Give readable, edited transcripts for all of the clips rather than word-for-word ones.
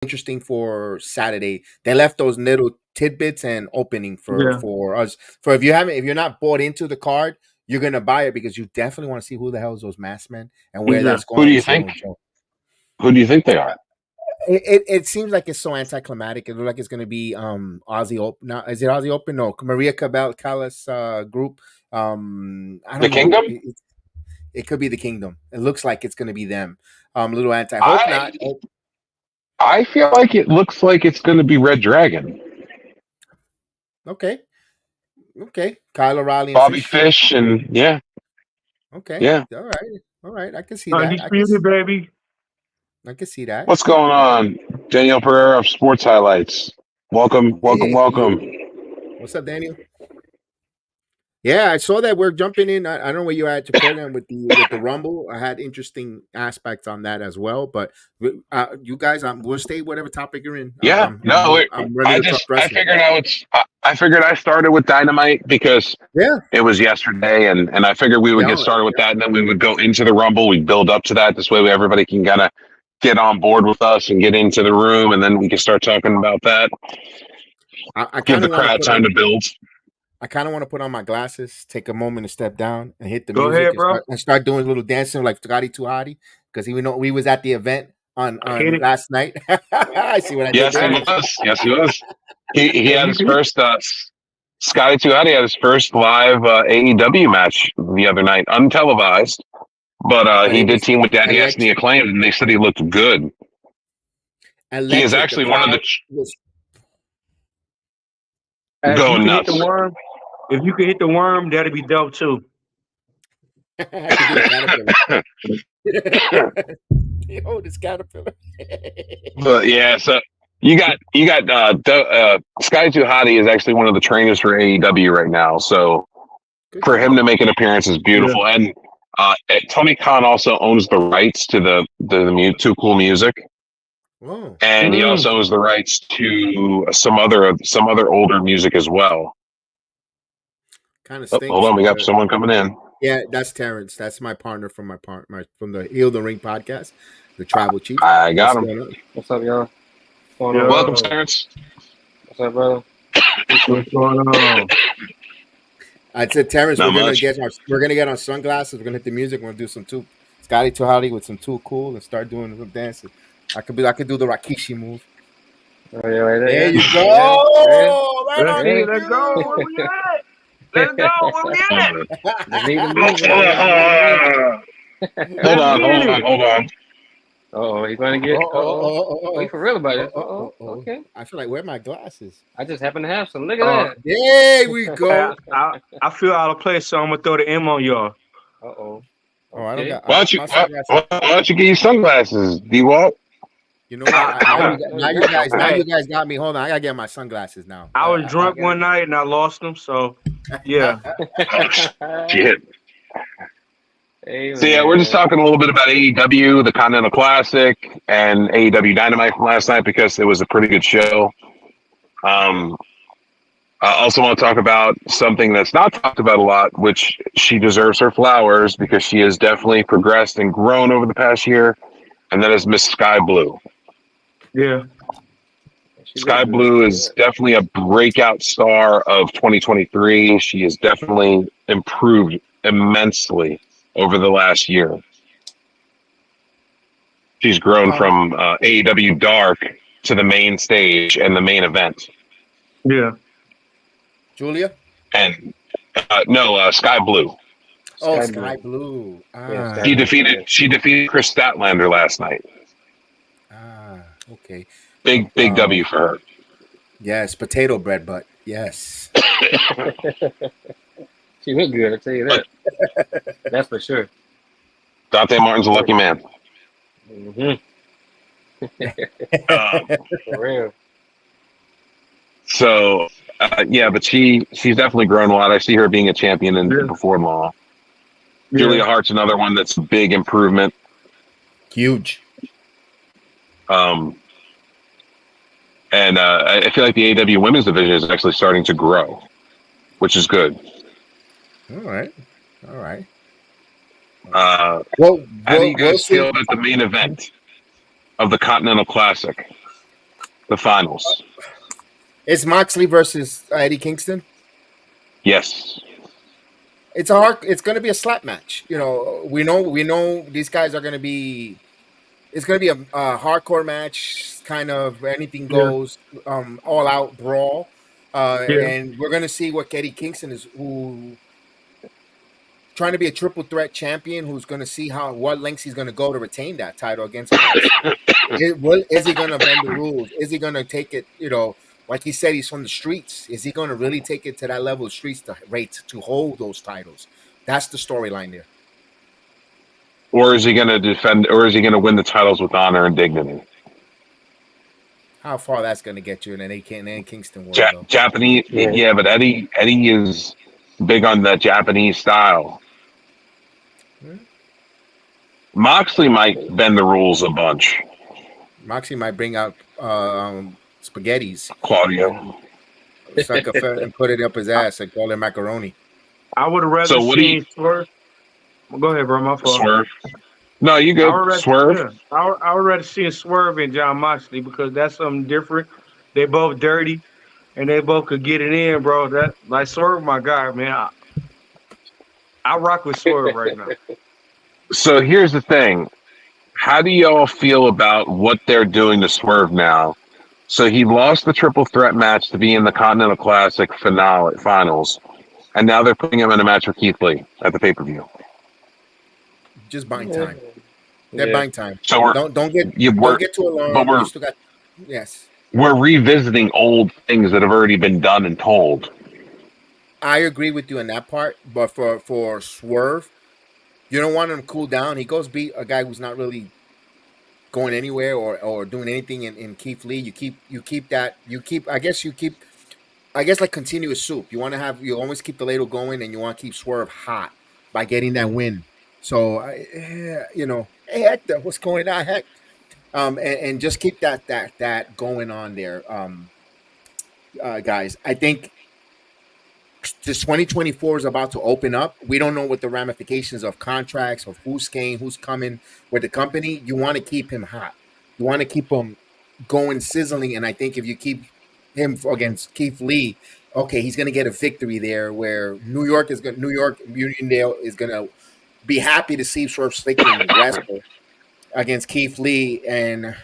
interesting for Saturday. They left those little tidbits and opening for Yeah. for us. For if you're not bought into the card, you're gonna buy it because you definitely want to see who the hell is those masked men and where Yeah. that's Who do going. you So, think? Who do you think they are? it seems like it's so anticlimactic. It looks like it's gonna be Aussie Open. No, is it Aussie Open? No, Maria Cabell Callas group. I The don't know. Kingdom? It could be the Kingdom. It looks like it's gonna be them. A little anti. Hope I not. Hope, I feel like it looks like it's going to be Red Dragon, okay. Okay. Kyle O'Reilly and Bobby Fish. Fish, and yeah, Okay. yeah. All right. All right. I can see that. Undisputed, baby. I can see that. What's going on, Daniel Pereira of Sports Highlights? Welcome, welcome, Hey, welcome. what's up, Daniel? Yeah, I saw that we're jumping in. I don't know where you at to program with the Rumble. I had interesting aspects on that as well. But you guys, we'll stay whatever topic you're in. Yeah, no, I'm ready to talk wrestling. I figured I started with Dynamite because Yeah, it was yesterday, and I figured we would get started with that, and then we would go into the Rumble. We'd build up to that. This way, everybody can kind of get on board with us and get into the room, and then we can start talking about that. I Give the crowd time to build. I kind of want to put on my glasses, take a moment to step down and hit the Go music ahead, bro. and start doing a little dancing like Scotty Too Hottie because even though we was at the event on last night. I see what I did. Yes, he was. Yes, he was. He had his first Scotty Too Hottie had his first live AEW match the other night, untelevised. But he did team with Daddy S and the Acclaimed, and they said he looked good. He is actually one of the going nuts. If you could hit the worm, that'd be dope too. Oh, this caterpillar. But yeah, so you got Scotty Too Hottie is actually one of the trainers for AEW right now. So for him to make an appearance is beautiful. Yeah. And Tony Khan also owns the rights to the Too Cool music. Whoa. And he also owns the rights to some other older music as well. Kind of stinks. Hold on, we got someone coming in. Yeah, that's Terrence. That's my partner from from the Heal the Ring podcast, the Tribal Chief. I got him. What's up, y'all? Welcome, Terrence. What's up, brother? What's going on? I said, Terrence, we're gonna get our sunglasses. We're gonna hit the music. We're gonna do some Scotty Too Hottie with some Too Cool and start doing some dancing. I could do the Rakishi move. Oh yeah, right there. There you go. Yeah. Let's go. Where we at? Let's go. Where we at? Hold on. Oh, he's going to get. Wait for real about it. Okay. I feel like where are my glasses? I just happen to have some. Look at that. There we go. I feel out of place, so I'm gonna throw the M on y'all. Oh, I don't got. Why don't you get your sunglasses, D-Walt? You know what? Now you guys got me. Hold on, I gotta get my sunglasses now. I was drunk one night and I lost them, so yeah. Shit. So yeah, we're just talking a little bit about AEW, the Continental Classic, and AEW Dynamite from last night because it was a pretty good show. I also want to talk about something that's not talked about a lot, which she deserves her flowers because she has definitely progressed and grown over the past year, and that is Miss Sky Blue. Yeah. Sky Blue is definitely a breakout star of 2023. She has definitely improved immensely over the last year. She's grown from AEW Dark to the main stage and the main event. Yeah. Julia? And Sky Blue. Oh, Sky Blue. Yeah, she defeated Chris Statlander last night. Okay. Big W for her. Yes, potato bread butt. Yes. She looked good, I'll tell you that. That's for sure. Dante Martin's a lucky man. For real. So, but she's definitely grown a lot. I see her being a champion before long. Yeah. Julia Hart's another one that's a big improvement. Huge. And I feel like the AEW women's division is actually starting to grow, which is good. All right. How do you guys feel about the main event of the Continental Classic? The finals. It's Moxley versus Eddie Kingston. Yes. It's a hard. It's going to be a slap match. You know, we know these guys are going to be. It's going to be a hardcore match, kind of anything Yeah, goes, all out brawl, yeah, and we're going to see what Eddie Kingston is, who trying to be a triple threat champion, who's going to see what lengths he's going to go to retain that title against Mox. Is he going to bend the rules? Is he going to take it? You know, like he said, he's from the streets. Is he going to really take it to that level of streets to hold those titles? That's the storyline there. Or is he going to defend? Or is he going to win the titles with honor and dignity? How far that's going to get you in an Eddie Kingston world, though. Japanese, yeah, but Eddie is big on that Japanese style. Moxley might bend the rules a bunch. Moxley might bring out spaghettis, Claudio, and put it up his ass and call it macaroni. I would have rather seen Swerve. Go ahead, bro. My fault. Swerve. No, you go. Swerve. Yeah, I would rather see Swerve and John Moxley because that's something different. They both dirty, and they both could get it in, bro. That like Swerve, my guy, man. I rock with Swerve right now. So here's the thing. How do y'all feel about what they're doing to Swerve now? So he lost the triple threat match to be in the Continental Classic finals, and now they're putting him in a match with Keith Lee at the pay-per-view. Just buying time. They're buying time. So don't get too alarmed. But we're revisiting old things that have already been done and told. I agree with you in that part, but for Swerve, you don't want him to cool down. He goes beat a guy who's not really going anywhere or doing anything in Keith Lee. You keep I guess like continuous soup. You always keep the ladle going, and you want to keep Swerve hot by getting that win. So hey Hector, what's going on, Heck? And just keep that going on there, guys. I think this 2024 is about to open up. We don't know what the ramifications of contracts, of who's staying, who's coming with the company. You want to keep him hot. You want to keep him going, sizzling. And I think if you keep him against Keith Lee, okay, he's going to get a victory there. Where New York Uniondale is going to be happy to see Swerve Strickland wrestle against Keith Lee, and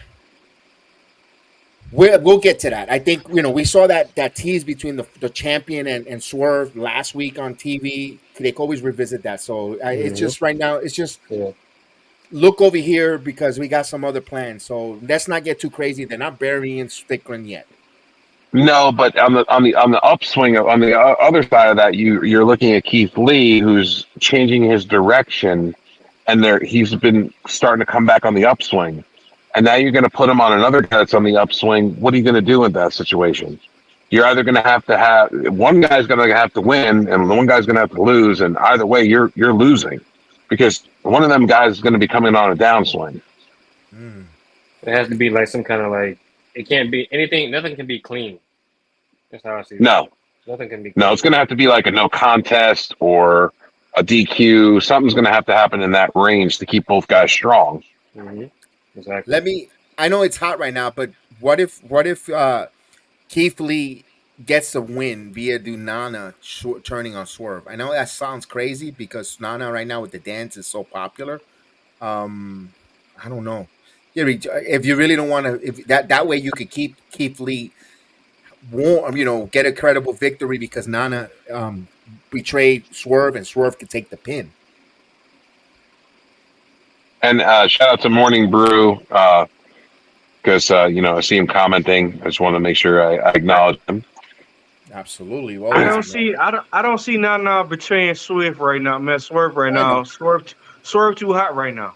we'll get to that. I think we saw that tease between the champion and Swerve last week on TV. They can always revisit that. So it's just right now. It's just look over here because we got some other plans. So let's not get too crazy. They're not burying Strickland yet. No, but on the upswing on the other side of that, you're looking at Keith Lee, who's changing his direction, and he's been starting to come back on the upswing, and now you're going to put him on another guy that's on the upswing. What are you going to do in that situation? You're either going to have one guy's going to have to win, and one guy's going to have to lose, and either way, you're losing because one of them guys is going to be coming on a downswing. It has to be like some kind of like. It can't be anything. Nothing can be clean. That's how I see it. No. Nothing can be clean. No, it's going to have to be like a no contest or a DQ. Something's going to have to happen in that range to keep both guys strong. Mm-hmm. Exactly. I know it's hot right now, but what if Keith Lee gets a win via Nana turning on Swerve? I know that sounds crazy because Nana right now with the dance is so popular. I don't know. If you really don't want to, if that way you could keep Keith Lee warm, get a credible victory because Nana betrayed Swerve and Swerve could take the pin. And shout out to Morning Brew because I see him commenting. I just want to make sure I acknowledge him. Absolutely. I don't see Nana betraying Swerve right now, man. Swerve right now. Swerve too hot right now.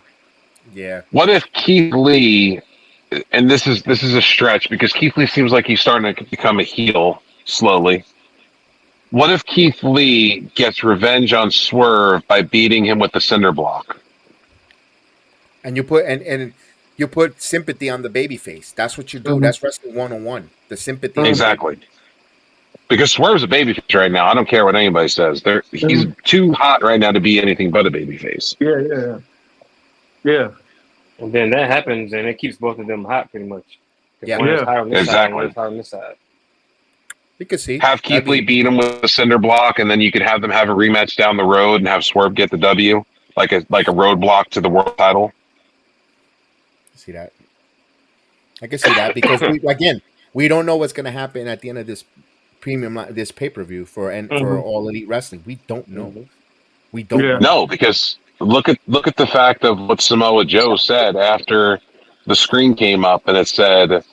Yeah. What if Keith Lee, and this is a stretch because Keith Lee seems like he's starting to become a heel slowly. What if Keith Lee gets revenge on Swerve by beating him with the cinder block? And you put and you put sympathy on the baby face. That's what you do. Mm-hmm. That's wrestling 101. The sympathy. Exactly. Because Swerve's a babyface right now. I don't care what anybody says. He's too hot right now to be anything but a babyface. Yeah. And then that happens, and it keeps both of them hot, pretty much. If Yeah, one is Yeah. high on this side, one Exactly. is high on this side. we could see Have that'd Keith be Lee beat him with a cinder block, and then you could have them have a rematch down the road and have Swerve get the W, like a roadblock to the world title. see that. I can see that because we don't know what's going to happen at the end of this this pay per view for Hmm. All Elite Wrestling. We don't know. Mm-hmm. We don't Yeah. know. No, because look at the fact of what Samoa Joe said after the screen came up, and it said,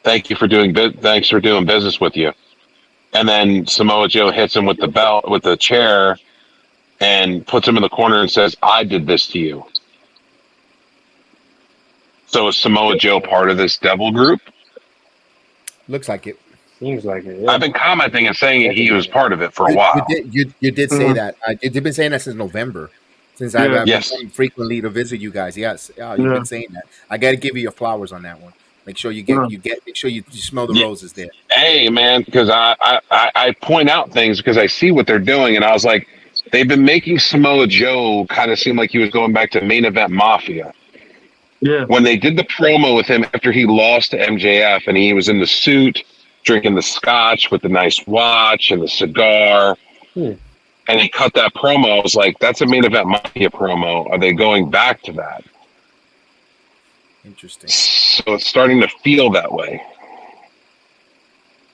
thanks for doing business with you." And then Samoa Joe hits him with the belt with the chair and puts him in the corner and says, "I did this to you." So is Samoa Joe So, part of this devil group? Looks like it. seems like it. I've Yeah, been commenting and saying he was definitely. part of it for a You while. did you did say Hmm. that. You've been saying that since November. Since Yeah. I've been Yes. coming frequently to visit you guys. Yes, yeah, you've Yeah. been saying that. I got to give you your flowers on that one. Make sure Yeah. make sure you smell the Yeah. roses there. Hey, man, because I point out things because I see what they're doing, and I was like, they've been making Samoa Joe kind of seem like he was going back to main event mafia. Yeah. When they did the promo with him after he lost to MJF and he was in the suit, drinking the scotch with the nice watch and the cigar, Hmm. and he cut that promo, I was like, that's a main event mafia promo. Are they going back to that? Interesting. So it's starting to feel that way.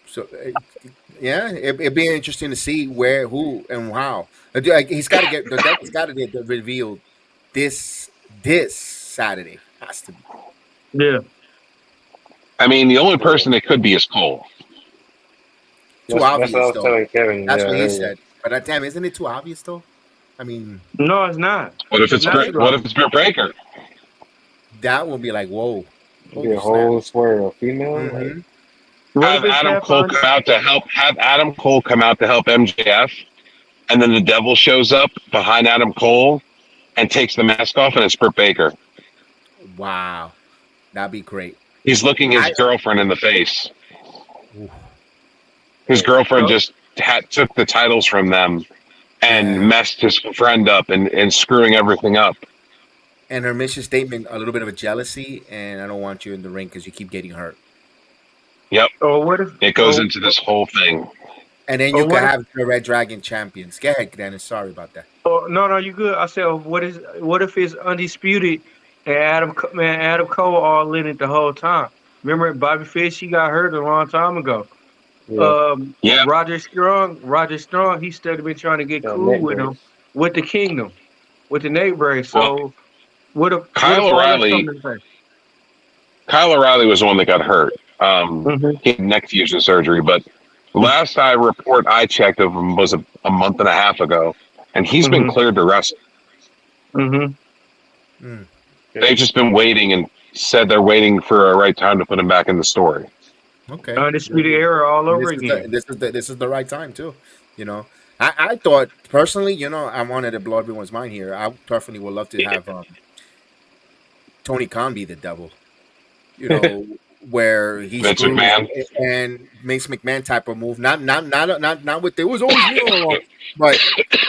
So, yeah, it'd be interesting to see where, who, and how. He's got to get the devil's got to get revealed this Saturday. Has to be Yeah. I mean, the only Yeah. person it could be is Cole. too That's what I obvious was though. telling Kevin. That's Yeah, what he earlier. said. But damn, isn't it too obvious though? I mean, No, it's not. What if It's it's not too what if obvious. it's Britt Baker? that will be like, whoa, Be holy a snap. whole swear of female. Like, Hmm. What if Have it's Adam Cole Catfinder? come out to help. Have Adam Cole come out to help MJF, and then the Devil shows up behind Adam Cole and takes the mask off, and it's Britt Baker. Wow, that'd be great. He's looking his I girlfriend in the face. oof, His girlfriend So, just took the titles from them and yeah, messed his friend up and screwing everything up. and her mission statement a little bit of a jealousy, and I don't want you in the ring because you keep getting hurt. Yep, or what if? it goes into this whole thing. And then you Or could what if? have the Red Dragon champions. Go ahead, Dennis. Sorry about that. Oh, no, no, you good. I said, what if it's undisputed and Adam Cole all in it the whole time? Remember Bobby Fish? He got hurt a long time ago. yeah, Yeah, Roger Strong, he still been trying to get that cool neck with him brace. with the Kingdom, with the Nate Brace. well, So what if Kyle all that's O'Reilly coming to play? Kyle O'Reilly was the one that got hurt. Mm-hmm. He had neck fusion surgery, but last report I checked of him was a month and a half ago, and he's been Mm-hmm. cleared to wrestle. Mm-hmm. Mm, They've Good. just been waiting and said they're waiting for a right time to put him back in the story. okay. Undisputed era all And over again. this is the right time too. You know, I thought personally, I wanted to blow everyone's mind here. I personally would love to have Tony Khan be the devil. You know, where he Vince screws McMahon. and makes McMahon type of move. Not with it was always me all along, but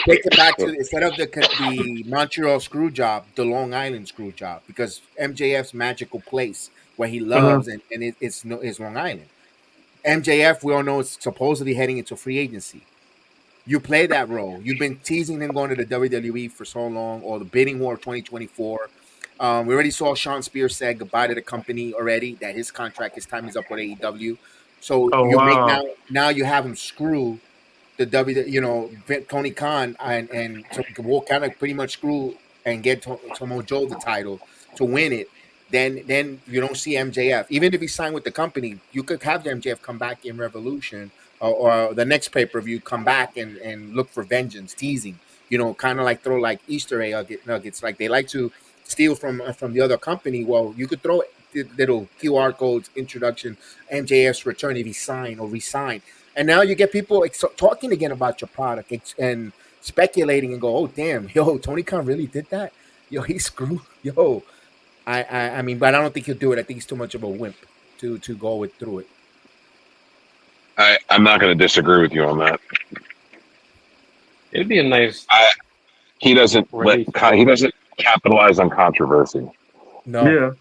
take it back to instead of the Montreal screw job, the Long Island screw job, because MJF's magical place where he Mm-hmm. loves and it's no is Long Island. MJF, we all know, is supposedly heading into free agency. You play that role. You've been teasing him going to the WWE for so long, or the bidding war of 2024. We already saw Sean Spears said goodbye to the company already. That his contract, his time is up with AEW. So Oh you make wow. now you have him screw the Tony Khan and so will kind of pretty much screw and get Tomo Joe the title to win it. Then you don't see MJF. Even if he signed with the company, you could have the MJF come back in Revolution or the next pay per view, come back and look for vengeance, teasing. Kind of like throw like Easter egg nuggets, like they like to steal from the other company. Well, you could throw little QR codes, introduction, MJF's return if he signed or resign. And now you get people talking again about your product and speculating and go, oh damn, yo, Tony Khan really did that. Yo, he screwed. Yo, I mean, but I don't think he'll do it. I think he's too much of a wimp to go through it. I'm not going to disagree with you on that. It'd be a nice He doesn't relief. he doesn't capitalize on controversy. No, Yeah.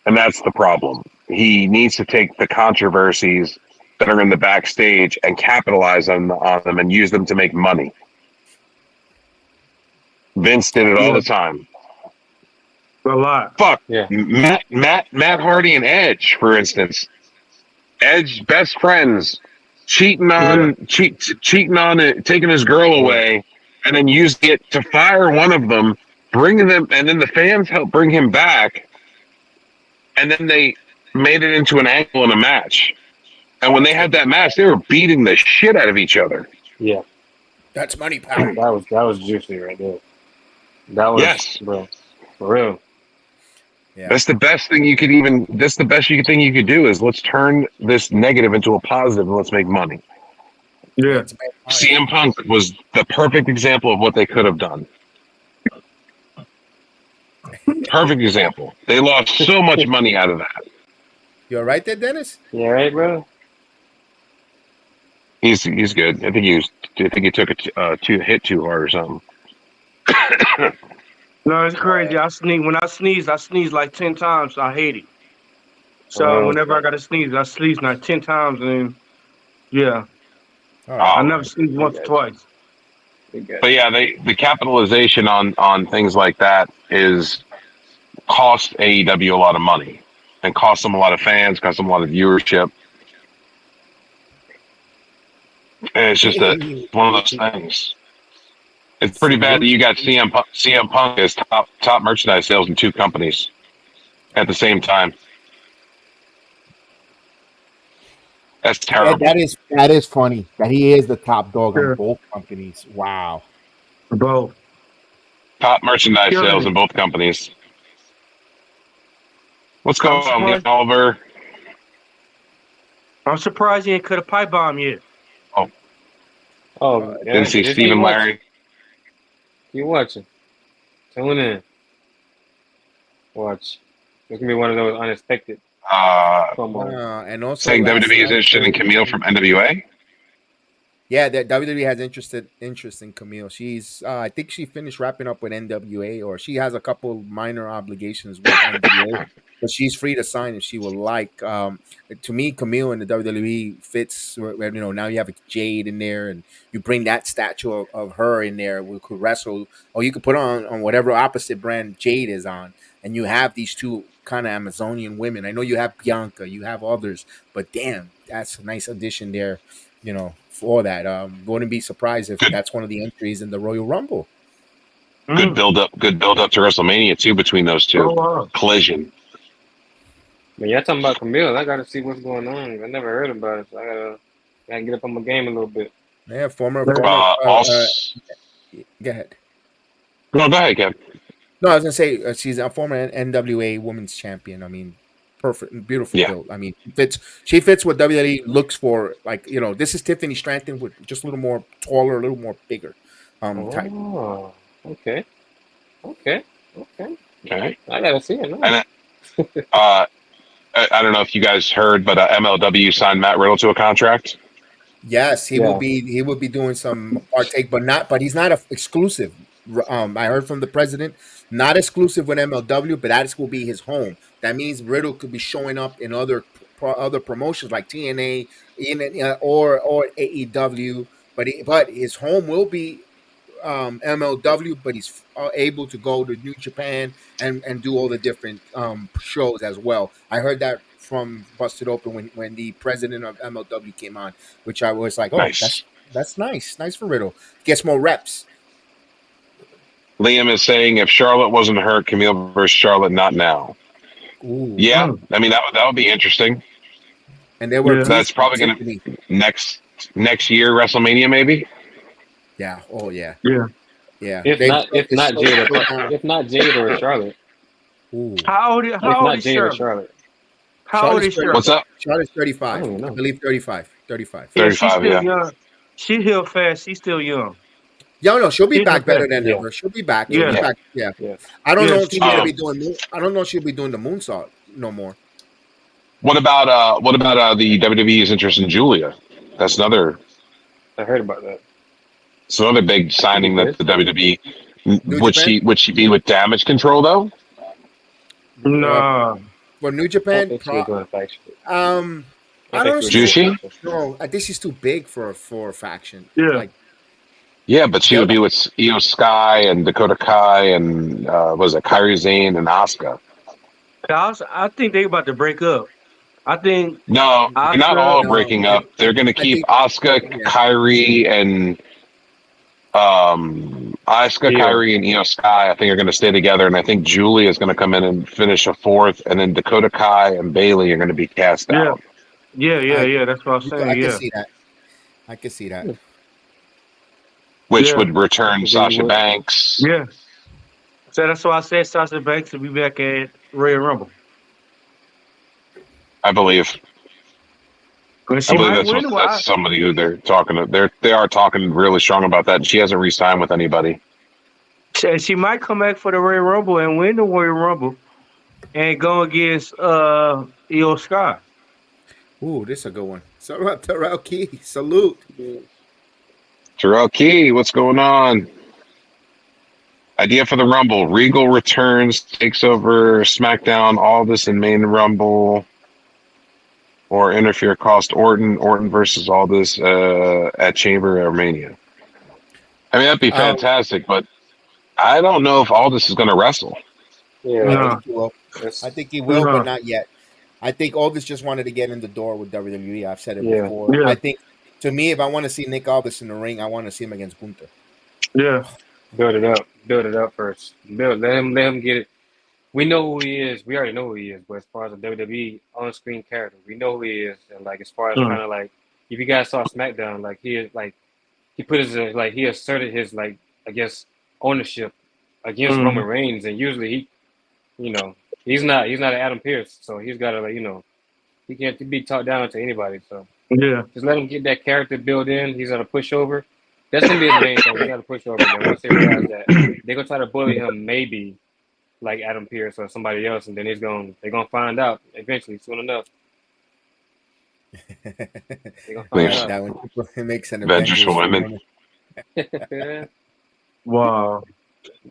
And that's the problem. He needs to take the controversies that are in the backstage and capitalize on them and use them to make money. Vince did it all Yeah, the time. a lot. Fuck. Yeah. Matt Hardy and Edge, for instance. Edge, best friends, cheating Yeah, on it, taking his girl away, and then using it to fire one of them, bringing them, and then the fans helped bring him back, and then they made it into an angle in a match. And when they had that match, they were beating the shit out of each other. Yeah. That's money, pal. That was juicy right there. That was, Yes, bro, for real. Yeah. that's the best thing you could even. That's the best thing you could do is let's turn this negative into a positive and let's make money. yeah. It's money. CM Punk was the perfect example of what they could have done. Perfect example. They lost so much money out of that. You all right there, Dennis? Yeah, right, bro. He's good. I think he took a hit too hard or something. No, it's crazy. When I sneeze like 10 times. I hate it. So For real. whenever I got to sneeze, I sneeze like 10 times, and yeah, All right. I Oh, never sneeze once or twice. but yeah, the capitalization on things like that is cost AEW a lot of money and cost them a lot of fans, cost them a lot of viewership. And it's just one of those things. It's pretty bad that you got CM Punk as top merchandise sales in two companies at the same time. That's Yeah, terrible. that is funny. That he is the top dog on Yeah. both companies. Wow. Both. Top merchandise Killing sales it. in both companies. What's I'm going on, Lee surprised. Oliver? I'm surprised he ain't cut a pipe bomb yet. Oh, yeah. Didn't see Just Stephen keep watching. Larry. Keep watching. Tune in. Watch. It's gonna be one of those unexpected promos. And also Saying last WWE is night, interested in Camille from NWA. yeah, that WWE has interest in Camille. She's I think she finished wrapping up with NWA, or she has a couple minor obligations with NWA, but she's free to sign if she would like. To me, Camille in the WWE fits. Where, now you have a Jade in there, and you bring that statue of her in there. We could wrestle, or you could put on whatever opposite brand Jade is on, and you have these two kind of Amazonian women. I know you have Bianca, you have others, but damn, that's a nice addition there. For that. Wouldn't be surprised if that's one of the entries in the Royal Rumble. Good build up to WrestleMania too between those two. Oh, wow. Collision. But y'all talking about Camille, I gotta see what's going on. I never heard about it, so I gotta get up on my game a little bit. Yeah, former. Also, Go ahead. no, go ahead, Kev. No, I was gonna say she's a former NWA Women's Champion. I mean, perfect, beautiful Yeah. build. I mean, she fits what WWE looks for. Like this is Tiffany Stratton with just a little more taller, a little more bigger. Type. Oh, okay. Okay. I gotta see it now. And I don't know if you guys heard, but MLW signed Matt Riddle to a contract. Yes, he will be. He will be doing some partake, but he's not exclusive. I heard from the president, not exclusive with MLW, but that will be his home. That means Riddle could be showing up in other promotions like TNA, or AEW. But his home will be MLW, but he's able to go to New Japan and do all the different shows as well. I heard that from Busted Open when the president of MLW came on, which I was like, oh, Nice. that's nice for Riddle. Gets more reps. Liam is saying if Charlotte wasn't hurt, Camille versus Charlotte, not now. Ooh. Yeah, I mean that would be interesting. And they were that's probably going to next year WrestleMania maybe. Yeah. Oh yeah. Yeah. Yeah. If not Jade or Charlotte. Ooh. How old is Charlotte? How old is Charlotte? What's up? Charlotte's 35. I believe 35. 35. Yeah, she's still yeah. young. She healed fast. She's still young. Yeah, no, she'll be back better than ever. She'll be back. She'll be back. Yeah. I don't know if she's gonna be doing. I don't know if she'll be doing the moonsault no more. What about the WWE's interest in Julia? That's another. I heard about that. It's another big signing that the WWE. Would she be with Damage Control though? No. For New I don't Japan, think she would go in faction. I I don't think she would go in honestly, Juicy? faction. no, I think she's too big for a faction. Yeah. Like Yeah, but she would they'll be with Io Sky and Dakota Kai and was it Kairi Sane and Asuka? I think they about to break up. I think No, they're not Asuka. all no. breaking up. They're going to I keep think Asuka, yeah. Kairi, and Asuka, Yeah. Kairi, and Io Sky. I think are going to stay together, and I think Julie is going to come in and finish a fourth, and then Dakota Kai and Bailey are going to be cast Yeah. out, Yeah. I Yeah. That's what I'm I saying. can Yeah. see that. I can see that. which Yeah. would return Because then you Sasha would. Banks, Yeah. So that's why I said Sasha Banks will be back at Royal Rumble. I believe. And I she believe might win. that's Why? somebody who they're talking to. They are talking really strong about that. She hasn't re-signed with anybody. She might come back for the Royal Rumble and win the Royal Rumble and go against Io Sky. Ooh, this is a good one. Terrell Key, salute. Terrell Key, what's going on? Idea for the Rumble. Regal returns, takes over SmackDown, all this in main Rumble, or interfere cost Orton. Orton versus all this at Chamber or Mania. I mean, that'd be Um, fantastic, but I don't know if Aldis is going to wrestle. I Yeah, No, think he will. that's I think he will, but no, not yet. I think Aldis just wanted to get in the door with WWE. I've said it yeah. before. yeah, I think to me, if I want to see Nick Aldis in the ring, I want to see him against Gunther. yeah, Build it up first. Let him get it. We know who he is. We already know who he is. But as far as a WWE on-screen character, we know who he is. And like as far as mm, trying to like, if you guys saw SmackDown, like he is like he put his like he asserted his like I guess ownership against Roman mm, Reigns, and usually he's not an Adam Pierce, so he's got to he can't be talked down to anybody. So yeah, just let him get that character built in. He's gonna push over. That's gonna be his main thing. He got to push over. Then once they realize that they're gonna try to bully him, maybe like Adam Pierce or somebody else, and then they're gonna find out eventually, soon enough. They're gonna I find Please, like out. that when people makes an Avengers Avengers for for women. women. Yeah. wow.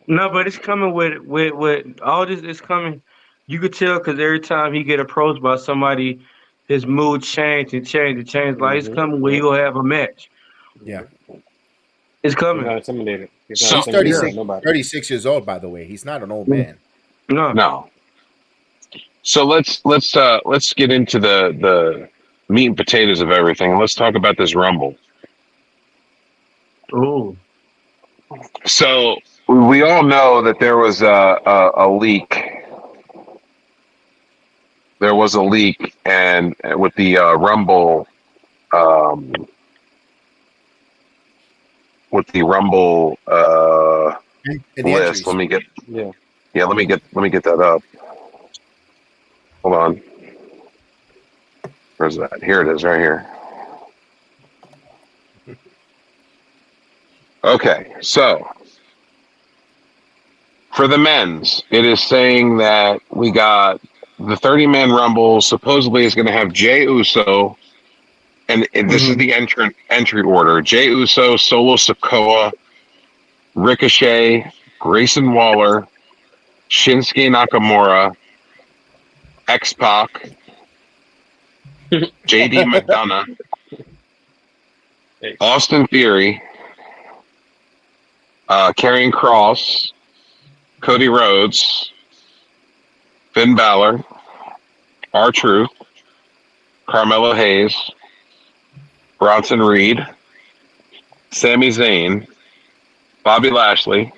No, but it's coming with all this is coming. You could tell because every time he get approached by somebody, his mood change and change and change. Like it's coming where you Yep. gonna have a match. Yeah, It's He's coming. not intimidated. He's not so he's intimidated Yeah. by 36, nobody. 36 years old. By the way, he's not an old man. No. no. So let's get into the meat and potatoes of everything. Let's talk about this Rumble. Oh. So we all know that there was a leak. There was a leak, and with the Rumble, um, with the Rumble And the list. entries. Let me get Yeah. let me get that up. Hold on. Where's that? Here it is, right here. Okay, so for the men's, it is saying that we got the 30-man Rumble supposedly is going to have Jey Uso, and this is Mm-hmm. the entry order: Jey Uso, Solo Sikoa, Ricochet, Grayson Waller, Shinsuke Nakamura, X Pac, JD McDonough, Hey. Austin Theory, Karrion Kross, Cody Rhodes, Finn Balor, R-Truth, Carmelo Hayes, Bronson Reed, Sami Zayn, Bobby Lashley,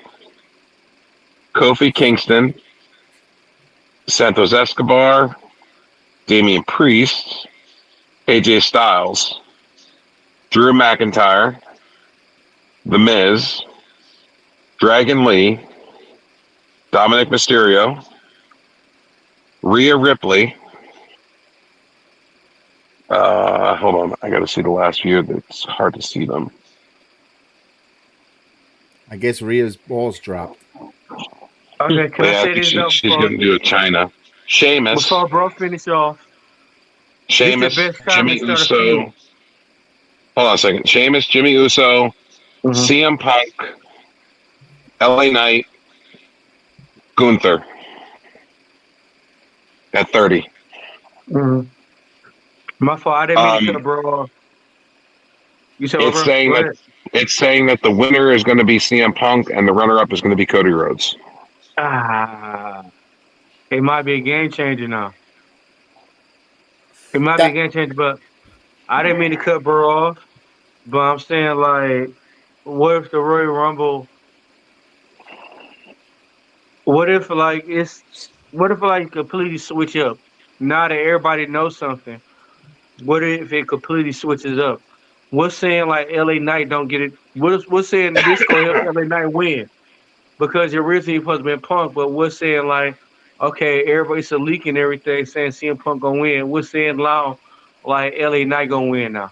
Kofi Kingston, Santos Escobar, Damian Priest, AJ Styles, Drew McIntyre, The Miz, Dragon Lee, Dominic Mysterio, Rhea Ripley. Hold on, I got to see the last few. It's hard to see them. I guess Rhea's balls dropped. Okay, can But I yeah, I say think this though she's going to do it China. before Sheamus, bro finish off? This the Sheamus, best time Jimmy to start a Uso. feud. Hold on a second. Sheamus, Jimmy Uso, Mm-hmm. CM Punk, LA Knight, Gunther. at 30. Mhm. My fault. I didn't mean to cut Um, bro off. You said what, it's bro? saying Go that ahead. the winner is going to be CM Punk and the runner up is going to be Cody Rhodes. Ah, it might be a game changer now. It might be a That game changer, but I didn't mean to cut bro off. But I'm saying like, what if the Royal Rumble? What if like it's? What if like completely switch up? Now that everybody knows something, what if it completely switches up? What's saying like LA Knight don't get it? What's saying this gonna help LA Knight win? Because originally supposed to be Punk, but we're saying like, okay, everybody's a leaking everything, saying CM Punk gonna win. We're saying now, like LA Knight gonna win now.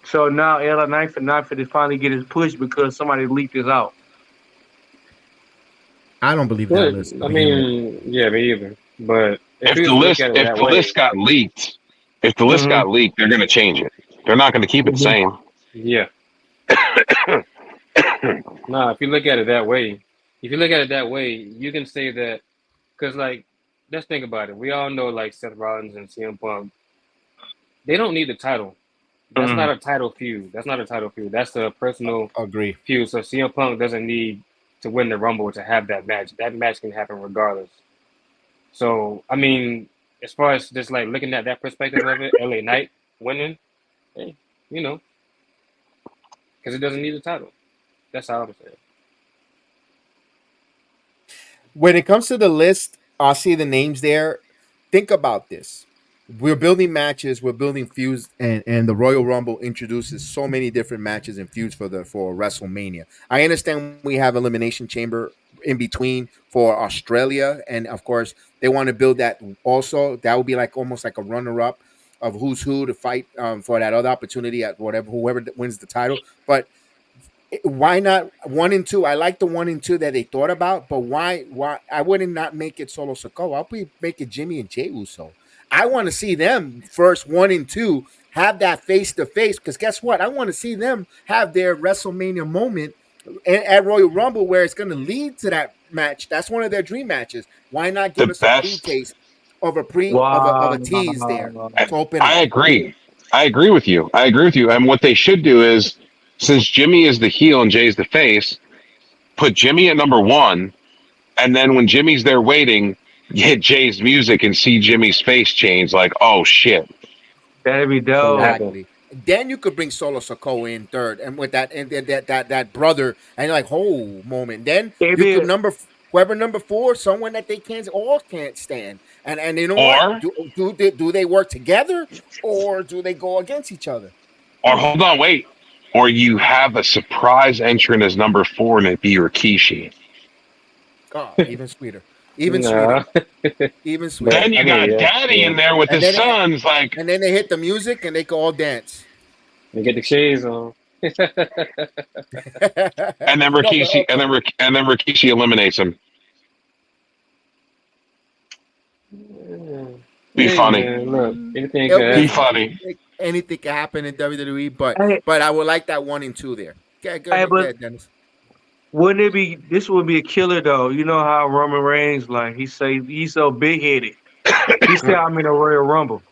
So now LA Knight for not for to finally get his push because somebody leaked this out. I don't believe that Well, list to I begin with. mean, yeah, me either. But if If you the was to look list at it if that the way, list got leaked, Mm-hmm. they're going to change it. They're not going to keep it the Mm-hmm. same. yeah. Nah, if you look at it that way, if you look at it that way, you can say that because like let's think about it. We all know like Seth Rollins and CM Punk, they don't need the title. That's not Mm-hmm. a title feud. That's not a title feud. That's a personal Agree. feud. So CM Punk doesn't need to win the Rumble to have that match. That match can happen regardless. So I mean, as far as just like looking at that perspective of it, LA Knight winning, hey, you know, because it doesn't need a title. That's how I would say it. When it comes to the list, I see the names there. Think about this. We're building matches, we're building feuds, and the Royal Rumble introduces so many different matches and feuds for WrestleMania. I understand we have Elimination Chamber in between for Australia, and of course they want to build that also. That would be like almost like a runner up of who's who to fight for that other opportunity at whatever whoever wins the title. But why not 1 and 2? I like the 1 and 2 that they thought about, but why I wouldn't not make it Solo Sokoa. I'll be make it Jimmy and Jey Uso. I want to see them first 1 and 2 have that face to face because guess what? I want to see them have their WrestleMania moment at Royal Rumble where it's going to lead to that match. That's one of their dream matches. Why not The give us a best. pre-taste of a pre of Wow. a tease there to open I up? agree. I agree with you. I agree with you. And what they should do is, since Jimmy is the heel and Jay's the face, put Jimmy at number one, and then when Jimmy's there waiting, hit Jay's music and see Jimmy's face change. Like, oh shit! That'd be dope. Exactly. Exactly. Then you could bring Solo Sokoa in third, and with that, and that brother, and like whole moment. Then It'd you be could whoever number 4, someone that they can't stand, and you know what? Or Do they work together or do they go against each other? hold on, wait. Or you have a surprise entrant as number four, and it be Rikishi. Oh, even sweeter, even sweeter, No. even sweeter. Then I you mean, got yeah, Daddy yeah. in there with And his then sons, like, and then they hit the music and they can all dance. You get the shades on. and then No, but Rikishi, okay. and then Rikishi eliminates him. Yeah. Be Hey funny. man, look, anything It'll could be Be happen. funny. anything can happen in WWE, but hey, I would like that 1 and 2 there. Go hey, ahead, go but ahead, Dennis. wouldn't it be this would be a killer though? You know how Roman Reigns like he say he's so big headed. He said I'm in a Royal Rumble.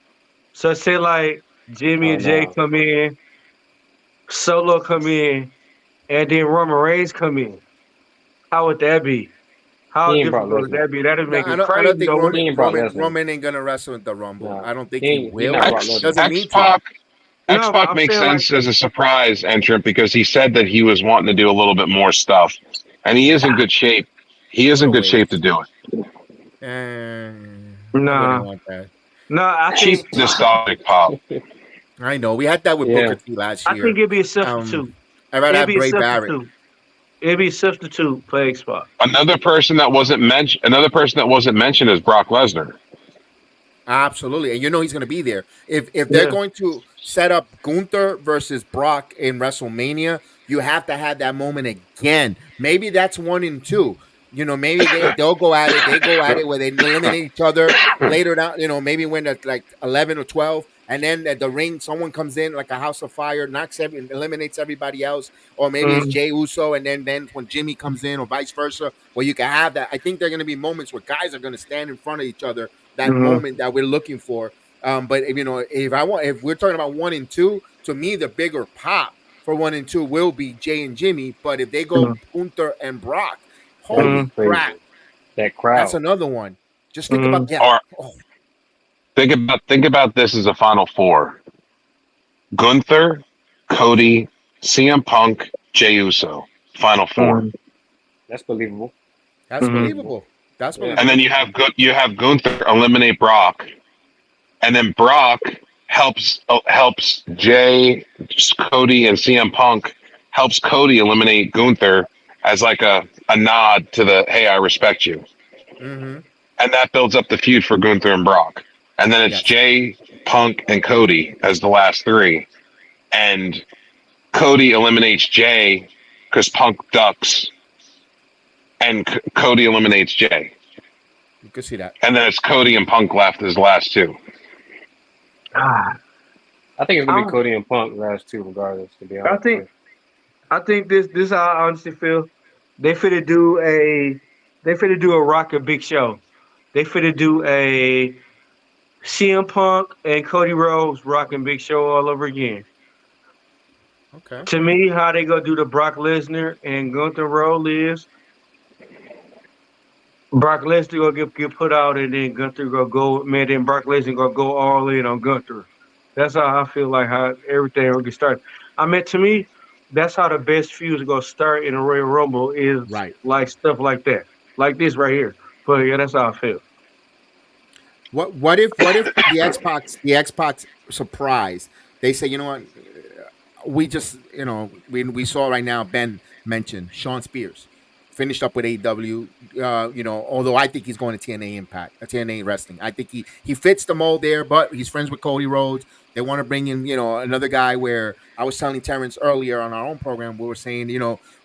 So say like Jimmy Oh and Jay no, come in, Solo come in, and then Roman Reigns come in. How would that be? How he ain't Brock difficult would Lesnar. that be? That'd No, make it I don't crazy think though, He wouldn't Roman it? ain't Brock Roman Lesnar. Roman ain't gonna wrestle at the Rumble. No, I don't think he he not will. Brock X Lesnar. Doesn't X need to. Pac X No, but Pac I'm makes saying like sense as a surprise entrant because he said that he was wanting to do a little bit more stuff, and he is in good shape. He is in Little good shape to ways. do it. I wouldn't nah. want that. No, I Cheap think nostalgic pop. I know we had that with Yeah, Booker T last I think year. it'd be a Um, substitute. I'd rather It'd have be a Bray Barrett. substitute. It'd be a substitute play spot. Another person that wasn't mentioned is Brock Lesnar. Absolutely, and you know he's going to be there. If they're Yeah. going to set up Gunther versus Brock in WrestleMania, you have to have that moment again. Maybe that's 1 and 2. Maybe they'll go at it. They go at it where they eliminate each other later down. Maybe when it's like 11 or 12, and then at the ring, someone comes in like a house of fire, eliminates everybody else, or maybe it's Mm. Jey Uso, and then when Jimmy comes in, or vice versa, where you can have that. I think there are going to be moments where guys are going to stand in front of each other that Mhm. moment that we're looking for. But if we're talking about 1 and 2, to me the bigger pop for 1 and 2 will be Jay and Jimmy. But if they go Mhm. Gunther and Brock, That'd be holy crap, crazy. That that's crowd. another one. Just think about Mhm. Or oh, think about this as a final four: Gunther, Cody, CM Punk, Jey Uso. Final four. Mhm. That's believable. that's That's Mhm. believable. believable. That's Yeah. And then believable. you have Gunther eliminate Brock, and then Brock helps Jay, Cody, and CM Punk helps Cody eliminate Gunther as like a nod to the hey, I respect you, Mm-hmm. and that builds up the feud for Gunther and Brock. And then it's Yes. Jay, Punk, and Cody as the last three, and Cody eliminates Jay because Punk ducks, and Cody eliminates Jay, You could see that. and then it's Cody and Punk left as last two. Ah, I think it's gonna be I, Cody and Punk last two, regardless. To be I honest think with I think this how I honestly feel. They finna do a they finna do a Rock and Big Show. They finna do a CM Punk and Cody Rhodes Rock and Big Show all over again. Okay. To me, how they gonna do the Brock Lesnar and Gunther role is Brock Lesnar gonna get put out, and then Gunther gonna go. Man, then Brock Lesnar gonna go all in on Gunther. That's how I feel like how everything will get started. I mean, to me, that's how the best feuds are gonna start in a Royal Rumble is Right. like stuff like that, like this right here. But yeah, that's how I feel. What if the Xbox surprise? They say, you know what? We just we saw right now Ben mentioned Sean Spears finished up with AEW. Although I think he's going to TNA Impact, TNA Wrestling. I think he fits the mold there, but he's friends with Cody Rhodes. They want to bring in another guy. Where I was telling Terrence earlier on our own program, we were saying,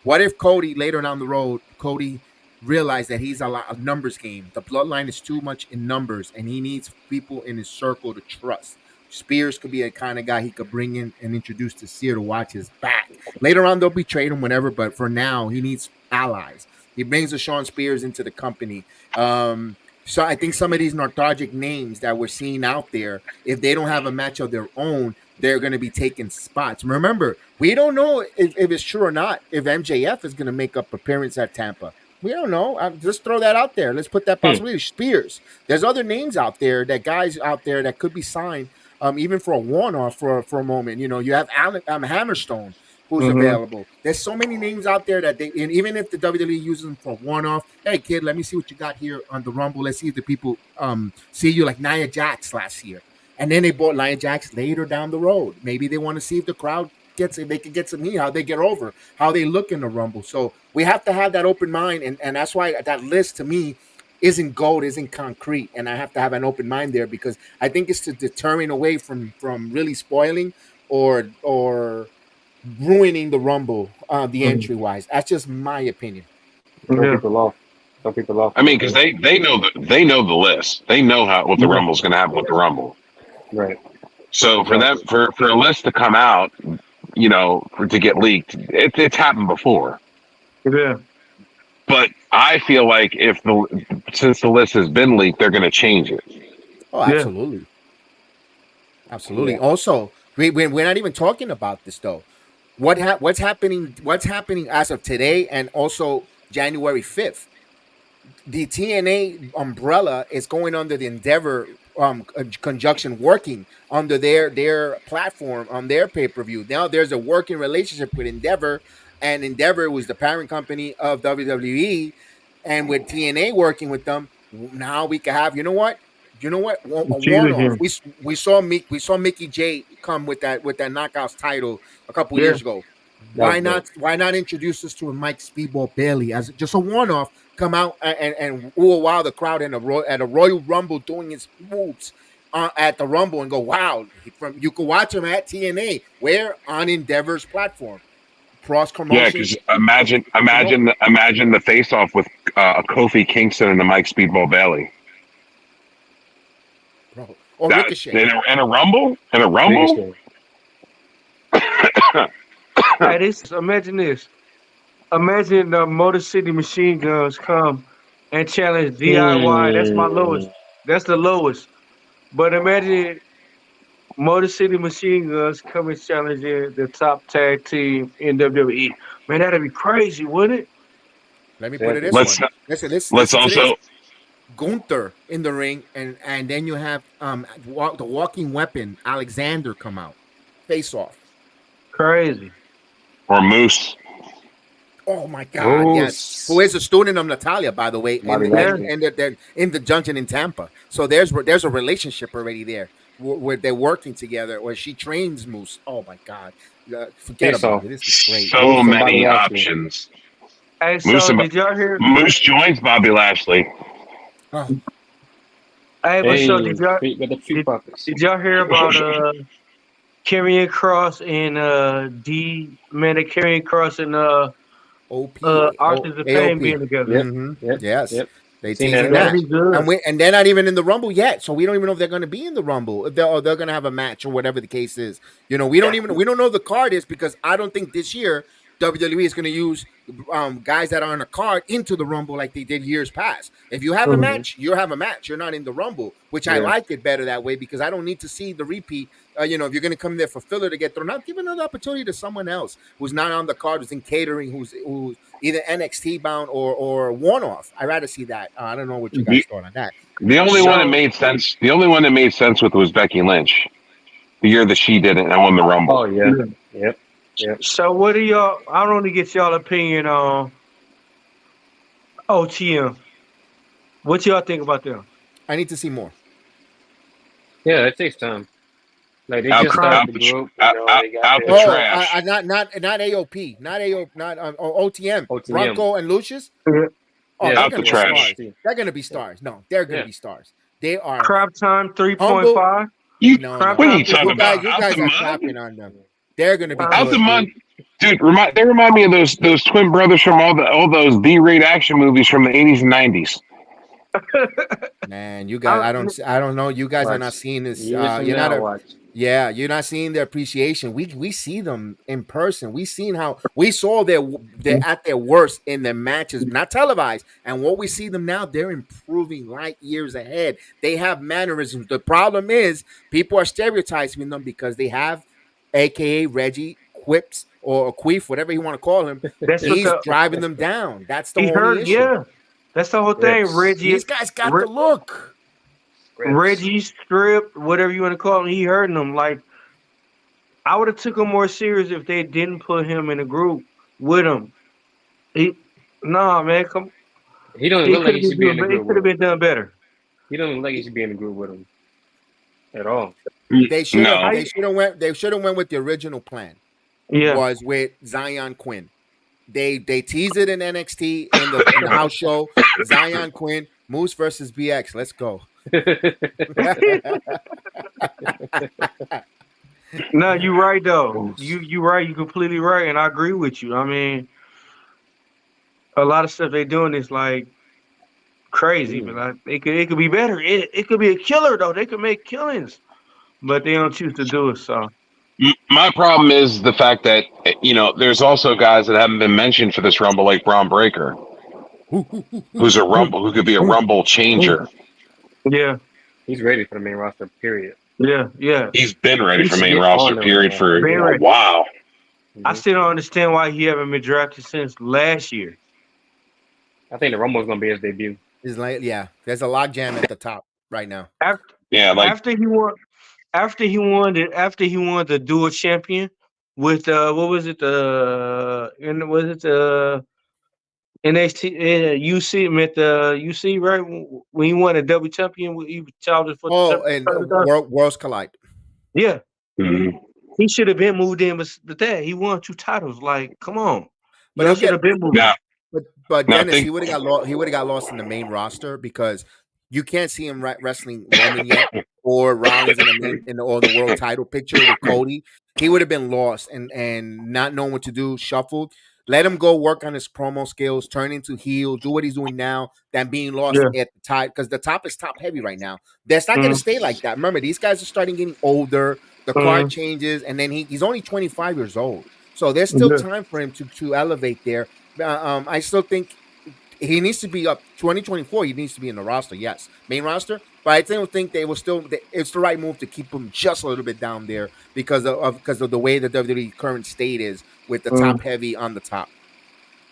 what if Cody later down the road, Cody realize that he's a lot of numbers game. The bloodline is too much in numbers, and he needs people in his circle to trust. Spears could be a kind of guy he could bring in and introduce to Sear to watch his back. Later on, they'll be trade him, whatever. But for now, he needs allies. He brings the Sean Spears into the company. So I think some of these nostalgic names that we're seeing out there, if they don't have a match of their own, they're going to be taking spots. Remember, we don't know if it's true or not. If MJF is going to make up appearance at Tampa, we don't know. Just throw that out there. Let's put that you. possibility. Spears. There's other names out there that guys out there that could be signed, even for a one-off for a moment. You have Hammerstone who's Hmm. available. There's so many names out there that and even if the WWE uses them for one-off, hey kid, let me see what you got here on the Rumble. Let's see if the people see you like Nia Jax last year. And then they bought Nia Jax later down the road. Maybe they want to see if the crowd gets it, they can get some heat, how they get over, how they look in the Rumble. So we have to have that open mind, and that's why that list to me isn't gold, isn't concrete, and I have to have an open mind there because I think it's to deterring away from really spoiling or ruining the Rumble, the Hmm. entry wise. That's just my opinion. Throw Yeah, people off. Throw people off I a mean, little because bit. they know the list. They know what the yeah, Rumble's going to happen with the Rumble. Right. So for them Exactly. for a list to come out, to get leaked, it's happened before. yeah, But I feel like if since the list has been leaked, they're going to change it. Oh, yeah. absolutely, absolutely. Yeah. Also, we're not even talking about this though. What's happening? What's happening as of today, and also January 5th? The TNA umbrella is going under the Endeavor conjunction, working under their platform on their pay per view. Now there's a working relationship with Endeavor, and Endeavor was the parent company of WWE, and with TNA working with them, now we can have a Cheese one off. again. We saw Mickey J come with that knockouts title a couple Yeah, years ago. That Why was not? dope. Why not introduce us to a Mike Speedball Bailey as just a one off? Come out and ooh, wow the crowd at a Royal Rumble doing his moves at the Rumble and go wow. You can watch him at TNA where on Endeavor's platform, cross Yeah, promotion. because imagine the face off with Kofi Kingston and the Mike Speedball Bailey. Bro, or That Ricochet. in a Rumble, Biggest thing. hey, this imagine this. Imagine the Motor City Machine Guns come and challenge DIY. That's my Hmm. lowest. That's the lowest. But imagine Motor City Machine Guns coming challenging the top tag team in WWE. Man, that'd be crazy, wouldn't it? Let me put it this Definitely. Let's one. let's Listen to this. also Gunther in the ring, and then you have the walking weapon Alexander come out, face off. Crazy. or Moose. Oh my God, yes. Who Moose. is a student of Natalia, by the way, Bobby Yeah. Lashley. they're in the dungeon in Tampa. So there's a relationship already there where they're working together, where she trains Moose. Oh my God, forget Face about off. it. This is great. So Moose and Bobby many Lashley. options. Hey, Moose so and did y'all hear? Moose joins Bobby Lashley. Oh, Hey, but so Hey, street with the street did, profits. did y'all hear about Karrion Cross and D man, Karrion Cross and Arthur the Pain AOP. being together? Yep. Mm-hmm. Yep. Yes, Yep. they Seen that teasing That'd that, earlier. be good. and they're not even in the Rumble yet, so we don't even know if they're going to be in the Rumble. If they're going to have a match or whatever the case is. We don't know the card is because I don't think this year WWE is going to use guys that are on a card into the Rumble like they did years past. If you have a Mhm. Mm-hmm. match, you have a match. You're not in the Rumble, which I Yeah. like it better that way because I don't need to see the repeat. If you're going to come there for filler to get thrown out, give another opportunity to someone else who's not on the card, who's in catering, who's either NXT bound or one off. I'd rather see that. I don't know what you guys The, thought on that. the only one that So, made sense. The only one that made sense with was Becky Lynch. The year that she did it and won the Rumble. Oh yeah. yeah. Yep. Yep. So what do y'all? I want to get y'all opinion on OTM. What y'all think about them? I need to see more. Yeah, it takes time. Like they Out just the Crowd, started out the the tr- group, you know, they got out the their Oh, trash. not AOP, not AO, not OTM. OTM. Bronco and Lucius. yeah. Oh, Yeah, they're Out the gonna Bronco be and trash. stars. NXT. They're gonna be Yeah. stars. No, they're gonna Yeah. be stars. They are Crowd time humble. 3.5. You No, Crowd what are no. time you talking You 3.5. guys, about? you Out the guys are mud? crapping on them. They're gonna be Out the good, mud, dude. dude. They remind me of those twin brothers from all those B-rate action movies from the 80s and 90s. Man, you guys, I, I don't know. You guys are not Watch. seeing this. Years from now, watch. Yeah, you're not seeing their appreciation. We see them in person. We seen how we saw they're at their worst in their matches, not televised. And what we see them now, they're improving light years ahead. They have mannerisms. The problem is people are stereotyping them because they have, AKA Reggie quips or queef, whatever you want to call him. that's what He's the driving them down. That's the he only heard. issue. Yeah, that's the whole thing. Scripts. These guys got the look. Scripts. Reggie Strip, whatever you want to call him, he hurting them. Like I would have took him more serious if they didn't put him in a group with him. He, nah, man, come. He don't even It look like could have he been should be in doing, the it group could with have him. been done better. He don't even look like he should be in the group with him at all. They should have. No, I, They should have went with the original plan. yeah, Was with Zion Quinn. They teased it in NXT in the house show. Zion Quinn, Moose versus BX. Let's go. no, you right though. Moose. You right. You completely right, and I agree with you. I mean, a lot of stuff they doing is like crazy, but like it could be better. It could be a killer though. They could make killings, but they don't choose to do it. So my problem is the fact that there's also guys that haven't been mentioned for this Rumble, like Braun Breaker, who could be a Rumble changer. yeah, He's ready for the main roster. Period. yeah. He's been ready He for should main get roster on them right period now. for Been a ready. while. I Mhm. still don't understand why he haven't been drafted since last year. I think the Rumble's gonna be his debut. Is like there's a logjam at the top right now. After Yeah, like after he won the dual champion with what was it and was it the NXT UC met the UC right when he won a double champion he challenged for Oh, and worlds collide. yeah, mhm. he should have been moved in but that he won two titles like come on But y'all he'll should get have been moved. now but now Dennis, think he would have got lost. He would have got lost in the main roster because you can't see him wrestling Roman yet or Rollins in the or the world title picture with Cody. He would have been lost and not knowing what to do, shuffled. Let him go work on his promo skills, turn into heel, do what he's doing now, than being lost Yeah. at the top because the top is top heavy right now. That's not going to Mm, stay like that. Remember, these guys are starting getting older. The card mm, changes, and then he's only 25 years old. So there's still yeah. time for him to elevate there. I still think he needs to be up 2024. He needs to be in the roster. Yes, main roster. but I still think they will still. It's the right move to keep him just a little bit down there because of the way the WWE current state is with the Mm. top heavy on the top.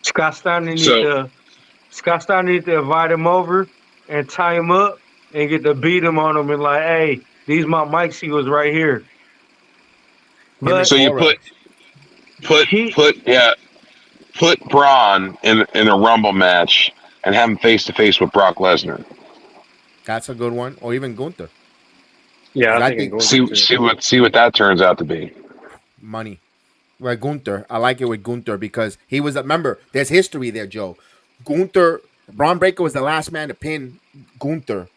Scott Steiner need So to Scott Steiner need to invite him over and tie him up and get to beat him on him and like, hey, these my mic seals right here. Him and But so you Cora. he put Braun in a Rumble match and have him face to face with Brock Lesnar. That's a good one, or even Gunther. Yeah, I Because was I thinking think Gunther too. See what that turns out to be. money. Right, Gunther. I like it with Gunther because he was. Remember, there's history there, Joe. Gunther, Braun Breaker was the last man to pin Gunther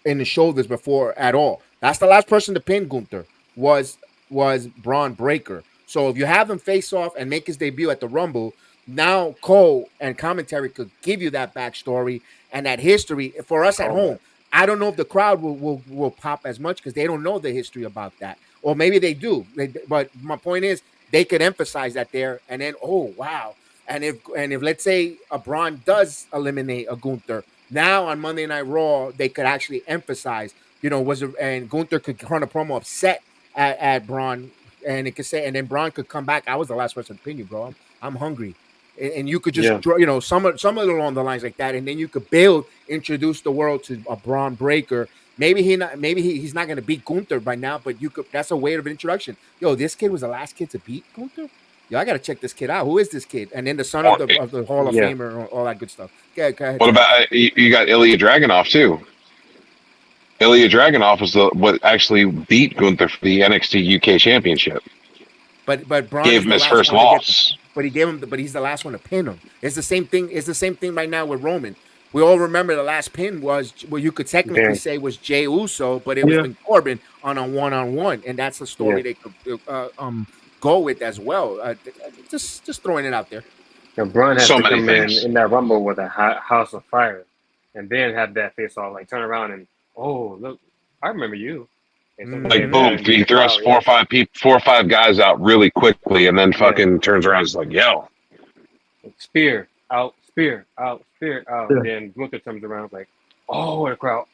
in the shoulders before at all. That's the last person to pin Gunther was Braun Breaker. So if you have him face off and make his debut at the Rumble, now Cole and commentary could give you that backstory and that history for us at home. Callback. I don't know if the crowd will pop as much because they don't know the history about that, or maybe they do. But my point is, they could emphasize that there, and then wow, and if let's say a Braun does eliminate a Gunther, now on Monday Night Raw, they could actually emphasize, and Gunther could run a promo upset at Braun, and it could say, and then Braun could come back. I was the last person to pin you, bro. I'm hungry, and you could just Yeah. draw, some of along the lines like that, and then you could introduce the world to a Braun Breaker. Maybe he's not going to beat Gunther by now, but you could. That's a way of introduction. Yo, this kid was the last kid to beat Gunther. Yo, I gotta check this kid out. Who is this kid? And then the son Or, of the Hall of Yeah. Famer, all that good stuff. Go ahead, what Tim. about you got Ilya Dragunov too? Ilya Dragunov was what actually beat Gunther for the NXT UK Championship. But Braun Gave is him the his last first one to get. loss. But he gave him. But he's the last one to pin him. It's the same thing. It's the same thing right now with Roman. We all remember the last pin was well, you could technically Damn. say was Jey Uso, but it was yeah, been Corbin on a one-on-one, and that's a Yeah. story they could go with as well. Just throwing it out there. Now, Braun has So to many come things. in that Rumble with a house of fire, and then have that face off, like turn around and look, I remember you, and something Like like Mm-hmm. that, boom, and then he the throws crowd, yeah, 4 or 5 guys out really quickly, and then yeah, fucking turns around and is like, "Yo, spear out, spear out, spear out. yeah. Then Gunther turns around like, the crowd,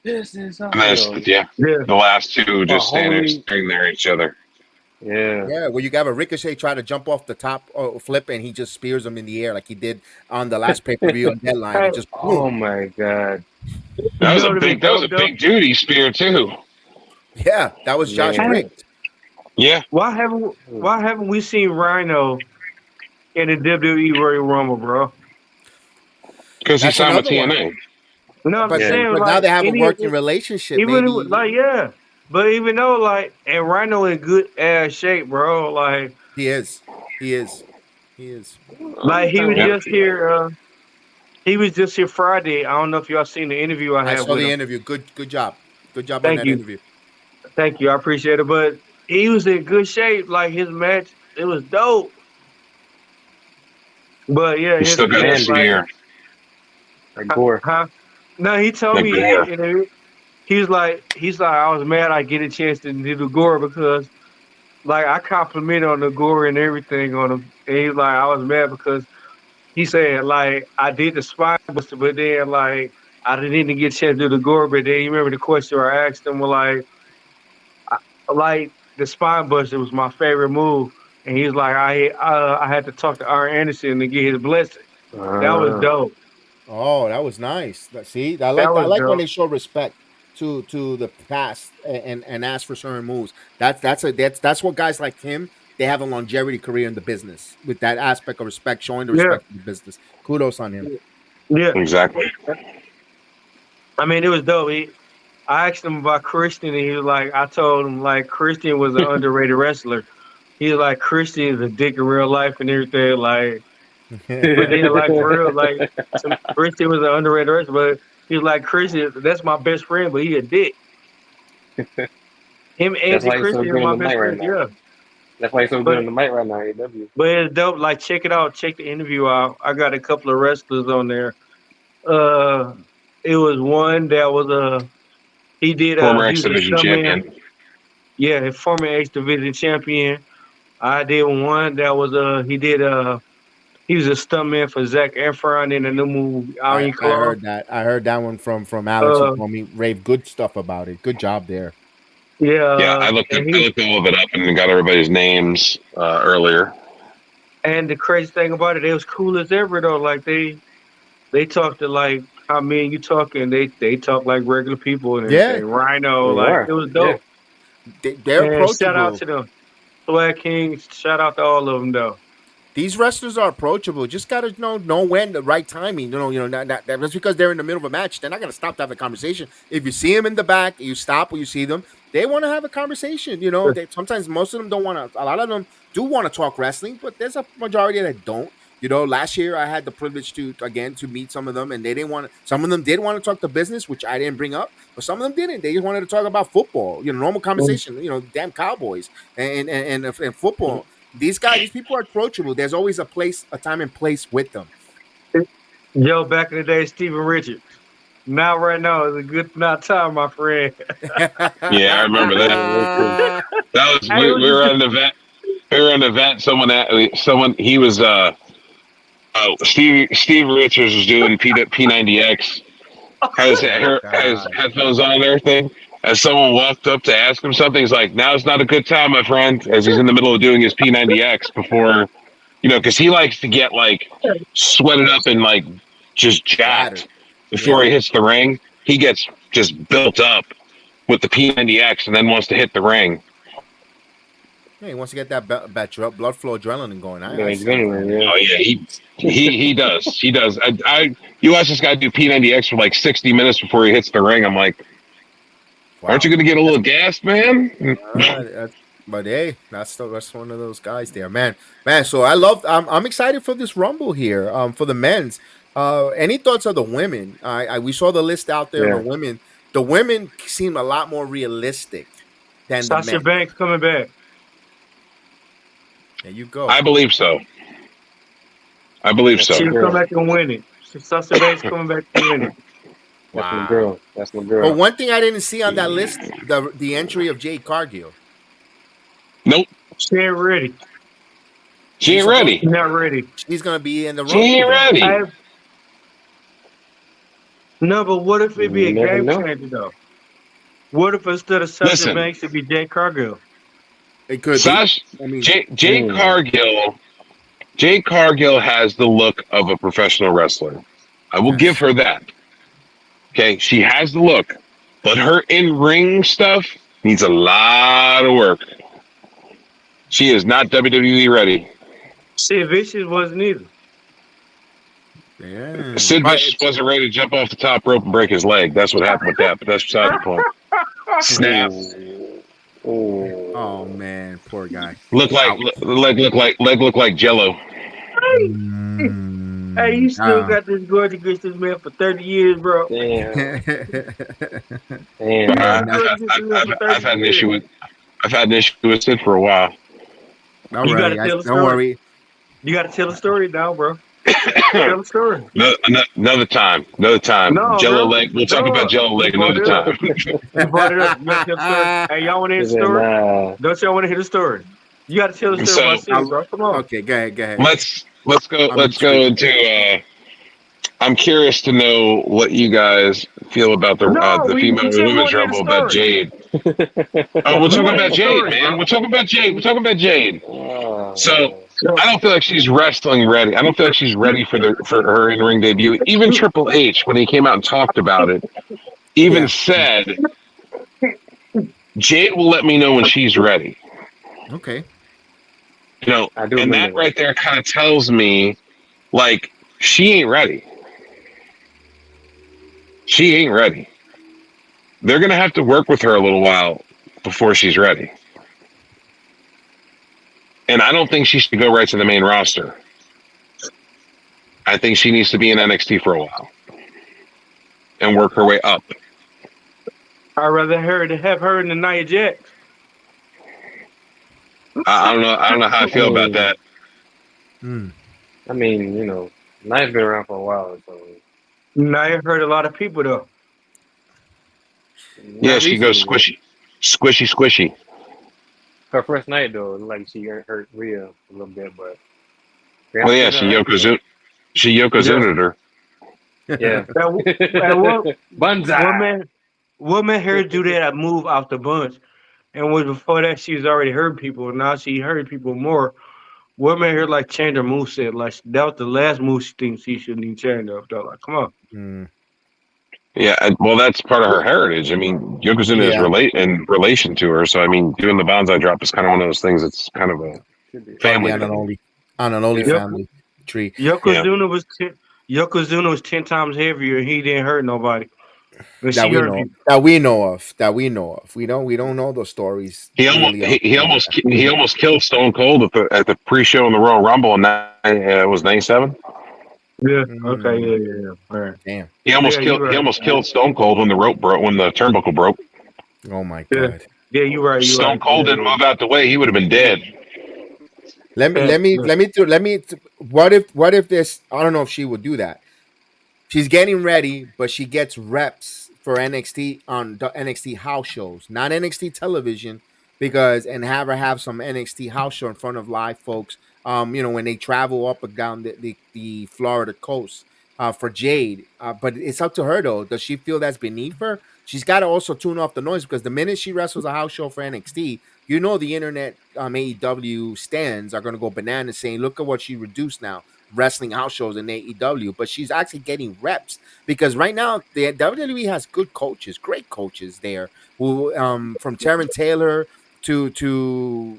this is and then yeah." Yeah. The last two a just holy, staring there at each other. yeah, Yeah, well, you got a Ricochet try to jump off the top flip, and he just spears him in the air like he did on the last pay per view on Deadline. Hey, It just oh boom. my god, That you was know a what have been big dope though? duty spear too. Yeah, that was Josh man, Hey, Briggs. Yeah, why haven't we seen Rhino in the WWE Royal Rumble, bro? because he That's signed with another one. TNA. You know what I'm But yeah, saying? now Like they have a any working relationship. even Maybe yeah. But even though like and Rhino in good ass shape, bro. he is. He is. He is. Like I'm kind of Yeah. low key like, he was just here Friday. I don't know if y'all seen the interview I I had saw with the him. interview. Good job. Good job on Thank that you. interview. Thank you. I appreciate it. But he was in good shape. Like his match, it was dope. But yeah, He still like got the Mandy, spear. like Gore, huh? No, he told The me gore. he's like I was mad I get a chance to do the gore because like I complimented on the gore and everything on him. And he's like I was mad because he said like I did the spine buster, but then like I didn't get a chance to do the gore. But then you remember the question I asked him was like the spine buster was my favorite move, and he's like I had to talk to Arn Anderson to get his blessing. That was uh, dope. Oh, that was nice. See, That I was like when dope. they show respect to the past and ask for certain moves. That's what guys like him, they have a longevity career in the business with that aspect of respect, showing the Yeah, respect to the business. Kudos on him. yeah. Exactly. I mean, it was dope. I asked him about Christian, and he was like, I told him like Christian was an underrated wrestler. He was like Christian is a dick in real life and everything. Like, but then like for real, like Christian was an underrated wrestler, but he was like Christian, that's my best friend, but he a dick. Him, that's Edge, and why he's so Christian are good on my the best mic right friends. now. Yeah, That's why he's so good but on the mic right now. AW. but it's dope. Like, check it out. Check the interview out. I got a couple of wrestlers on there. Uh, it was one that was Former he X was a Division stuntman. champion. Yeah, a former X Division champion. I did one that was he did He was a stuntman for Zac Efron in the new movie I, Iron I Claw. heard that. I heard that one from Alex. He Uh, told me rave good stuff about it. Good job there. Yeah, yeah, I and he looked all of it up and got everybody's names earlier. and the crazy thing about it, they was cool as ever though. Like they talked to like how me and you talking. They talk like regular people and Yeah, everything. Rhino, They like are. it was Yeah. dope. they're And shout out approachable. to them, Swag Kings. Shout out to all of them though. These wrestlers are approachable. Just gotta know when the right timing. That's because they're in the middle of a match. They're not gonna stop to have a conversation. If you see them in the back, you stop when you see them. They want to have a conversation. Sometimes most of them don't want to. A lot of them do want to talk wrestling, but there's a majority that don't. Last year I had the privilege to meet some of them, and they didn't want to. Some of them did want to talk to business, which I didn't bring up, but some of them didn't. They just wanted to talk about football. Normal conversation. Damn Cowboys and football. These people are approachable. There's always a time and place with them. Yo, back in the day, Steven Richards. Now, right now is a good not time, my friend. Yeah, I remember that. That was Hey, it was we were just at an event. We were at an event. Someone he was Steve Richards was doing P90X. Has God. headphones on and everything. As someone walked up to ask him something, he's like, "Now's not a good time, my friend." As he's in the middle of doing his P90X before, because he likes to get like sweated up and like just Flattered. jacked Yeah. before he hits the ring. He gets just built up with the P90X and then wants to hit the ring. Yeah, he wants to get that blood flow adrenaline going. I Going see it, anywhere, man. yeah. Oh yeah, he does. He does. You watch this guy do P90X for like 60 minutes before he hits the ring. I'm like, aren't you Wow. going to get a little gassed, man? But hey, that's one of those guys there, man. Man, so I'm excited for this rumble here. For the men's. Any thoughts of the women? We saw the list out there of the Yeah. women. The women seem a lot more realistic than the Sasha men. Banks coming back. There you go. I believe so. I believe That's so. my She'll come girl. back and win it. Sasha Banks coming back to win it. That's my Wow. girl. That's my But girl. one thing I didn't see on that list, the entry of Jade Cargill. Nope, She ain't ready. she She's ain't supposed ready. She's not ready. she's gonna be in the She rumble ain't though. I, ready. no, but what if it be You a never game know. changer though? What if instead of Sasha Listen, Banks, it be Jade Cargill? It could be. Sash, I mean, Jade Cargill. Jade Cargill has the look of a professional wrestler. I will give yes. her that. Okay, she has the look, but her in-ring stuff needs a lot of work. She is not WWE ready. Sid Vicious wasn't either. Yeah. Sid But Vicious wasn't ready to jump off the top rope and break his leg. That's what happened with that, but that's beside the point. Snap. Ooh. Ooh. oh man, poor guy. Look like Ouch. leg look like Jello. Hey, you still Ah. got this grudge against this man for 30 years, bro. Damn. You Damn, got a I've, man. grudge against this man for I've 30 had an years. issue with Sid for a while. Don't You got to worry. tell the Don't story. worry. You got to tell the story now, bro. Tell the story. Another time. Another time. No, Jello bro. leg. We'll talk about No, Jello you leg brought another it up. time. You brought it up. You got to tell the story. Hey, y'all want to hear He the said, story? nah. Don't y'all want to hear the story? You got to tell the story when I So see it, bro. Come on. Okay, go ahead. Go ahead. let's go I'm let's go intrigued. into I'm curious to know what you guys feel about No, the we female and said we women's want to hear the rumble about story. Jade. Oh, we're We talking want to hear about the Jade, story, man. bro. We're talking about Jade. We're talking about Jade. So Oh, I don't feel like she's wrestling ready. I don't feel like she's ready for her in ring debut. Even Triple H, when he came out and talked about it, even Yeah. said Jade will let me know when she's ready. Okay. I do And remember that that. right there kind of tells me like she ain't ready. She ain't ready. They're gonna have to work with her a little while before she's ready. And I don't think she should go right to the main roster. I think she needs to be in NXT for a while and work her way up. I'd rather have her than Nia Jax. I don't know. I don't know how I I feel about mean, that. Hmm. Nia's been around for a while, so Nia hurt a lot of people, though. Yeah, not she goes recently yet. squishy, squishy, squishy. Her first night though, like she hurt Rhea a little bit, but Yeah, Well, yeah, she's all right though. She Yeah. Yokozunaed her. Yeah. And what Banzai. man what made her do that move out the bunch? And was before that she's already hurt people. Now she hurt people more. What made her like change her moveset? Like that was the last move she thinks she shouldn't even change up though. Like, come on. Mm. Yeah, well, that's part of her heritage. I mean, Yokozuna is Yeah, in relation to her, so I mean, doing the bonsai drop is kind of one of those things that's kind of a Should be. probably family thing. on an only Yeah. family tree Yeah, Yokozuna was 10 times heavier and he didn't hurt nobody. And that she we hurt know people. We don't know those stories really he almost killed Stone Cold at the pre-show in the Royal Rumble, and it was '97. Yeah. Okay. Mm, Yeah. All right. damn. Yeah, you He right. almost killed Stone Cold when the rope broke, when the turnbuckle broke. Oh my Yeah. god. Yeah, you right. You Stone right. Cold didn't Yeah. move out the way; he would have been dead. Yeah. What if this, I don't know if she would do that. She's getting ready, but she gets reps for NXT on the NXT house shows, not NXT television, because and have her have some NXT house show in front of live folks. When they travel up and down the Florida coast for Jade. But it's up to her though. Does she feel that's beneath her? She's got to also tune off the noise because the minute she wrestles a house show for NXT, the internet AEW stands are going to go bananas saying, "Look at what she reduced now." Wrestling house shows in AEW, but she's actually getting reps because right now the WWE has good coaches, great coaches there. Who from Taryn Taylor to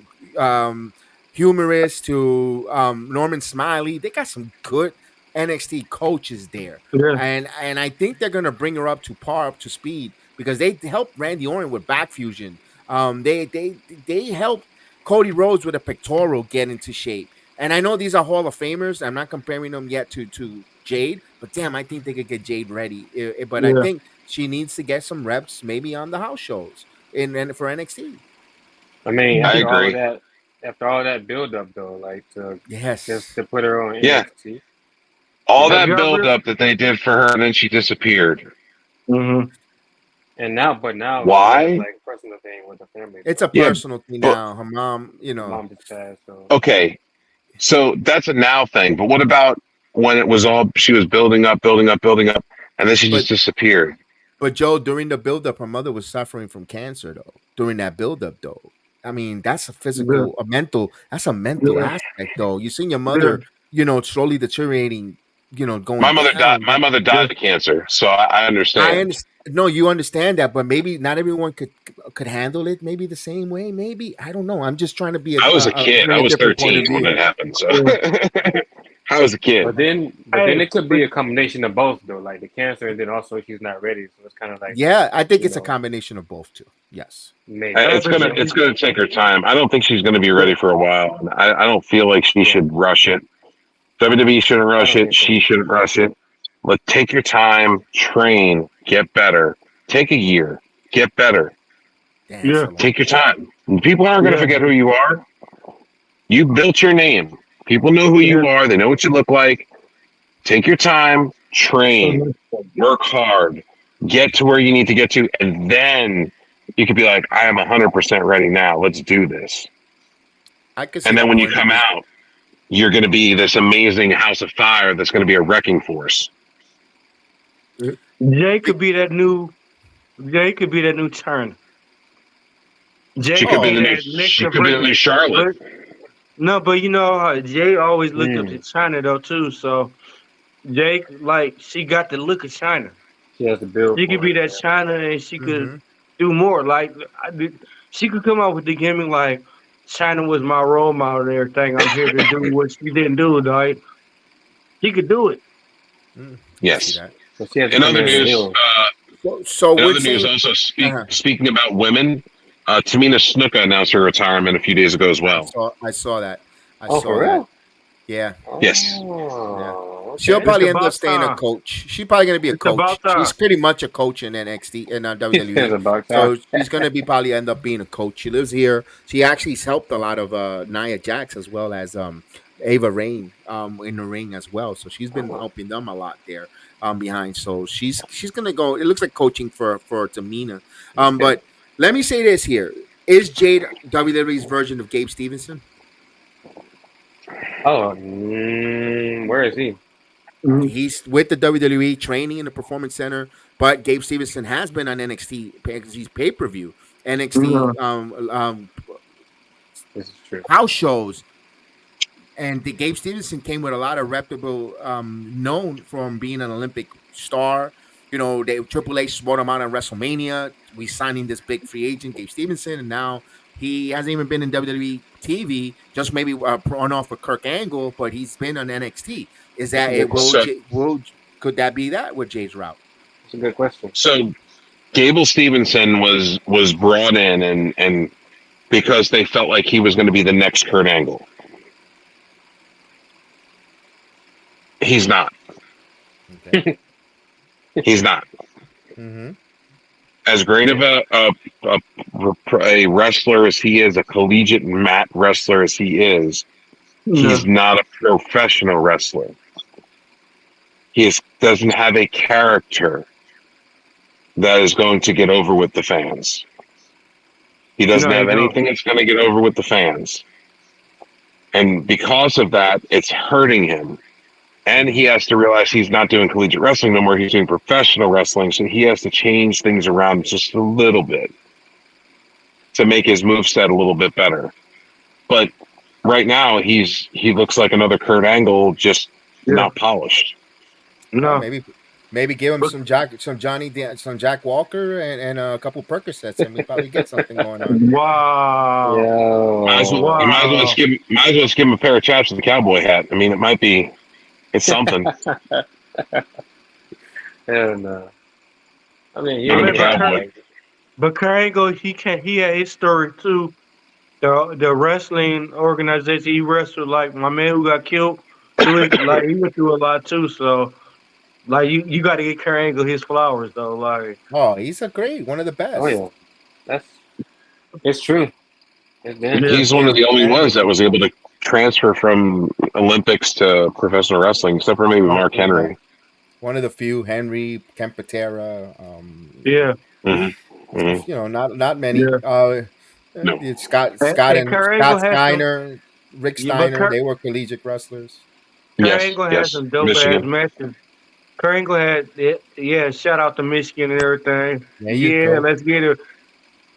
humorist to Norman Smiley, they got some good NXT coaches there, Yeah. and I think they're gonna bring her up to par, up to speed because they helped Randy Orton with back fusion. They helped Cody Rhodes with a pectoral get into shape. And I know these are Hall of Famers. I'm not comparing them yet to Jade, but damn, I think they could get Jade ready. But I Yeah. think she needs to get some reps, maybe on the house shows and for NXT. I mean, I agree. after all that build up though, like to just Yes, to put her on Yeah, NXT, you all Have know. that you build ever? up that they did for her, and then she disappeared. Mm-hmm. And now she has Why? like a personal thing with the family it's though. a Yeah, personal thing but now. Her mom, Her mom just passed, so okay, so that's a now thing. But what about when it was all she was building up, building up, building up, and then she but just disappeared? Joe, during the buildup, her mother was suffering from cancer though. During that buildup, though, I mean, that's a Yeah. physical, a mental, that's a mental Yeah. aspect though. You seen your Yeah. mother, slowly deteriorating, going down. My mother Yeah. died of cancer, so I I understand. understand. No, you understand that, but maybe not everyone could handle it. Maybe the same way. Maybe I don't know. I'm just trying to be I was a kid. bring I a was different point 13 of when view. it happened, so Yeah. I was a kid. but then Hey, it could but be a combination of both though, like the cancer and then also she's not ready. So it's kinda like, Yeah, I think you it's a know, combination of both too. Yes. maybe. but It's gonna take her time. I don't think she's gonna be ready for a while. I don't feel like she Yeah. should rush it. WWE shouldn't I rush don't it. think so She either. shouldn't rush it. Let take your time, train, get better. Take a year, get better. Damn, that's yeah. a long. Take your time. People aren't gonna Yeah. forget who you are. You built your name. People know who Yeah. you are. They know what you look like. Take your time, train, Mhm. work hard, get to where you need to get to, and then you could be like, I am 100% ready now. Let's do this. I could see And then that when you point of come view. out, you're going to be this amazing house of fire that's going to be a wrecking force. Jay could be that new. Jay could be that new turn. Jay could be Oh, that next She could be the new conversion. Charlotte. But no, but you know how Jay always looked up to Mm. China though too. So Jay, like, she got the look of China. She has to build She could for be it, that yeah. China, and she could hmm do more. Like, she could come out with the gimmick like China was my role model and everything. I'm here to do what she didn't do. Like, she could do it. I could see Yes. that. But she has to In come other in as a news, heel. So we're saying, also uh speaking about women, Tamina Snuka announced her retirement a few days ago as well. I saw that. I Oh, saw for that. real? Yeah, Yes. yeah. Oh, She'll okay. It's probably end up about staying a time. coach. She's probably going to be a It's about coach. She's time. pretty much a coach in NXT and It's WWE. about time. So she's going to be probably end up being a coach. She lives here. She actually helped a lot of Nia Jax as well as Ava Rain in the ring as well. So she's been helping them a lot there behind. So she's going to go. It looks like coaching for Tamina. Okay. But let me say this here: is Jade WWE's version of Gabe Stevenson? Oh, where is he? He's with the WWE training in the Performance Center, but Gabe Stevenson has been on NXT's pay per view, NXT This is true. house shows, and the Gabe Stevenson came with a lot of reputable, known from being an Olympic star. You know, Triple H brought him out on WrestleMania. We signing this big free agent, Gabe Stevenson, and now he hasn't even been in WWE TV. Just maybe on off with Kirk Angle, but he's been on NXT. Is That's a that good it? question. Could that be that with Jay's route? That's a good question. So Gable Stevenson was brought in and because they felt like he was going to be the next Kurt Angle. He's not. Okay. He's not. Mm-hmm. As great of a wrestler as he is, a collegiate mat wrestler as he is, he's not a professional wrestler. Doesn't have a character that is going to get over with the fans. He doesn't have anything that's going to get over with the fans. And because of that, it's hurting him. And he has to realize he's not doing collegiate wrestling no more. He's doing professional wrestling. So he has to change things around just a little bit to make his moveset a little bit better. But right now, he looks like another Kurt Angle, just not polished. No, maybe give him some Jack Walker and a couple Percocets, and we probably get something going on. Wow. Yo. You might as well just give him a pair of chaps with a cowboy hat. I mean, it's something. Hell no. I mean, but Kurt Angle, he had his story too. The wrestling organization he wrestled, like my man who got killed, he went through a lot too. So like you got to get Kurt Angle his flowers though. Like, oh, he's one of the best. Oh yeah, it's true. He's one of the only ones that was able to transfer from Olympics to professional wrestling, except for maybe Mark Henry. One of the few, Henry, Ken Patera. Mm-hmm. You know, not many. No. Scott Steiner, Rick Steiner, they were collegiate wrestlers. Kurt Angle had some dope ass matches. Kurt Angle had, shout out to Michigan and everything. Let's get it.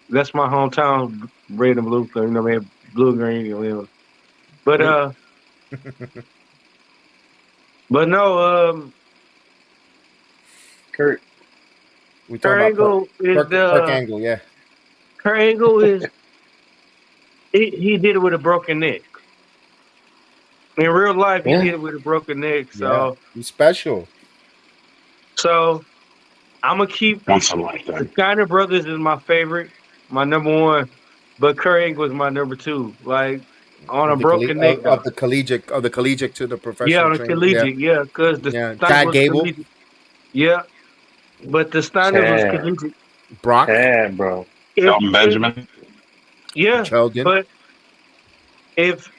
That's my hometown, red and blue. You know, man, blue green. You know, but but no, Kurt Angle is Kurt Angle, yeah. Kurt Angle is he did it with a broken neck. In real life, he did it with a broken neck. So he's special. So I'm gonna keep the Steiner brothers is my favorite, my number one, but Kurt Angle is my number two. Like on a broken neck of the collegiate to the professional. Yeah, on the collegiate, because the Chad Gable. Yeah, but the Steiner was collegiate. Brock, bro, Shelton Benjamin. Yeah, but if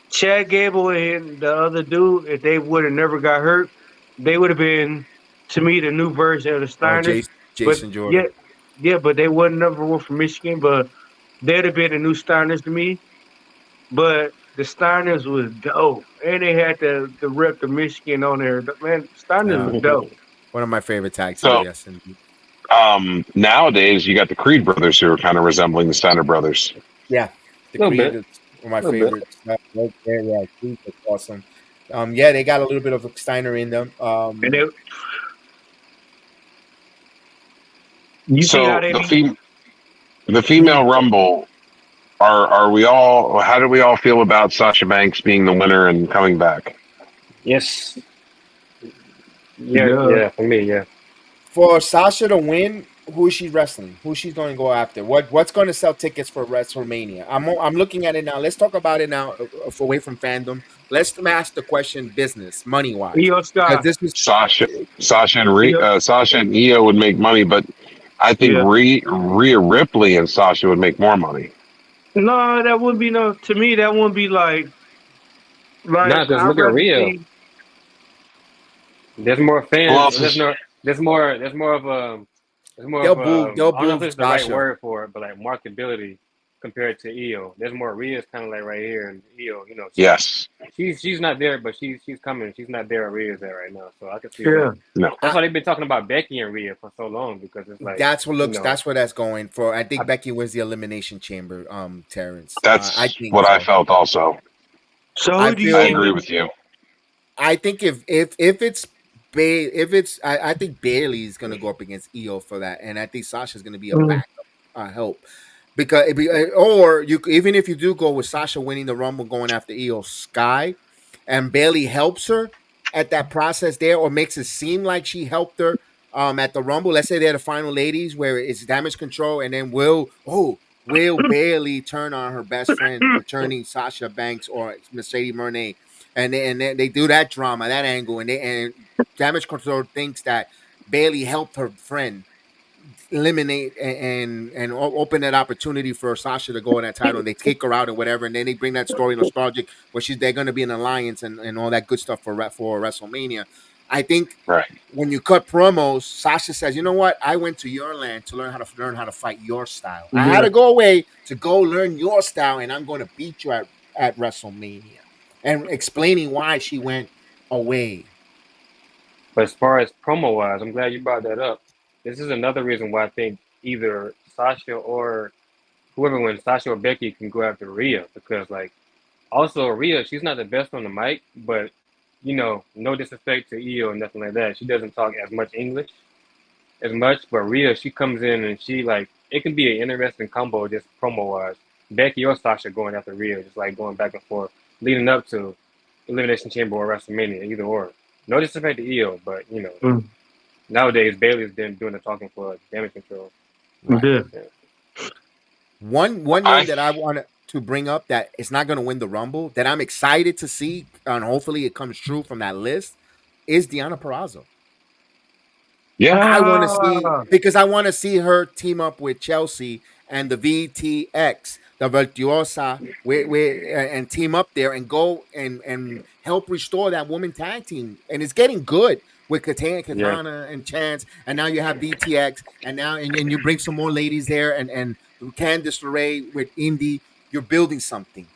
Chad Gable and the other dude, if they would have never got hurt, they would have been, to me, the new version of the Steiners. Jason Jordan. Yeah, but they wouldn't never were from Michigan, but they'd have been the new Steiners to me. But the Steiners was dope, and they had the rep of Michigan on there. Man, Steiners was dope. One of my favorite tag teams. Yes, indeed. Nowadays, you got the Creed brothers who are kind of resembling the Steiner brothers. Yeah, the Creed is one of my favorites. Yeah, Creed was awesome. They got a little bit of Steiner in them. The female Rumble. Are we all? How do we all feel about Sasha Banks being the winner and coming back? Yes. Yeah, for me, yeah. For Sasha to win, who is she wrestling? Who she's going to go after? What's going to sell tickets for WrestleMania? I'm looking at it now. Let's talk about it now. Away from fandom, let's ask the question: business, money wise. This is Sasha and Io would make money, but I think Rhea Ripley and Sasha would make more money. No, that wouldn't be to me. That wouldn't be like. Nah, because look at Rhea. There's more fans. There's more of a. I don't know if it's the right word for it, but like marketability compared to Io. There's more Rhea's kind of like right here, and Io, you know, Yes. she's not there, but she's coming. She's not there. Where Rhea's at right now, so I can see that. Yeah. No. That's why they've been talking about Becky and Rhea for so long because it's like you know, That's where that's going for. I think I, Becky wins the elimination chamber. Terrence. I That's think what I so. felt also. So I who do you I feel. think agree is with you. I think if it's I think Bailey is gonna go up against Io for that, and I think Sasha's gonna be a mm, backup help because or you even if you do go with Sasha winning the Rumble, going after Io Sky, and Bailey helps her at that process there, or makes it seem like she helped her at the Rumble. Let's say they're the final ladies where it's damage control, and then will Bailey turn on her best friend, returning Sasha Banks or Mercedes Moné, and they do that drama, that angle, and damage control thinks that Bailey helped her friend eliminate and open that opportunity for Sasha to go in that title, and they take her out or whatever, and then they bring that story nostalgic where they're going to be an alliance and all that good stuff for WrestleMania. I think Right. when you cut promos, Sasha says, "You know what? I went to your land to learn how to fight your style. I had yeah. to go away to go learn your style, and I'm going to beat you at WrestleMania." And explaining why she went away. but as far as promo wise, I'm glad you brought that up. This is another reason why I think either Sasha or whoever wins, Sasha or Becky can go after Rhea because like also Rhea, she's not the best on the mic, but you know, no disrespect to Io or nothing like that. She doesn't talk as much English as much, but Rhea, she comes in and she like it can be an interesting combo just promo wise. Becky or Sasha going after Rhea, just like going back and forth, leading up to Elimination Chamber or WrestleMania, either or. No disrespect to Io, but you know, Mm, nowadays Bailey's been doing the talking for damage control. Right. yeah. Yeah. One name I that I want to bring up that is not going to win the Rumble that I'm excited to see, and hopefully it comes true from that list, is Deanna Purrazzo. yeah. I want to see Ah, because I want to see her team up with Chelsea and the VTX, the Virtuosa, and team up there and go and help restore that woman tag team. And it's getting good with Yeah. Katana and Chance, and now you have VTX, and now and you bring some more ladies there, and Candice LeRae with Indy. You're building something,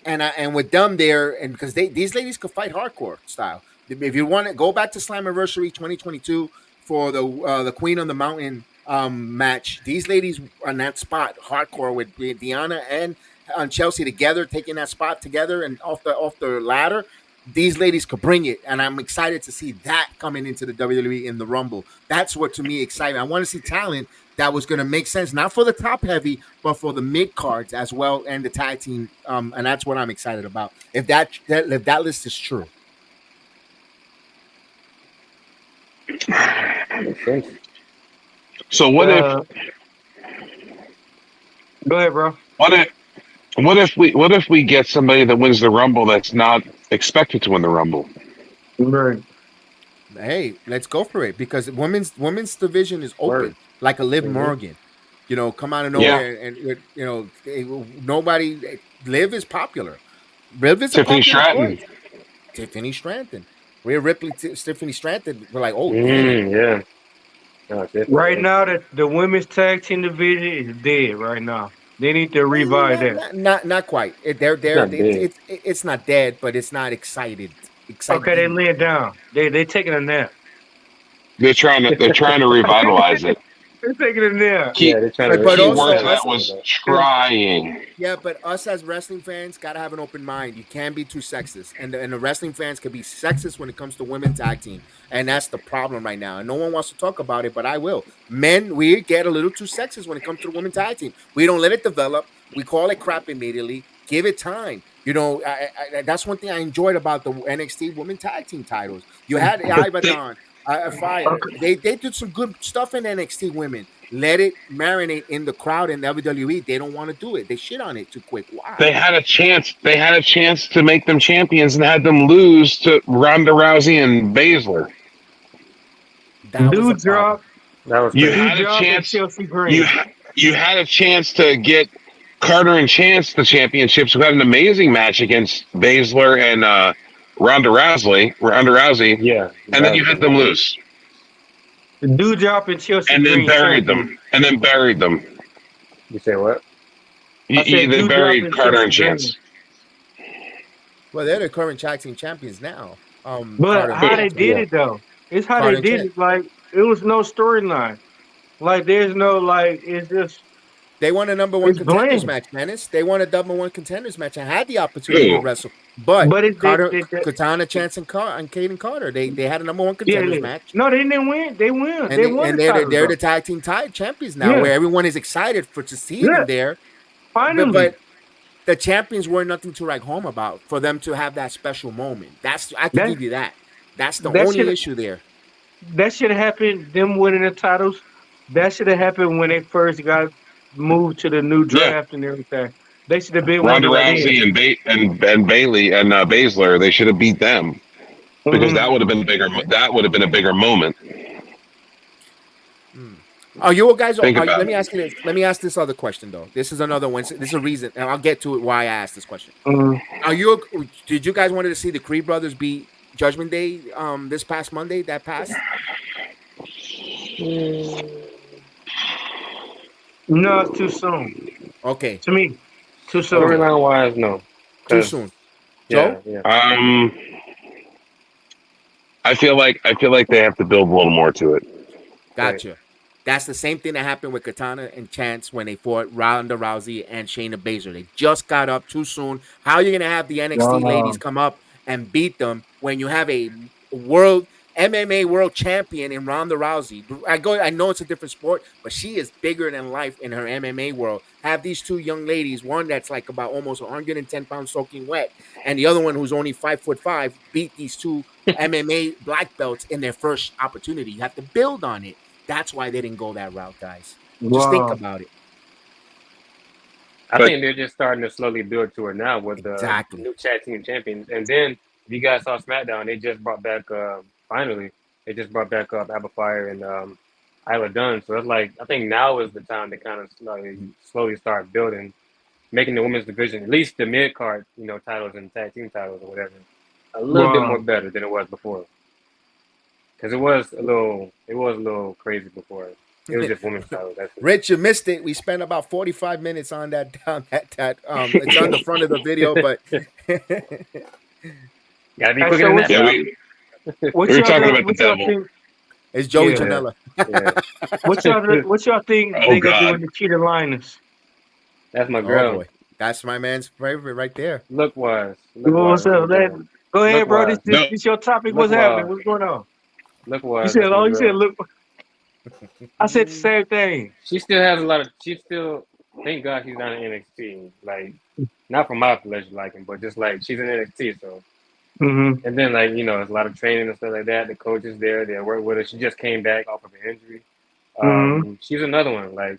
and with them there, and because these ladies could fight hardcore style. If you want to go back to Slammiversary 2022 for the Queen on the Mountain match. These ladies on that spot, hardcore with Deanna and Chelsea together, taking that spot together and off the ladder. These ladies could bring it, and I'm excited to see that coming into the WWE in the Rumble. That's what to me exciting. I want to see talent that was going to make sense, not for the top heavy, but for the mid cards as well and the tag team. And that's what I'm excited about. If that list is true. Makes sense. So uh, go ahead, bro. what if what if we get somebody that wins the Rumble that's not expected to win the Rumble? Right. Hey, let's go for it because women's division is Word. open, like a Liv Mm-hmm. Morgan. Come out of Yeah. nowhere and nobody. Liv is popular. Liv is a Tiffany popular Stratton. choice. Tiffany Stratton, Rhea Ripley, Tiffany Stratton. We're like, oh damn. Yeah. No, Right definitely. now, the women's tag team division is dead. Right now, they need to revive Not, that. not, not, not quite. It's not big. It's not dead, but it's not excited. Okay, they Exciting. laying down. They taking a nap. They're trying to revitalize it. They're taking a nap. Key Yeah, they're trying But to but key revitalize word also to us that it, was but trying. Yeah, but us as wrestling fans gotta have an open mind. You can't be too sexist, and the wrestling fans can be sexist when it comes to women's tag team, and that's the problem right now. And no one wants to talk about it, but I will. Men, we get a little too sexist when it comes to the women's tag team. We don't let it develop. We call it crap immediately. Give it time. That's one thing I enjoyed about the NXT women tag team titles. You had The thing, Ibadan, Fire. okay, They did some good stuff in NXT women. Let it marinate in the crowd in WWE. They don't want to do it. They shit on it too quick. They Why? had a chance. They had a chance to make them champions and had them lose to Ronda Rousey and Baszler. That was a problem. Dewdrop, that was You crazy. had a Dewdrop, and chance. Chelsea You Green. you had a chance to get Carter and Chance the championships. Who had an amazing match against Baszler and Ronda Rousey, Yeah, and then that you was a had good them match. lose, Dewdrop and Chelsea and then Green buried champion. them, and then buried them. You say what? I said They Dewdrop buried and Carter and Green. Chance. Well, they're the current tag team champions now. But Carter and how Who? they Chance, right? did Yeah. it though, it's how they Carter and did Chance. it. Like it was no storyline. Like there's no like it's just They won a number one it's contenders bland. match, Menace. They won a number one contenders match and had the opportunity to Who? wrestle. But But it Carter, they Katana, Chance, and Caden Carter, they had a number one yeah, contenders yeah. match. No, they didn't win. They win. And They they won and the they're the, title they're though. the tag team champions now, Yeah, where everyone is excited for to see yeah. them there. But Finally, the champions were nothing to write home about for them to have that special moment. That's I could that give you that. That's the that only should issue there. that should have happened. Them winning the titles. That should have happened when they first got moved to the new Yeah, draft and everything. They should have been Ronda winning right in. Rousey and and Bailey and Baszler. They should have beat them because Hmm. that would have been bigger. That would have been a bigger moment. Hmm. Are you guys? Think about Let it. me ask you this. Let me ask this other question though. This is another one. This is a reason, and I'll get to it why I asked this question. Hmm. Are you? Did you guys wanted to see the Creed brothers beat Judgment Day this past Monday that passed? No, it's too soon Okay, to me. Too soon. okay, Storyline wise, no. too Because, soon. yeah, Joe, yeah. Um, I feel like they have to build a little more to it. Right. gotcha. That's the same thing that happened with Katana and Chance when they fought Ronda Rousey and Shayna Baszler. They just got up too soon. How are you gonna have the NXT ladies Wow. come up and beat them when you have a world MMA world champion in Ronda Rousey? I know it's a different sport, but she is bigger than life in her MMA world. Have these two young ladies, one that's like about almost 110 pounds soaking wet, and the other one who's only 5'5", beat these two MMA black belts in their first opportunity. You have to build on it. That's why they didn't go that route, guys. Just think Wow. about it. I But think they're just starting to slowly build to it now with the Exactly. new chat team champions. And then, if you guys saw SmackDown, they just brought back, finally, they just brought back up Apple Fire and Isla Dunn. So it's like, I think now is the time to kind of slowly start building, making the women's division, at least the mid card, titles and tag team titles or whatever, a little bit more Wow. better than it was before. Because it was a little crazy before. It was just women's titles. That's it. Rich, you missed it. We spent about 45 minutes on that it's on the front of the video, but Gotta be Hey, quicker so than that, yeah, Bob. what we were y'all talking do- about the what y'all devil. think? it's Joey Yeah. Yeah, Janela. yeah. What y'all think Oh they gonna do God, in the Cheetah Linus? That's my Oh girl. boy. That's my man's favorite right there. Look wise. Look What's wise. That's my up? girl. Go Look ahead, bro. wise. no, This your topic. Look What's happening? wise. What's going on? Look You wise. said, That's my oh, you said, girl. look. I said the same thing. She still has a lot of. She still. Thank God she's not in NXT. Like, not from my pleasure liking, but just like she's in NXT. So, Mm-hmm. and then there's a lot of training and stuff like that. The coach is there. They work with her. She just came back off of an injury. Mm-hmm. She's another one. Like,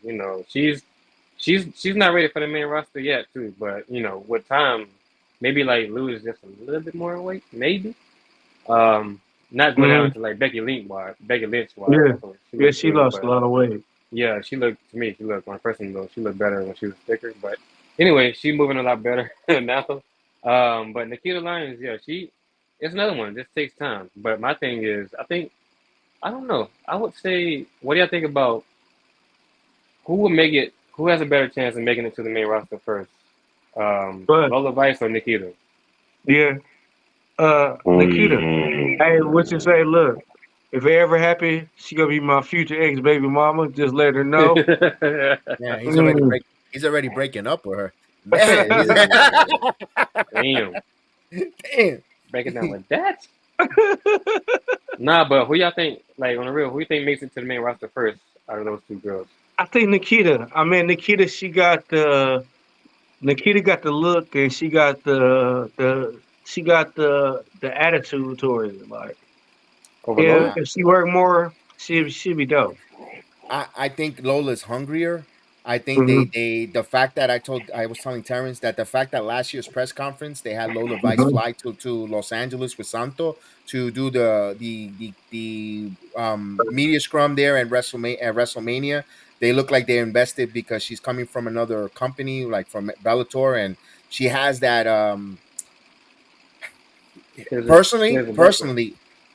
she's not ready for the main roster yet, too. But with time, maybe like lose just a little bit more weight, maybe. Um, Not go down Mm-hmm. to like Becky Lynch wise. Yeah. She Yeah, looks she good, lost a but lot of weight. yeah, she looked to me. She looked my personal though. She looked better when she was thicker. But anyway, she's moving a lot better now. But Nikita Lyons, yeah, it's another one. It just takes time. But my thing is, I don't know. I would say, what do y'all think about who would make it? Who has a better chance of making it to the main roster first? But Lola Vice or Nikita? yeah, Nikita. mm, Hey, what you say? Look, if it ever happen, she gonna be my future ex baby mama. Just let her know. Yeah, Mm. he's already breaking up with her. Man, he's Ooh, damn, damn. break it down like that. Nah, but who y'all think, like on the real, who you think makes it to the main roster first out of those two girls? I think Nikita. I mean, Nikita. Nikita got the look, and she got the attitude towards it. Like, Over yeah, Lola? Uh, if she worked more, she'd be dope. I think Lola's hungrier. I think Hmm. the fact that I was telling Terrence that the fact that last year's press conference they had Lola Vice Hmm. fly to Los Angeles with Santo to do the media scrum there at WrestleMania. They look like they're invested because she's coming from another company like from Bellator, and she has that Here's personally, a background.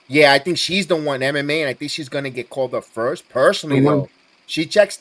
yeah, I think she's the one MMA, and I think she's gonna get called up first. Personally, Hmm. though, She checks.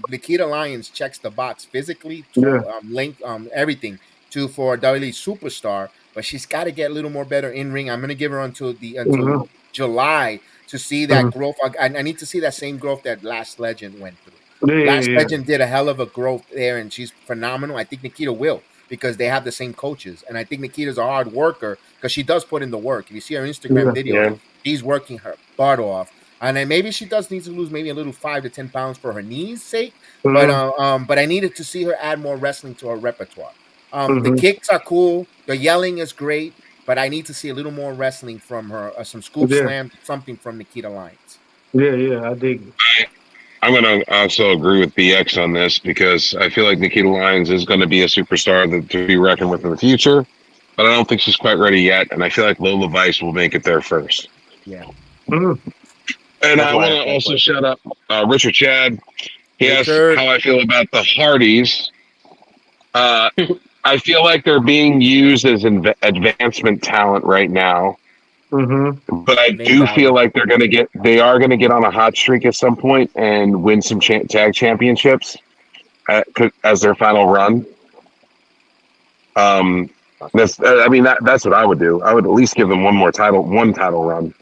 Nikita Lyons checks the box physically, Yeah. length, everything to for a WWE superstar. But she's got to get a little more better in ring. I'm gonna give her until Mm-hmm. July to see that Mm-hmm. growth. I need to see that same growth that Last Legend went through. Yeah, Last yeah, Legend did a hell of a growth there, and she's phenomenal. I think Nikita will because they have the same coaches, and I think Nikita's a hard worker because she does put in the work. If you see her Instagram yeah. videos, Yeah. she's working her butt off. And then maybe she does need to lose maybe a little 5 to 10 pounds for her knees' sake. Mm-hmm. But I needed to see her add more wrestling to her repertoire. The Mm-hmm. kicks are cool. The yelling is great, but I need to see a little more wrestling from her. Some scoop Yeah, slams, something from Nikita Lyons. yeah, yeah. I dig it. I'm going to also agree with BX on this because I feel like Nikita Lyons is going to be a superstar to be reckoned with in the future, but I don't think she's quite ready yet. And I feel like Lola Vice will make it there first. Yeah, Mm-hmm. And That's I why I want to asked that also question. shout out Richard Chad. He asked Richard. how I feel about the Hardys. Uh, I feel like they're being used as advancement talent right now, Mm-hmm. but I Name do feel value. like they are going to get on a hot streak at some point and win some tag championships as their final run. I mean that's what I would do. I would at least give them one title run,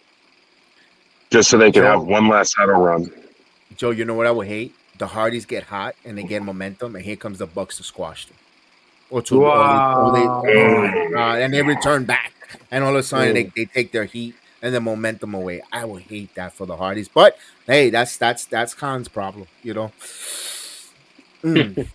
just so they could have Joe, one last title run. Joe, you know what I would hate? The Hardys get hot and they get momentum, and here comes the Bucks to squash them. Oh my Wow. god, and they return back, and all of a sudden Mm. they take their heat and the momentum away. I would hate that for the Hardys, but hey, that's Khan's problem, you know. Mm,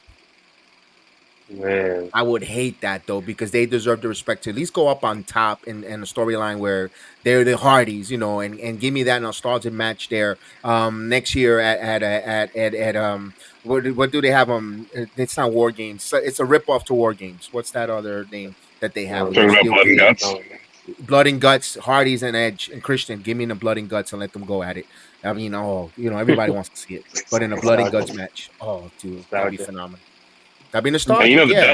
Man. I would hate that though because they deserve the respect to at least go up on top in a storyline where they're the Hardys, you know, and give me that nostalgic match there next year at what do they have it's not War Games, it's a rip off to War Games. What's that other name that they have with Um, the Talking about steel blood and cage? guts. um, Blood and Guts, Hardys and Edge and Christian. Give me the Blood and Guts and let them go at it. I mean, everybody wants to see it, but in a Blood and Guts nostalgia. match, oh, dude, that'd be Nostalgia. phenomenal. That'd be And nostalgic, yeah.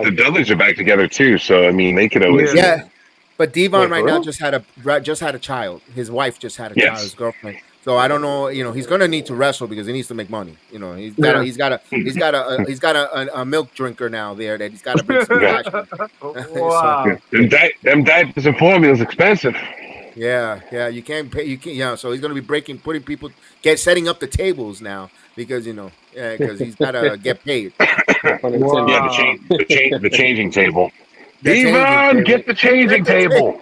The Dudleys are back together too. So I mean, they could always. Yeah. Yeah, but Devon Wait, right for now real? just had a child. His wife just had a child, his Yes. girlfriend. So I don't know. He's gonna need to wrestle because he needs to make money. Yeah. He's got a milk drinker now there that he's got to bring some Yeah. cash in. So Wow. Them diapers and formula is expensive. yeah, you can't pay. You can't. Yeah, so he's gonna be putting people setting up the tables now because because he's got to get paid. No pun Yeah, intended. Wow. the changing table. The changing Devon, table. get the changing table.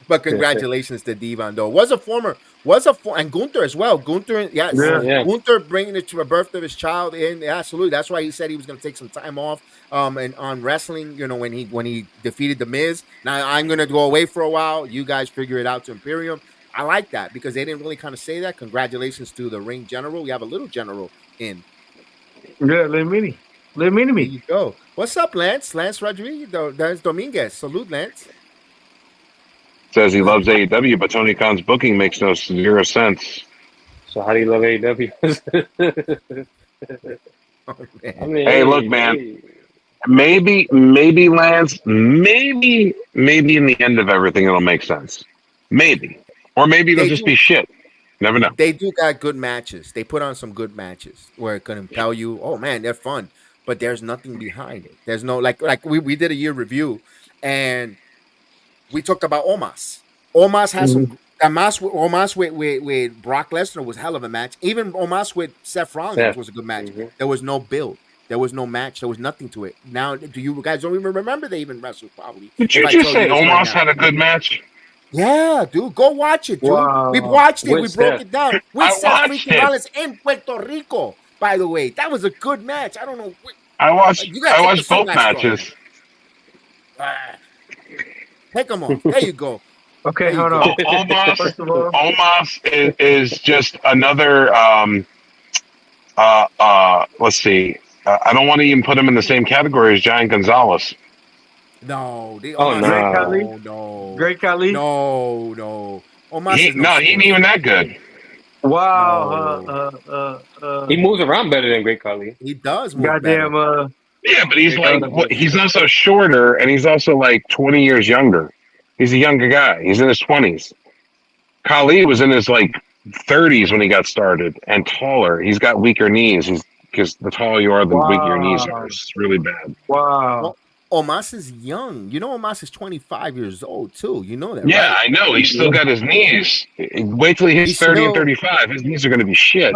But congratulations to Devon though. And Gunther as well. Gunther, yes, Yeah. Oh yeah. Gunther bringing it to a birth of his child in. Absolutely, that's why he said he was going to take some time off. And on wrestling, when he defeated the Miz. Now I'm going to go away for a while. You guys figure it out to Imperium. I like that because they didn't really kind of say that. Congratulations to the ring general. We have a little general in. Yeah. Let me. Let me to There me. you go. What's up, Lance? Lance Rodriguez. That's Dominguez. Salute, Lance. Says he loves AEW, but Tony Khan's booking makes zero sense. So how do you love AEW? Oh, man. I mean, Hey, look, man. Maybe Lance, maybe in the end of everything it'll make sense. Maybe. Or maybe it'll They just do. be shit. Never know. They do got good matches. They put on some good matches where it can impel you. Oh man, they're fun, but there's nothing behind it. There's no like we did a year review, and we talked about Omos. Omos has Mhm. some. Omos with Brock Lesnar was hell of a match. Even Omos with Seth Rollins Seth. was a good match. Mhm. There was no build. There was no match. There was nothing to it. Now, do you guys don't even remember they even wrestled? Probably. Did If you I just tell you say this right Omos now. had a good match? Yeah, dude, go watch it, dude. We Wow. watched it. With We broke Seth. it down with I Seth watched freaking it. Rollins in Puerto Rico. By the way, that was a good match. I don't know. I watched You gotta take the both sunglasses off, man. matches. Ah, take them off. There you go. Okay. There you Hold go. on. Omos First of all. is just another let's see. I don't want to even put him in the same category as Giant Gonzalez. No, the Oh Omos. Great no. Khali. No, Great Khali. no. Omos He is no ain't slouch. even that good. Wow. He moves around better than Great Khali. He does move better. Goddamn. Yeah, but he's Uh, he's also shorter and he's also like 20 years younger. He's a younger guy. He's in his 20s. Khali was in his like 30s when he got started and taller. He's got weaker knees. Because the taller you are, the weaker your knees are. Wow. It's really bad. Wow. Well, Omas is young. You know, Omas is 25 years old too. You know that, Yeah, right? I know. He's still got his knees. Wait till he hits He's 30 and still 35. His knees are going to be shit.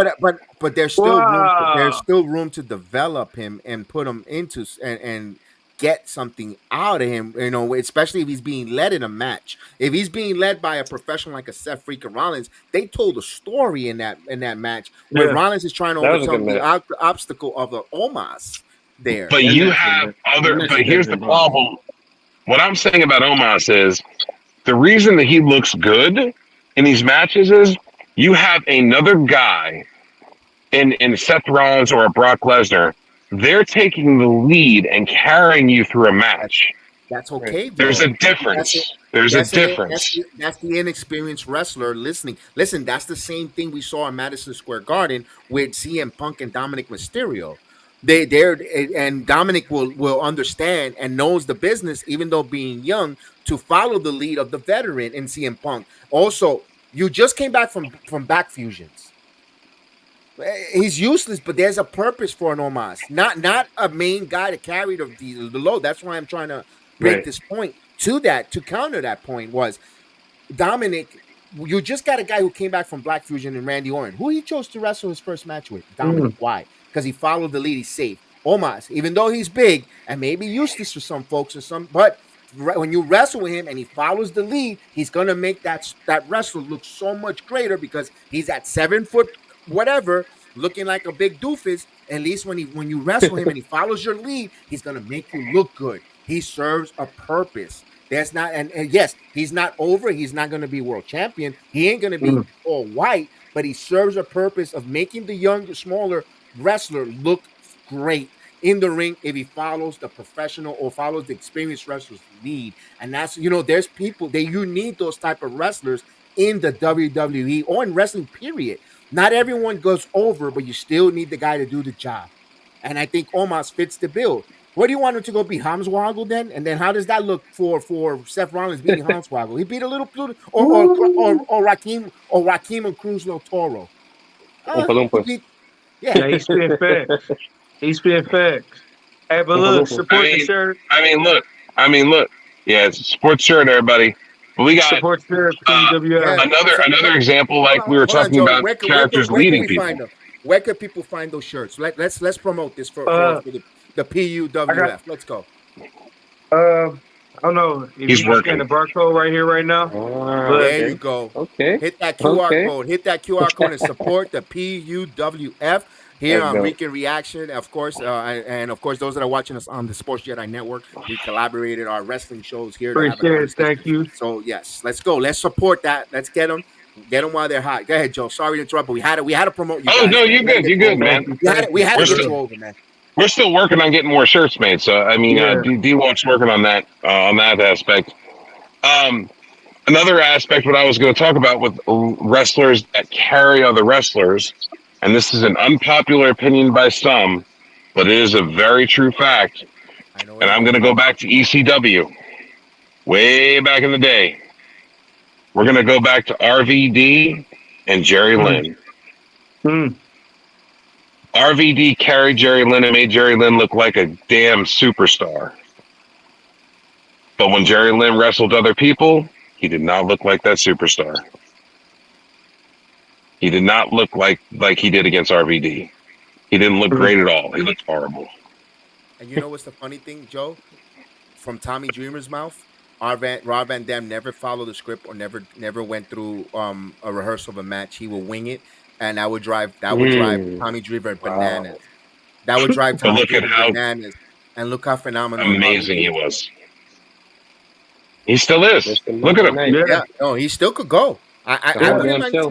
but there's Wow. still room to develop him and put him into and get something out of him, you know, especially if he's being led in a match. If he's being led by a professional like a Seth freaking Rollins, they told a story in that match where Yeah. Rollins is trying to That was a good overcome the match. obstacle of the Omas there. But That you match was have good. That other. match But was better here's the than Braun. problem. What I'm saying about Omos is the reason that he looks good in these matches is you have another guy in Seth Rollins or a Brock Lesnar. They're taking the lead and carrying you through a match. That's Right. okay There's a though. That's it. difference. There's a difference. That's the inexperienced wrestler listening. Listen, that's the same thing we saw in Madison Square Garden with CM Punk and Dominic Mysterio. They're and Dominic will understand and knows the business, even though being young, to follow the lead of the veteran in CM Punk. Also, you just came back from back fusions. He's useless, but there's a purpose for an Omas. Not a main guy to carry the load. That's why I'm trying to break Right. this point to counter that point was Dominic. You just got a guy who came back from Black Fusion and Randy Orton, who he chose to wrestle his first match with. Dominic. Mm. Why? Because he followed the lead. He's safe. Omas, even though he's big and maybe useless for some folks or some, but when you wrestle with him and he follows the lead, he's gonna make that wrestler look so much greater because he's at 7 foot whatever, looking like a big doofus. At least when you wrestle him and he follows your lead, he's gonna make you look good. He serves a purpose. That's not and yes, he's not over. He's not gonna be world champion. He ain't gonna be Mm. all white, but he serves a purpose of making the younger, smaller wrestler look great in the ring if he follows the professional or follows the experienced wrestler's lead. And that's there's people that you need those type of wrestlers in the WWE or in wrestling, period. Not everyone goes over, but you still need the guy to do the job. And I think Omos fits the bill. What do you want him to go beat Hamswoggle then? And then how does that look for Seth Rollins beating Hamswoggle? He beat a little or Rakim and Cruz Del Toro. Oompa He Loompas. beat yeah. Yeah, he's spitting facts. He's spitting facts. Hey, but Oompa look, Loompas. I support the mean, shirt. I mean, look. I mean, look. Yeah, it's a sports shirt, everybody. But we got Support the shirt. uh, P.U.W.F. Yeah. another So another example, hold like we on, were hold on, talking Joe. about characters Where can leading we find people. them? Where can people find those shirts? Let's promote this Uh, for the I got. P.U.W.F. Let's go. I don't know if He's you can scan working. the barcode right here, right now, Ah, but There you okay. go. Okay. Hit that QR Okay. code. Hit that QR code and support the P.U.W.F. here That's on dope. Weekend Reaction. Of course, and of course, those that are watching us on the Sports Jedi Network, we collaborated our wrestling shows here to have a appreciate it. conversation. Thank you. So yes, let's go. Let's support that. Let's get them while they're hot. Go ahead, Joe. Sorry to interrupt, but we had to promote you Oh guys, no, man. you're We had to good. get You're you good, over. man. Thank you. Thank We you. had to We're get still you over, man. we're still working on getting more shirts made. So I mean, Yeah. D-Walk's working on that aspect. Um, Another aspect, what I was going to talk about with wrestlers that carry other wrestlers, and this is an unpopular opinion by some, but it is a very true fact. I know what And it I'm going is. to go back to ECW, way back in the day. We're going to go back to RVD and Jerry Mm, Lynn. mm. RVD carried Jerry Lynn and made Jerry Lynn look like a damn superstar. But when Jerry Lynn wrestled other people, he did not look like that superstar. He did not look like he did against RVD. He didn't look Mm. great at all. He looked horrible. And you know what's the funny thing, Joe? From Tommy Dreamer's mouth, Rob Van Dam never followed the script or never went through a rehearsal of a match. He would wing it, and that would drive Mm. Tommy Dreamer Wow. bananas. That would drive But Tommy look at Dreamer how bananas. And look how phenomenal amazing he RVD was. was. He still is. Mr. Look at Monday him. Night. Yeah. Yeah, no, he still could go. The I whole Yeah. wouldn't damn mind show.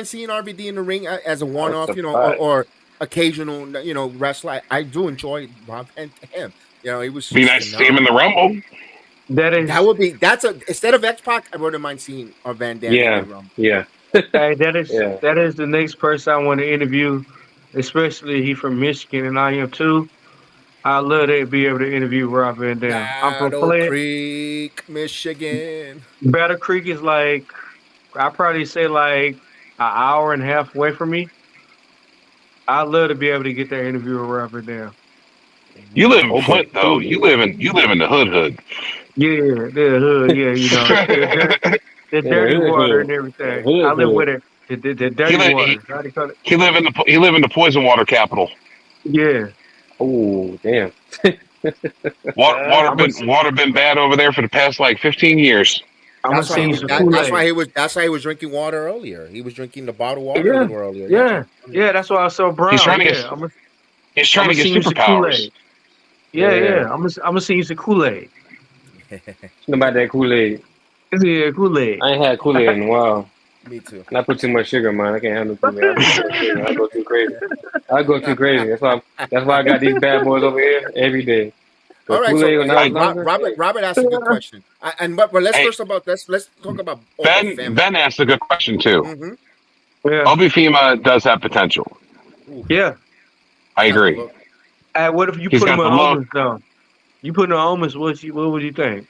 seeing RVD in the ring as a one That's off, a fact. or occasional, wrestler. I do enjoy Rob Van Dam. He was Be just nice to see him in the phenomenal. Rumble. That That is. would be instead of X Pac, I wouldn't mind seeing Van Dam in the Yeah. Rumble. Yeah. Hey, that is Yeah. that is the next person I want to interview. Especially he from Michigan and I am too. I love to be able to interview Rob Van Dam. I'm from Battle Flint. Creek, Michigan. Battle Creek is like I probably say like hour and a half away from me, I'd love to be able to get that interview with Robert now. You live in Open. Flint though. You live in the hood. Yeah, the hood, yeah, the Yeah, dirty hood, water hood. and everything. I Hood, live hood. with it. The he dirty live water. How do you call it? he live in the poison water capital. Yeah. Oh, damn. I'm gonna Water been bad over there for the past like 15 years. I'm gonna That's why send he you was. some Kool Aid. That's why he was drinking water earlier. He was drinking the bottled water a Yeah, little earlier. Yeah. yeah, yeah. That's why I was so He's brown. trying to get Yeah, he's I'm trying gonna to get send you some Kool superpowers. Aid. Yeah, Yeah. yeah. I'm gonna send you some Kool Aid. Know about that Kool-Aid. Yeah, Kool Aid. I ain't had Kool-Aid in a while. Me too. And I put too much sugar, man. I can't handle Kool-Aid. I put too much sugar. I go too crazy. I go too crazy. That's why I got these bad boys over here every day. All But right, so Kool-Aid when I was younger, Robert asked a good question, but let's Hey, first about let's talk about Obafemi. Ben asked a good question too. Mm-hmm. Yeah, Obafemi does have potential. yeah. I Got the agree. look. What if you He's put him got in the look. homeless though? You put him in homeless. What would you think?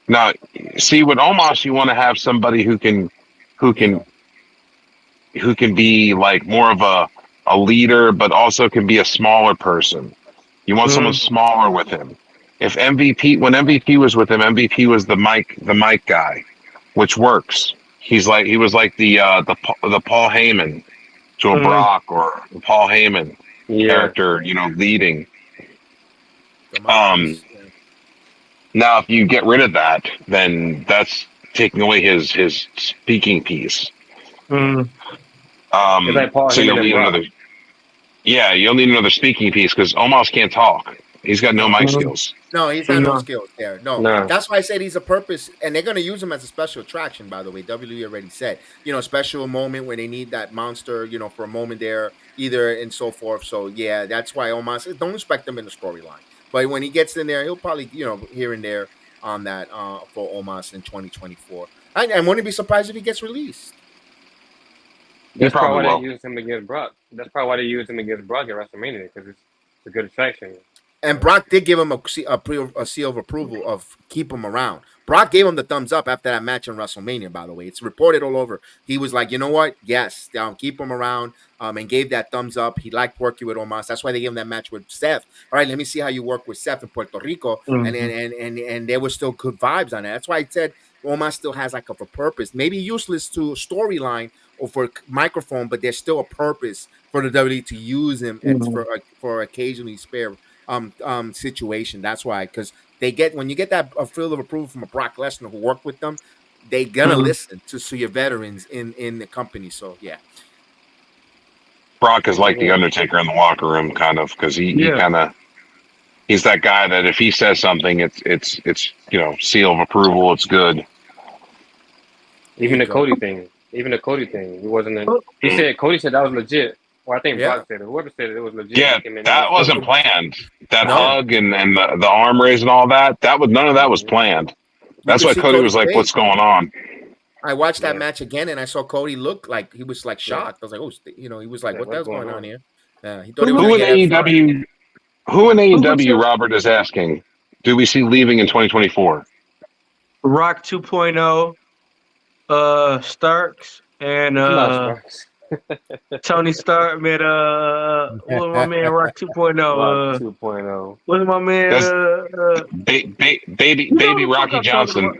Now, see with Omos, you want to have somebody who There you can go. who can be like more of a leader, but also can be a smaller person. You want someone Mm, smaller with him. If when MVP was with him, MVP was the mic guy, which works. He was like the Paul Heyman to a mm, Brock or the Paul Heyman yeah. character, leading. The Um, mouthpiece. Yeah. Now, if you get rid of that, then that's taking away his speaking piece. mm, It's like Paul So Heyman you'll and need Brock. another. Yeah, you'll need another speaking piece because Omos can't talk. He's got no No. mic mm, skills. No, he's had no no. skills there. No, Nah. that's why I said he's a purpose, and they're going to use him as a special attraction. By the way, WWE already said, special moment where they need that monster, for a moment there, either and so forth. So yeah, that's why Omos. Don't expect him in the storyline, but when he gets in there, he'll probably, here and there on that for Omos in 2024. I wouldn't be surprised if he gets released. He That's probably probably why they will. used him against Brock. That's probably why they used him against Brock at WrestleMania because it's a good attraction. And Brock did give him a seal of approval of keep him around. Brock gave him the thumbs up after that match in WrestleMania, by the way. It's reported all over. He was like, you know what? Yes, keep him around, and gave that thumbs up. He liked working with Omos. That's why they gave him that match with Seth. All right, let me see how you work with Seth in Puerto Rico. And Mm, and there was still good vibes on it. That's why I said Omos still has like a purpose. Maybe useless to storyline or for microphone, but there's still a purpose for the WWE to use him mm, for occasionally spare situation. That's why, because they get when you get that field of approval from a Brock Lesnar who worked with them, they gonna mm, listen to your veterans in the company. So yeah, Brock is like the Yeah. Undertaker in the locker room, kind of, because he yeah. kind of he's that guy that if he says something, it's seal of approval. It's good. there you Even the go. Cody thing. Even the Cody thing. He wasn't. Oh, Cody said that was legit. Well, I think Yeah, Brock said it. Whoever said it was legit. He Yeah, came in and that spoke wasn't to. planned. That no, yeah. hug and the arm raise and all that. That was none of that was Mm-hmm. planned. you That's could why see Cody Cody's was like, face. "What's going on?" I watched that Yeah. match again, and I saw Cody look like he was like Yeah. shocked. I was like, oh, he was like, Like, what the what's hell's going going on on? here? He thought he Who was was Who gonna in get F5. AEW Robert is asking, do we see leaving in 2024? Rock 2.0, Starks, and It's about Starks. Tony Stark met what was my man Rock 2.0? Rock 2.0. What's my man That's you know baby who the fuck Rocky I'm talking Johnson. about?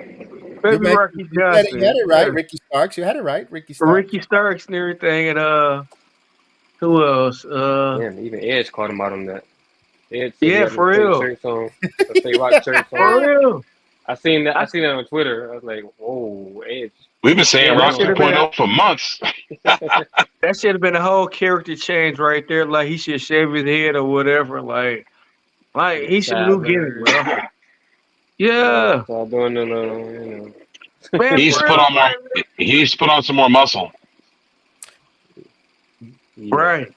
Baby Rocky You had Johnson. it right, Yeah. Ricky Starks. You had it right, Ricky Starks. Ricky Starks and everything, and who else? Damn, even Edge called him out on that. Edge said he Yeah, had them for fake real. shirts on, the fake rock shirts For on. real. I seen that. I, I seen that on Twitter. I was like, "Whoa, Edge!" We've been saying yeah, Stand that Rock should on have it. been 2.0 for months. a whole character change right there. Like he should shave his head or whatever. Like Get the he should new sideburns, gimmick, bro. man. Yeah, Yeah, start doing the. man, He's for put real, on more. He's put on some more muscle. Yeah. right.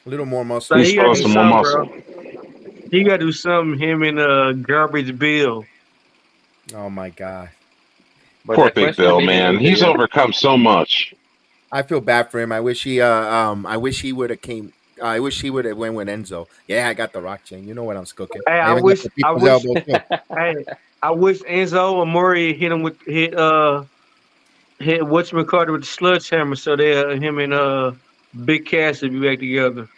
A little more muscle. Like He's he put gotta on do some more something, bro. muscle. He gotta do something. Him and Garbage Bill. Oh my god. But Poor that Big question that Bill, they man. gave, He's overcome so much. I feel bad for him. I wish he would have came. I wish he would have went with Enzo. Yeah, I got the rock chain. You know what I'm cooking. Hey, I even got the I people's wish, elbow too. hey, I wish Enzo or Murray hit him with hit hit whatchamacallit with the sledgehammer, so they him and Big Cass will be back together.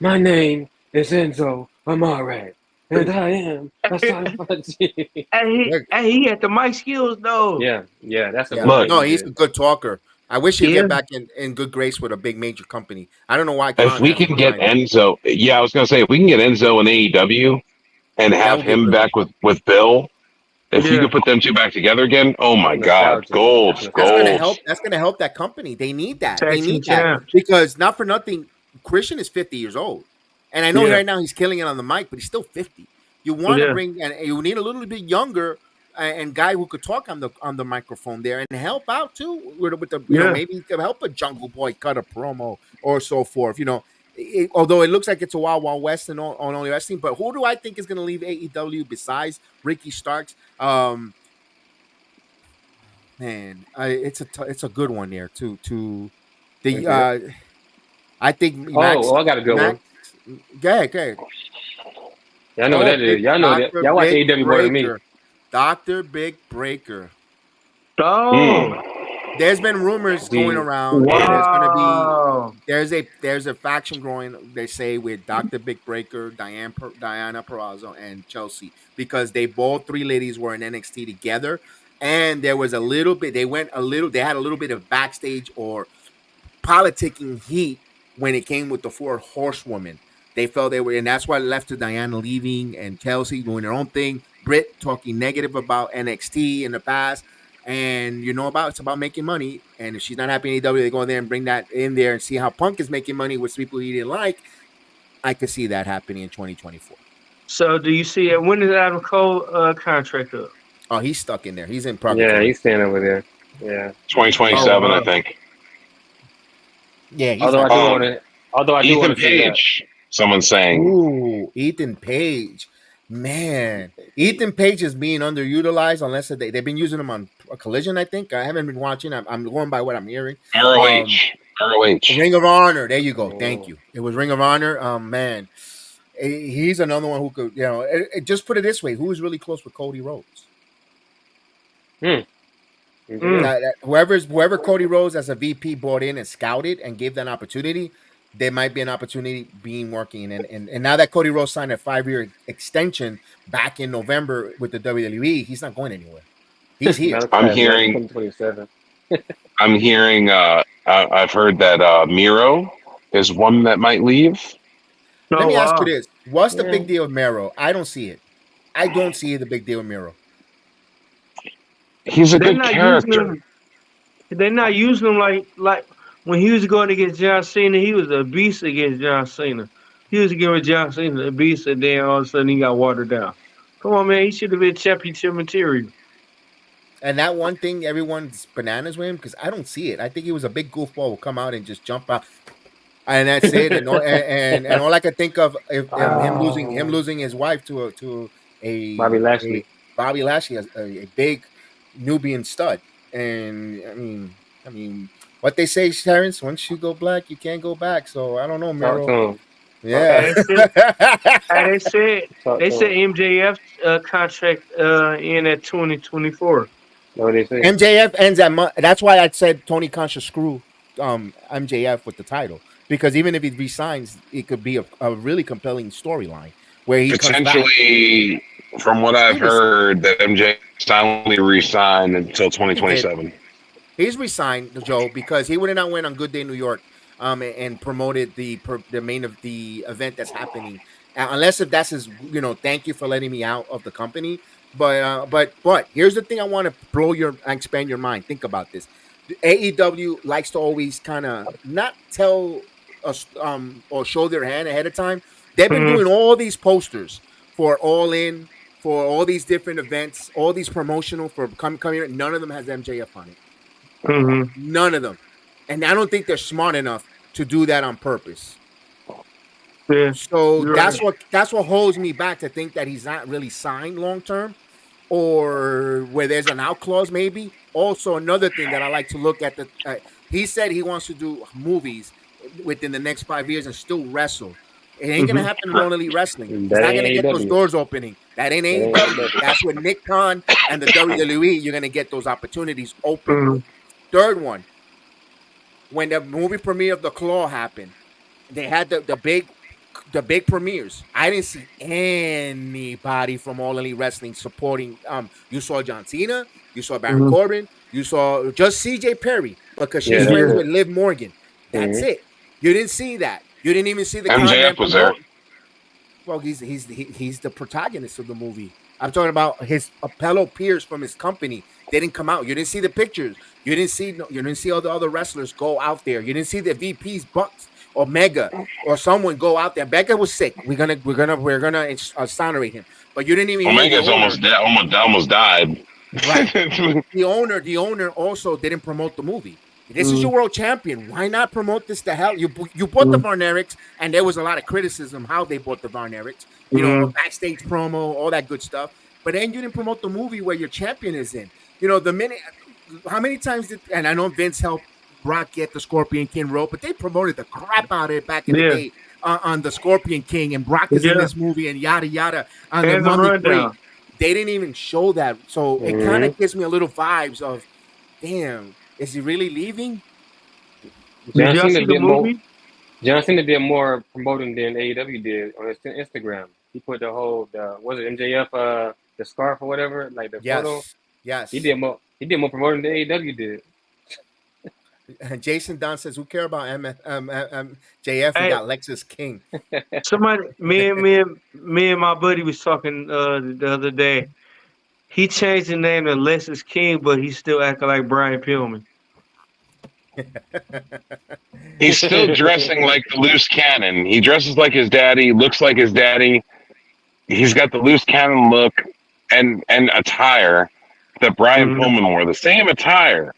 My name is Enzo Amare, and I am a Sci-Fi. He had the mic skills though. Yeah, yeah, that's Yeah, another Look, thing no, he he's a did. good talker. I wish he'd Yeah, get back in good grace with a big major company. I don't know why if Khan we hasn't can get signed him. Enzo, yeah, I was gonna say if we can get Enzo in AEW and That have would be a him good one. back with Bill, if you yeah, could put them two back together again, oh my That's God, nostalgic. gold, That's That's gonna gold. nostalgic. help. That's gonna help that company. They need that. They tag team need that champs. because not for nothing, Christian is 50 years old, and I know Yeah, right now he's killing it on the mic, but he's still 50. You want to yeah, bring and you need a little bit younger and guy who could talk on the microphone there and help out too with the yeah. maybe he could help a Jungle Boy cut a promo or so forth. Although it looks like it's a wild west and on only wrestling, but who do I think is going to leave AEW besides Ricky Starks? Man, it's a good one there too. To the MJF. I think Oh, I got a good Max. one. Go ahead. Y'all know what Oh, that big is. Y'all know that. Doctor Y'all watch Big AEW more than me. Breaker, Doctor Big Breaker. Oh, Hmm. There's been rumors going The around that there's going to be wow. there's a faction growing. They say with Doctor Big Breaker, Diana Perrazzo, and Chelsea because they both three ladies were in NXT together, and there was a little bit. They had a little bit of backstage or politicking heat when it came with the four horsewomen. They felt they were, and that's why it left to Diana leaving and Chelsea doing their own thing. Britt talking negative about NXT in the past, and it's about making money. And if she's not happy in AEW, they go in there and bring that in there and see how Punk is making money with people he didn't like. I could see that happening in 2024. So do you see it? When is Adam Cole contract up? Oh, he's stuck in there. He's in yeah, purgatory. he's standing over there. Yeah. Oh 2027, I wow. think. Yeah, he's Although I not do going Um, want anywhere. to. Although I do want Ethan to see that. Page, someone's saying. Ooh, Ethan Page. Man, Ethan Page is being underutilized unless they've been using him on a Collision, I think. I haven't been watching. I'm going by what I'm hearing. Um, ROH. ROH. Ring of Honor. There you go. Thank Oh, you. It was Ring of Honor. Man, he's another one who could, just put it this way: who is really close with Cody Rhodes? hmm. Mm. MJF. Whoever Cody Rhodes as a VP brought in and scouted and gave that an opportunity, there might be an opportunity being working. And now that Cody Rhodes signed a 5-year extension back in November with the WWE, he's not going anywhere. He's here. Matter of I'm fact, man, hearing. 2027. I'm hearing. I've heard that Miro is one that might leave. Let Oh me ask you wow. this: what's the Yeah. big deal with Miro? I don't see it. I don't see the big deal with Miro. He's a They're good not using character. him. They're not using him like when he was going against John Cena. He was a beast against John Cena. He was giving John Cena a beast, and then all of a sudden he got watered down. Come on, man. He should have been championship material. And that one thing, everyone's bananas with him because I don't see it. I think he was a big goofball who come out and just jump out, and that's it. And all I could think of if him Oh, losing his wife to Bobby a Lashley. Bobby Lashley, a big Nubian stud. And I mean, what they say, Terrence, once you go black, you can't go back. So I don't know, Talk to Miro. him. Talk to Yeah. And him. they said Talk they to said him. MJF contract in at 2024. Know what they say? MJF ends at that's why I said Tony Khan should screw MJF with the title because even if he resigns, it could be a really compelling storyline where he comes back. Potentially, from what He I've was heard, that MJ only resign until he did 2027. He's resigned, Joe, because he would not went on Good Day New York, and promoted the main of the event that's happening, unless if that's his, thank you for letting me out of the company. But here's the thing: I want to expand your mind. Think about this. The AEW likes to always kind of not tell us or show their hand ahead of time. They've been Mm-hmm. doing all these posters for All In, for all these different events, all these promotional for coming. None of them has MJF on it. Mm-hmm. None of them. And I don't think they're smart enough to do that on purpose. Yeah, So you're right. that's what holds me back to think that he's not really signed long term, or where there's an out clause maybe. Also, another thing that I like to look at he said he wants to do movies within the next 5 years and still wrestle. It ain't gonna Mm-hmm. happen in All Elite Wrestling. He's That not gonna ain't get those AEW. doors opening. That ain't That ain't AEW. AEW. That's with Nick Khan and the WWE. You're gonna get those opportunities open. Mm-hmm. Third one, when the movie premiere of The Claw happened, they had the big premieres. I didn't see anybody from All Elite Wrestling supporting. You saw John Cena, you saw Baron Mhm. Corbin, you saw just CJ Perry because Yeah, she's that's friends Yeah. it. with Liv Morgan. That's Mm-hmm. it. You didn't see that. You didn't even see the MJF Continental was there. promote. Well, he's the protagonist of the movie. I'm talking about his fellow peers from his company. They didn't come out. You didn't see the pictures. You didn't see all the other wrestlers go out there. You didn't see the VPs, Bucks or Mega or someone go out there. Becca was sick. We're gonna exonerate him. But you didn't even hear the Omega's owner. almost dead. Almost died. Right. The owner also didn't promote the movie. This is Mhm. your world champion. Why not promote this to hell? You bought the Mhm. Von Erichs, and there was a lot of criticism how they bought the Von Erichs. A Mhm. backstage promo, all that good stuff. But then you didn't promote the movie where your champion is in. The minute, how many times did, and I know Vince helped Brock get the Scorpion King rope, but they promoted the crap out of it back in the Yeah. day on the Scorpion King, and Brock is in Yeah. this movie, and yada yada on the And the Mummy 3. rundown. They didn't even show that. So it kind Mm-hmm. of gives me a little vibes of, damn, is he really leaving? Did John y'all Cena see the did more. movie? John Cena did more promoting than AEW did on his Instagram. He put the whole was it MJF the scarf or whatever, like the photo. Yes. He Yes. did more. He did more promoting than AEW did. And Jason Dunn says, who care about JF? We Hey, got Lexus King. somebody, me and my buddy was talking the other day. He changed the name to Lexus King, but he still acting like Brian Pillman. He's still dressing like the loose cannon. He dresses like his daddy, looks like his daddy. He's got the loose cannon look and attire that Brian Hmm. Pillman wore. The same attire,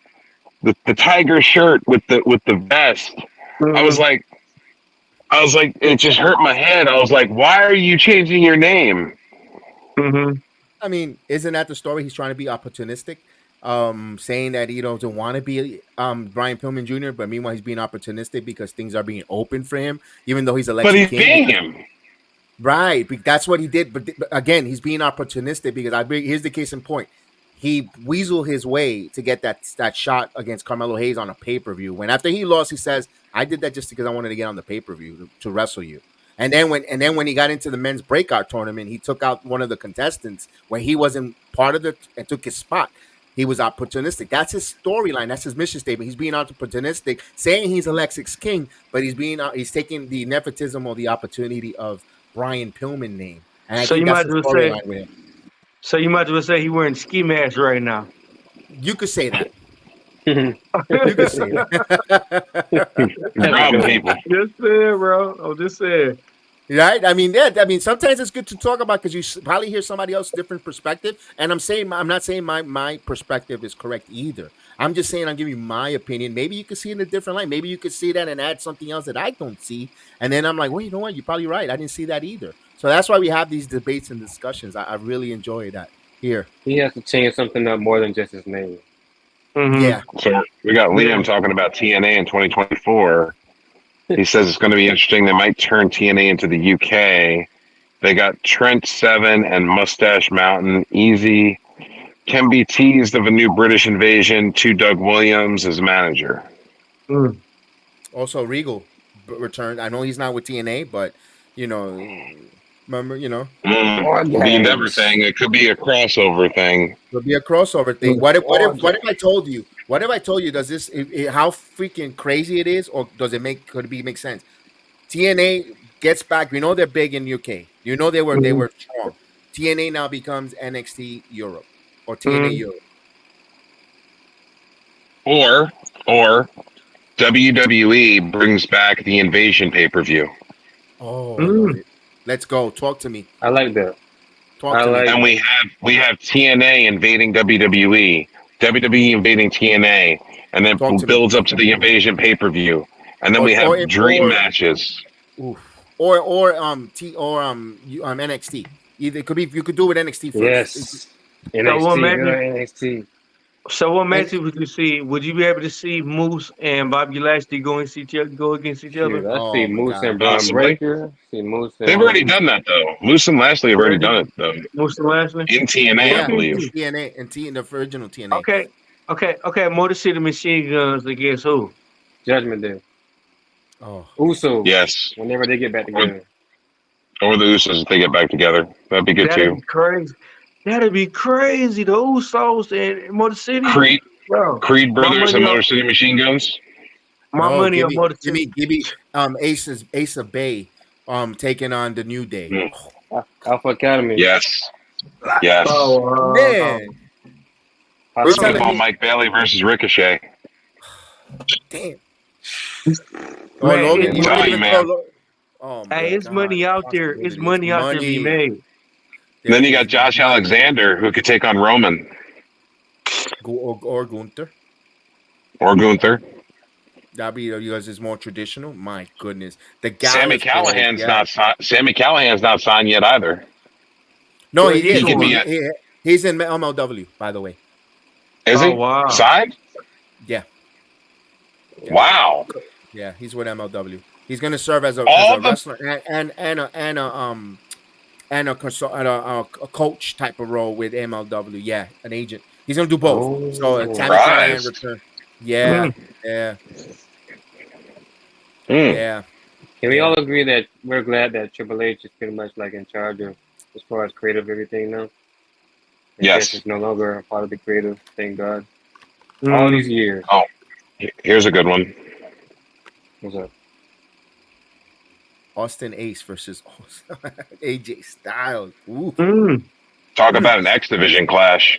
the tiger shirt with the vest. I was Hmm. like, it just hurt my head. I was like, why are you changing your name? Hmm. I mean, isn't that the story? He's trying to be opportunistic, saying that he doesn't want to be Brian Pillman Jr., but meanwhile he's being opportunistic because things are being open for him, even though he's But Alexi he's King. being Because him. right, that's what he did. But again, he's being opportunistic because here's the case in point. He weaseled his way to get that shot against Carmelo Hayes on a pay per view. When after he lost, he says, "I did that just because I wanted to get on the pay per view to wrestle you." And then when he got into the men's breakout tournament, he took out one of the contestants where he wasn't part of it and took his spot. He was opportunistic. That's his storyline. That's his mission statement. He's being opportunistic, saying he's Alexis King, but he's taking the nepotism or the opportunity of Brian Pillman name, and I So think you that's might the as well say, storyline with him. so you might as well say he wearing ski mask right now. You could say that. That's You could say that. He's a robbing good one. people. Just saying, bro. I'm just saying. Right? I mean, yeah. I mean, sometimes it's good to talk about because probably hear somebody else's different perspective. And I'm not saying my perspective is correct either. I'm just saying I'm giving you my opinion. Maybe you could see it in a different light. Maybe you could see that and add something else that I don't see. And then I'm like, well, you know what? You're probably right. I didn't see that either. So that's why we have these debates and discussions. I really enjoy that here. He has to change something up more than just his name. Hmm. Yeah. So we got Yeah. Liam talking about TNA in 2024. He says it's going to be interesting. They might turn TNA into the UK. They got Trent Seven and Mustache Mountain. Easy can be teased of a new British invasion to Doug Williams as manager. Mm. Also, Regal returned. I know he's not with TNA, but you know, remember, War The Endeavor games. thing. It could be a crossover thing. it'll be a crossover thing. Mm. What if what War if what if I games. told you? What if I told you? Does this how freaking crazy it is, or does it make sense? TNA gets back. We know they're big in UK. You know they Mhm. were strong. TNA now becomes NXT Europe or TNA Mhm. Europe. Or WWE brings back the Invasion pay per view. Oh, I love Mm. it. Let's go. Talk to me. I like that. Talk I to me. like And that. we have TNA invading WWE, WWE invading TNA, and then Talk to me. builds up to the Invasion pay per view, and then Or we or have if dream or matches. oof. Or NXT. Either it could be you could do it with NXT first. Yes. So what NXT. Good matches? NXT. So what And matches would you see? Would you be able to see Moose and Bobby Lashley go against each other? Shoot, I see oh my Moose and god. Braun Possibly. Breaker. I see Moose They've already and done that though. Moose and Lashley have already Ready? done it though Moose and Lashley. in TNA, I Yeah, believe. in TNA and the original TNA. Okay. Okay. Motor City Machine Guns against who? Judgment Day. Oh, Usos. Yes. Whenever they get back Or, together. or the Usos if they get back together. That'd be good That'd too. be crazy. That'd be crazy. The Usos and Motor City, Creed bro. Creed My Brothers money and on Motor City Machine Guns. my no, money on Motor City. give me, Ace of Bay, taking on the New Day. Mm. Oh, Alpha Academy. Yes. Yes. Oh, man, you're Possibly. telling Basketball me, Mike Bailey versus Ricochet. damn. Oh, man, Logan, I'm you telling don't you, even throw. man. Oh hey, my it's God, money the out there. It's possibilities. money out there to be Money. made. Then There you got is Josh money. Alexander who could take on Roman Or Gunther. or Gunther. That'd be you guys is more traditional. My goodness, the Sammy Gallus boys. Callahan's Yeah. not Sammy Callahan's not signed yet either. No, Where he he He is. could going? be a, He's in MLW, by the way. is Oh he wow. signed? Yeah, yeah, Wow. yeah. He's with MLW. He's gonna serve as All a the wrestler and a coach type of role with MLW. Yeah, an agent. He's gonna do both. So Tammy Oh. Callahan surprised. return. Yeah, Mm. yeah, Mm. yeah, Can we yeah. all agree that we're glad that Triple H is pretty much like in charge of as far as creative everything now? And Vince Yes. is no longer a part of the creative, thank God. All Mm. these years. Oh, here's a good one. What's up? Austin Ace versus AJ Styles. Ooh. Mm. Talk about an X Division clash.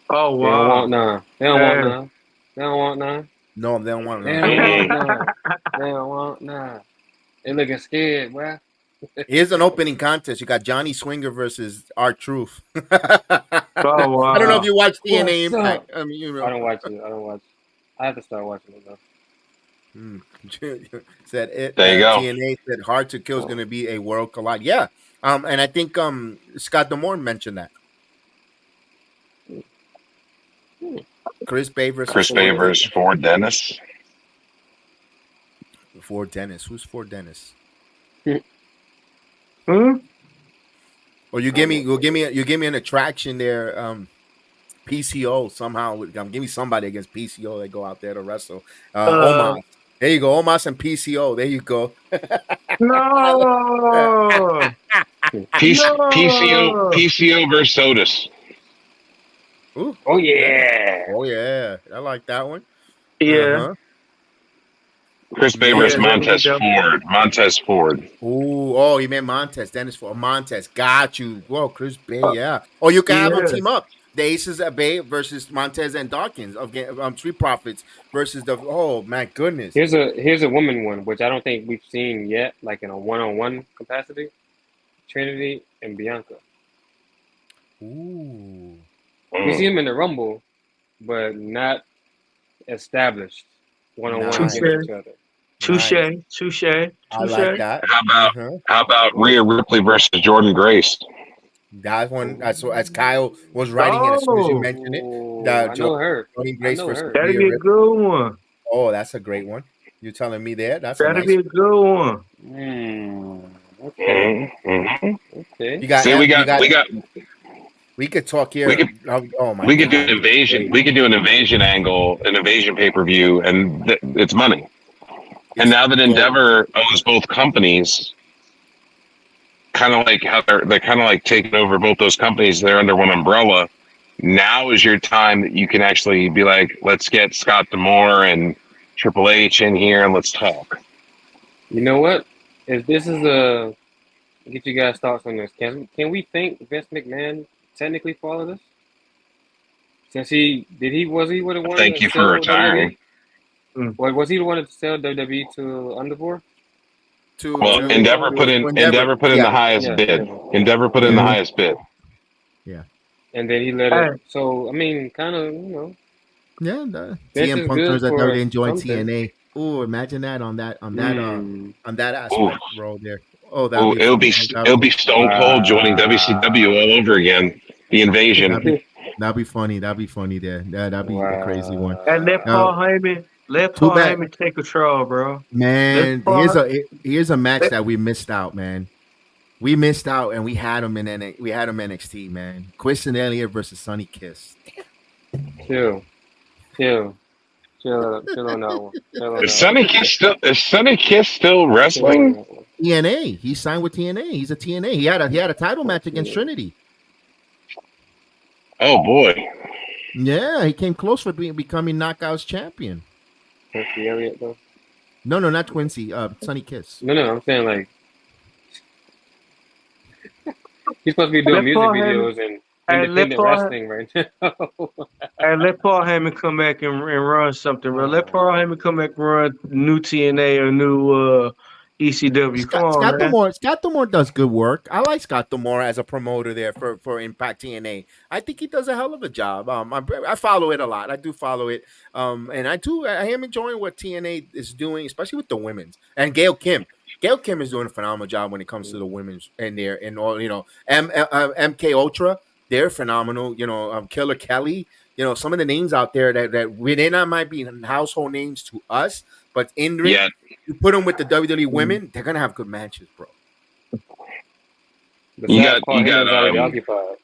Oh They don't wow. want none. They don't want Hey. none. They don't want none. No, they don't want They none. don't want Mm-mm. none. They don't want none. They looking scared, bruh. Here's an opening contest. You got Johnny Swinger versus R Truth. Oh I don't know if wow. you watch TNA What's Impact. up? I mean, you I know. don't watch it. I don't watch it. I have to start watching it though. Hmm. Said it. There you go. TNA said Hard to Kill is going to be a world collide. Yeah. And I think Scott Demore mentioned that. Chris Bay versus Chris Bay Ford versus Dennis. Ford Dennis. Ford Dennis. Who's Ford Dennis? Hmm? Or you give me an attraction there. PCO somehow. Give me somebody against PCO. They go out there to wrestle. Uh Omos. There you go. Omos and PCO. There you go. no. PCO No. versus Otis. Ooh, Oh yeah. yeah. Oh yeah. I like that one. Uh Yeah. huh. Chris Bay Yeah, versus Man. that'll be Montez dope. Ford. Montez Ford. Ooh, oh, he meant Montez. Dennis for Montez. Got you. Whoa, Chris Bay, yeah. Oh, you can have them Yeah. team up. The Aces at Bay versus Montez and Dawkins of Street Profits versus the my goodness. Here's a woman one, which I don't think we've seen yet, like in a one-on-one capacity. Trinity and Bianca. Ooh. We see Mm. them in the Rumble, but not established one-on-one Nice. against Touche. each other. Touche. Nice. Touche. I like Touche. that. How about Uh-huh. Rhea Ripley versus Jordan Grace? That one as Kyle was writing it as soon as you Oh, mentioned it. Oh, The I know her. Jordan I Grace know versus her. that'll Rhea be a Ripley. good one. Oh, that's a great one. You're telling me there? That's a That'll nice be a good one. Okay. Mm-hmm. Okay. you got See, we could talk we here. could Oh my we could do god, an this is invasion. great. We could do an invasion angle, an invasion pay per view, and it's money. And It's now that gold. Endeavor owns both companies, kind of like how they're kind of like taking over both those companies. They're under one umbrella. Now is your time that you can actually be like, let's get Scott Demore and Triple H in here and let's talk. You know what? If this is a get you guys thoughts on this, can we thank Vince McMahon technically for all of this? Since was he the one Thank to you for sell WWE? retiring. Mm. Was he the one to sell WWE to Underboard? Well, Endeavor put in Endeavor. the Yeah, highest Yeah, bid. Endeavor. Endeavor put in the yeah, highest bid. yeah, And then he let Hey, it. So I mean, kind of, yeah. The Vince TM is Punkers good that they for enjoy something. TNA. Oh, imagine that Hmm. on that Ooh, aspect role there. Oh, that'd ooh, be fun. it'll be Stone Cold joining WCW all over again. The That'd invasion. be that'd be funny. That'd be funny there. That'd be a crazy one. and let Now, Paul Heyman, too bad, take control, bro. Let man. Paul. Here's a match Let, that we missed out, man. We missed out, and we had him in we had him NXT, man. Chris and Elliott versus Sonny Kiss. Chill. Chill on that one. Chill on Is that one. Sonny Kiss still Chill on wrestling? that one. TNA. He signed with TNA. He's a TNA. He had a title match against Trinity. Oh boy. Yeah, he came close for becoming Knockouts champion. Quincy Elliott though. No, not Quincy. Sonny Kiss. No. I'm saying like he's supposed to be doing Let music Paul Heyman. videos and Hey, independent wrestling right now. let Paul Heyman come back and run something, bro. Let Paul Heyman come back and run new TNA or new ECW. Come on, man. Scott D'Amore does good work. I like Scott D'Amore as a promoter there for Impact TNA. I think he does a hell of a job. I follow it a lot. I do follow it. And I am enjoying what TNA is doing, especially with the women's and Gail Kim. Gail Kim is doing a phenomenal job when it comes to the women's and their and all MK Ultra. They're phenomenal. Killer Kelly. Some of the names out there that they not might be household names to us, but in ring. Yeah. You put them with the WWE women, they're gonna have good matches, bro. Besides, Paul Heyman's already occupied.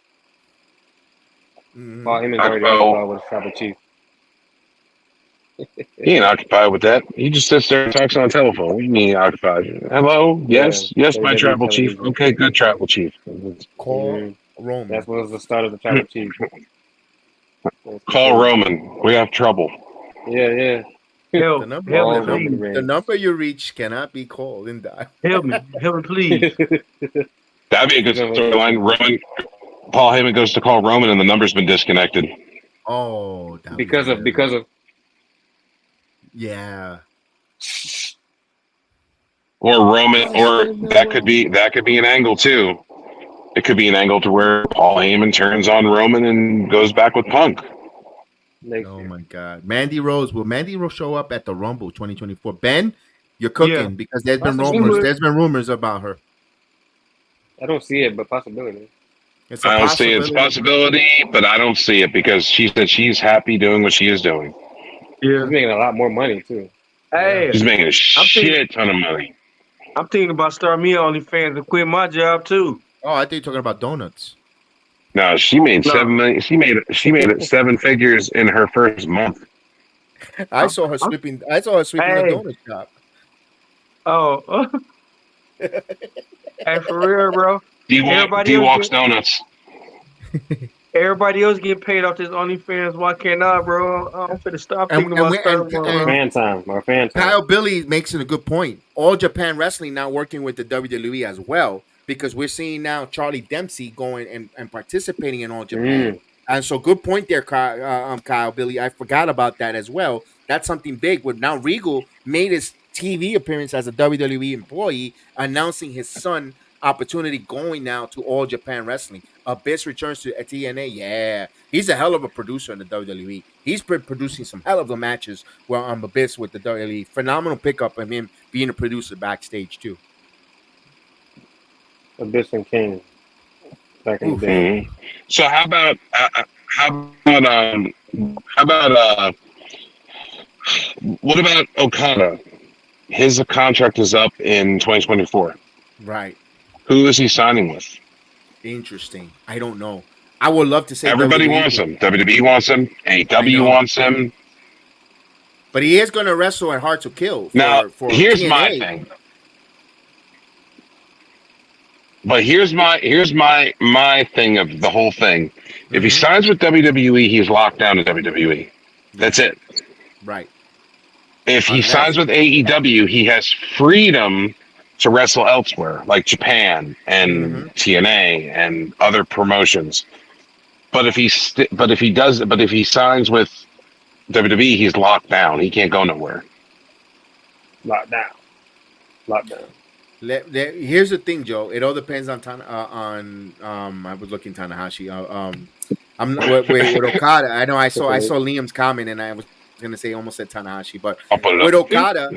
Mm-hmm. Paul Heyman's already occupied with a Tribal Chief. He ain't occupied with that. He just sits there and talks on the telephone. What do you mean occupied? Hello? Yes, my Tribal Chief. Okay, good Tribal Chief. Call Roman. That was the start of the Tribal Chief. Call Roman. We have trouble. Yeah. The number you reach cannot be called and die. Help me, please. That'd be a good storyline. Paul Heyman goes to call Roman, and the number's been disconnected. Oh, because of yeah. Or Roman, or that could be an angle too. It could be an angle to where Paul Heyman turns on Roman and goes back with Punk. Oh my God, Mandy Rose. Will Mandy Rose show up at the Rumble 2024? Ben, you're cooking because there's been rumors. There's been rumors about her. I don't see it, but possibility. I don't see it's a possibility, but I don't see it because she said she's happy doing what she is doing. Yeah, she's making a lot more money too. Hey, she's making a shit ton of money. I'm thinking about starting me OnlyFans and quit my job too. Oh, I think you're talking about donuts. No, she made $7 million. She made it 7 figures in her first month. I saw her sweeping the donut shop. Oh, hey, for real, bro. D-Walks Donuts. Everybody else getting paid off this OnlyFans. Why can't I, bro? I'm finna stop thinking about fan time. Kyle Billy makes it a good point. All Japan Wrestling now working with the WWE as well, because we're seeing now Charlie Dempsey going and participating in All Japan. And so good point there, Kyle Billy. I forgot about that as well. That's something big. With now Regal made his TV appearance as a WWE employee, announcing his son opportunity going now to All Japan Wrestling. Abyss returns to TNA. Yeah, he's a hell of a producer in the WWE. He's been producing some hell of a matches on Abyss with the WWE. Phenomenal pickup of him being a producer backstage too. Abyss and King back in the day. So how about what about Okada? His contract is up in 2024. Right. Who is he signing with? Interesting. I don't know. I would love to say everybody wants him. WWE wants him. AEW wants him. But he is going to wrestle at Hard to Kill. Here's TNA. my thing. But here's my thing of the whole thing. If he signs with WWE, he's locked down to WWE. That's it. Right. If he signs with AEW, he has freedom to wrestle elsewhere, like Japan and TNA and other promotions. But if he signs with WWE, he's locked down. He can't go nowhere. Locked down. Here's the thing, Joe. It all depends on I was looking Tanahashi. I'm with Okada. I know I saw Liam's comment, and I was gonna say almost said Tanahashi, but with Okada,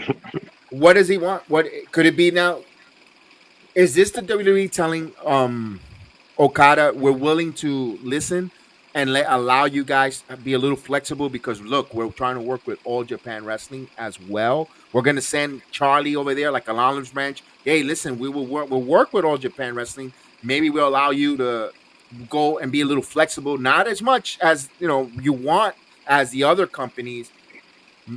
what does he want? What could it be now? Is this the WWE telling Okada we're willing to listen and allow you guys to be a little flexible because look, we're trying to work with All Japan Wrestling as well. We're gonna send Charlie over there like an olive branch. Hey, listen, we'll work with All Japan Wrestling. Maybe we'll allow you to go and be a little flexible, not as much as you want as the other companies.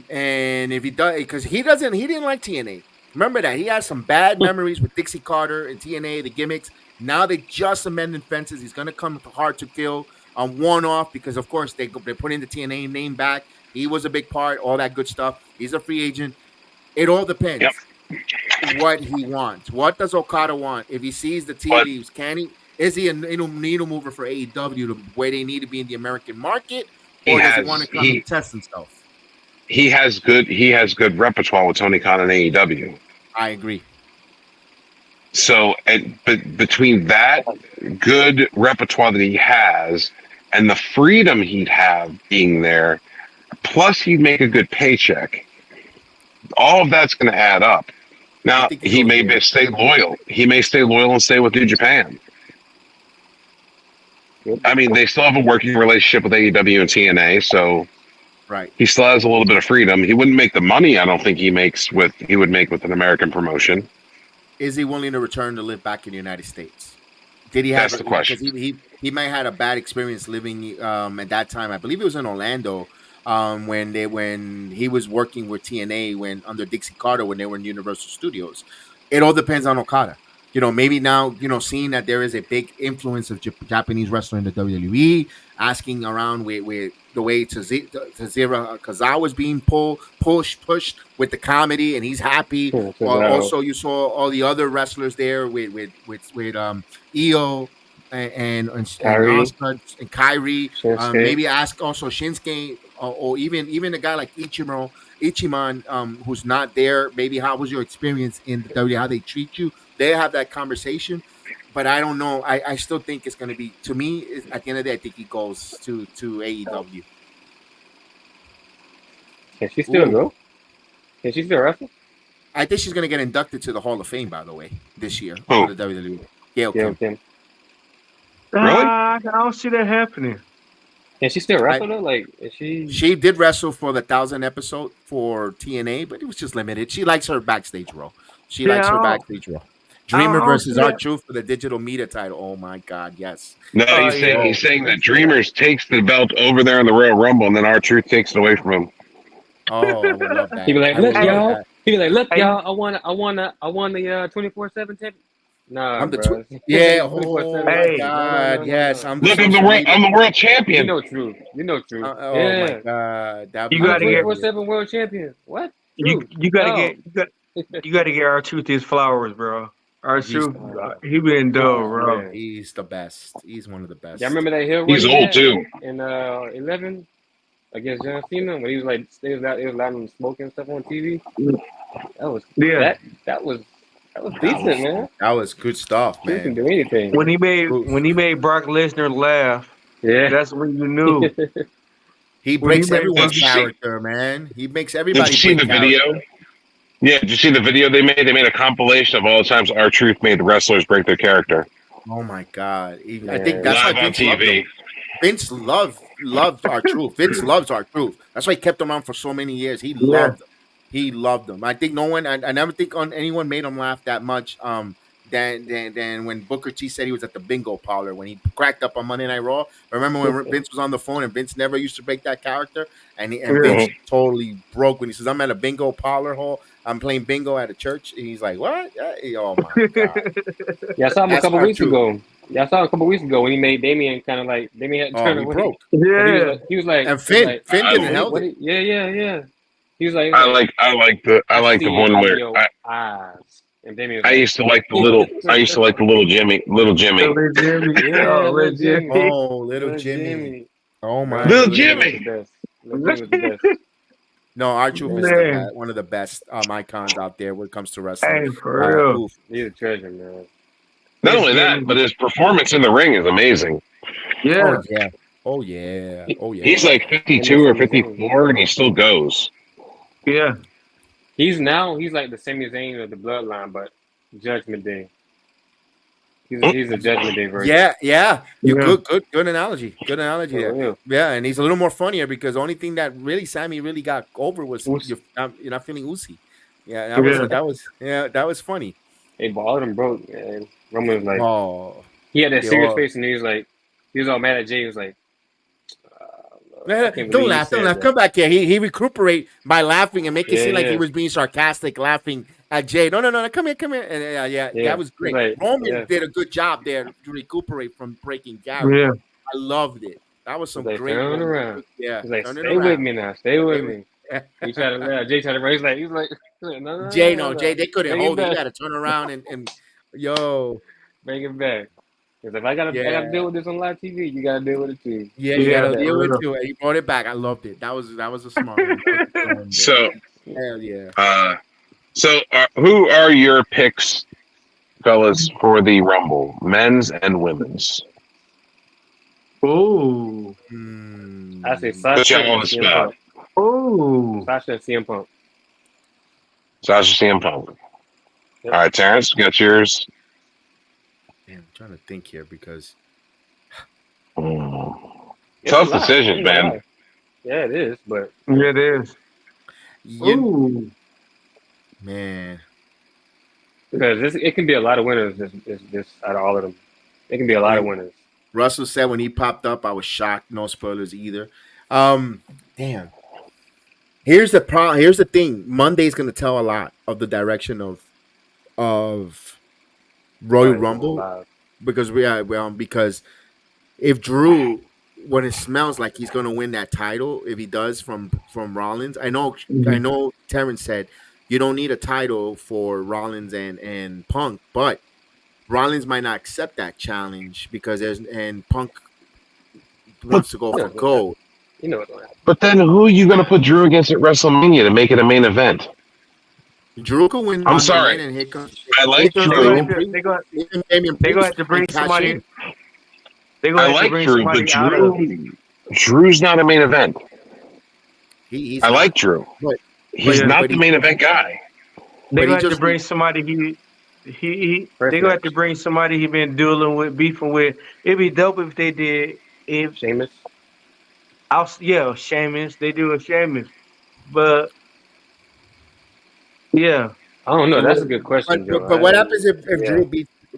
And if he does, because he didn't like TNA. Remember that he has some bad memories with Dixie Carter and TNA, the gimmicks. Now they just amended fences. He's gonna come hard to kill on one off because of course they put in the TNA name back. He was a big part, all that good stuff. He's a free agent. It all Yep. depends what he wants. What does Okada want? If he sees the tea But leaves, can he? Is he a needle mover for AEW to where they need to be in the American market, he or does he want has to come and test himself? he has good repertoire with Tony Khan and AEW. I agree. So, but between that good repertoire that he has and the freedom he'd have being there, plus he'd make a good paycheck, all of that's going to add up. I Now, think he he goes may there. stay loyal. He may stay loyal and stay with New Japan. I mean, they still have a working relationship with AEW and TNA, so Right. he still has a little bit of freedom. He wouldn't make the money I don't think he would make with an American promotion. Is he willing to return to live back in the United States? Did he have That's the because question. he might have had a bad experience living at that time. I believe it was in Orlando when he was working with TNA when under Dixie Carter when they were in Universal Studios. It all depends on Okada. Maybe now, seeing that there is a big influence of Japanese wrestling in the WWE, asking around with the way Tazira Kazawa was being pushed with the comedy, and he's happy. Also, you saw all the other wrestlers there with Io and Kyrie, Oscar and Kyrie. Shinsuke. Maybe ask also Shinsuke or even a guy like Ichiman, who's not there. Maybe how was your experience in the WWE? How they treat you? They have that conversation, but I don't know. I still think it's going to be to me. At the end of the day, I think he goes to AEW. Can she still go? Can she still wrestle? I think she's going to get inducted to the Hall of Fame, by the way, this year Who? for the WWE. Gail Yeah, Kim. Kim. Really? I don't see that happening. Can she still I, wrestle though? Like, is she? she did wrestle for the 1,000 episode for TNA, but it was just limited. She likes her backstage role. She Yeah, likes her backstage role. Dreamer I don't see versus that. R-Truth for the digital media title. Oh my God, yes. No, Oh he's saying yeah. he's saying that Dreamers takes the belt over there in the Royal Rumble, and then R-Truth takes it away from him. Oh, I would love He that. be like, I would look, love Hey, y'all. that. He be like, look, hey, y'all. I won the 24/7 champion. Nah, I'm the bro. yeah. Oh 24/7. my hey. God, yes. No. I'm the Look, social media. I'm the world You champion. know truth. You know truth. Oh my Yeah. God, that'd You be I'm the gotta get 24/7 hilarious. world champion. What? you Truth. you gotta No. get you gotta get our truth his flowers, bro. Our He's truth, he been dope, Oh bro. man. he's the best. He's one of the Y'all best. remember that hill run He's he old had too. in 11 against John Cena when he was like they was letting him smoking stuff on TV? That was Yeah. that that was that was That decent, was man. that was good stuff, Truth can man. do anything. Truth. When he made Brock Lesnar laugh, Yeah. that's when you knew. He When he breaks made Did Brock, everyone's you see? character, man. He makes Did everybody you see break the video? character. Yeah, did you see the video they made? They made a compilation of all the times R-Truth made the wrestlers break their character Oh my God. I think Man. that's why live on Vince loved him. TV. Vince loved our truth. Vince loves our truth. That's why he kept him on for so many years. He yeah, loved him. He loved him. I think no one. I never think on anyone made him laugh that much. Than when Booker T said he was at the bingo parlor when he cracked up on Monday Night Raw. Remember when Vince was on the phone and Vince never used to break that character, and yeah. Vince totally broke when he says, "I'm at a bingo parlor hall. I'm playing bingo at a church." And he's like, "What? Oh my God, Yeah, I saw him a that's couple our weeks truth." ago. Yeah, I saw him a couple weeks ago when he made Damien kind of like Damien had to Oh, turn he away broke. because Yeah. And he was Finn, like, Finn I, didn't held what? it. Yeah. He was I like, like I I like the see it one in where your eyes, and Damien I was used to like the little little Jimmy. Let Jimmy. yeah, Oh, little let Jimmy, Jimmy. Oh, little little Jimmy. Jimmy, Oh my bro, Little little Jimmy goodness. was the Jimmy. best. Little Jimmy was the best. No, our truth is the Man, best, one of the best icons out there when it comes to wrestling. hey, for real. Oof. He's a treasure, man. Not It's only that, getting, but his performance in the ring is amazing. Oh yeah. yeah. Oh yeah. Oh He's yeah. like Him and 52 or Sami Zayn. 54, and he still goes. Yeah. He's like the Sami Zayn of the Bloodline, but Judgment Day. He's a Judgment Day version Yeah. You Yeah. good analogy. Good analogy for there. real. Yeah, and he's a little more funnier because the only thing that really Sammy really got over was Who's you're not feeling oozy. Yeah, Yeah. that was funny. Hey, but all of them broke, man. Roman was like, Oh, he had that they serious all face, and he was all mad at Jay. He was like, I can't Don't believe you laugh, don't said laugh. that. Come back here. He recuperate by laughing and make it Yeah, seem like he yeah, was being sarcastic, laughing at Jay. No, no, no, no. Come here, come here. And yeah, that yeah. was He's great. like, Roman yeah. did a good job there to recuperate from breaking Gary. Yeah. I loved it. That was He's some like, great turn Roman. around. Yeah, He's like, turning stay with around. me now. Stay with It was- me. He tried to laugh. Jay tried to run. He's like, no, no, Jay, no, no, no. Jay, they couldn't Bring it hold it. He back. had to turn around and yo, Bring it back. He's like, I gotta yeah. deal with this on live TV. You gotta deal with it too. Yeah, you Yeah. gotta That. deal For with real. it too. And he brought it back. I loved it. That was a smart one. That was a good one there. So, Hell yeah. who are your picks, fellas, for the Rumble, men's and women's? Ooh. I say Put Sasha y'all on and the CM spot. Punk. Ooh. Sasha and CM Punk. Sasha CM Punk. All Yep. right, Terrence, got yours. Damn, I'm trying to think here because Hmm. It's a Tough lot. I decision, ain't gonna man. lie. Yeah, it is. But Yeah, it is. you Ooh. man, because it can be a lot of winners. This out of all of them, it can be a lot of when winners. Russell said when he popped up, I was shocked. No spoilers either. Damn. Here's the problem. Here's the thing. Monday's gonna tell a lot of the direction of Royal Somebody's going Rumble live. because because if Drew, when it smells like he's gonna win that title, if he does from Rollins, I Mhm. know Terrence said you don't need a title for Rollins and Punk, but Rollins might not accept that challenge because Punk But wants to go You know for what's gonna happen. gold. You know what's gonna happen. but then who are you going to put Drew against at WrestleMania to make it a main event? Drew could win I'm Monday sorry. night, and here comes I They like go. They go. Drew. Even Damian They go have Priest to and bring cash somebody. in. They go I have to like bring Drew, but somebody out of. Drew's not a main event. He's I not, like Drew. but He's Yeah. not but the main event guy. They go he have to just bring somebody. They First go have to match, bring somebody he been dueling with, beefing with. It'd be dope if they did. If Sheamus. yeah, Sheamus. They do a Sheamus, but yeah. I don't know. Well, That's a good question, Joe. but what happens if Yeah, Drew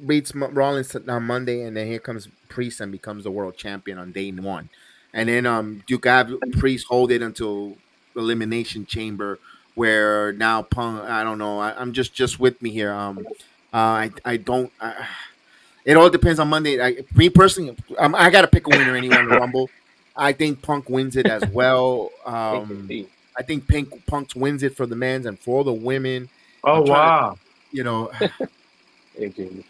beats Rollins on Monday, and then here comes Priest and becomes the world champion on day one, and then you got Priest hold it until Elimination Chamber, where now Punk. I don't know. I'm just with me here. I don't. It all depends on Monday. Me personally, I got to pick a winner anyway on the Rumble. I think Punk wins it as well. HMP. I think Punk wins it for the men's and for the women. Oh I'm trying to, wow. you know, HMP.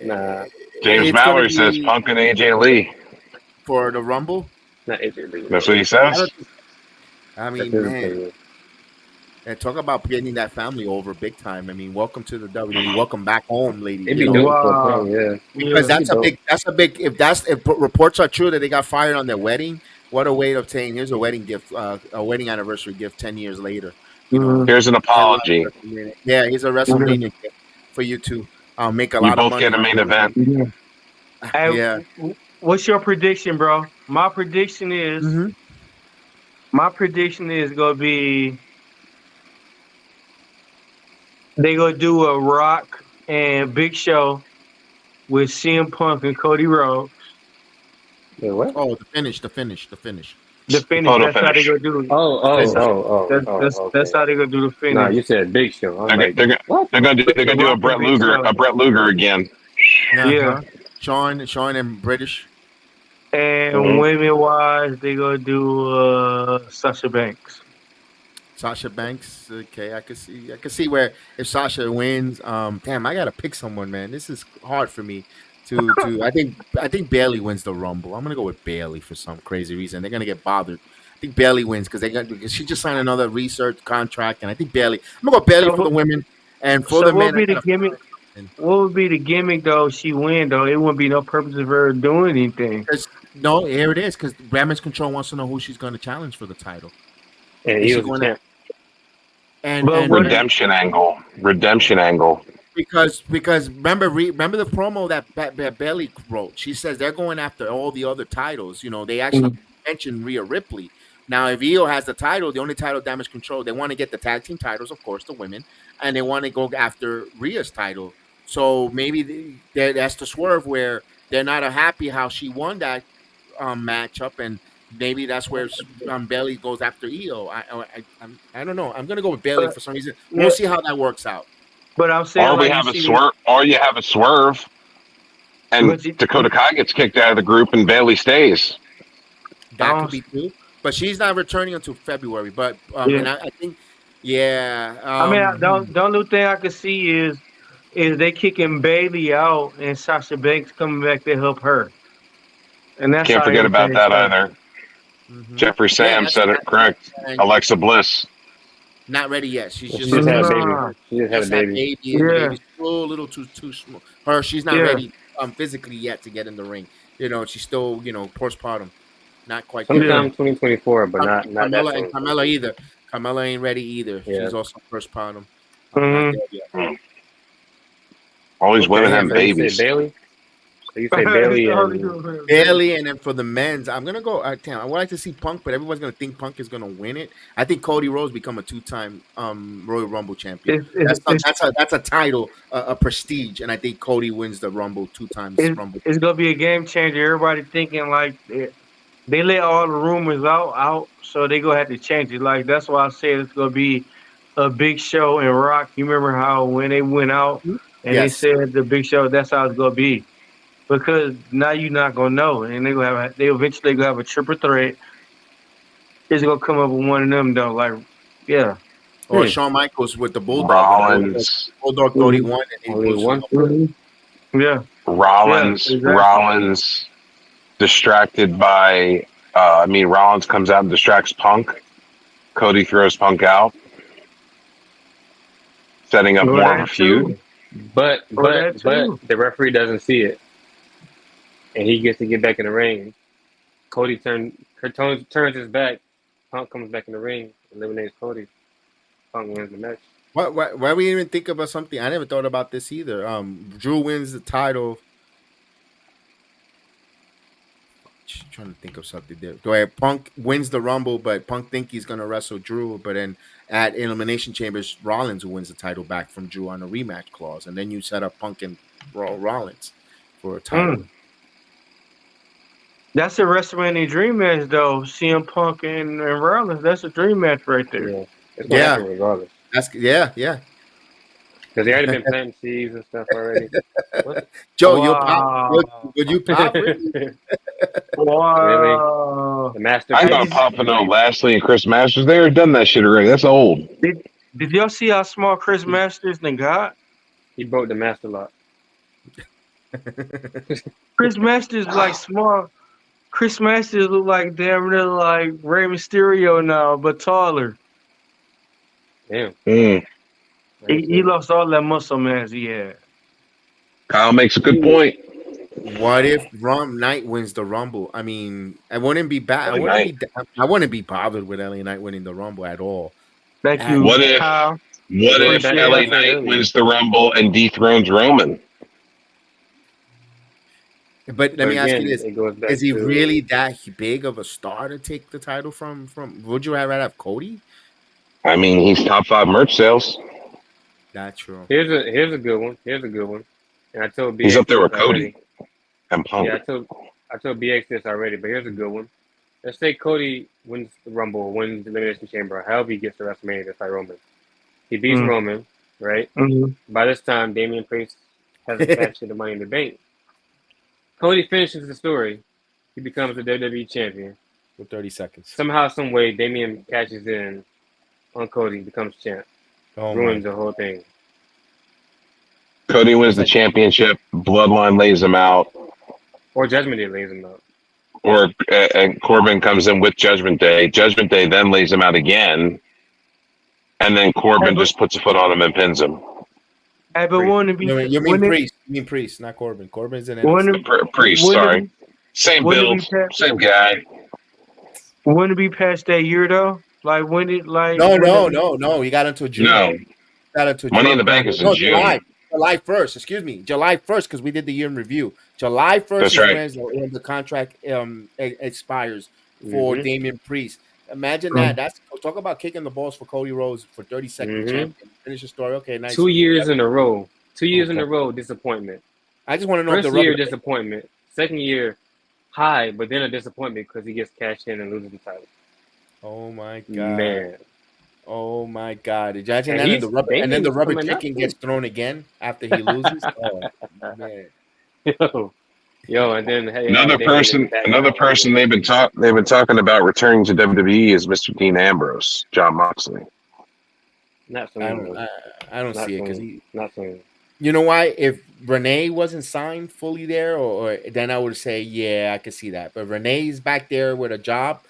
Nah, James it's going to Mallory says be Punk and AJ Lee. for the Rumble. not HMP. That's what he I says. don't think. I That's mean, his man, opinion. and talk about getting that family over big time. I mean, welcome to the WWE. Welcome back home, lady. It'd You be know, dope for a Wow. plan. Yeah, because Yeah. it'd be dope. that's a big. If reports are true that they got fired on their wedding, what a way of saying here's a wedding gift, a wedding anniversary gift 10 years later. You know, Mhm. Here's an I love apology. WrestleMania. Yeah, he's a Yeah. WrestleMania gift for you to make a You lot of both money get a on main your event. wedding. Yeah. Hey, Yeah. what's your prediction, bro? Hmm. My prediction is gonna be they gonna do a Rock and Big Show with CM Punk and Cody Rhodes. Yeah, what? Oh, the finish. The finish. Photo That's how they finish. gonna do it. Oh, The oh, That's finish. oh, oh, oh. that's Okay. how they gonna do the Nah, finish. you said Big Show. I'm They're like, they're what? they're The gonna do Rock and Big A Show. Brett Luger again. Yeah. Uh-huh. Sean and British. And Mhm. women wise, they gonna do Sasha Banks. Sasha Banks. Okay, I can see where if Sasha wins, damn, I gotta pick someone, man. This is hard for me to I think Bailey wins the Rumble. I'm gonna go with Bailey for some crazy reason. They're gonna get bothered. I think Bailey wins because she just signed another research contract, and I think Bailey. I'm gonna go Bailey for So the women, and for so the what men, would I be the gotta gimmick? find something. What would be the gimmick though? If she win though, it wouldn't be no purpose of her doing anything. 'Cause- no, here it is. Because Damage Control wants to know who she's going to challenge for the title. And Is he she was a going to champ. and But and what? and Redemption angle. Redemption angle. because remember the promo that Bailey wrote. She says they're going after all the other titles. You know, they actually mentioned Rhea Ripley. Now, if Io has the title, the only title Damage Control, they want to get the tag team titles, of course, the women, and they want to go after Rhea's title. So maybe that's the swerve where they're not happy how she won that matchup, and maybe that's where Bailey goes after Io. I don't know. I'm gonna go with Bailey But for some reason. We'll yeah, see how that works out. but I'm saying Or we like you have a see, swerve, or you have a swerve, and but you, Dakota Kai gets kicked out of the group, and Bailey stays. I That could don't. be too, but she's not returning until February. But Yeah, and I think, yeah, I mean, the only thing I could see is they kicking Bailey out and Sasha Banks coming back to help her, and that's Can't how forget about everything that started. either. mhm. Jeffrey Yeah, Sam said it correct. and Alexa Bliss. not ready yet. She's And she just just had a baby. Nah, She just had a just had baby. baby, and the yeah, baby's still a little too small. She's not yeah, ready physically yet to get in the ring. She's still postpartum, not quite there yeah. yet. Sometime 2024, but not that Carmella and soon. Carmella either. Carmella ain't ready either. Yeah. She's also postpartum, not Mm-hmm. there yet. All these women Okay, and having So you say babies. Bailey? So you say Bailey and Bailey, and then for the men's, I'm gonna go. Damn, I would like to see Punk, but everyone's gonna think Punk is gonna win it. I think Cody Rhodes become a two-time Royal Rumble champion. it's, it's, it's, That's a title, a prestige, and I think Cody wins the Rumble 2 times it's, Rumble. it's gonna be a game changer. Everybody thinking like they let all the rumors out, so they gonna have to change it. Like that's why I said it's gonna be a Big Show and Rock. You remember how when they went out and they Yes. said the Big Show, that's how it's gonna be. Because now you're not gonna know, and they eventually gonna have a triple threat. It's gonna come up with one of them though. Like, yeah. Or Shawn Michaels with the Bulldog, when Rollins, Bulldog thought he hmm won, and he only was one? Yeah, yeah, Rollins, exactly. Rollins distracted by. Rollins comes out and distracts Punk. Cody throws Punk out, setting up Or more of a that feud. too. But Or but that but too. the referee doesn't see it, and he gets to get back in the ring. Cody turns his back. Punk comes back in the ring, eliminates Cody. Punk wins the match. why we even think about something? I never thought about this either. Drew wins the title. Trying to think of something there. Where Punk wins the Rumble, but Punk think he's gonna wrestle Drew, but then at Elimination Chambers, Rollins who wins the title back from Drew on a rematch clause, and then you set up Punk and Rollins for a title. Mm. That's a WrestleMania dream match though. CM Punk and Rollins. That's a dream match right there. Yeah, it's gonna Yeah, happen regardless that's yeah. because they already been planting seeds and stuff already. What? Joe, you pop? Wow. Would you pop really? Really? Wow. The master I'm Hey, not piece. popping no Lashley and Chris Masters. They already done that shit already. That's old. did, did y'all see how small Chris Masters and got? He broke the master lock. Chris Masters like small. Chris Masters look like damn near like Rey Mysterio now, but taller. Damn. Mm. He lost all that muscle mass he had. Kyle makes a good point. What if Knight wins the Rumble? I mean, I wouldn't be bad. LA Knight. I wouldn't be bothered with LA Knight winning the Rumble at all. Thank At, you, What if Kyle. what Going if back to Appreciate what I LA it. said Knight earlier. wins the Rumble and dethrones Roman? but let But me ask you again, this: it goes is back he to really that big of a star to take the title from? Would you rather have Cody? I mean, he's top 5 merch sales. That's true. here's a good one. Here's a good one. And I told He's up BX there this with Cody already. and Punk. Yeah, I told BX this already, but here's a good one. Let's say Cody wins the Rumble, wins the Elimination Chamber, however he gets to WrestleMania to fight Roman. He beats Mm, Roman, right? mhm. By this time, Damian Priest hasn't cashed in the Money in the Bank. Cody finishes the story. He becomes the WWE champion. For 30 seconds. Somehow, some way, Damian cashes in on Cody, becomes champ, Oh my! ruins the whole thing. Cody wins It's the like championship. Bloodline lays him out, Or Judgment Day lays him out. or and Corbin comes in with Judgment Day. Judgment Day then lays him out again, and then Hey, Corbin just puts a foot on him and pins him. but Priest. you mean wouldn't it Priest? You mean Priest, not Corbin. Corbin's in NXT. wouldn't Priest, wouldn't it sorry, be same wouldn't it build, be past same guy. wouldn't it be past that year though? Like when it like No, when no, it no, no. He got until June. No, Got until Money in June. the Bank is in No, July. June. July 1st. Excuse me, July 1st, because we did the year in review. July 1st That's is right. when the contract expires for Mm-hmm. Damian Priest. Imagine that. mm, That's talk about kicking the balls for Cody Rhodes for 30-second Mm-hmm. champion. Finish the story. Okay, nice. 2 years in a row. Two Oh years in god. a row, disappointment. I just want to know if First the rubber. year, disappointment. Second year, high, but then a disappointment because he gets cashed in and loses the title. Oh my god. Man, Oh my god. Imagine and that he's and then the Damian's rubber coming up chicken gets too. thrown again after he loses. Oh man. Yo, and then hey, have Damian in the Another background like, person they've been talking about returning to WWE is Mr. Dean Ambrose, John Moxley. not I soon, don't though. I don't Not see it because soon. he Not soon. you know why? If Renee wasn't signed fully there, or then I would say, yeah, I could see that. But Renee's back there with a job,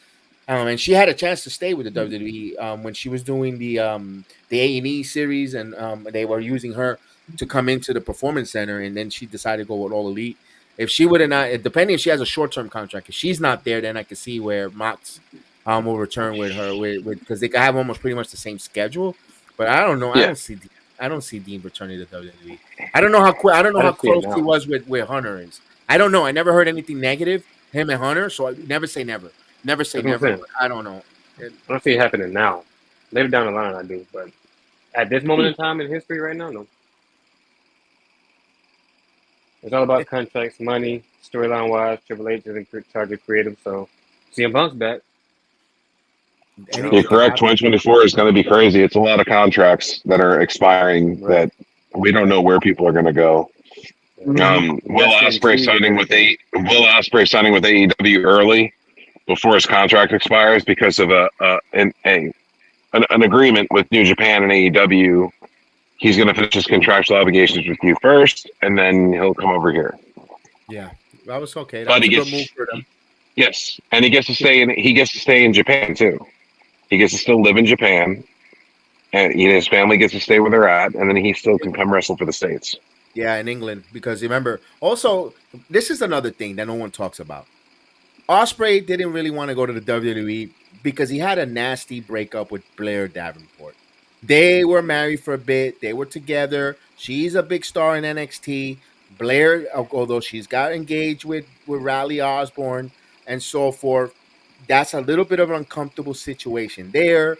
and she had a chance to stay with the WWE when she was doing the A&E series, and they were using her to come into the performance center, and then she decided to go with All Elite. If she would have not, depending if she has a short term contract, if she's not there, then I could see where Mox will return with her with because they have almost pretty much the same schedule. But I don't know. Yeah, I don't see Dean returning to WWE. I don't know how quick. I don't know I how just see it close he now. was with Hunter is. I don't know. I never heard anything negative him and Hunter, so I never say never. Never say That's what I'm never. saying. But I don't know. I don't see it happening now. Later down the line, I do, but at this moment in time in history, right now, no. It's all about contracts, money, storyline wise. Triple H is in charge of creative, so CM Punk's back. You know, you're anything can correct. happen. 2024 is going to be crazy. It's a lot of contracts that are expiring right? that we don't know where people are going to go. Yeah. Dustin too and everything. Will Ospreay signing with AEW early before his contract expires because of an agreement with New Japan and AEW. He's going to finish his contractual obligations with you first, and then he'll come over here. Yeah, that was okay. That But was he a good move gets for them. yes, and he gets to stay in. He gets to stay in Japan too. He gets to still live in Japan, and his family gets to stay where they're at, and then he still can come wrestle for the states. Yeah, in England because remember. Also, this is another thing that no one talks about. Osprey didn't really want to go to the WWE because he had a nasty breakup with Blair Davenport. They were married for a bit. They were together. She's a big star in NXT. Blair, although she's got engaged with Riley Osborne and so forth, that's a little bit of an uncomfortable situation there.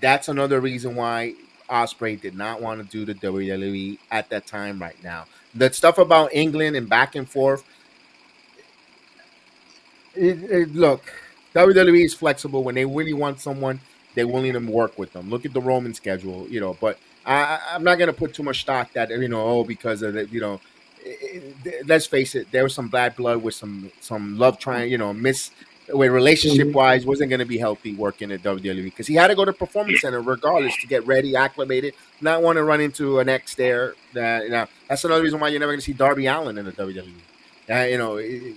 That's another reason why Osprey did not want to do the WWE at that time right now. The stuff about England and back and forth, look, WWE is flexible when they really want someone. They're willing to work with them. Look at the Roman schedule, But I'm not going to put too much stock that because of let's face it, there was some bad blood with some love trying, miss where relationship wise wasn't going to be healthy working at WWE because he had to go to Performance Center regardless to get ready, acclimated, not want to run into an ex there. That's another reason why you're never going to see Darby Allin in the WWE.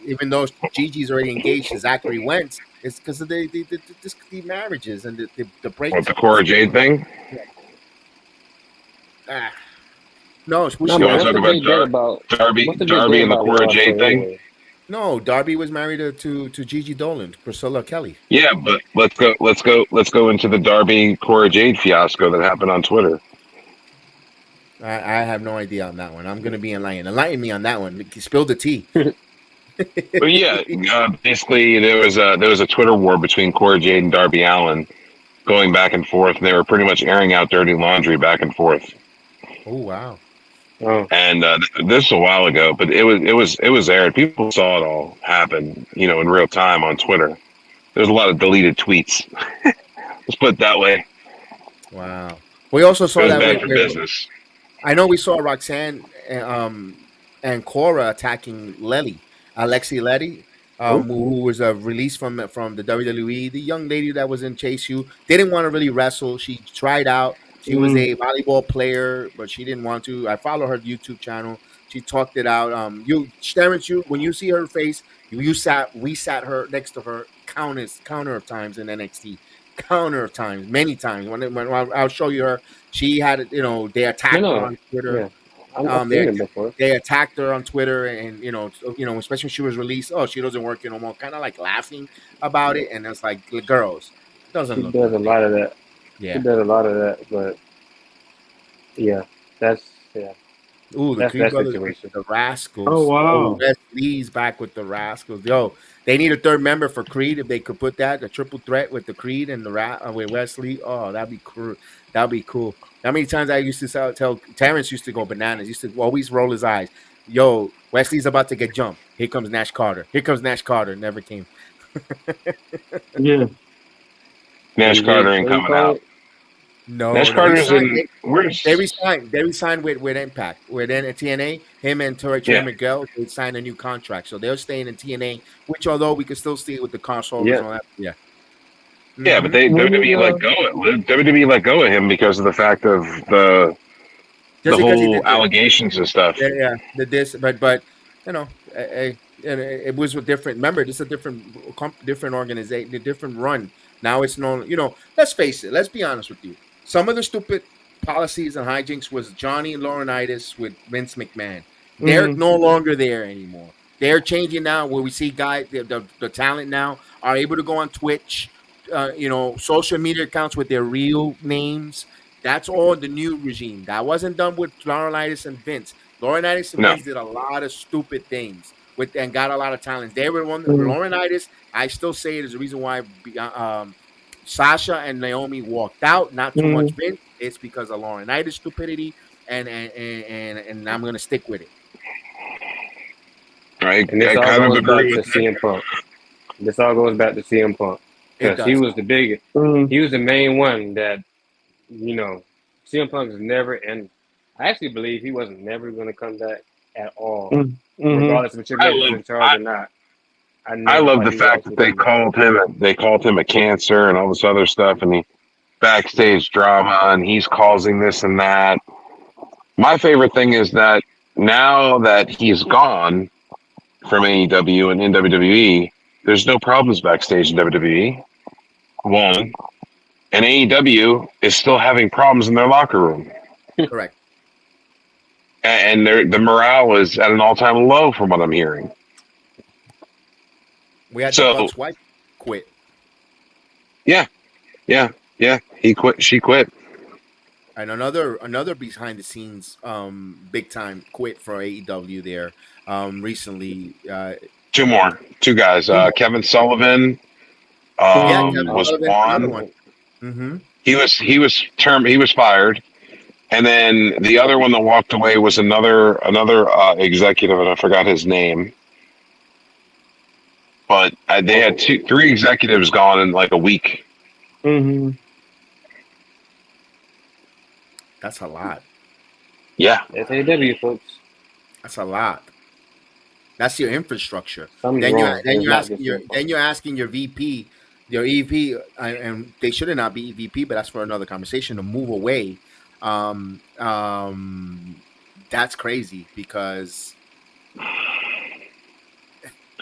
Even though Gigi's already engaged to Zachary Wentz, it's because of the marriages and the With breaks the up. Cora Jade thing, Ah, no, who No, she you but want to married? what's talk the about big deal about Darby and the Will Cora Jade Ospreay thing? anyway? No, Darby was married to Gigi Dolan, Priscilla Kelly. Yeah, but let's go into the Darby Cora Jade fiasco that happened on Twitter. I have no idea on that one. I'm going to be enlightened. Enlighten me on that one. Spill the tea. But yeah, basically there was a Twitter war between Cora Jade and Darby Allin going back and forth, and they were pretty much airing out dirty laundry back and forth. Oh wow! Oh, And this was a while ago, but it was aired. People saw it all happen, in real time on Twitter. There's a lot of deleted tweets. Let's put it that way. Wow. We also It saw was that bad for business. I know we saw Roxanne and Cora attacking Alexi Letty, who? who was released from the WWE. The young lady that was in Chase U didn't want to really wrestle. She tried out. She was a volleyball player, but she didn't want to. I follow her YouTube channel. She talked it out. Terrence, when you see her face, we sat her next to her counter of times in NXT, counter of times, many times. When I'll show you her, she had, they No, attacked her no, on Twitter. yeah, I've They seen it before. they attacked her on Twitter, and especially when she was released. Oh, she doesn't work no more. Kind of like laughing about Yeah. it, and it's like, girls, doesn't She look does good. a lot of that. She Yeah. does a lot of that, but yeah, that's yeah, Ooh, the that's Creed that brothers with situation. the Oh Rascals. Oh, wow. Wesley's back with the Rascals. Yo, they need a third member for Creed. If they could put that, a triple threat with the Creed and with Wesley. Oh, that'd be cool. That'd be cool. How many times I used to tell Terrence used to go bananas. Used to always roll his eyes. Yo, Wesley's about to get jumped. Here comes Nash Carter. Here comes Nash Carter. Never came. Yeah. Nash He Carter did. ain't What do you coming call out. it? No, Nash no. He Carter's signed. in. Where's? They resigned with Impact. With TNA, him and Trey Yeah, Miguel, they signed a new contract. So they're staying in TNA, which although we could still see with the crossovers and Yeah. all that. Yeah. yeah, but Mm-hmm. they When WWE did let go of him because of the fact of the Just because he whole did this. allegations and stuff. Yeah, yeah. Did this, but you know, it was a different. Remember, this is a different organization, a different run. Now it's no. Let's face it. Let's be honest with you. Some of the stupid policies and hijinks was Johnny Laurinaitis with Vince McMahon. They're mm-hmm. no longer there anymore. They're changing now. Where we see guys, the talent now are able to go on Twitch, social media accounts with their real names. That's all the new regime. That wasn't done with Laurinaitis and Vince. Laurinaitis and No, Vince did a lot of stupid things with and got a lot of talents. They were one. Laurinaitis, I still say it is the reason why Sasha and Naomi walked out. Not too much Mm-hmm. Vince. It's because of Laurinaitis stupidity, and I'm gonna stick with it. And this I all kind of goes back agree to with that. CM Punk. This all goes back to CM Punk It because he does. was the biggest. Mm-hmm. He was the main one that you know. CM Punk is never, and I actually believe he wasn't never going to come back at all, Mm-hmm. regardless of Triple I H was love in charge I, or not. I I never love thought the he would fact that actually come back. they called him a cancer and all this other stuff, and he backstage drama, and he's causing this and that. My favorite thing is that now that he's gone from AEW and in WWE, there's no problems backstage in WWE. One, and AEW is still having problems in their locker room, Correct. and the morale is at an all-time low from what I'm hearing. We had the So Bucks wife quit. yeah, yeah, yeah. He quit. She quit. And another behind the scenes big time quit for AEW there recently. Two guys. Kevin Sullivan Yeah, Kevin was Sullivan, another one. one. Mm-hmm. He was fired, and then the other one that walked away was another executive, and I forgot his name. But they had three executives gone in like a week. Mm-hmm. That's a lot. Yeah, That's AEW, folks. That's a lot. That's your infrastructure. Something's Then you wrong. then It's you not asking just your CM Punk. then you're asking your VP, your EVP, and they should not be EVP, but that's for another conversation to move away. Um, um, that's crazy because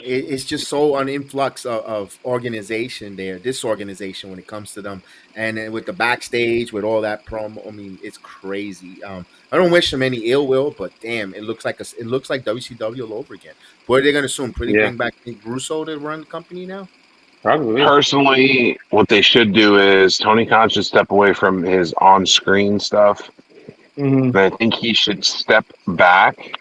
it's just so an influx of organization there, disorganization when it comes to them, and then with the backstage with all that promo. I mean, it's crazy. I don't wish them any ill will, but damn, it looks like WCW all over again. What are they going to soon? Pretty Yeah, bring back Nick Russo to run the company now? probably. personally, what they should do is Tony Khan should step away from his on-screen stuff. Mm-hmm. And I think he should step back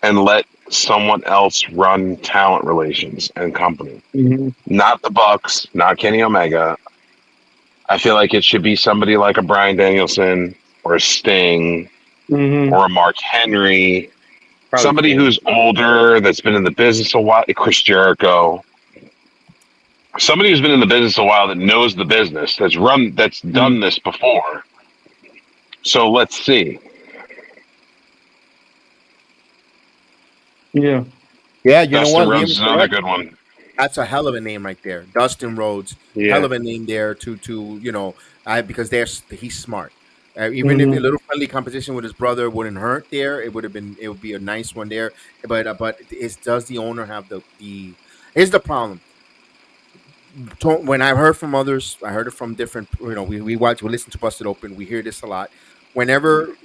and let someone else run talent relations and company. Mm-hmm. Not the Bucks, not Kenny Omega. I feel like it should be somebody like a Bryan Danielson or a Sting Mm-hmm. or a Mark Henry, Probably somebody Sting. who's older that's been in the business a while, Chris Jericho. Somebody who's been in the business a while that knows the business, that's done this before. So let's see. Yeah. Yeah, you know Dustin what? Liam Rhodes is is another correct. good one. That's a hell of a name right there, Dustin Rhodes. Hell Yeah. of a name there because he's smart. Even if a Mm-hmm. little friendly competition with his brother wouldn't hurt there, it would be a nice one there. But does the owner have the? Here's the problem. When I heard from others, I heard it from different. We listen to Busted Open. We hear this a lot. Whenever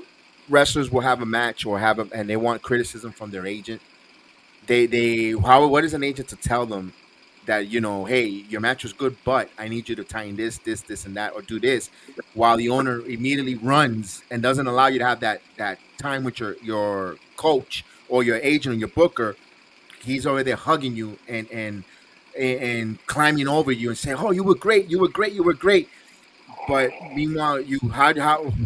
wrestlers will have a match and they want criticism from their agent, what is an agent to tell them that hey, your match was good, but I need you to tie in this and that, or do this, while the owner immediately runs and doesn't allow you to have that time with your coach or your agent or your booker. He's over there hugging you and climbing over you and saying, "Oh, you were great, you were great, you were great." But meanwhile,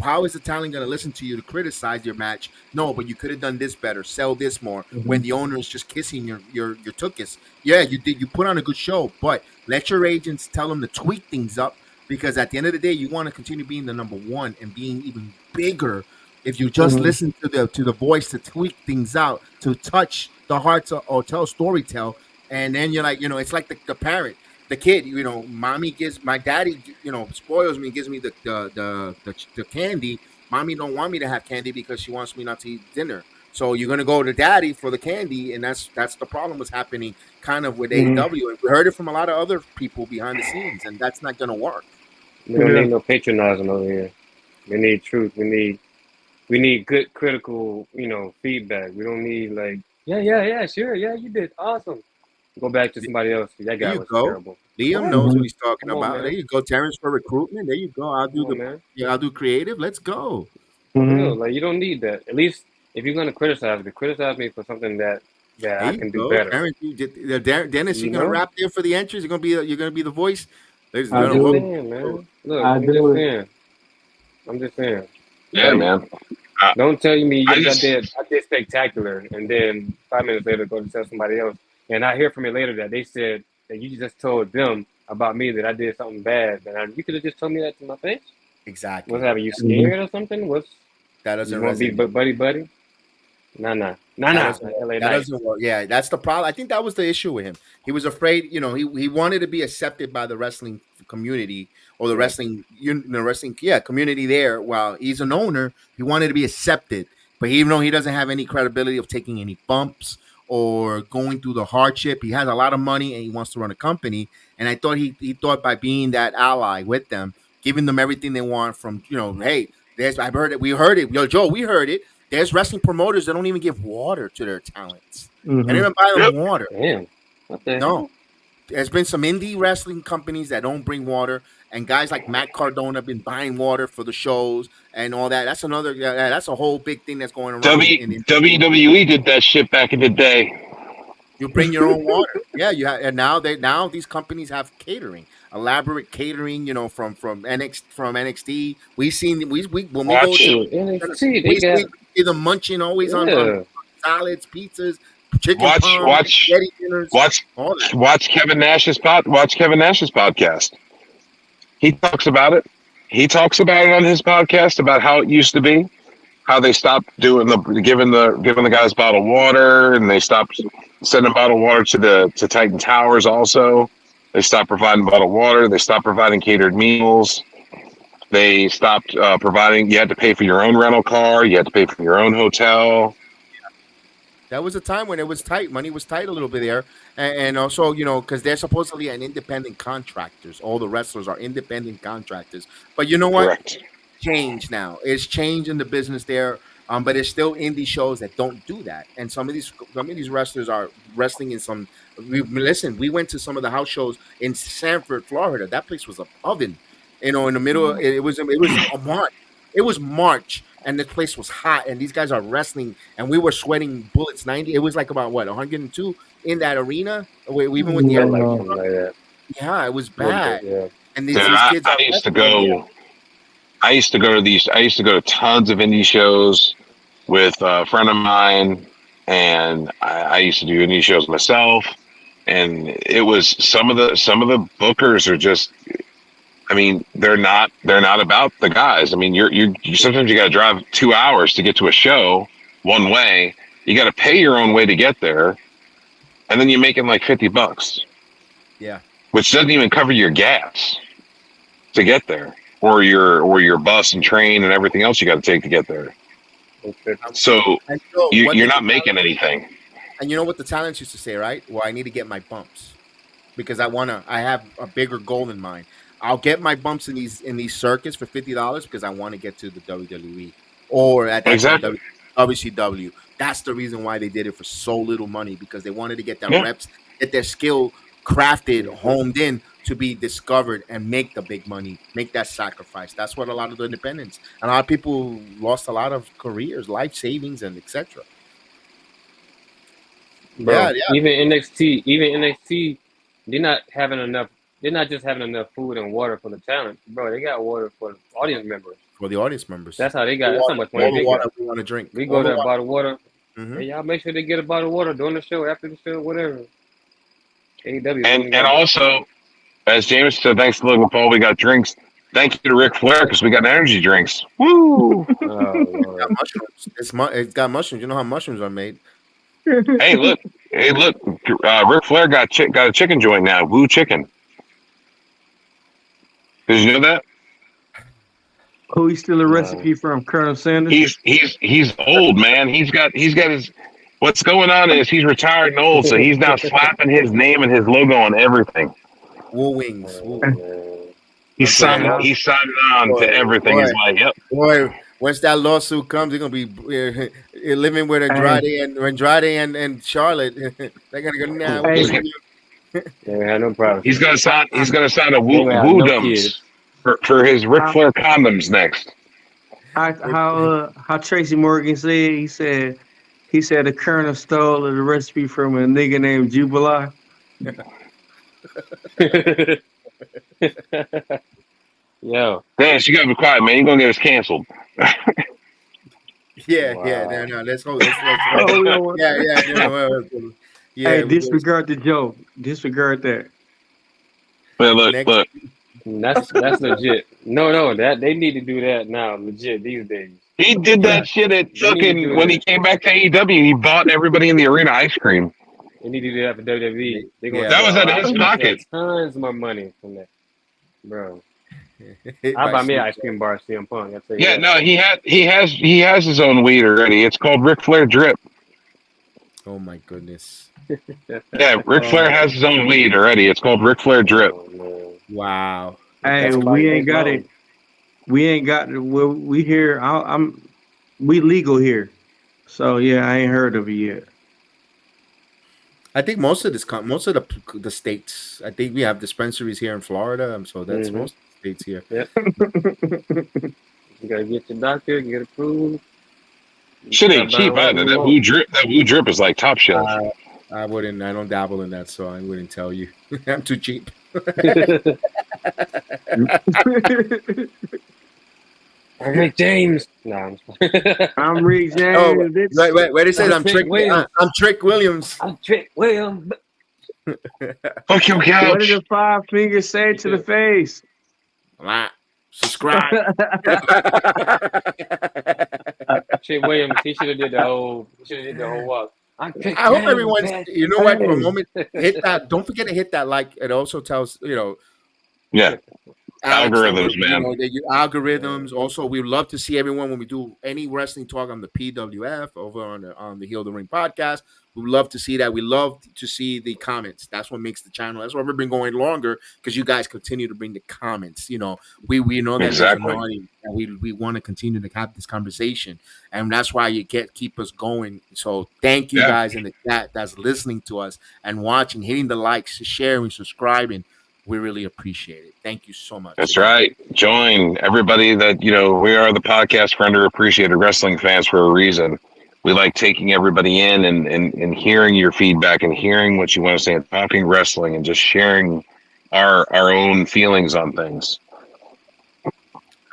how is the talent going to listen to you to criticize your match? No, but you could have done this better, sell this more. When Mhm. the owner is just kissing your tuchus, yeah, you put on a good show, but let your agents tell them to tweak things up because at the end of the day, you want to continue being the number one and being even bigger. If you just Mhm. listen to the voice to tweak things out, to touch the hearts or tell story tell, and then you're like, it's like the parent, the kid, mommy gives my daddy, spoils me, gives me the candy. Mommy don't want me to have candy because she wants me not to eat dinner. So you're gonna go to daddy for the candy, and that's the problem was happening kind of with Mhm. AEW. And we heard it from a lot of other people behind the scenes, and that's not gonna work. We don't Yeah. need no patronizing over here. We need truth. We need good critical, feedback. We don't need like, yeah, yeah, yeah, sure, yeah, you did awesome. Go back to somebody else. That There guy you was go. terrible. Liam What? knows what Mhm. he's talking Come on, about. There man. you go, Terrence for recruitment. There you go. Come on, man. I'll do creative. Let's go. For real. Mhm. Like you don't need that. At least if you're gonna criticize me for something that There I you can do go, better. Terrence. Dennis, You you're gonna know? rap there for the entries. You're gonna be the voice. There's I I'm gonna just do well, it. saying, man. Look, I I'm do just it. saying. I'm just saying. Yeah, Like, man. I, don't tell me I yes, just I did spectacular, and then 5 minutes later go to tell somebody else, and I hear from it later that they said that you just told them about me that I did something bad. You could have just told me that to my face. What's exactly. happening? You Mhm. scared or something? That You doesn't want to be resonate. buddy buddy? Nah, nah, nah, That nah. doesn't Like work. LA That Knight. doesn't work. Yeah, that's the problem. I think that was the issue with him. He was afraid. He wanted to be accepted by the wrestling community or the Yeah. wrestling community there. While he's an owner, he wanted to be accepted. But even though he doesn't have any credibility of taking any bumps or going through the hardship, he has a lot of money and he wants to run a company. And I thought he thought by being that ally with them, giving them everything they want from hey, I've heard it. We heard it. Yo, Joe, we heard it. There's wrestling promoters that don't even give water to their talents. They don't Mhm. even buy them yep. water. Damn. What the No. hell? There's been some indie wrestling companies that don't bring water, and guys like Matt Cardona have been buying water for the shows and all that. That's another. That's a whole big thing that's going around in indie. WWE did that shit back in the day. You bring your own water. Yeah, you have, and now these companies have catering, elaborate catering. From NXT. We when we go to Watch, Dude, NXT, they we got see them munching always on yeah. salads, pizzas, chicken watch, parm, watch, spaghetti dinners, watch, all that. watch Kevin Nash's Watch Kevin Nash's podcast. He talks about it. He talks about it on his podcast about how it used to be, how they stopped doing giving the guys bottled water, and they stopped sending bottled water to Titan Towers. Also, they stopped providing bottled water. They stopped providing catered meals. They stopped providing. You had to pay for your own rental car. You had to pay for your own hotel. That was a time when it was tight. Money was tight a little bit there, and also because they're supposedly an independent contractors. All the wrestlers are independent contractors. But you know what? Correct. Change now. It's change in the business there. But it's still indie shows that don't do that. And some of these wrestlers are wrestling in some. We went to some of the house shows in Sanford, Florida. That place was a oven. In the middle, it was a March. It was March, and this place was hot, and these guys are wrestling, and we were sweating bullets 90. It was like about what 102 in that arena. Even with the air. Felt like Yeah. something like that. Yeah, it was A little bit, bad. yeah. And Dude, these kids I are used to wrestling. go. I used to go to these. I used to go to tons of indie shows with a friend of mine, and I used to do indie shows myself. And it was some of the bookers are just. I mean, they're not about the guys. I mean, you sometimes you got to drive 2 hours to get to a show one way. You got to pay your own way to get there, and then you're making like $50, Yeah. which doesn't even cover your gas to get there, or your bus and train and everything else you got to take to get there. Okay. So And so you, what you're did the not making anything. and you know what the talents used to say, right? Well, I need to get my bumps because I have a bigger goal in mind. I'll get my bumps in these circuits for $50 because I want to get to the WWE or at that time Exactly. WCW. That's the reason why they did it for so little money because they wanted to get that Yeah. reps, get their skill crafted, Mm-hmm. homed in to be discovered and make the big money, make that sacrifice. That's what a lot of the independents and a lot of people lost a lot of careers, life savings, and etc. Yeah, Bro, yeah. even NXT, they're not having enough. they're not just having enough food and water for the talent, bro. They got water for the audience members. For the audience members. That's how they got. That's how much money All the they water got. we want to drink. We All go the there, water. bottle water. Mm-hmm. Hey, y'all make sure they get a bottle of water during the show, after the show, whatever. AEW. And also, as James said, thanks to Logan Paul, we got drinks. Thank you to Ric Flair because we got energy drinks. Woo! It's got mushrooms. It's got mushrooms. You know how mushrooms are made. Hey, look! Ric Flair got a chicken joint now. Woo Chicken. Did you know that? Who he steal a recipe from? Colonel Sanders. He's old, man. He's got his. What's going on is he's retired and old, so he's now slapping his name and his logo on everything. Wool wings. He's signing on to everything. He's like, yep. Boy, once that lawsuit comes, they're gonna be living with Andrade and Charlotte. They're gonna go now. Yeah, no problem. He's gonna sign a Woo-Dums for his Ric Flair condoms next. How Tracy Morgan said, he said the Colonel stole the recipe from a nigga named Jubilee. Yo. Dan, you gotta be quiet, man. You're gonna get us canceled. No. Let's go. Hey, disregard the joke. Disregard that. Well, look. That's legit. No, that they need to do that now. Legit these days. He did that shit at fucking when he came back to AEW. He bought everybody in the arena ice cream. They need to do that for WWE. That was out of his pocket. Tons more money from that, bro. I'll buy me an ice cream bar, CM Punk. Yeah, no, he has his own weed already. It's called Ric Flair Drip. Oh my goodness. Yeah, Ric Flair has his own weed already. It's called Ric Flair Drip. Wow. Hey, we ain't got it. We ain't got it. We here. We legal here. So yeah, I ain't heard of it yet. I think most of the states. I think we have dispensaries here in Florida, so that's most of the states here. Yep. You gotta get your doctor, get approved. Shit ain't cheap either. That Woo Drip is like top shelf. I don't dabble in that, so I wouldn't tell you. I'm too cheap. I'm Rick James. No, I'm Rick James. Oh, wait, it says I'm Trick Williams. I'm Trick Williams. I'm Trick Williams. Fuck your couch. What did the 5 fingers say to the face? Subscribe. Trick Williams, he should have did the whole walk. I hope everyone's, you know what, for a moment, hit that. Don't forget to hit that like. It also tells, yeah. Algorithms, man. The algorithms. Also, we love to see everyone when we do any wrestling talk on the P.W.F. over on the Heal the Ring podcast. We love to see that. We love to see the comments. That's what makes the channel. That's why we've been going longer, because you guys continue to bring the comments. We know that exactly. And we want to continue to have this conversation, and that's why you keep us going. So thank you guys in the chat that's listening to us and watching, hitting the likes, sharing, subscribing. We really appreciate it. Thank you so much. That's right. Join everybody that, we are the podcast for underappreciated wrestling fans for a reason. We like taking everybody in and hearing your feedback and hearing what you want to say and talking wrestling and just sharing our own feelings on things.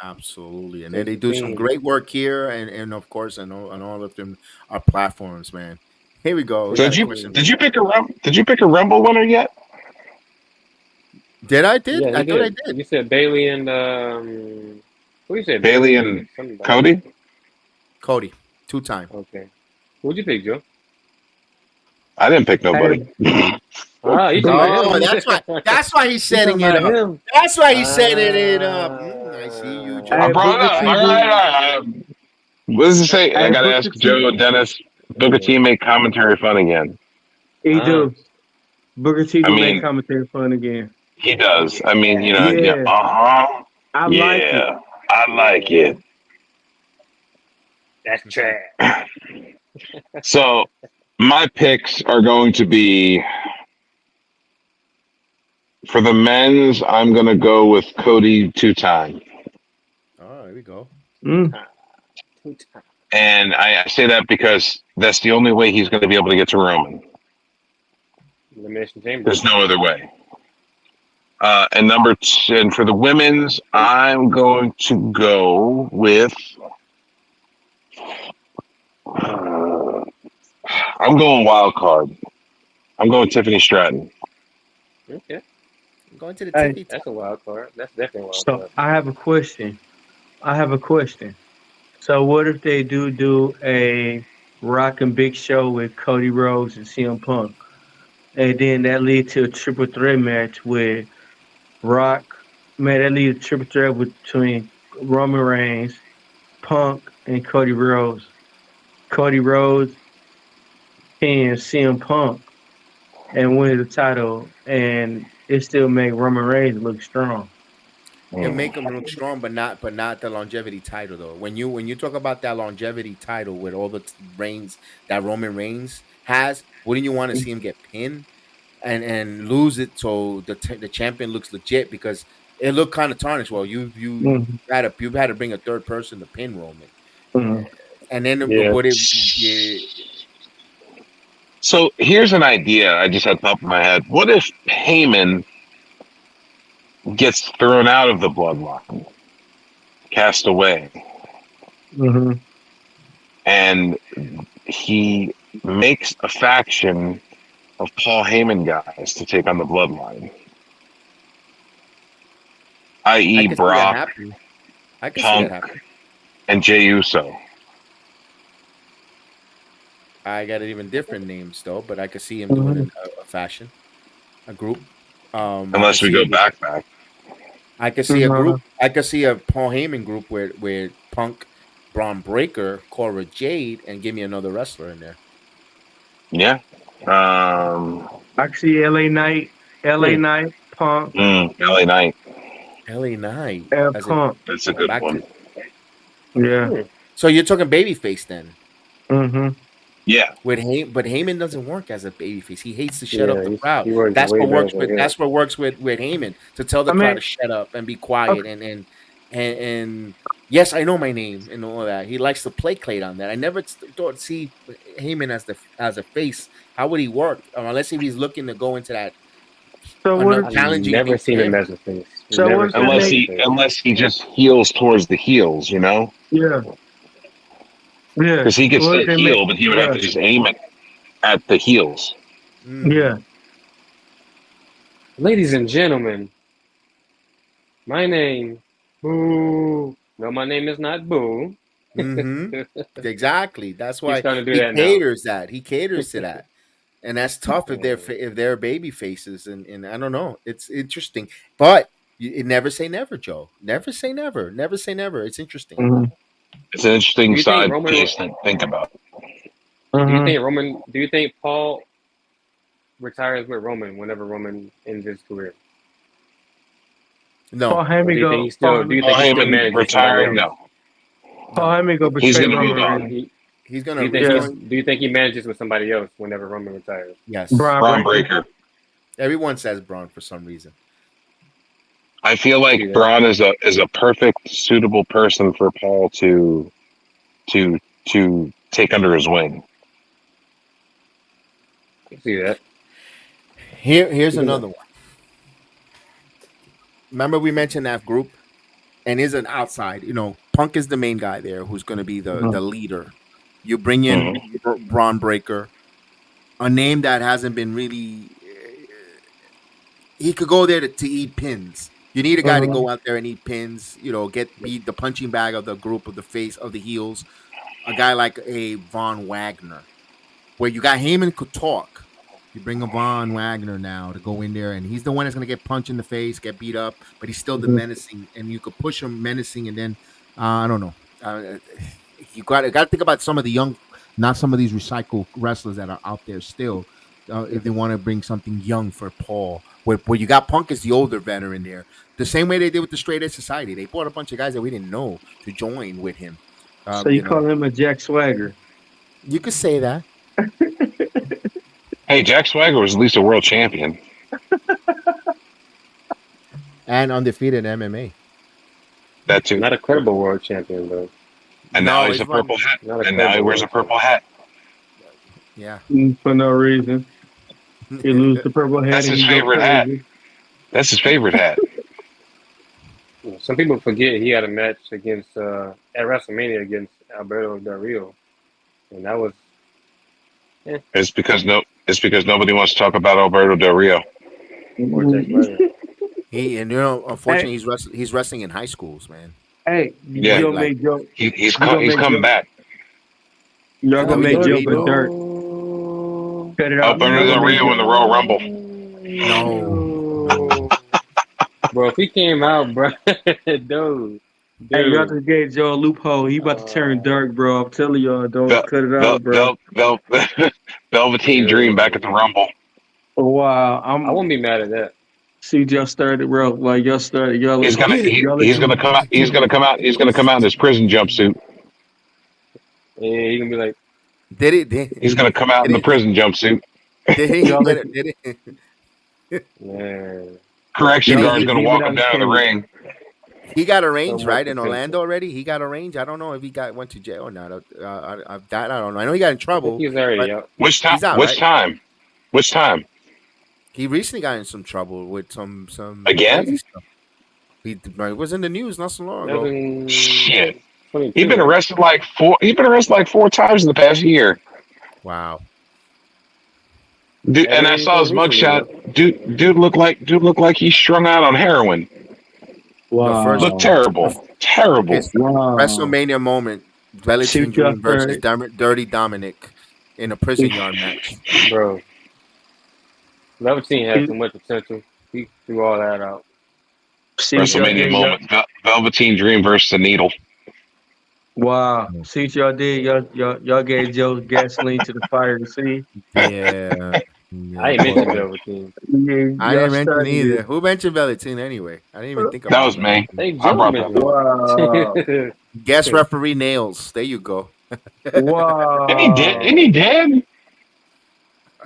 Absolutely. And then they do some great work here and of course on all of them our platforms, man. Here we go. So did you pick a Rumble winner yet? I thought I did. You said Bailey and who you said? Bailey and Cody? Cody. 2-time. Okay. Who'd you pick, Joe? I didn't pick nobody. That's why he's setting it up. That's why he's setting it up. I see you, Joe. I brought it up. All right. What does it say? I gotta ask Joe and Dennis. Booker T make commentary fun again. He do. Booker T make commentary fun again. He does. I mean, I like it. That's trash. So my picks are going to be, for the men's, I'm going to go with Cody 2-time. Oh, there we go. And I say that because that's the only way he's going to be able to get to Roman. Elimination Chamber. There's no other way. And for the women's, I'm going to go with. I'm going wild card. I'm going Tiffany Stratton. Okay, I'm going to the Hey, Tiffy that's top. a wild card. That's definitely a wild so card. I have a question. I have a question. So what if they do a Rock and Big Show with Cody Rhodes and CM Punk, and then that lead to a triple threat match with Rock? Man, that leads a triple threat between Roman Reigns, Punk, and Cody Rhodes. Cody Rhodes and CM Punk and win the title, and it still make Roman Reigns look strong. It'll Mm. make them look strong, but not the longevity title though. When you talk about that longevity title with all the reigns that Roman Reigns has, wouldn't you want to see him get pinned and lose it so the champion looks legit because it looked kind of tarnished. Well, Mm-hmm. you've had to bring a third person to pin Roman, Mm-hmm. and then Yeah. would it? Yeah, So here's an idea I just had top of my head. What if Heyman gets thrown out of the bloodline, cast away, Mm-hmm. and he makes a faction of Paul Heyman guys to take on the bloodline, I i.e., could see that Brock, happening. I could see that Punk, happening. and Jey Uso. I got an even different names though, but I could see him doing Mm-hmm. a fashion, a group. I could Unless we see go it with. back. I could see a group. I could see a Paul Heyman group with Punk, Braun Breaker, Cora Jade, and give me another wrestler in there. Yeah. Um, I see LA Hmm. Knight, Punk, LA Knight. LA Knight and as a Punk. That's a good back one. to. Yeah. Hmm. So you're talking babyface then? Mm-hmm. Yeah. But Heyman doesn't work as a babyface. He hates to shut up Yeah, the crowd. he works That's way what better works than with. him. That's what works with Heyman to tell the I crowd mean, to shut up and be okay, quiet and yes, I know my name and all that. He likes to placate on that. I never thought see Heyman as a face. How would he work unless if he's looking to go into that so what another if I've challenging never new seen him champ? as a face. so Never what if seen they him Unless as a make face. he just heals towards the heels, yeah, yeah. because he could What still if they make heal, but he would have yeah, to just aim it at the heels. yeah. Mm-hmm. Ladies and gentlemen, my name, Boo. No, my name is not Boo. Mm-hmm. Exactly. That's He's why starting to do he that now. caters that. He caters to that. And that's tough if Uh, they're baby faces and I don't know. It's interesting. But never say never, Joe. Never say never. Never say never. It's interesting. Mm-hmm. It's an do interesting you think side Roman? piece to think about. Do you Mm-hmm. think Roman? Do you think Paul retires with Roman whenever Roman ends his career, No. Paul Heyman go Paul Do you Paul think he still Heyman manages somebody retiring? else? No, Paul No. Heyman go he's betray going to move Roman on. Reigns. He, He's do you gonna think he's Yeah. he's? going Do you think he manages with somebody else whenever Roman retires? yes. Brian Braun Breaker. Breaker. Everyone says Braun for some reason. I feel I like see that. Braun is a perfect, suitable person for Paul to take under his wing. I see that. Here's He's gonna. another one. Remember we mentioned that group and is an outside, Punk is the main guy there who's gonna be the leader. You bring in Mhm. Braun Breaker, a name that hasn't been really he could go there to eat pins. You need a guy to Mm-hmm. go out there and eat pins, be the punching bag of the group of the face of the heels. A guy like a Von Wagner, where you got Heyman could talk. You bring a Von Wagner now to go in there, and he's the one that's gonna get punched in the face, get beat up, but he's still the menacing, and you could push him menacing, and then I don't know. You got to think about some of the young, not some of these recycled wrestlers that are out there still. If they want to bring something young for Paul, where you got Punk as the older veteran there, the same way they did with the Straight Edge Society, they brought a bunch of guys that we didn't know to join with him. So you You know, call him a Jack Swagger. you could say that, Hey, Jack Swagger was at least a world champion. and undefeated MMA. That too. Not a credible world champion, though. And now No, he's it's a purple fun. hat. Not a And now he credible wears a world purple champion. hat. Yeah. For no reason. He lose the purple head That's and his he go favorite hat. crazy. That's his favorite hat. Some people forget he had a match against at WrestleMania against Alberto Del Rio, and that was It's because nobody wants to talk about Alberto Del Rio. Vortex later. And Hey, unfortunately, he's wrestling in high schools, man. hey, Yeah, you gonna Like make Joe? You gonna he's make coming Joe? back. Y'all gonna make Joe WWE, for no, dirt? No, Cut it out. Alberto Y'all Del gonna make Rio in Joe? the Royal Rumble. no, no. no. Bro, if he came out, bro, Hey, y'all dude. just gave Joe a loophole. He about to turn Uh, dark, bro. I'm telling y'all, don't Vel, cut it Vel, out, bro. Vel, Vel, Velveteen Dream back at the dude. Rumble. Wow, I wouldn't be mad at that. see y'all started, bro. Like y'all started, y'all He's gonna y'all he's gonna come out. He's gonna come out. He's gonna come out in his prison jumpsuit. Yeah, he gonna be like, Did it? Did, He's gonna come out in the did prison jumpsuit. he y'all get it? Did it? man, Correction Did y'all guard's just gonna leave it walk on him the down to the table. ring. he got a so range much right in potential. Orlando already? He got a range. I don't know if he went to jail or not. That I don't know. I know he got in I think trouble, he was already but out. Which time? he's out, Which right? time? Which time? He recently got in some trouble with some crazy Again? stuff. It was in the news not so long That was ago. in Shit. He's 22, been right? arrested like four. He's been arrested like four times in the past year. Wow. Dude, That and I ain't saw anything his recently though. mugshot. Dude looked like he's strung out on heroin. The first Looked Wow, the, terrible. Terrible. his wow. WrestleMania moment, See Velveteen what y'all Dream versus started. Dirty Dominic in a prison yard match. Bro, Levertine has See, so much potential. He threw all that out. see what y'all And WrestleMania did, y'all. moment. Velveteen Dream versus the Needle. Wow, see what y'all did. Y'all gave Joe gasoline to the fire. See, Yeah. I Yeah, ain't poor mentioned guy. Velveteen. I y'all didn't mention started either. it. Who mentioned Velveteen anyway? I didn't even think That about was me. I Velveteen. think I Joe brought that mentioned up. Wow, it. Guest referee nails. There you go. And he wow. did.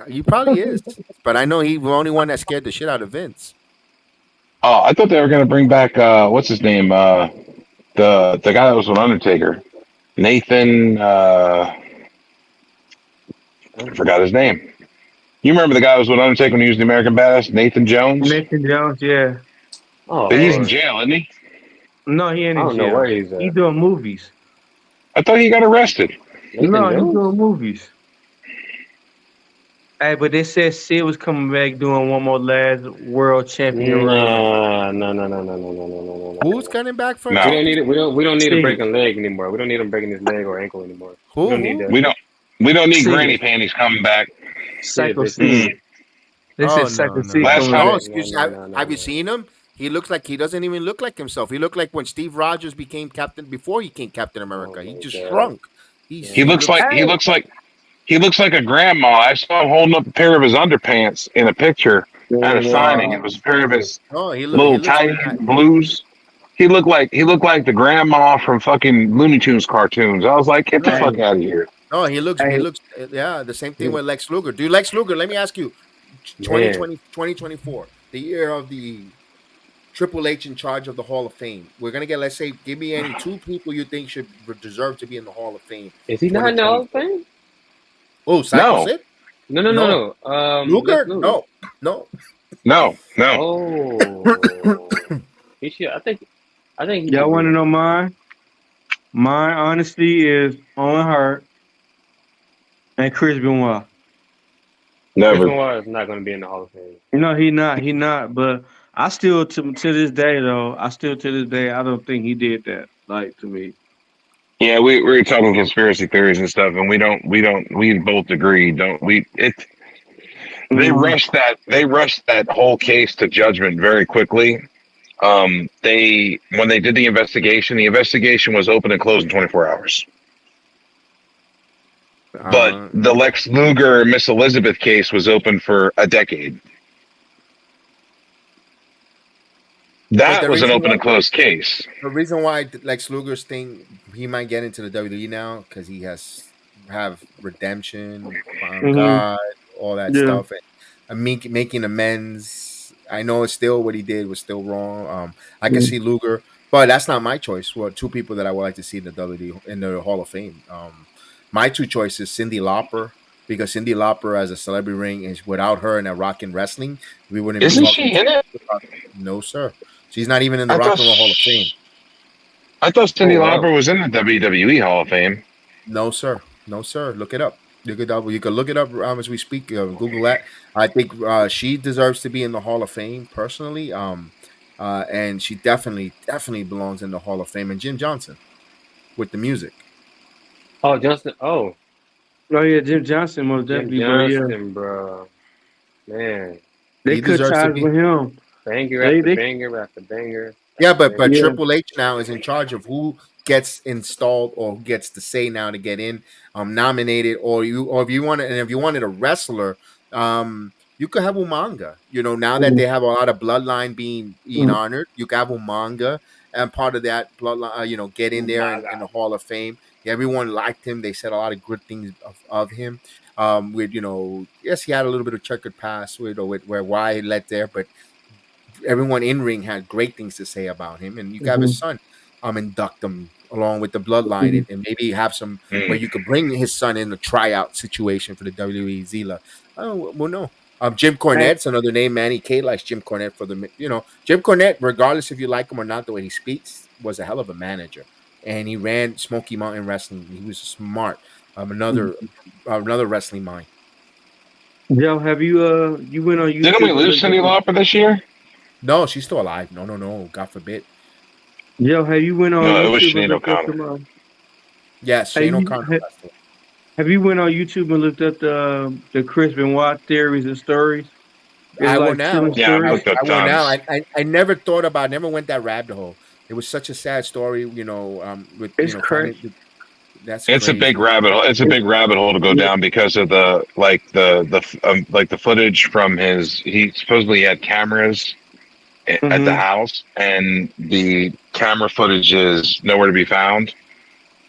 He probably is, but I know he the only one that scared the shit out of Vince. Oh, I thought they were gonna bring back what's his name? The guy that was an Undertaker. Nathan I forgot his name. You remember the guy who was with Undertaker when he was the American Badass? Nathan Jones? Nathan Jones, yeah. Oh But he's in Hey, Lord, jail, isn't he? no, he ain't I in don't know where jail. he's He at. doing movies. I thought he got arrested. Nathan No, he Jones? doing movies. Hey, but they said Sid was coming back doing one more last world champion run. Nah, no, no, no, no, no, no, no, no, no, no, Who's no. coming back for We No. don't need champion? it. We don't need a Sid, breaking leg anymore. We don't need him breaking his leg or ankle anymore. We Who? don't need Who? that. We don't need Sid, granny panties coming back. Sid, Psycho they said. Sid. Mm-mm. They said Oh Psycho no, Sid no. Last coming time Oh, back. No, excuse me. no, no, no, Have you no. seen him? He looks like he doesn't even look like himself. He looked like when Steve Rogers became captain before he became Captain Oh America. He my just god. shrunk. he He looks looks. like he Hey, looks like he looks like a grandma. I saw him holding up a pair of his underpants in a picture at a signing. It wow. was a pair of his Oh, he little looks. tiny blues. He looked like the grandma from fucking Looney Tunes cartoons. I was like, get the No, fuck Hey, out of here. no, he looks. He hey, looks. Yeah, the same thing with Lex Luger. Dude, Lex Luger. Let me ask you, Man, 2024, the year of the Triple H in charge of the Hall of Fame. We're gonna get. Let's say, give me any two people you think should deserve to be in the Hall of Fame. is he not in the Hall of 2024. Fame? Oh, Psycho No, Sid? No, no, no, No. no. Lex Luger? Luger. No. No. no, no. Oh, he should. I think he y'all should be want to there. know mine? My honesty is Owen Hart and Chris Benoit. Chris Never. Benoit is not going to be in the Hall of Fame. No, he not. He not. But I still, to this day, though, I don't think he did that. Like to me. Yeah, we were talking conspiracy theories and stuff, and we both agree, don't we? Hmm. They rushed that whole case to judgment very quickly. They when they did the investigation was open and closed in 24 hours. But Uh, the Lex Luger Miss Elizabeth case was open for a decade. but That was an open and closed case. the reason why Lex Luger's thing, he might get into the WWE now because he has have redemption, found Hmm. God, all that Yeah. stuff, and making amends. I know it's still what he did was still wrong. I can see Luger, but that's not my choice. Well, two people that I would like to see in the WWE in the Hall of Fame. My two choices: Cyndi Lauper because Cindy Lauper as a celebrity ring is without her in a rock and wrestling, we wouldn't be Isn't talking she in it? about. No, sir. She's not even in the I Rock thought and Roll Hall of Fame. I thought Oh Cindy wow. Lauper was in the WWE Hall of Fame. No, sir. No, sir. Look it up. You could look it up as we speak. Google that. I think she deserves to be in the Hall of Fame personally. And she definitely belongs in the Hall of Fame. And Jim Johnson with the music, Oh, Justin. Oh, Oh yeah, Jim Johnson most Jim definitely, bro. Yeah, Johnston, bro. Man, they he cut deserves to ties be. with him. banger They after they banger after banger Yeah, after but banger. yeah. Triple H now is in charge of who gets installed or who gets to say now to get in, nominated, or if you wanted, and if you wanted a wrestler, you could have Umanga. You know, now that Mhm. they have a lot of bloodline being Mhm. honored, you can have Umanga and part of that bloodline. Get in there in the Hall of Fame. Everyone liked him. They said a lot of good things of him. With yes, he had a little bit of checkered past with where why he led there, but everyone in ring had great things to say about him, and you could have his Mhm. son induct him along with the bloodline, Mhm. and maybe have some where Mm. you could bring his son in a tryout situation for the WWE Zila. Oh well, no. Jim Hey, Cornette's another name. Manny K likes Jim Cornette for the Jim Cornette, regardless if you like him or not, the way he speaks, was a hell of a manager, and he ran Smoky Mountain Wrestling. He was smart. Another wrestling mind. Joe, have you went on Didn't we YouTube and lose looked up Cindy the Lauper this year? No, she's still alive. No, no, no. God forbid. Joe, have you went on No, it was YouTube and Sinead looked up O'Connor. some Yes, have Shane you O'Connor ha- passed away. have you went on YouTube and looked up the Chris Benoit theories and stories? It's I will like now. killing Yeah, I've stories. looked up I will now. tons. I never thought about. Never went that rabbit hole. It was such a sad story. With It's crazy. finding that's It's a big crazy. rabbit hole. It's a It's, big rabbit hole to go yeah. down because of the footage from his. He supposedly had cameras at the Mm-hmm. house, and the camera footage is nowhere to be found.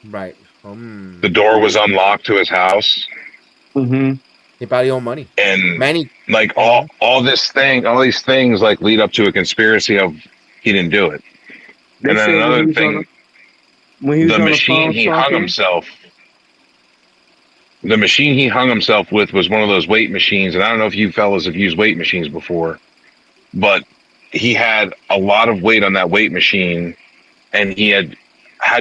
Right. The door was unlocked to his house, Mm-hmm. He probably owe money. and Manny. like Mhm. all these things like lead up to a conspiracy of he didn't do it. They And then said another thing, when he was the on the machine phone he hung talking. himself. The machine he hung himself with was one of those weight machines, and I don't know if you fellas have used weight machines before, but he had a lot of weight on that weight machine, and he had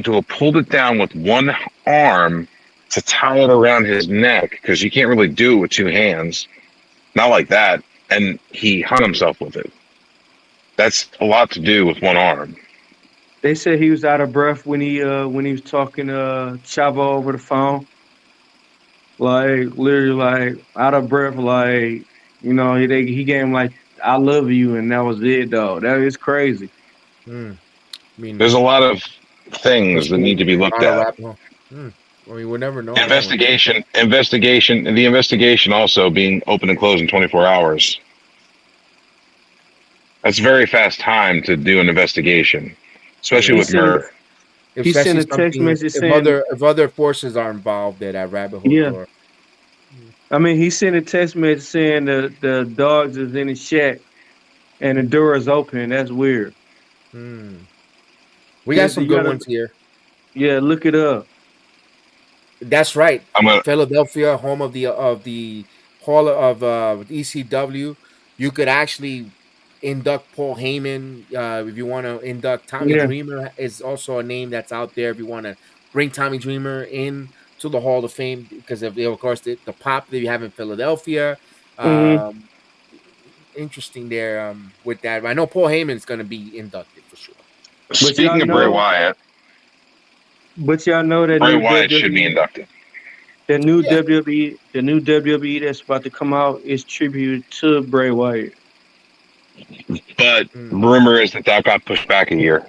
to have pulled it down with one arm to tie it around his neck because you can't really do it with two hands, not like that. And he hung himself with it. That's a lot to do with one arm. They said he was out of breath when he was talking Chavo over the phone. Like literally like out of breath, like he gave him like I love you and that was it though. That is crazy. Mm. I mean, There's a lot of things that need to be conspiracy looked on a at. rabbit hole. Mm. I mean, we'll never know. I know. And the investigation also being open and closed in 24 hours. That's very fast time to do an investigation, especially He Yeah. with sent murder. he sent Especially a text something message if saying other forces are involved, that rabbit hole yeah. door. Mm. I mean he sent a text message saying the dogs is in the shack and the door is open. That's weird. Mm. We got That some you good gotta ones here. yeah, look it up. That's right. I'm gonna. Philadelphia, home of the Hall of ECW. You could actually induct Paul Heyman. If you want to induct Tommy Yeah. Dreamer, is also a name that's out there. If you want to bring Tommy Dreamer in to the Hall of Fame, because of course the pop that you have in Philadelphia. Mm-hmm. Um, Interesting there. With that, I know Paul Heyman's going to be inducted for sure. But y'all Speaking of know but y'all know that Bray new Wyatt should be WWE inducted. Yeah. the new WWE that's about to come out is tribute to Bray Wyatt. But Mm. rumor is that got pushed back a year.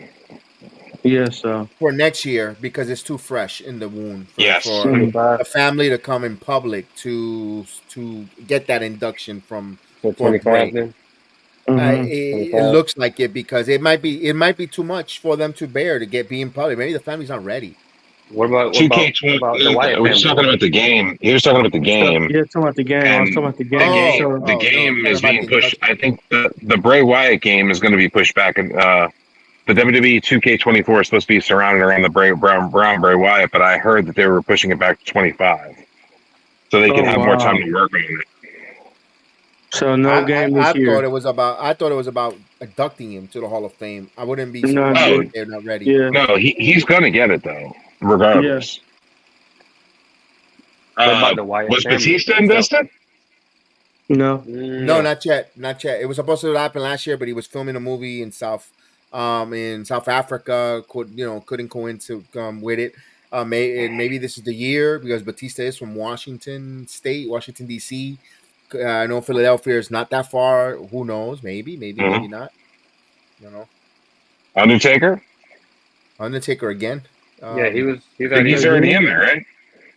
Yeah, so For next year, because it's too fresh in the wound Yes. for mhm. 25. a family to come in public to get that induction So for 25 Bray. then. Mhm. It 25. looks like it, because it might be too much for them to bear to be in public. Maybe the family's not ready. What about 2K20. the Wyatt We're just family? talking about the game. He was talking about the So game, yeah, talking about the game. I was talking and about the game. So the No, game I'm talking is about being the pushed. induction. I think the Bray Wyatt game is going to be pushed back. The WWE 2K24 is supposed to be surrounded around the Bray Wyatt, but I heard that they were pushing it back to 25. so they can Oh have more time wow. to work on it. So no game this I year. thought it was about inducting him to the Hall of Fame. I wouldn't be No, surprised Oh if they're not ready. yeah, no, he's gonna get it though, yeah. regardless. What about the Wyatt Was family Batista itself? invested? No. No, No. not yet, not yet. It was supposed to happen last year, but he was filming a movie in South Africa. Couldn't coincide with it. Maybe this is the year because Batista is from Washington State, Washington D.C. I know Philadelphia is not that far. Who knows? Maybe Mm-hmm. not. You know, Undertaker? Undertaker again. Yeah, Um, he's I think already he's in there. already Again? in there, right?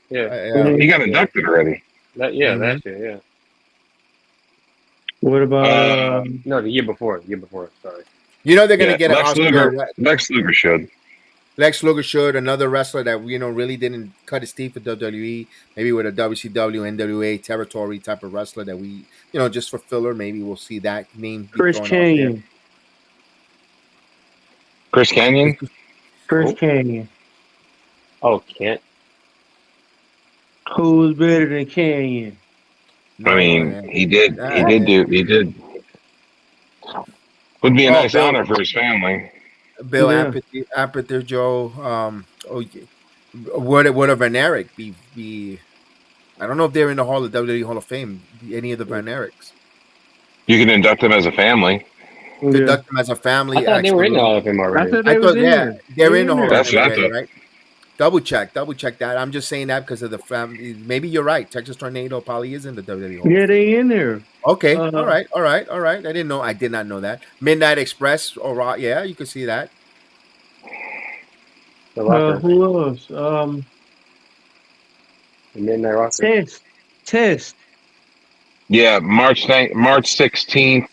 Yeah. yeah. Mhm. He got Yeah. inducted already. Last year, yeah. What about Uh, No, the year before. Year before, sorry. You know they're gonna yeah, get an Oscar. Lex Luger should. Lex Luger should, another wrestler that really didn't cut his teeth with WWE, maybe with a WCW, NWA territory type of wrestler that we just for filler. Maybe we'll see that name be Chris thrown out there. Canyon? Chris Canyon? Chris Oh, Canyon. oh, Kent. Who's better than Canyon? I No, mean, man. he did. Would be a Oh, nice Bill, honor for his family. Bill Yeah. Apathy, Joe. Oh, yeah. Would a Van Erich be? I don't know if they're in the WWE Hall of Fame. Any of the Van Erichs. You can induct him as a family. Yeah. Conduct them as a I family. thought they were in Absolutely. all of him I already. thought I they was thought, in yeah, there. they're They in in the Hall there. of That's Fame what I already, thought. right? Double check that. I'm just saying that because of the family. Maybe you're right. Texas Tornado probably is in the WWE Hall of Yeah, Fame. they in there. Okay, all Uh, right, all right, all right. I did not know that. Midnight Express, or yeah, you could see that. The Rocker. who else? The Midnight Rocker. Test. Yeah, March 16th,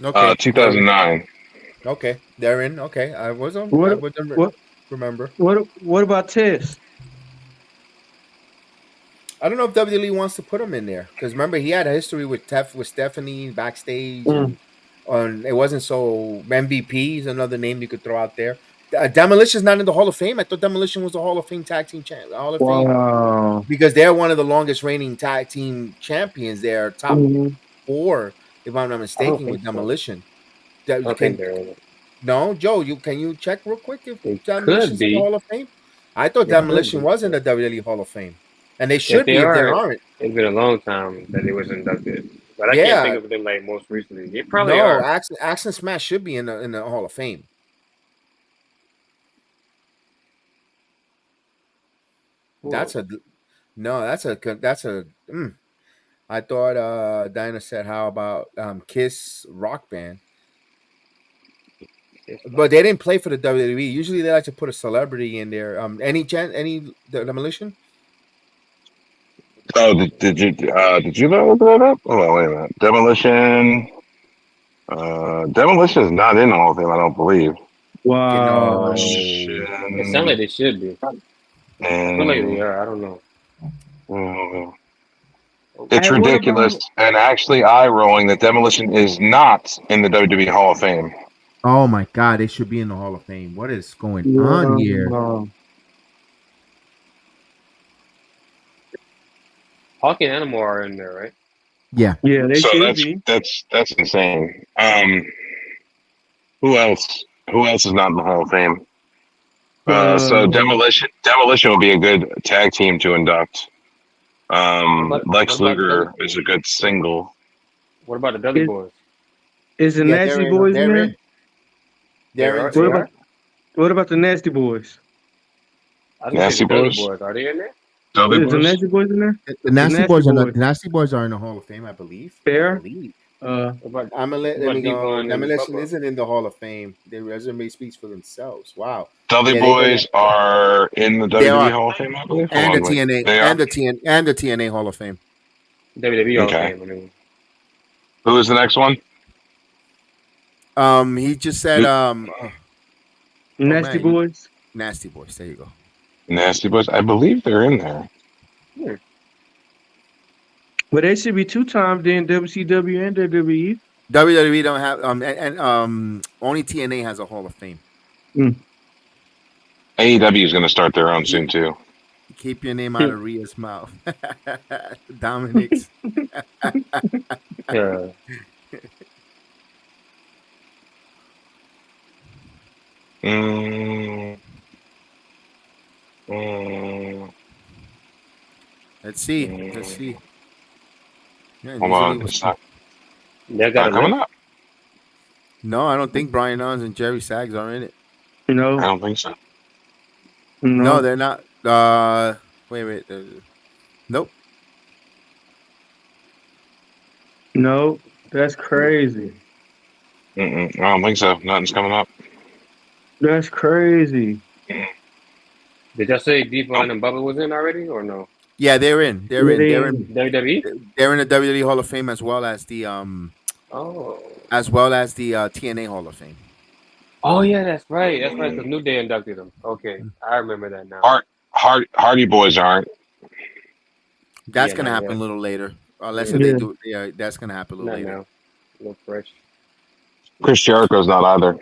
Okay, they're in. 2009. Okay, they're in. Okay, I What? wasn't What? remember. What about Test? I don't know if WWE wants to put him in there because remember he had a history with Stephanie backstage Mm. and on it wasn't so MVP is another name you could throw out there. Demolition's not in the Hall of Fame. I thought Demolition was the Hall of Fame tag team Hall of Fame Wow. because they're one of the longest reigning tag team champions. They're top Mhm. 4, if I'm not I don't mistaken, think with so. Demolition. I don't think Can they're in it. no, Joe? You check real quick if They could Demolition's in the be. Hall of Fame? I thought They could Demolition be. was in But the WWE Hall of Fame, and they if should they be if they are, aren't. it's been a long time that they was inducted. But I can't think Yeah, of them like most recently. They probably no, are. Axe and Smash should be in the Hall of Fame. Who else? That's a no. That's a. I thought Dinah said how about Kiss Rock Band, It's but they didn't play for the WWE. Usually they like to put a celebrity in there. Any Demolition? Oh, did you look that up? Oh, wait a minute. Demolition. Demolition is not in the Hall of Fame, I don't believe. Okay, Wow. no. It sounds like Demolition they should be. I feel like they and are. I don't know. it's Hey, what ridiculous about? and actually eye rolling that Demolition is not in the WWE Hall of Fame. Oh my God, they should be in the Hall of Fame. What is going on here? Wow. Hawk and Animal are in there, right? Yeah, Yeah, they So should be. that's insane. Who else? Who else is not in the Hall of Fame? So Uh, Demolition would be a good tag team to induct. What Lex about the Dudley Luger is Boys? a good single. What about the Dudley is, Boys? is the yeah, Nasty Boys in there? There are. What They about are. the Nasty Boys? I was gonna say the Nasty Dudley Boys, Boys. Are they in there? Dudley Is the Boys. Nasty Boys in there? The The Nasty Nasty Boys are not. Boys. The Nasty Boys are in the Hall of Fame, I believe. Fair. What about I'm gonna what let about me go. Devon and Demolition Bubba? isn't in the Hall of Fame. Their resume speaks for themselves. Wow. Dudley Yeah, they're gonna. Boys are in the They WWE are, Hall of Fame, I believe. Hold and the on, wait. TNA, They are? and the TNA Hall of Fame. WWE Hall of Okay. Fame. I mean, Who is the next one? He just said, Nasty man, Boys. Nasty Boys. There you go. Nasty Boys. I believe they're in there. hmm. But they should be 2 times in WCW and WWE. WWE don't have only TNA has a Hall of Fame. Mm. AEW is going to start their own soon too. Keep your name out of Rhea's mouth. Dominic's. Yeah. Mm, mm, Let's see. Let's mm. see. Yeah, Hold usually on, was. They got a not coming list. up. No, I don't think Brian Owens and Jerry Sags are in it. I No, don't think so. No, no, they're not. Wait. Nope. no. That's crazy. I don't think so. Nothing's coming up. That's crazy. Did y'all say Devon Nope. and Bubba was in already or no? Yeah, they're in. They're Yeah, in. they They're in. in. WWE? They're in the WWE Hall of Fame Oh. as well as the TNA Hall of Fame. Oh yeah, that's right. That's right. Because New Day inducted him. Okay, I remember that now. Hardy Boys aren't. That's Yeah, gonna not happen yet. a little later, unless if Yeah, they Yeah. do. Yeah, that's gonna happen a little not later. now. No fresh. Chris Jericho's not either.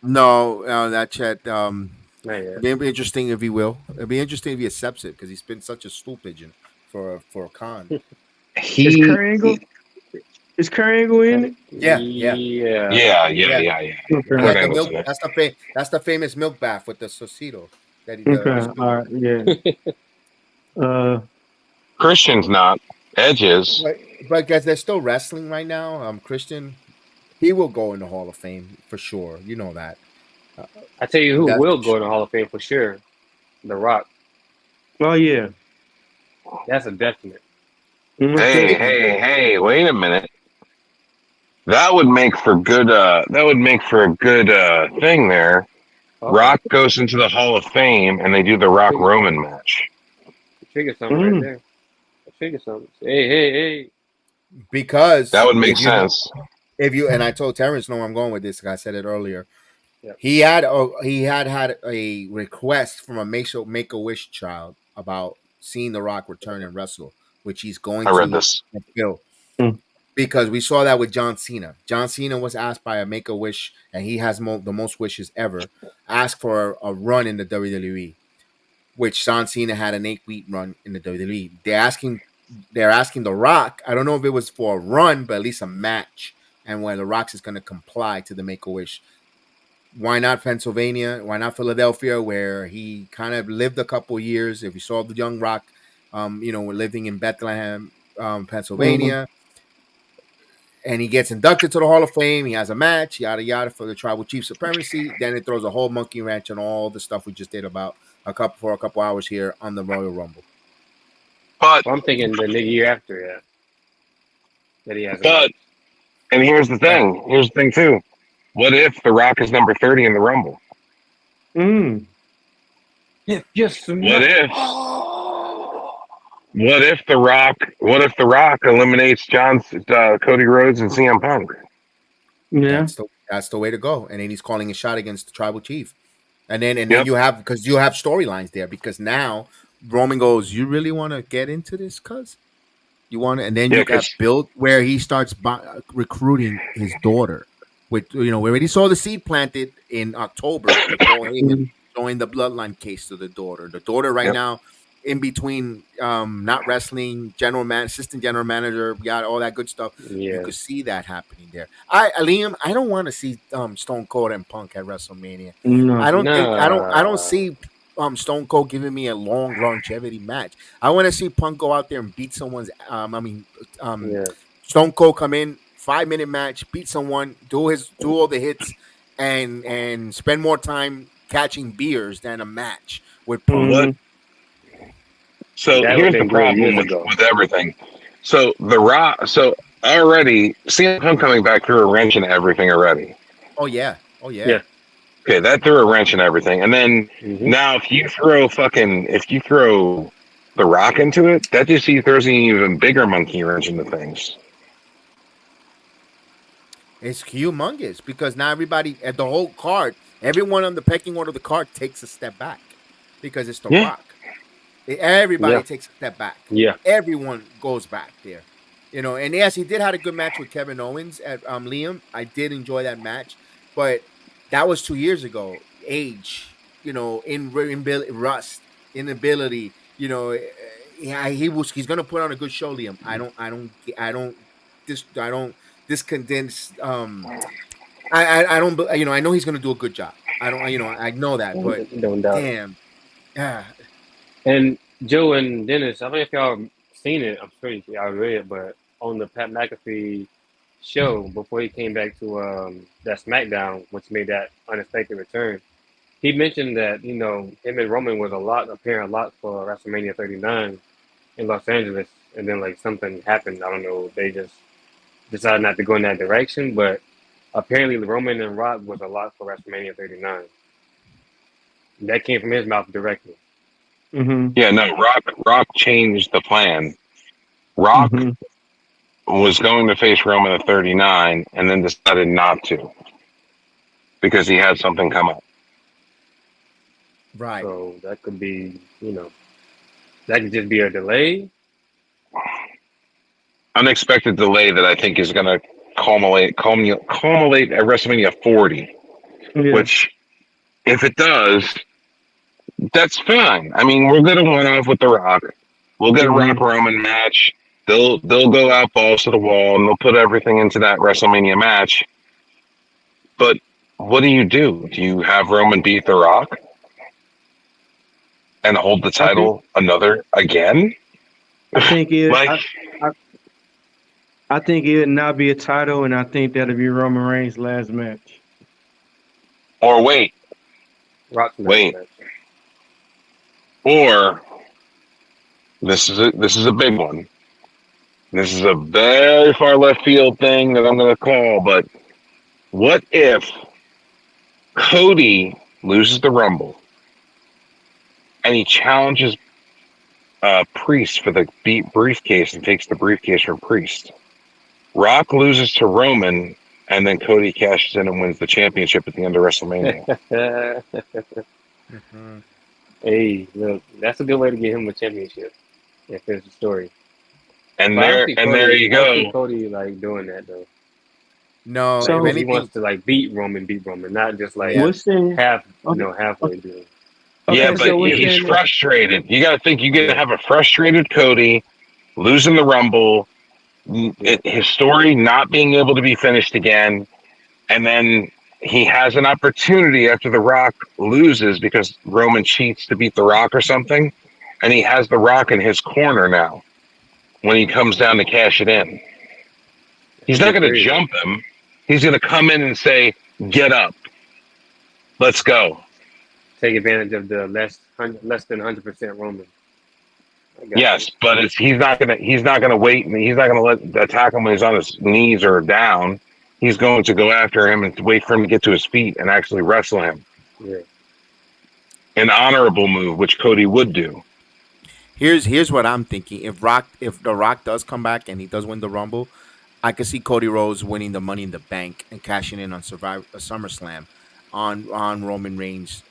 No, that chat. Not yet. It'd be interesting if he will. It'd be interesting if he accepts it because he's been such a stool pigeon for a con. Is He, Kurt Angle? Is Kurt Angle in it? Yeah. Yeah. yeah. Yeah. Okay. He Kurt had the Angle's milk. in it. That's the famous milk bath with the Socito that he Okay. the All stool. right. Yeah. Christian's not. Edge is. But guys, they're still wrestling right now. Christian, he will go in the Hall of Fame for sure. You know that. Uh, I tell you who that's will for go in the sure. Hall of Fame for sure. The Rock. Oh yeah. That's a definite. Most Hey, definitely. Speaking, hey, hey! Wait a minute. That would make for good. That would make for a good thing there. Uh-oh. Rock goes into the Hall of Fame, and they do the Rock Trigger Roman something. match. Trigger something right Mm. there. Trigger something. Hey, hey, hey. That because would make sense. if you and I told Terrence, no, I'm going with this. Like I said it earlier. Yep. He had a request from a Make a Wish child about seeing The Rock return and wrestle, which he's going I read to this. fulfill. Mm. Because we saw that with John Cena. John Cena was asked by a Make a Wish, and he has the most wishes ever. Asked for a run in the WWE, which John Cena had an 8-week run in the WWE. They're asking The Rock. I don't know if it was for a run, but at least a match, and where The Rock is going to comply to the Make a Wish. Why not Pennsylvania? Why not Philadelphia, where he kind of lived a couple years? If you saw the young Rock, living in Bethlehem, Mm-hmm. Pennsylvania, and he gets inducted to the Hall of Fame. He has a match, yada yada, for the Tribal Chief Supremacy. Then it throws a whole monkey wrench on all the stuff we just did about a couple hours here on the Royal Rumble. But Well, I'm thinking the year after that, that he has a but match. and here's the Yeah, thing. Here's the thing too. What if The Rock is number 30 in the Rumble? Mm. If you What smell. if? What if The Rock? What if The Rock eliminates Cody Rhodes and CM Punk? Yeah. that's the way to go. And then he's calling a shot against the Tribal Chief. And then Yep. you have because you have storylines there because now Roman goes, you really want to get into this, cuz you want to, and then Yeah, you got because built where he starts recruiting his daughter. With we already saw the seed planted in October with Paul Heyman Mm. showing the bloodline case to the daughter. The daughter right yep. now in between not wrestling, assistant general manager, got all that good stuff. You Yeah. could see that happening there. Liam, I don't want to see Stone Cold and Punk at WrestleMania. No. I don't Nah. see Stone Cold giving me a long longevity match. I want to see Punk go out there and beat someone's. Yeah. Stone Cold come in 5 minute match, beat someone, do all the hits, and spend more time catching beers than a match with Punk. What? Mm-hmm. So That would have here's the been good problem years with ago. everything. So The Rock. So already CM Punk coming back threw a wrench in everything already. Oh yeah, oh yeah. Yeah. Okay, that threw a wrench in everything. And then Hmm. now if you throw The Rock into it, that just throws an even bigger monkey wrench into things. It's humongous because now everybody at the whole card, everyone on the pecking order of the card takes a step back because it's The Yeah. Rock. Everybody Yeah. takes a step back. Yeah. Everyone goes back there. And yes, he did had a good match with Kevin Owens at Liam. I did enjoy that match, but that was 2 years ago. Age, rust, inability. You know, yeah, he's gonna put on a good show, Liam. I don't discondense. I don't. You know, I know he's gonna do a good job. I don't. You know, I know that, but Don't doubt it. damn, yeah, And Joe and Dennis, I don't know if y'all seen it. I'm sure y'all read it, but on the Pat McAfee show before he came back to that SmackDown, which made that unexpected return, he mentioned that him and Roman was appearing a lot for WrestleMania 39 in Los Angeles, and then like something happened. I don't know. They just decided not to go in that direction, but apparently Roman and Rock was a lot for WrestleMania 39. That came from his mouth directly. Mm-hmm. Yeah, no, Rock changed the plan. Rock Mm-hmm. was going to face Roman at 39 and then decided not to because he had something come up. right. So that could be, that could just be a delay. Unexpected delay that I think is going to culminate at WrestleMania 40, Yeah. which, if it does, that's fine. I mean, we'll get a one-off with The Rock. We'll get a Rock Mm-hmm. Roman match. They'll go out balls to the wall and they'll put everything into that WrestleMania match. But what do? Do you have Roman beat The Rock and hold the I think title another again? I think it Like, I, I think it'll not be a title, and I think that'll be Roman Reigns' last match. or wait, Rock's last wait, match. or this is a big one. This is a very far left field thing that I'm going to call, but what if Cody loses the Rumble and he challenges Priest for the briefcase and takes the briefcase from Priest? Rock loses to Roman, and then Cody cashes in and wins the championship at the end of WrestleMania. Mhm. Hey, look, that's a good way to get him a championship if it's a story. And But there you I don't see go. Cody like doing that though. No, Like if So he wants anything, to like beat Roman, not just like yeah. what's saying? Okay, halfway through. Yeah, okay. but So what's he's saying? frustrated. You got to think you're going to Yeah. have a frustrated Cody losing the Rumble, Yeah, his story not being able to be finished again, and then he has an opportunity after The Rock loses because Roman cheats to beat The Rock or something, and he has The Rock in his corner now when he comes down to cash it in. He's should not be going to crazy. jump him. He's going to come in and say, "Get up, let's go." Take advantage of the less than 100% Roman. I got you. Yes, but he's not gonna wait, and he's not gonna attack him when he's on his knees or down. He's going to go after him and wait for him to get to his feet and actually wrestle him. Yeah. An honorable move, which Cody would do. Here's what I'm thinking. If the Rock does come back and he does win the Rumble, I could see Cody Rhodes winning the Money in the Bank and cashing in on SummerSlam on Roman Reigns.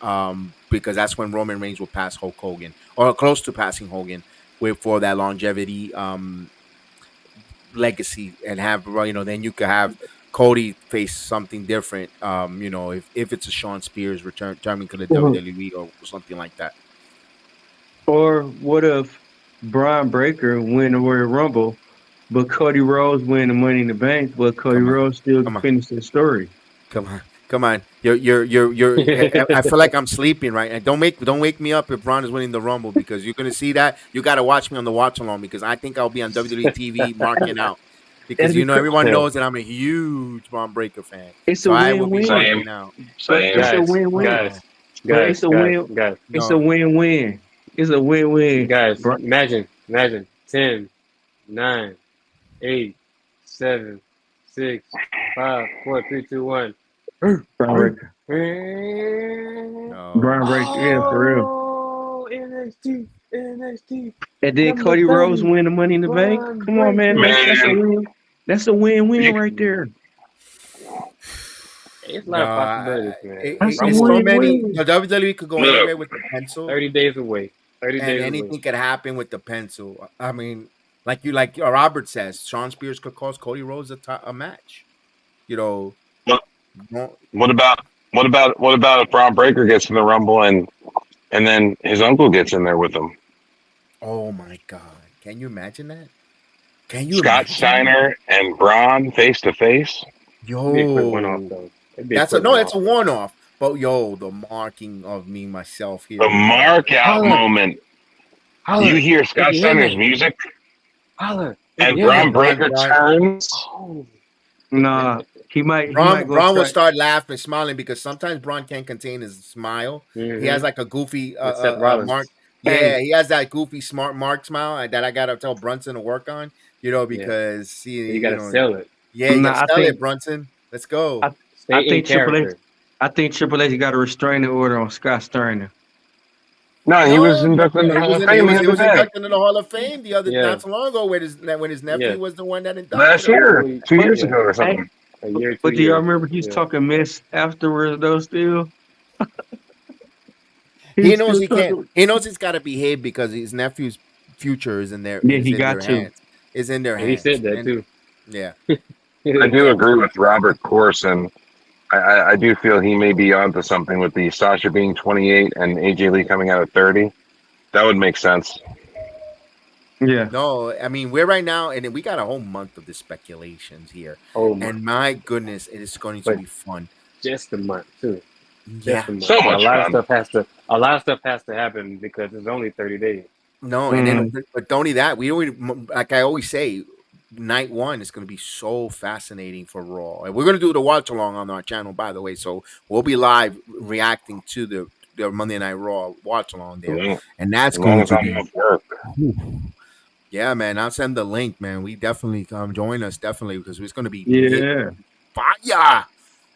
Because that's when Roman Reigns will pass Hulk Hogan or close to passing Hogan with for that longevity legacy and have then you could have Cody face something different. If it's a Shawn Spears returning to the Mhm. WWE or something like that. Or what if Braun Breaker win the Royal Rumble, but Cody Rhodes win the Money in the Bank, but Cody Come on, Rhodes still come on. finish the story? Come on, come on. You're. I feel like I'm sleeping right now. Don't wake me up if Braun is winning the Rumble because you're gonna see that. You got to watch me on the watch along because I think I'll be on WWE TV marking out because That'd be everyone knows that I'm a huge Braun Breaker fan. it's So a I will be win-win, Same, marking out. but same. it's a guys, win-win. Oh guys, But it's guys, a guys, win. guys, It's a no, win-win. It's a win-win. guys. Imagine 10, 9, 8, 7, 6, 5, 4, 3, 2, 1. Braun Breaker. no. Braun Breaker. Yeah, for real. Oh, NXT, And then number Cody Rhodes 30, win the Money in the Bank. Braun Come on, man. Breaker. That's a Man, win. That's a win-win you, right there. It's a lot No, of possibilities, man. That's a it's Rumble so is many. win-win. The WWE could go look, anywhere with the pencil, 30 days away. 30 and days away. anything could happen with the pencil. I mean, like Robert says, Sean Spears could cost Cody Rhodes a match. You know, what, no- what about what about if Braun Breaker gets in the Rumble and then his uncle gets in there with him? Oh my God! Can you imagine that? Can you Scott imagine that? Steiner and Braun face to face. It'd be a quick one off Yo, though. It'd be a that's a quick no. one That's off a though. one off. But yo, the marking of me myself The here with mark out Holler, moment. You holler, hear if Scott you hear Steiner's me, music holler, if you and hear yeah, Braun me. Breaker Braun. turns. Oh, Nah, he might go Braun will try. start laughing, smiling because sometimes Braun can't contain his smile. He has mm-hmm. like a goofy With Seth Rollins. mark. Yeah, Hey, he has that goofy smart mark smile that I gotta tell Brunson to work on. Yeah, Because you he, gotta sell it. yeah, you gotta nah, sell it, Brunson. Let's go. I, I Stay in think Triple H. character. I think Triple H got a restraining order on Scott Steiner. No, he was No, inducted into the it Hall was of in, it Fame the was it other was day. inducted into the Hall of Fame the other Yeah, not so long ago when his yeah. nephew was the one that inducted Last him. year, 2 years But ago Yeah, or hey, something. a year, two but do y'all years. remember he's Yeah. talking mess afterwards though? Still, He he's knows still he can't. talking. He knows he's got to behave because his nephew's future is in their Yeah, is he in their got to. hands. Is in their And he hands. said that And too. yeah, I do yeah. agree with Robert Corson. I do feel he may be onto something with the Sasha being 28 and AJ Lee coming out at 30. That would make sense. Yeah. No, I mean we're right now, and we got a whole month of the speculations here, Oh my! and my goodness, it is going to But be fun. just a month too. Just Yeah, a month. So But much fun. a lot of stuff has to happen because it's only 30 days. no, and then Mm. but only that we already like I always say, night one is going to be so fascinating for Raw, and we're going to do the watch along on our channel, by the way. So we'll be live reacting to the Monday Night Raw watch along As there, long and that's as, long going as to I'm be. off work. Whew. Yeah, man, I'll send the link, man. We definitely come join us, definitely, because it's going to be lit Yeah. fire.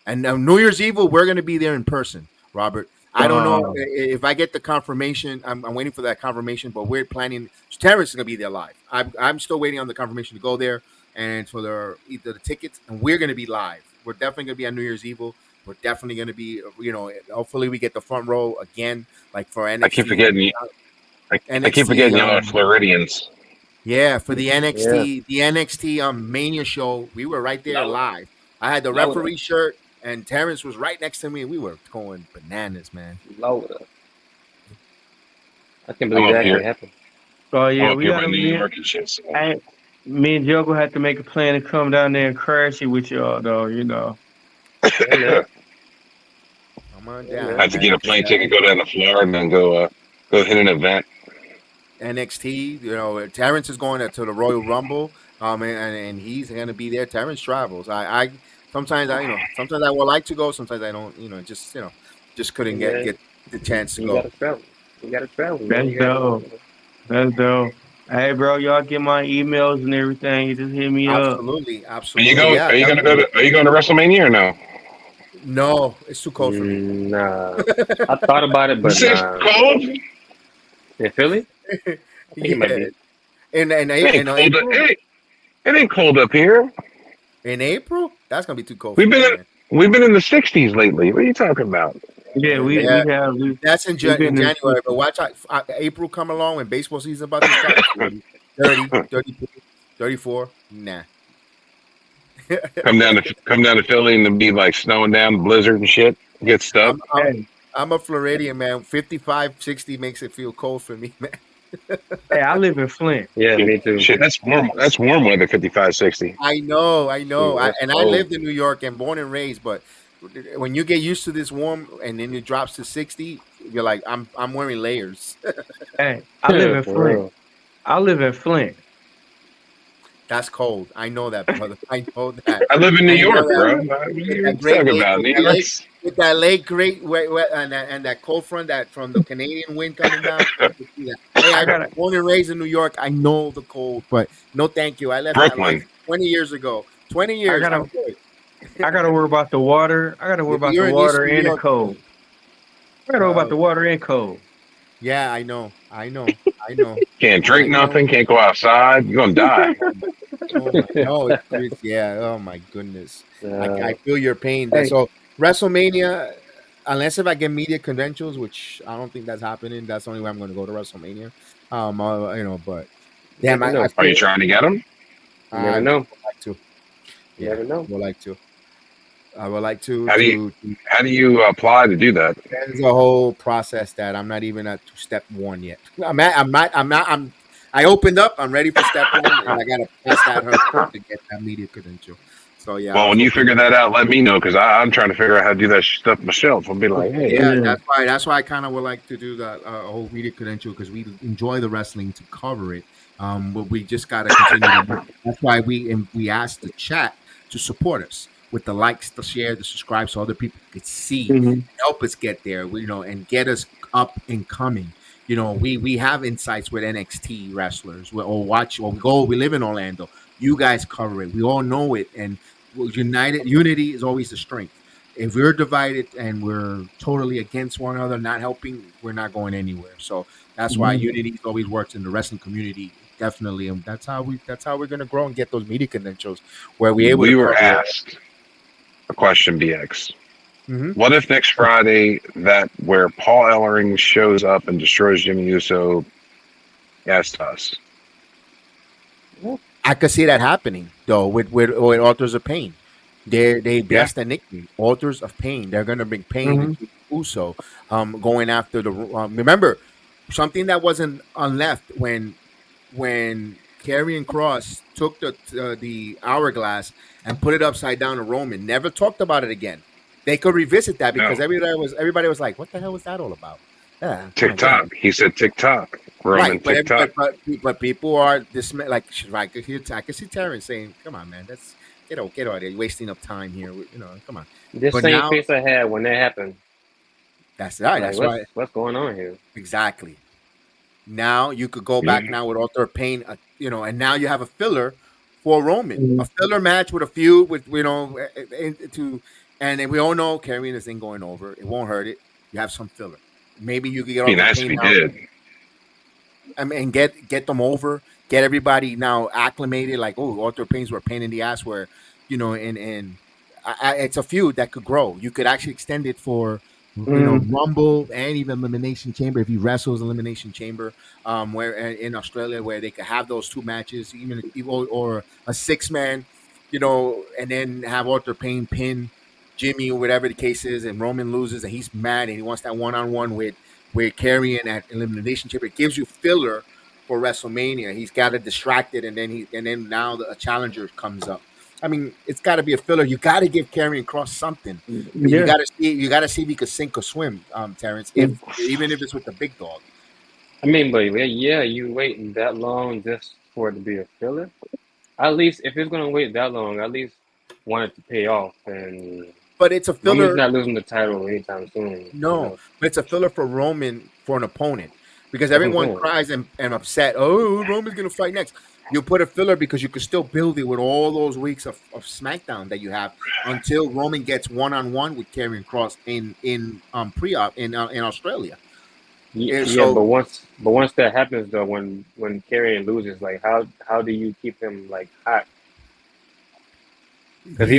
And New Year's Eve, we're going to be there in person, Robert. I don't know Um. if I get the confirmation. I'm waiting for that confirmation, but we're planning. Terrence is going to be there live. I'm still waiting on the confirmation to go there and for either the tickets, and we're going to be live. We're definitely going to be on New Year's Eve. We're definitely going to be, hopefully we get the front row again, like for I keep NXT. forgetting. I keep NXT, forgetting y'all are Floridians. yeah, for the Yeah, NXT Mania show, we were right there load up, live. I had the load up, referee shirt, and Terrence was right next to me, and we were going bananas, man. load up. I can't I'm believe up that here. actually happened. Oh I'm yeah, up we here by gotta. New York and shit. So. Me and Joe gonna have to make a plan to come down there and crash it with y'all, though. Yeah, man. Come on Yeah, down, man. Have to get man. a plane ticket, go down to Florida, and then go hit an event. NXT, Terrence is going to the Royal Rumble, and he's gonna be there. Terrence travels. I sometimes sometimes I would like to go, sometimes I don't. Just Hey, couldn't get man. get the chance to You go. gotta travel. You gotta travel, man. That's You gotta. dope. That's dope. Hey, bro, y'all get my emails and everything. You just hit me up. Absolutely, Are you absolutely, going? yeah, Are you going to go definitely. to? Are you going to WrestleMania or no? No, it's too cold for me. Nah. I thought about it, You but say it's nah. cold? In Philly, I think it might Yeah, be. It ain't in cold. April, It ain't cold up here. that's gonna be too cold for We've me, been man. we've been in the 60s lately. What are you talking about? Yeah, we Yeah, we have that's we've In been in. January, but watch out, April come along when baseball season about to start. 40, 30, 32, 34. Nah. Come down to Philly and be like snowing down, blizzard and shit. Get stuck. I'm I'm Hey, I'm a Floridian, man. 55, 60 makes it feel cold for me, man. hey, I live in Flint. Yeah, Shit, me too. shit, that's warm. That's warm weather. 55, 60. I know. Shit, that's I cold. lived in New York and born and raised, but when you get used to this warm and then it drops to 60, you're like, I'm wearing layers. Hey, I live For in Flint. real. I live in Flint. That's cold. I know that, brother. I know that. I live in New I know York, that. bro. What are With you that great talking lake, about? New York's. with that lake, great and that cold front that from the Canadian wind coming down. I can see that. Hey, I I gotta born and raised in New York. I know the cold, but no, thank you. I left that life Brooklyn. 20 years ago. 20 I years. I'm gotta good. I gotta worry about the water. I gotta worry about the You're in East water New and the York. cold. I gotta worry about Uh, the water and cold. yeah, I know. I know. I know. Can't I drink know. nothing. Can't go outside. You're gonna die. Oh my no, yeah. Oh my goodness. I Uh, feel your pain. Hey, So WrestleMania, unless if I get media credentials, which I don't think that's happening, that's the only way I'm going to go to WrestleMania. But you damn, never I know. Are you feel trying to get them? You never I would know. like to. You Yeah, never know. I would like to. I would like to How do you to. how do you apply to do that? There's a whole process that I'm not even at step one yet. I'm I opened up. I'm ready for step one, and I gotta pass that hurdle to get that media credential. So yeah, I Well, was when you hoping. figure that out, let me know because I'm trying to figure out how to do that stuff myself. I'll be like, hey, Yeah, Yeah. that's why I kind of would like to do that whole media credential because we enjoy the wrestling to cover it. But we just got to continue to. That's why we asked the chat to support us with the likes, the share, the subscribe, so other people could see Mhm. and help us get there. And get us up and coming. We have insights with NXT wrestlers. We live in Orlando. You guys cover it. We all know it, and unity is always the strength. If we're divided and we're totally against one another, not helping, we're not going anywhere. So that's why Mhm. unity always works in the wrestling community, definitely, and that's how we're gonna grow and get those media credentials where we're able to we were cover it. asked a question, BX. Hmm. What if next Friday that where Paul Ellering shows up and destroys Jimmy Uso as us? I could see that happening though with Authors of Pain. Yeah, That's the nickname, Authors of Pain. They're gonna bring pain Mhm. into Uso, going after the. Remember something that wasn't on left when Karrion Cross took the hourglass and put it upside down to Roman. Never talked about it again. They could revisit that no. because everybody was like, "What the hell was that all about?" Yeah, come on, get out. TikTok. He said TikTok. Right, Roman TikTok. but people are like I could see Terrence saying, "Come on, man, that's get out there. You're wasting up time here. Come on." This But same now face I had when that happened. that's right. Like, That's why what's going on here? exactly. Now you could go back Yeah. now with Author of Pain, and now you have a filler for Roman, a Mhm. filler match with a feud with and then we all know Karrion this thing going over. It won't hurt it. You have some filler. Maybe you could get Be Author of nice if Pain he out. did. I mean, get them over, get everybody now acclimated. Like, oh, Arthur Pains were a pain in the ass. Where, and it's a feud that could grow. You could actually extend it for Mhm. Rumble and even Elimination Chamber if he wrestles Elimination Chamber. Where in Australia where they could have those two matches, or a 6 man, and then have Arthur Payne pin Jimmy or whatever the case is, and Roman loses and he's mad and he wants that one-on-one with carrying at elimination chamber. It gives you filler for WrestleMania. He's got it distracted, and then now a challenger comes up. I mean, it's got to be a filler. You got to give Karrion Cross something. You Yeah. got to see. You got to see if he could sink or swim, Terrence. If Mhm. even if it's with the big dog. I mean, but yeah, you waiting that long just for it to be a filler? At least if it's gonna wait that long, at least want it to pay off. And But it's a Roman's filler. not losing the title anytime soon. No, but it's a filler for Roman for an opponent because That's what I'm everyone saying. cries and upset. Oh, Roman's gonna fight next. You put a filler because you could still build it with all those weeks of SmackDown that you have until Roman gets one-on-one with Karrion Cross in pre-op in Australia. And Yeah, so but once that happens though, when Karrion loses, like how do you keep him like hot? Because he get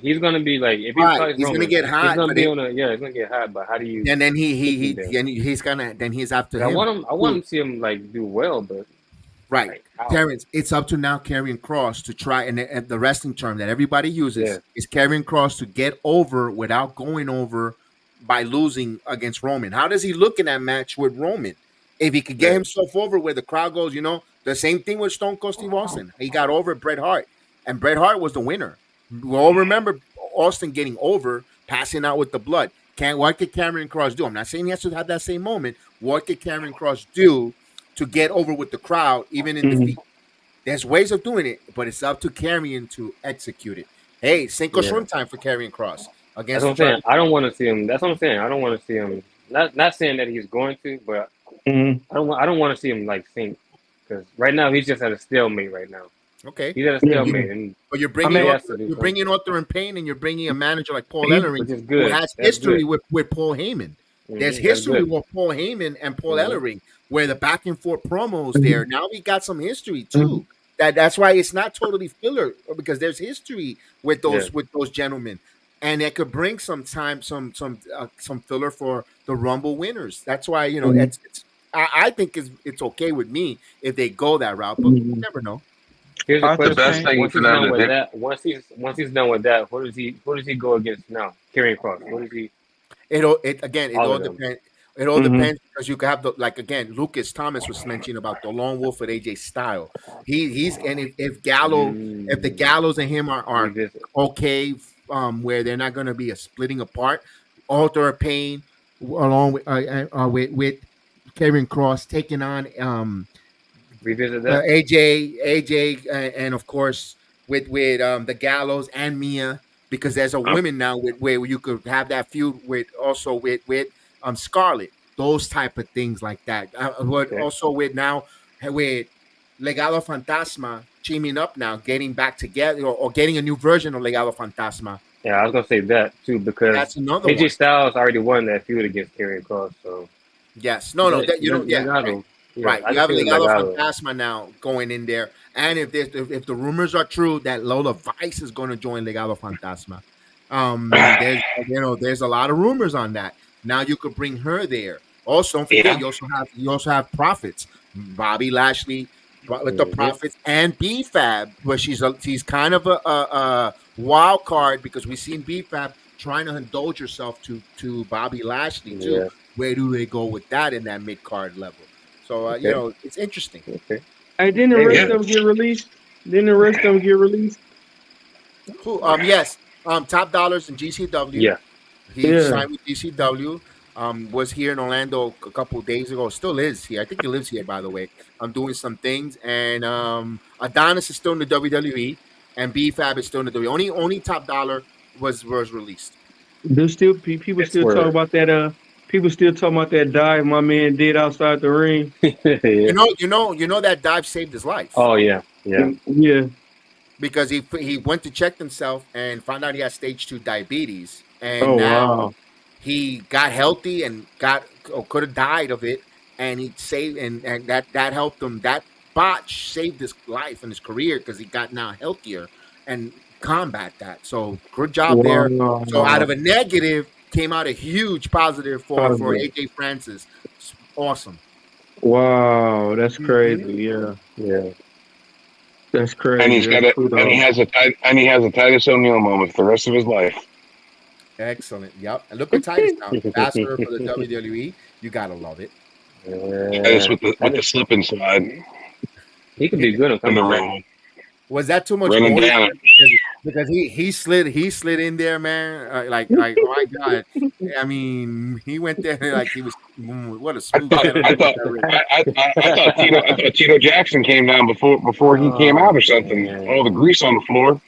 he's gonna be like if he right. fights He's gonna Roman, get he's hot, gonna but be on a yeah, he's gonna get hot. But how do you and then keep him there? he's after 'Cause him. I want him to see him like do well, but Right. like how? Terrence, it's up to now Karrion Cross to try, and the wrestling term that everybody Yeah, uses is Karrion Cross to get over without going over by losing against Roman. How does he look in that match with Roman? If he could get yeah, himself over where the crowd goes, the same thing with Stone Cold Steve Austin. He got over Bret Hart, and Bret Hart was the winner. We all remember Austin getting over, passing out with the blood. What could Karrion Cross do? I'm not saying he has to have that same moment. What could Karrion Cross do to get over with the crowd, even in Mhm. defeat? There's ways of doing it, but it's up to Karrion to execute it. Hey, sink or yeah. swim time for Karrion Cross That's against what the I'm saying. champion. I don't want to see him. That's what I'm saying. I don't want to see him. Not saying that he's going to, but Mhm. I don't want to see him like sink because right now he's just at a stalemate. Right now Okay, he's at a Yeah. stalemate, and but you're I bringing mean, he Arthur, has to do you're something, bringing Arthur in pain, and you're bringing a manager like Paul he, Ellering which is who good. has That's history good. with Paul Heyman. There's That's history good. with Paul Heyman and Paul hmm Ellering, where the back and forth promos there. Mhm. Now we got some history Mhm. too. That's why it's not totally filler because there's history with Yeah, those gentlemen, and it could bring some time, some filler for the Rumble winners. That's why Mhm. I think it's okay with me if they go that route, but you Mhm. never know. here's a The Arthur best question. Payne. thing Once for he's them done to with do. that, once he's done with that, who does he go against now? Karrion Cross. What does he? It all All of them. depends. It all Hmm. depends because you could have the like again. Lucas Thomas was mentioning about the lone wolf with AJ Style. He's and if the Mm, Gallows and him are revisit. okay, where they're not going to be a splitting apart. Author of Pain along with Karen Cross taking on Revisit that. AJ, and of course with the Gallows and Mia, because there's a women now with where you could have that feud with also with Scarlett, those type of things like that. But Okay. also with now with Legado Fantasma teaming up now, getting back together or getting a new version of Legado Fantasma. Yeah, I was gonna say that too because That's another AJ one. Styles already won that feud against Karrion Cross, so Yes, no, that yeah, right. Legado. Yeah, Right, I you can have see the Legado Legado. Fantasma now going in there, and if the rumors are true that Lola Vice is going to join Legado Fantasma, there's a lot of rumors on that. Now you could bring her there. Also, don't forget Yeah. you also have Profits, Bobby Lashley with the Hmm. Profits and B-Fab, but she's kind of a wild card because we've seen B-Fab trying to indulge herself to Bobby Lashley too. Yeah. Where do they go with that in that mid card level? So Okay. it's interesting. Okay. Hey, didn't the rest Maybe. Yeah. of them get released? Didn't the rest of them get released? Who? Yes. Top dollars in GCW. Yeah. He Yeah. signed with GCW. Was here in Orlando a couple of days ago. Still is here. I think he lives here, by the way. I'm doing some things, and Adonis is still in the WWE, and B Fab is still in the WWE. Only top dollar was released. There's still people It's still talk word. about that. People still talking about that dive my man did outside the ring. Yeah. You know that dive saved his life. Oh yeah. Yeah. Yeah. Because he went to check himself and found out he had stage 2 diabetes, and Oh now wow. he got healthy and got or could have died of it, and he saved and that helped him. That botch saved his life and his career because he got now healthier and combat that. So good job there. So out Wow. of a negative came out a huge positive for Positive. AJ Francis. It's awesome. Wow. That's Hmm. crazy. Yeah. Yeah. That's And crazy. he's That's got it, and he kudos. has a Titus O'Neil moment for the rest of his life. Excellent. Yep. And look at Titus now, ambassador for the WWE. You gotta love it. Titus Yeah. with the slip and slide He could be good on in the commentary. ring, Was that too much running goalie down. for him? Because he slid in there, man. Like oh my god. I mean, he went there like he was what a I smooth thought I gentleman with thought that ring. I thought Tito Jackson came down before he came Oh out or something. man. All the grease on the floor.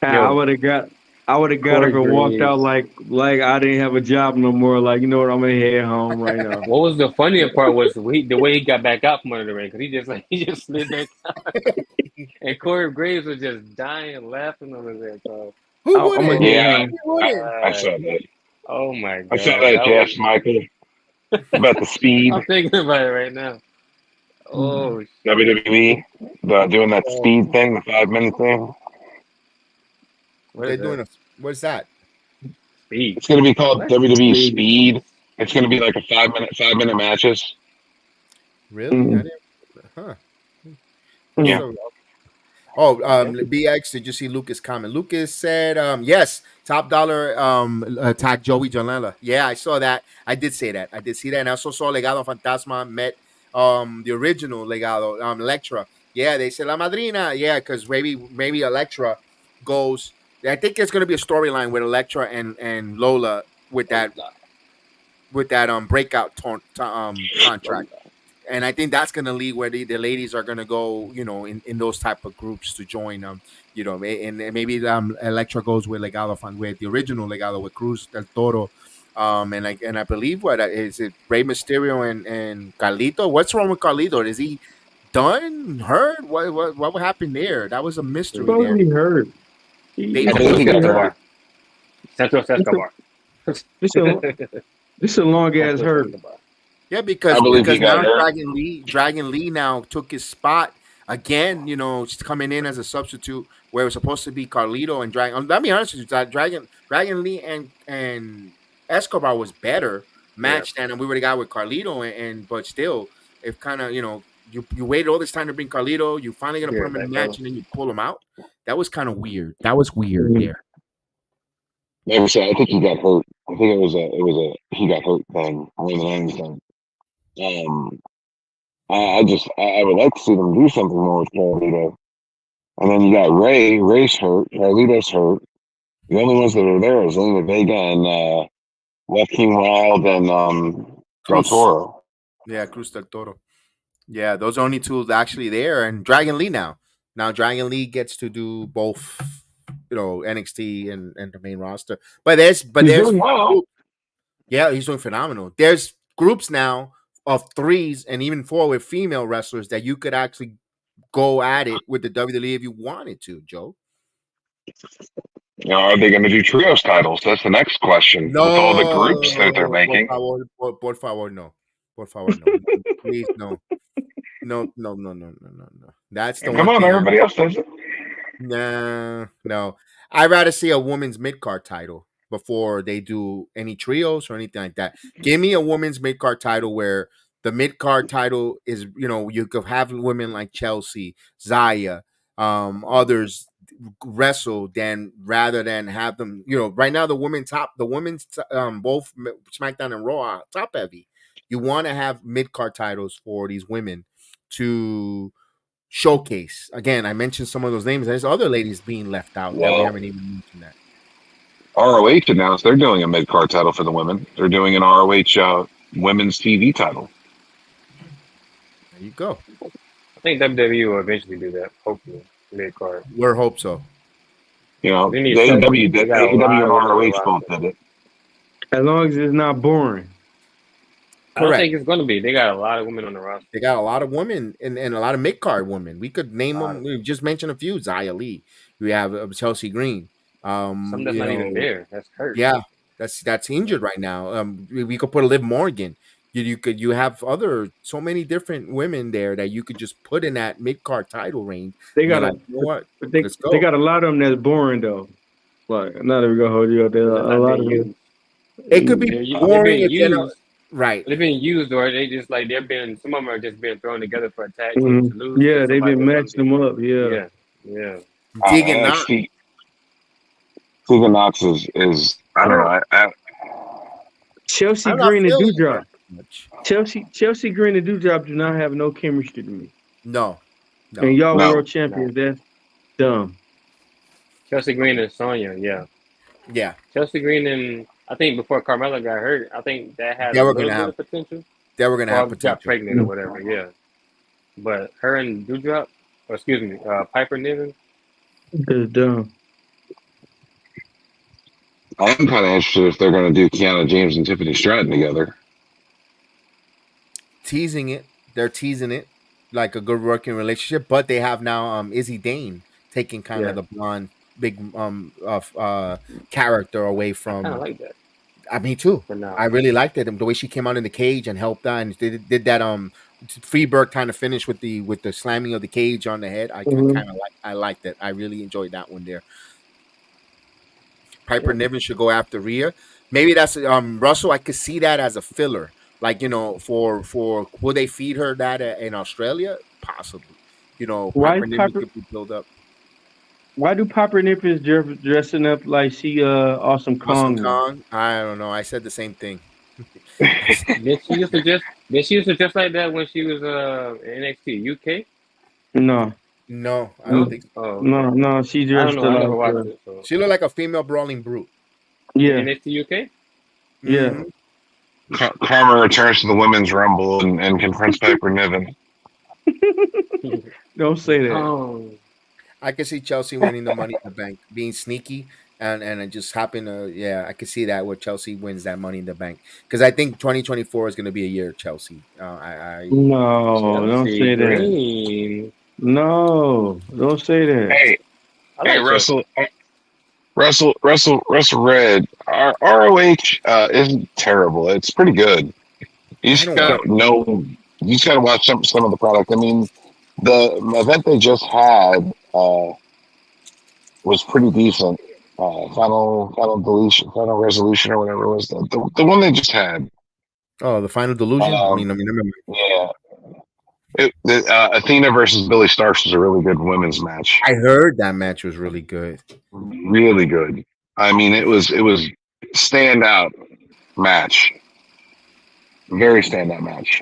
I Yo, would have got. I would have got up Corey and walked out Graves. like I didn't have a job no more. Like you know what, I'm gonna head home right now. What was the funnier part was the way he got back out from under the ring because he just slid back and Corey Graves was just dying laughing on his head. So, Who I'm gonna wouldn't? head Yeah, oh home. Who my I, wouldn't? I god. saw that. Oh my I saw god. that, That Jeff was Michael, about the speed I'm thinking about it right now. Mm. Oh shit. WWE, doing that Oh, speed thing, the 5 minute thing. What they're is that? doing what's that? Speed. It's going to be called What? WWE Speed. Speed. It's going to be like a 5 minute matches. Really? I Mm. didn't huh. Yeah. Mm. So oh, Okay. BX, did you see Lucas comment? Lucas said, yes, top dollar attack Joey Janela. Yeah, I saw that. I did say that. I did see that. And I also saw Legado Fantasma met the original Legado, Electra. Yeah, they said La Madrina. Yeah, because maybe Electra goes. I think it's gonna be a storyline with Electra and Lola with that Lola. breakout contract, Lola. and I think that's going to lead where the ladies are going to go, in those type of groups to join them, and maybe Electra goes with Legado with the original Legado with Cruz del Toro, and I believe what is it, Rey Mysterio and Carlito? What's wrong with Carlito? Is he done? Hurt? What happened there? That was a mystery Supposed to there. be hurt. They He's I they believe supposed he to got be the hurt. bar. Escobar. Santos This a Escobar. this a this a long ass Santos hurt. Escobar. Yeah, I because believe he because got now hurt. Dragon Lee now took his spot again. Just coming in as a substitute where it was supposed to be Carlito and Dragon. Let me be honest with you, Dragon Lee and Escobar was better Yeah. match than we would have got with Carlito, and but still, if kind of you waited all this time to bring Carlito, you finally gonna put Yeah, him in the back match on. and then you pull him out. That was kind of weird. That was weird Mm. there. Like I said, I think he got hurt. think he got hurt thing more than anything. I would like to see them do something more with Carlito. And then you got Ray's hurt, Carlito's hurt. The only ones that are there is Lena Vega and Left King Wild and Del Cruz. Toro. Yeah, Cruz del Toro. Yeah, those are only two actually there, and Dragon Lee now. Now Dragon Lee gets to do both, NXT and the main roster. But He's there's doing well. yeah, he's doing phenomenal. There's groups now of threes and even four with female wrestlers that you could actually go at it with the WWE if you wanted to, Joe. Are they going to do trios titles? That's the next question. With all the groups that they're No, making. por favor, no. Por favor, no. Please, no. No. That's the Come one on, thing. everybody else does it. No. I'd rather see a women's mid card title before they do any trios or anything like that. Give me a women's mid card title where the mid card title is, you could have women like Chelsea, Zaya, others wrestle than rather than have them. Right now the women's both SmackDown and Raw are top heavy. You want to have mid card titles for these women to showcase. Again, I mentioned some of those names. There's other ladies being left out that we haven't even mentioned that. ROH announced they're doing a mid card title for the women. They're doing an ROH women's TV title. There you go. I think WWE will eventually do that. Hopefully, mid card. We hope so. AEW and ROH both did it. As long as it's not boring. I don't think it's going to be. They got a lot of women on the roster. They got a lot of women and a lot of mid card women. We could name them. We just mentioned a few. Zia Lee. We have Chelsea Green. Some that's not even there. That's hurt. Yeah, that's injured right now. We could put a Liv Morgan. You have so many different women there that you could just put in that mid card title range. They got Let's go. They got a lot of them that's boring though. Like not even gonna hold you up there. A lot of them. It could be boring. Right. They've been used, or they just some of them are just being thrown together for a tag team to lose. Yeah, they've been matching them up. Yeah. Tegan Knox. Tegan Knox is I don't know. Chelsea Green and Doudrop. Chelsea Green and Doudrop do not have no chemistry to me. No. And y'all world champions. That's dumb. Chelsea Green and Sonya. Yeah. Chelsea Green and. I think before Carmella got hurt, I think that had a little bit of potential. They were going to have potential. Got pregnant or whatever, yeah. But her and Doudrop, Piper Niven. That's dumb. I'm kind of interested if they're going to do Kiana James and Tiffany Stratton together. They're teasing it like a good working relationship, but they have now Izzy Dane taking kind of the blonde big character away from. I kind of like that. Me too. I really liked it. The way she came out in the cage and helped out and did that Freeberg kind of finish with the slamming of the cage on the head. I liked it. I really enjoyed that one there. Piper Niven should go after Rhea. Maybe that's Russell. I could see that as a filler. Like, for will they feed her that in Australia? Possibly. Piper Niven could be built up. Why do Piper Niven's dressing up like she Awesome Kong? I don't know. I said the same thing. Did she used to dress like that when she was in NXT UK? No, I don't think so. Oh, no. She dressed like she looked like a female brawling brute. Yeah, NXT UK. Yeah. Karma returns to the women's rumble and confronts Piper Niven. Don't say that. Oh. I can see Chelsea winning the Money in the Bank, being sneaky, and it just happen to, I can see that where Chelsea wins that Money in the Bank, because I think 2024 is going to be a year of Chelsea. No, don't say that. No, don't say that. Hey, Russell Red. ROH isn't terrible. It's pretty good. You just gotta watch some of the product. I mean, the event they just had was pretty decent. Final resolution or whatever it was. The one they just had. Oh, the Final Delusion. Yeah. Athena versus Billy Starks was a really good women's match. I heard that match was really good. Really good. I mean, it was standout match. Very standout match.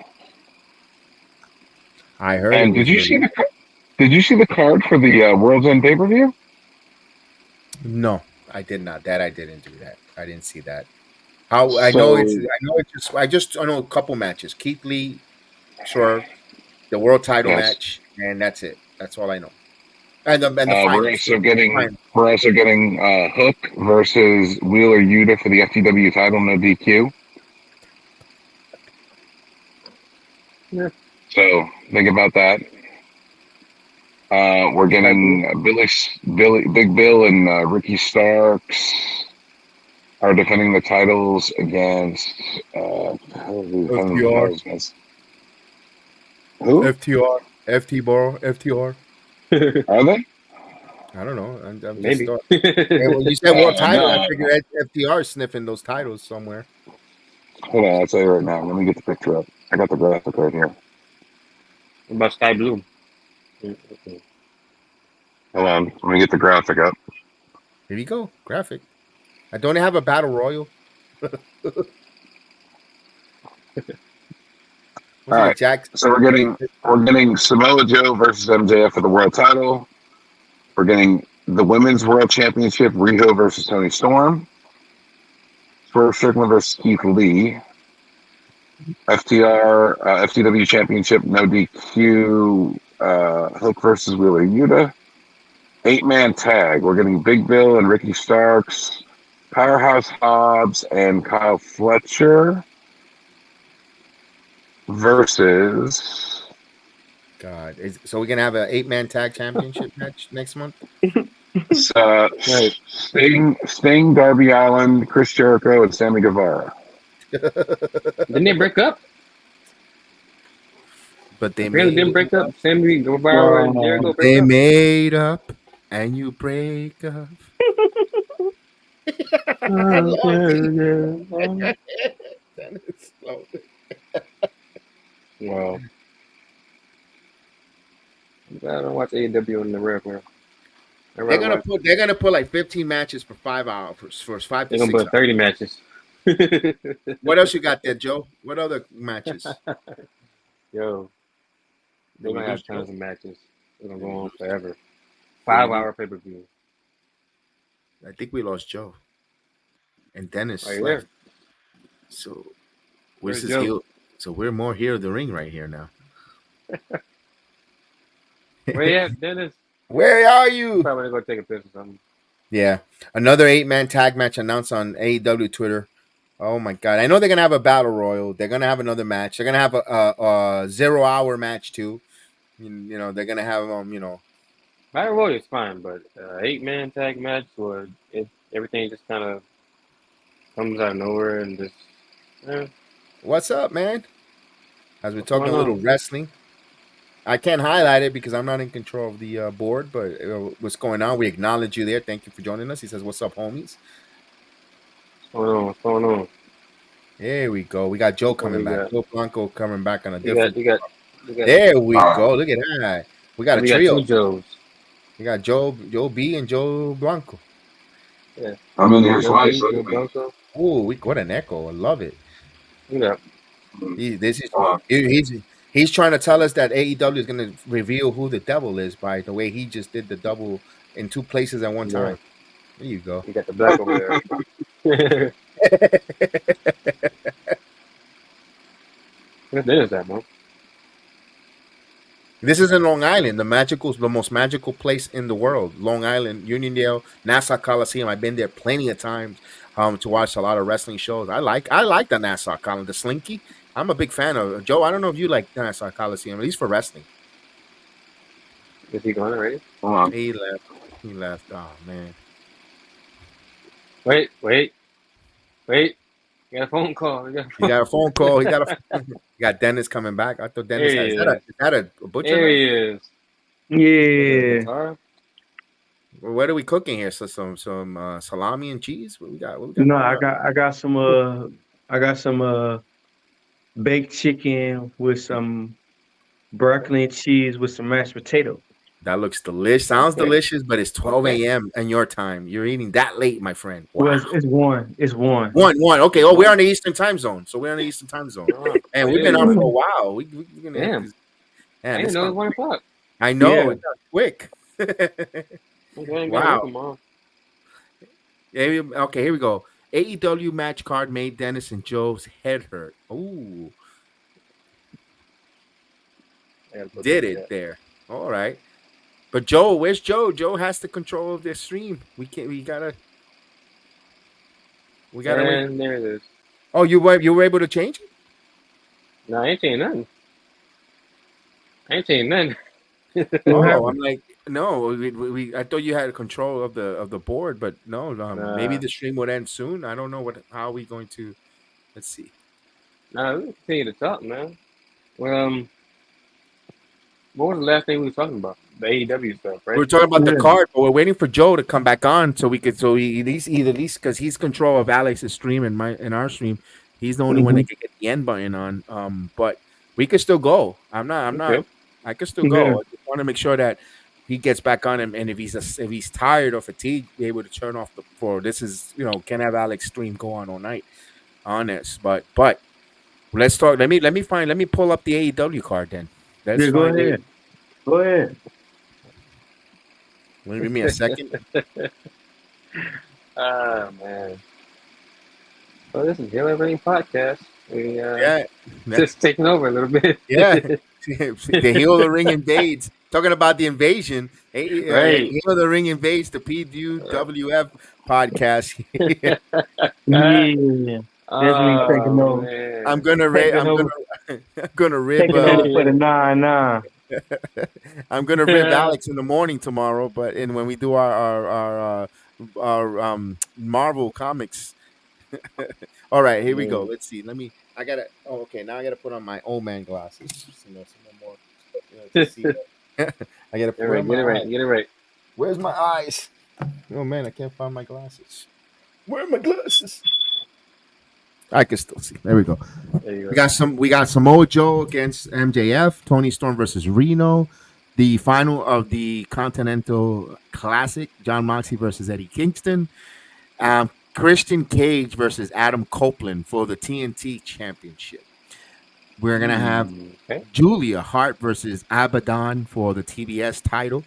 I heard it And was really. did you see the card for the World's End pay per view? No, I did not. That I didn't do that. I didn't see that. How I know it's. So I know it's just. I know a couple matches. Keith Lee, Swerve, the world title yes, match, and that's it. That's all I know. And the we're finals. also getting Final. Hook versus Wheeler Yuta for the FTW title, no DQ. Yeah. So think about that. We're getting Big Bill, and Ricky Starks are defending the titles against. Who's defending the FTR, titles against? Who FTR, FT Borough, FTR. are they? I don't know. I'm just Maybe. thought. Hey, well, you said world title. I No. figured FTR is sniffing those titles somewhere. Hold on, I'll tell you right now. Let me get the picture up. I got the graphic right here. About Sky Blue. Hold on, let me get the graphic up. Here you go. Graphic. I don't have a battle royal. All Was it right, Jack? so we're getting Samoa Joe versus MJF for the world title. We're getting the women's world championship, Riho versus Tony Storm. Swerve Strickland versus Keith Lee. FTR, FTW championship, no DQ. Hook versus Wheeler Yuta. 8-man tag. We're getting Big Bill and Ricky Starks, Powerhouse Hobbs and Kyle Fletcher versus God, so we're gonna have an 8-man tag championship match next month. Right. Sting, Darby Allin, Chris Jericho, and Sammy Guevara. Didn't they break up? But they Apparently didn't made break up. Sammy Guevara and Jericho break they up. made up, and you break up. I love it. Dennis, love it. Well, I don't watch AEW in the regular. They're gonna put like 15 matches for 5 hours for 5 They're to gonna 6 put 30 matches. What else you got there, Joe? What other matches? Yo, Did they're we gonna lose have Joe? tons of matches. They're gonna Did we go on lose? forever. Did we 5 hour lose? pay per view. I think we lost Joe, and Dennis Are you there? left. So where's Where's his Joe? heel? So we're more here of the ring right here now. Where you at, Dennis? Where are you? Probably gonna go take a piss or something. Yeah, another 8-man tag match announced on AEW Twitter. Oh my god! I know they're gonna have a battle royal. They're gonna have another match. They're gonna have a 0 hour match too. You know they're gonna have Battle Royal is fine, but 8-man tag match where everything just kind of comes out of nowhere and just what's up, man? As we're what's talking going a little on? wrestling. I can't highlight it because I'm not in control of the board, but what's going on? We acknowledge you there. Thank you for joining us. He says, "What's up, homies?" What's going on? What's going on? There we go. We got Joe What do coming you back. got? Joe Blanco coming back on a You got different. you got you got There we Uh, go. Look at that. We got a you got two trio. Joes. We got Joe B, and Joe Blanco. Yeah. I'm in here Joe twice. B, Look Joe at me. Blanco. Ooh, what an echo! I love it. Look at This is Hold on. he's trying to tell us that AEW is going to reveal who the devil is by the way he just did the double in 2 places at one yeah. time. There you go. You got the black over there. What is that, man? This is in Long Island, the most magical place in the world. Long Island, Uniondale, Nassau Coliseum. I've been there plenty of times to watch a lot of wrestling shows. I like the Nassau Coliseum, the Slinky. I'm a big fan of Joe. I don't know if you like Nassau Coliseum, at least for wrestling. Is he going already? Hold on. He left. He left. Oh man. Wait. You got a phone call. You got a He phone. got a phone call. He got he got Dennis coming back. I thought There Dennis he is is. that a butcher There knife? he is. With a Yeah. guitar. What are we cooking here? So some salami and cheese. What we got No, going on? I got some baked chicken with some broccoli and cheese with some mashed potato. That looks delicious. Sounds Okay. delicious, but it's 12 Okay. a.m. in your time. You're eating that late, my friend. Well, Wow. it's one. It's one. One. Okay. It's Oh, we're on one. the Eastern time zone. So we're on the Eastern time zone. Oh, And oh we've yeah, been you on are. for a while. We're gonna, Damn. I man, didn't this know it gone was 1 o'clock. I know Yeah. it got quick. Okay, I ain't gotta work Wow. tomorrow. Okay, here we go. AEW match card made Dennis and Joe's head hurt. Ooh, I gotta put that did in it chat. there. All right. But Joe, where's Joe? Joe has the control of this stream. We can't. We gotta wait. And there it is. Oh, you were able to change it? No, I ain't saying nothing. I ain't saying nothing. What Oh, I'm happened? like, no. I thought you had control of the board, but no. Maybe Nah, the stream would end soon. I don't know how we going to. Let's see. nah, we can continue to talk, man. Well, what was the last thing we was talking about? The AEW stuff, We right? were talking about the Yeah. card, but we're waiting for Joe to come back on so we could at least because he's control of Alex's stream and our stream. He's the only one Mm-hmm. that can get the end button on. But we could still go. I'm not. Okay. I could still Yeah. go. I just want to make sure that he gets back on him, and if he's tired or fatigued, be able to turn off the for this is can have Alex stream go on all night on this. But let's talk. Let me pull up the AEW card then. Let's Yeah. Go find it. ahead. Go ahead. Give me a second. Ah, man. Well, this is Halo Ring Podcast. We Yeah. just taking over a little bit. Yeah, the Heel of the Ring invades. Talking about the invasion, Right. Heel of the Ring invades the P.U.W.F podcast. Yeah. That's me taking Oh over. I'm man. gonna ra- Taking I'm over. gonna I'm gonna rib Taking over for the 9-9. I'm gonna rib Alex in the morning tomorrow. But when we do our Marvel comics. All right, here we go. Man. Let's see. I gotta. Oh, okay. Now I gotta put on my old man glasses. Some more, to see. I gotta. Get it Where are right. my Get it right. eyes? Get it right. Where's my eyes? Oh man, I can't find my glasses. Where are my glasses? I can still see. There we go. There you We go. got Samoa Joe against MJF, Tony Storm versus Reno, the final of the Continental Classic, John Moxley versus Eddie Kingston, Christian Cage versus Adam Copeland for the TNT Championship. We're gonna have Okay. Julia Hart versus Abaddon for the TBS title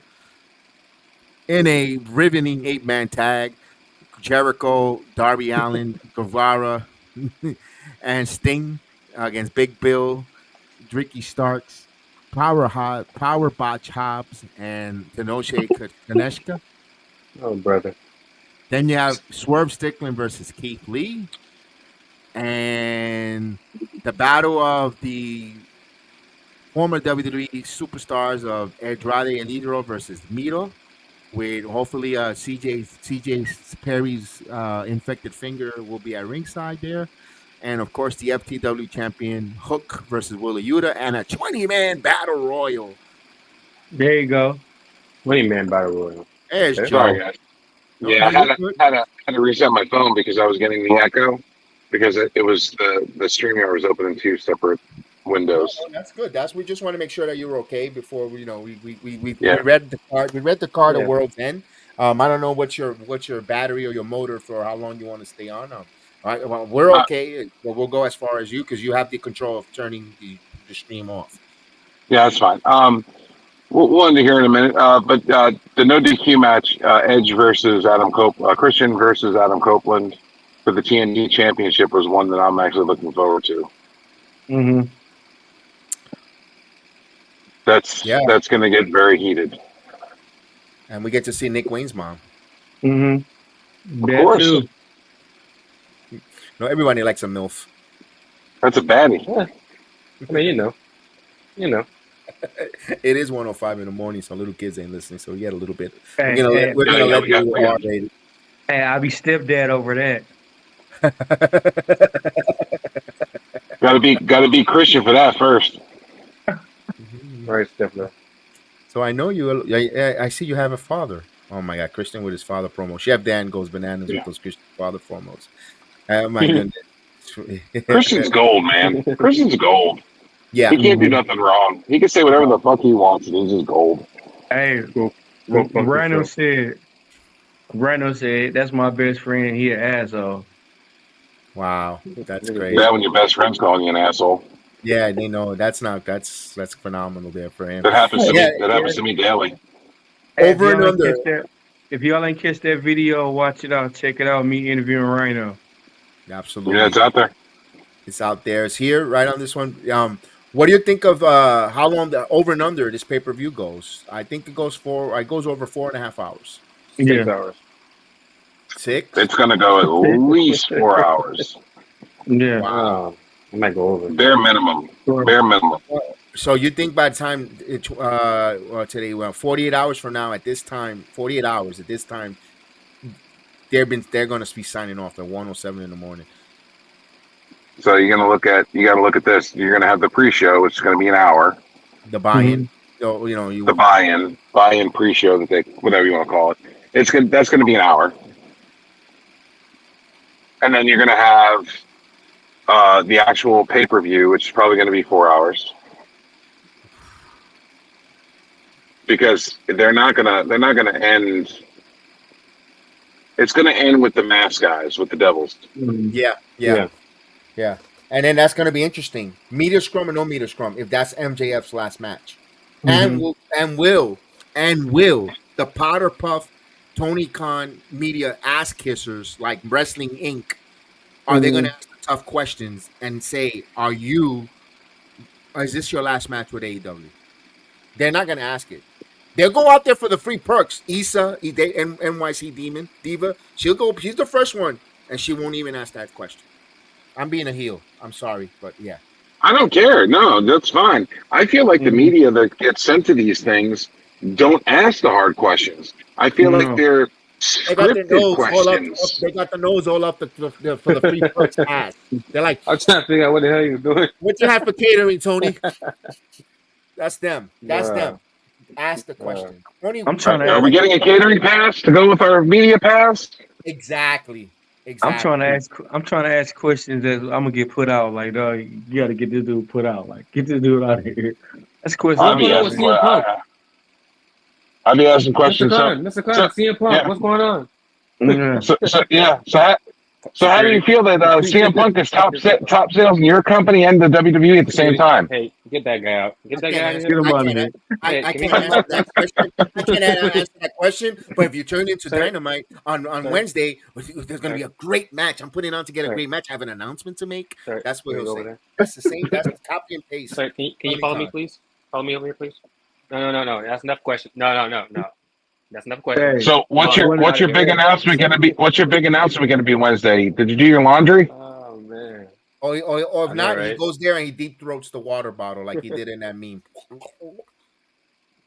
in a riveting 8-man tag. Jericho, Darby Allin, Guevara, and Sting against Big Bill, Ricky Starks, Power Botch Hobbs, and Tenoche Kaneshka. Oh brother. Then you have Swerve Strickland versus Keith Lee, and the battle of the former WWE superstars of Andrade and Idro versus Miro, with hopefully CJ Perry's infected finger will be at ringside there. And of course, the FTW champion Hook versus Willa Yuta, and a 20-man battle royal. There you go. 20-man battle royal. There's Okay. Joe. Sorry, guys. No, Yeah, no, I you're good. had to reset my phone because I was getting the echo because it was the StreamYard was open in two separate No, windows. no, that's good. We just want to make sure that you're okay before we Yeah. read the card. We read the card at Yeah. World's End. I don't know what's your battery or your motor for how long you want to stay on. All right, well, we're Uh, okay. Well, we'll go as far as you because you have the control of turning the stream off. yeah, that's fine. We'll wanted to hear in a minute. But the no DQ match, Edge versus Adam Copeland, Christian versus Adam Copeland for the TNT Championship was one that I'm actually looking forward to. Mm-hmm. That's going to get very heated. And we get to see Nick Wayne's mom. Mm-hmm. Of That course. too. No, everybody likes a MILF. That's a baddie. Yeah. I mean, you know. It is 1:05 in the morning, so little kids ain't listening. So we get a little bit. Hey, We're gonna let we got- you we got- R-rated. hey, I'll be stepdad over that. Gotta be Christian for that first. Right, Steph. So I know you. I see you have a father. Oh my God, Christian with his father promo. Chef Dan goes bananas with those Christian father promos. Oh my goodness. Christian's gold, man. Christian's gold. Yeah. He can't do nothing wrong. He can say whatever the fuck he wants, and he's just gold. Hey, Go fuck Rhino yourself. said. Rhino said that's my best friend. He an asshole. Wow, that's Nigga great. That dick. when your best friend's calling you an asshole. Yeah, they know that's phenomenal there for him. That happens to Yeah, me. That happens to me daily. Hey, if over and y'all ain't under. catch that, if y'all ain't catch that video, watch it out. Check it out. Me interviewing Rhino. Yeah, Absolutely, it's out there. it's out there. It's here, right on this one. What do you think of how long the over and under this pay per view goes? I think it goes for it goes over 4.5 hours. Yeah. 6 hours. 6. It's gonna go at least 4 hours. Yeah. Wow. I might go over. Bare minimum. Sure. Bare minimum. So you think by the time today, well, 48 hours from now at this time, 48 hours at this time, they're going to be signing off at 1:07 in the morning. So you gotta look at this. You're gonna have the pre-show, which is gonna be an hour. The buy-in. Mhm. So, The you buy-in pre-show whatever you want to call it. That's gonna be an hour, and then you're gonna have the actual pay-per-view, which is probably gonna be 4 hours because they're not gonna end. It's gonna end with the mask guys with the Devils. Mhm. yeah, yeah, Yeah. yeah. And then that's going to be interesting. Meter scrum or no meter scrum if that's MJF's last match. And Mhm. will the Powder Puff Tony Khan media ass kissers like Wrestling Inc. Are they going to Mhm. ask the tough questions and say, is this your last match with AEW? They're not going to ask it. They'll go out there for the free perks. NYC Demon Diva, she'll go. She's the first one, and she won't even ask that question. I'm being a heel. I'm sorry, but yeah, I don't care. No, that's fine. I feel like the Mhm. media that gets sent to these things don't ask the hard questions. I feel like No. they're they got their scripted nose all questions. they got the nose all up for the free perks ass. They're like, I'm trying to figure out what the hell you're doing. "What you have for catering, Tony?" That's them. That's Bruh. them. Ask the Bruh. question. Tony, I'm trying to Are we ask. getting a catering pass to go with our media pass? exactly, I'm trying to exactly. ask. I'm trying to ask questions that I'm gonna get put out. Like, dog, you got to get this dude put out. Like, get this dude out of here. That's questions I'd What's I'm be going on gonna with asking. ask. CM Punk? I'd be asking Mr. questions. Khan, Mr. So, Khan, CM yeah, Punk, what's going on? Yeah. yeah. So how do you Security. feel that CM Punk is top sales in your company and the WWE at the same Security. time? Hey, get that guy out. Get I that can't guy out of answer. Get here. him I out of can't. here. Hey, I can we can't talk answer about that question. I can't answer that question. But if you turn into sir, Dynamite on sir, Wednesday, there's going to sir, be a great match. I'm putting on to get a sir, great match. I have an announcement to make. sir, That's what can we he'll go over say. there? That's the same. That's the copy and paste. Sir, can you Tony follow me, Khan. please? Follow me over here, please. No. That's enough question. No. That's enough questions. Hey, So Come what's on, your one. get out what's of your here. big announcement going to be? What's your big announcement going to be Wednesday? Did you do your laundry? Oh man, Or if I know, not, he right? goes there and he deep throats the water bottle like he did in that meme.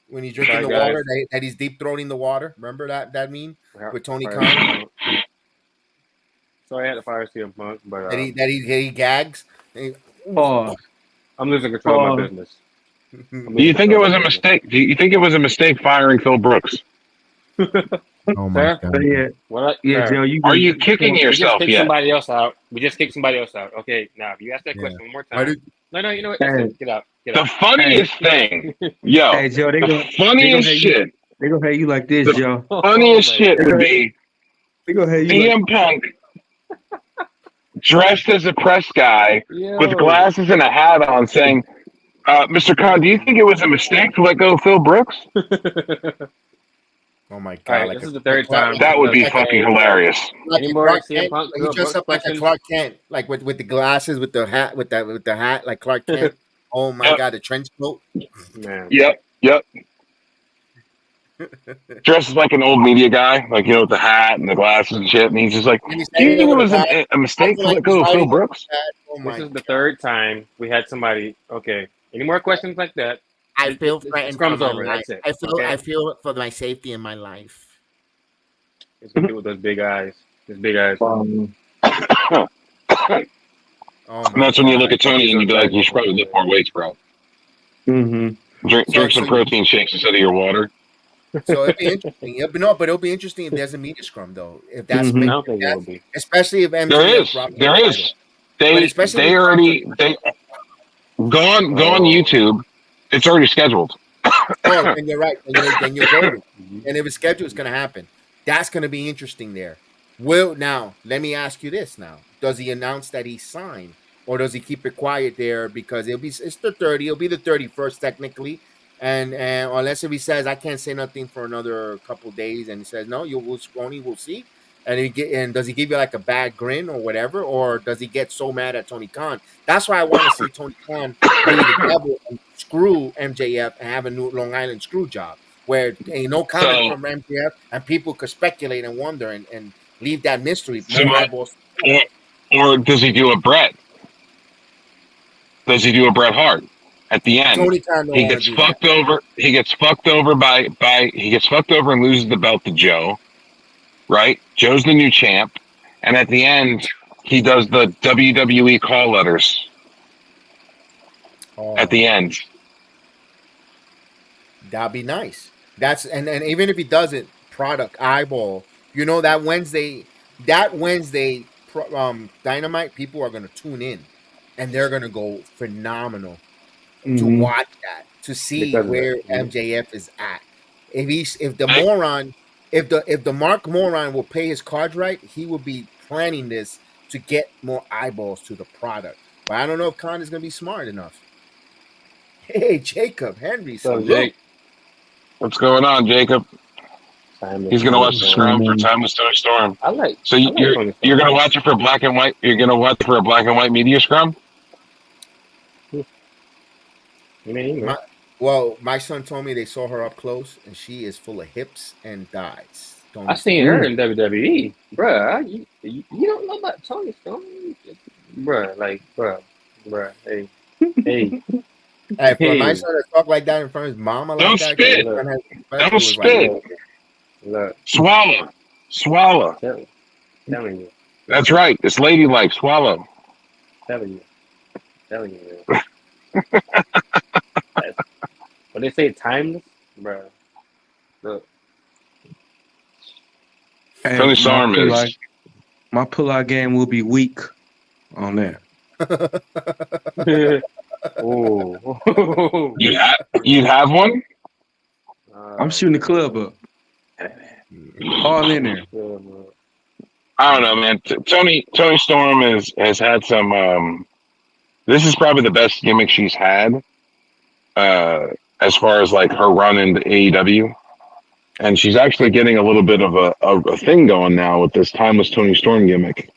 When he's drinking Sorry, the guys. water, that he's deep throating the water. Remember that meme with Tony Fire Khan? CM Punk. Sorry, I had to fire CM Punk, but That he gags. And Pause. I'm losing control of my Pause. business. I'm Do losing you think control it of was my a business. mistake? Do you think it was a mistake firing Phil Brooks? oh my Sir, But god. yeah, what? yeah, Sir, Joe, you Are good. you kicking we just yourself kicked yet? somebody else out. We just kicked somebody else out. Okay, now if you ask that Yeah. question one more Why time, did no, you know what? That's Hey, it. Get out. Get The out. hey, funniest thing, yo, hey, Joe, the they gonna funniest have you. shit, They gonna have you like this, the Joe. Oh funniest my shit They would gonna god. have, be they gonna have you like. CM Punk dressed as a press guy with Yo. glasses and a hat on saying, Mr. Khan, do you think it was a mistake to let go of Phil Brooks? Oh my Oh, All god! right, Like this a is the like third Clark, time. That would Look, be like a fucking hey, look. hilarious. like Any a more Clark CM Kent. Punk, He Phil dressed Brooks up like a questions? Clark Kent, like with the glasses, with the hat, like Clark Kent. Oh my Yep, god, the trench coat. Man. yep. Dresses like an old media guy, like, with the hat and the glasses and shit. And he's just like, And he's do you standing there think it with a was bat, a mistake acting to like let he's go of Phil riding a Brooks? bat. Oh This my is the god! third time we had somebody. Okay. Any more questions like that? I The, feel the threatened for scrum's my over. life. That's it. I Okay. feel for my safety in my life. It's gonna do with those big eyes. Those big eyes. Oh And my that's when you look god! at Tony He's and so you be like, you attractive. should probably lift more weights, bro. mm-hmm. Drink So some protein shakes instead of your water. So it'll be interesting. But it'll be interesting if there's a media scrum though. I Mm-hmm. don't think there will be. Especially if There MJF is, drops there the title. is. But They especially if they he drops the already they go on Oh. YouTube. It's already scheduled. Oh, then you're right. Then you're golden. Mhm. And if it's scheduled, it's going to happen. That's going to be interesting there. Will now let me ask you this: now, does he announce that he signed, or does he keep it quiet there because it's the 30, it'll be the 31st technically, and unless if he says I can't say nothing for another couple days, and he says no, you will only we'll see, and does he give you like a bad grin or whatever, or does he get so mad at Tony Khan? That's why I want to see Tony Khan be the devil and screw MJF and have a new Long Island screw job where ain't no comment So, from MJF and people could speculate and wonder and leave that mystery. so More eyeballs. or, or does he do a Brett? Does he do a Bret Hart at the end? Tony Khan don't He want to gets do that. fucked over. He gets fucked over he gets fucked over and loses the belt to Joe. Right? Joe's the new champ, and at the end, he does the WWE call letters at Oh, the end. that'd be nice. That's and even if he doesn't, product eyeball. You know that Wednesday Dynamite people are gonna tune in, and they're gonna go phenomenal to Mm-hmm. watch that to see Because of that. where Mhm. MJF is at. If the I, moron if the Mark moron will pay his cards right, he will be planning this to get more eyeballs to the product. But I don't know if Khan is going to be smart enough. Hey, Jacob Henry, So salute. Jake, what's going on, Jacob? timeless He's gonna Tony watch the What's Storm. going Scrum for on? Timeless Tony Storm. I like So I like Tony you're Storm. gonna watch it for black and white. You're gonna watch for a black and white media scrum. I mean, you know, My son told me they saw her up close, and she is full of hips and thighs. I Tony seen Storm. her Mm. in WWE, bruh. You don't know about Tony Storm, bruh. Like, bruh. Hey, Hey, for my hey. son to talk like that in front of his mama like Don't that, because his spit. Look, son has Don't respect, it was like, spit. look, look. Swallow. Swallow. Telling you, That's right. It's ladylike. Swallow. telling you, telling you, man. That's, when they say timeless, bruh. Look, Hey, Tony Storm is. my pull-out game will be weak on that. oh, You'd have one. I'm shooting the club up. All in there. I don't know, man. Tony Storm has had some. This is probably the best gimmick she's had, uh, as far as like her run into AEW, and she's actually getting a little bit of a thing going now with this timeless Tony Storm gimmick.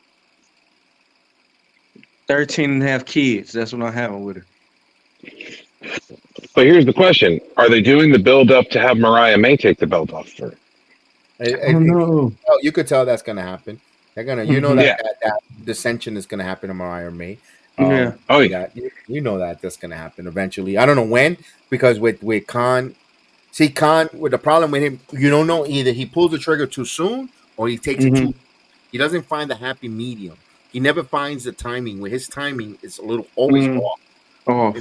13 and a half kids. That's what I'm having with her. But here's the question: are they doing the build up to have Mariah May take the belt off her? Oh no. you could tell that's gonna happen. They're gonna, Mm-hmm. Yeah. that dissension is gonna happen to Mariah May. Yeah. Oh yeah. That you know that's gonna happen eventually. I don't know when, because with Khan, see Khan with the problem with him, you don't know either he pulls the trigger too soon or he takes it Mm-hmm. too. He doesn't find the happy medium. He never finds the timing. Where his timing is a little always Mm-hmm. off. Off.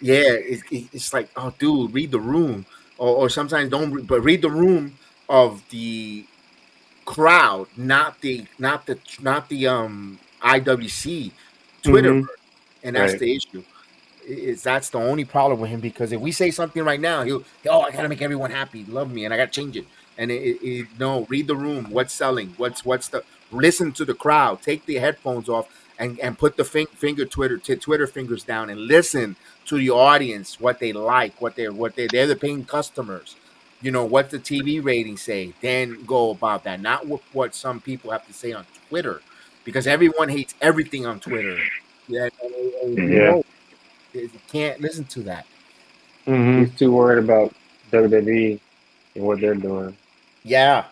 Yeah, it's like, oh, dude, read the room, or sometimes don't, but read the room of the crowd, not the IWC Twitter, Mm-hmm. and that's right. the issue. That's the only problem with him, because if we say something right now, oh, I gotta make everyone happy, love me, and I gotta change it. And no, read the room. What's selling? What's the listen to the crowd. Take the headphones off and put the finger Twitter fingers down and listen to the audience, what they like, they're the paying customers. You know what the TV ratings say. Then go about that, not what some people have to say on Twitter, because everyone hates everything on Twitter. Yeah, and if you Yeah, know, you can't listen to that. Mm-hmm. he's too worried about WWE and what they're doing Yeah,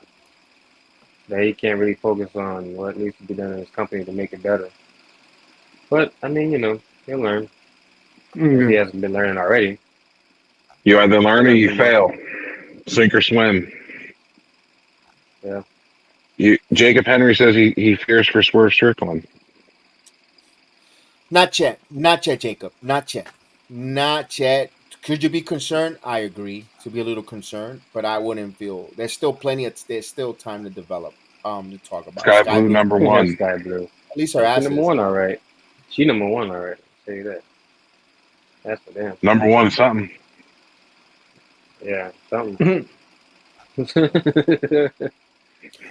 that he can't really focus on what needs to be done in his company to make it better. But I mean, he'll learn if he Yeah. hasn't been learning already. You either They learn or got a you few months. fail. Sink or swim. Yeah, Jacob Henry says he fears for Swerve Strickland. not yet, Jacob, not yet. Could you be concerned? I agree to be a little concerned, but I wouldn't feel. There's still time to develop. To talk about Sky Sky Blue Blue. number one. Sky Blue. At least her She ass number is. one, all right. She number one, all right. I'll tell you that. That's for damn sure. Number one something. Yeah, something.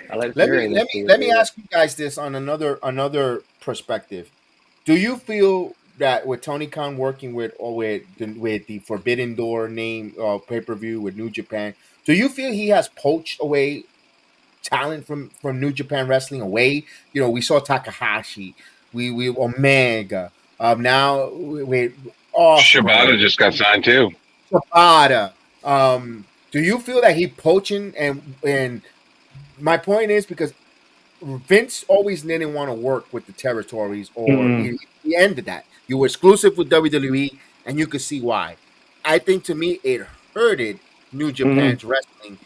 I like Let me hearing let this me shit, let me dude. ask you guys this on another perspective. Do you feel that with Tony Khan working with or with the Forbidden Door name pay per view with New Japan, do you feel he has poached away talent from New Japan Wrestling away? You know, we saw Takahashi, we Omega, now with Shibata Osprey, just got signed too. Zapata. Do you feel that he poaching and my point is because Vince always didn't want to work with the territories, or Mm-mm. he ended that. You were exclusive with WWE, and you could see why. I think to me, it hurted New Mm-mm. Japan's wrestling,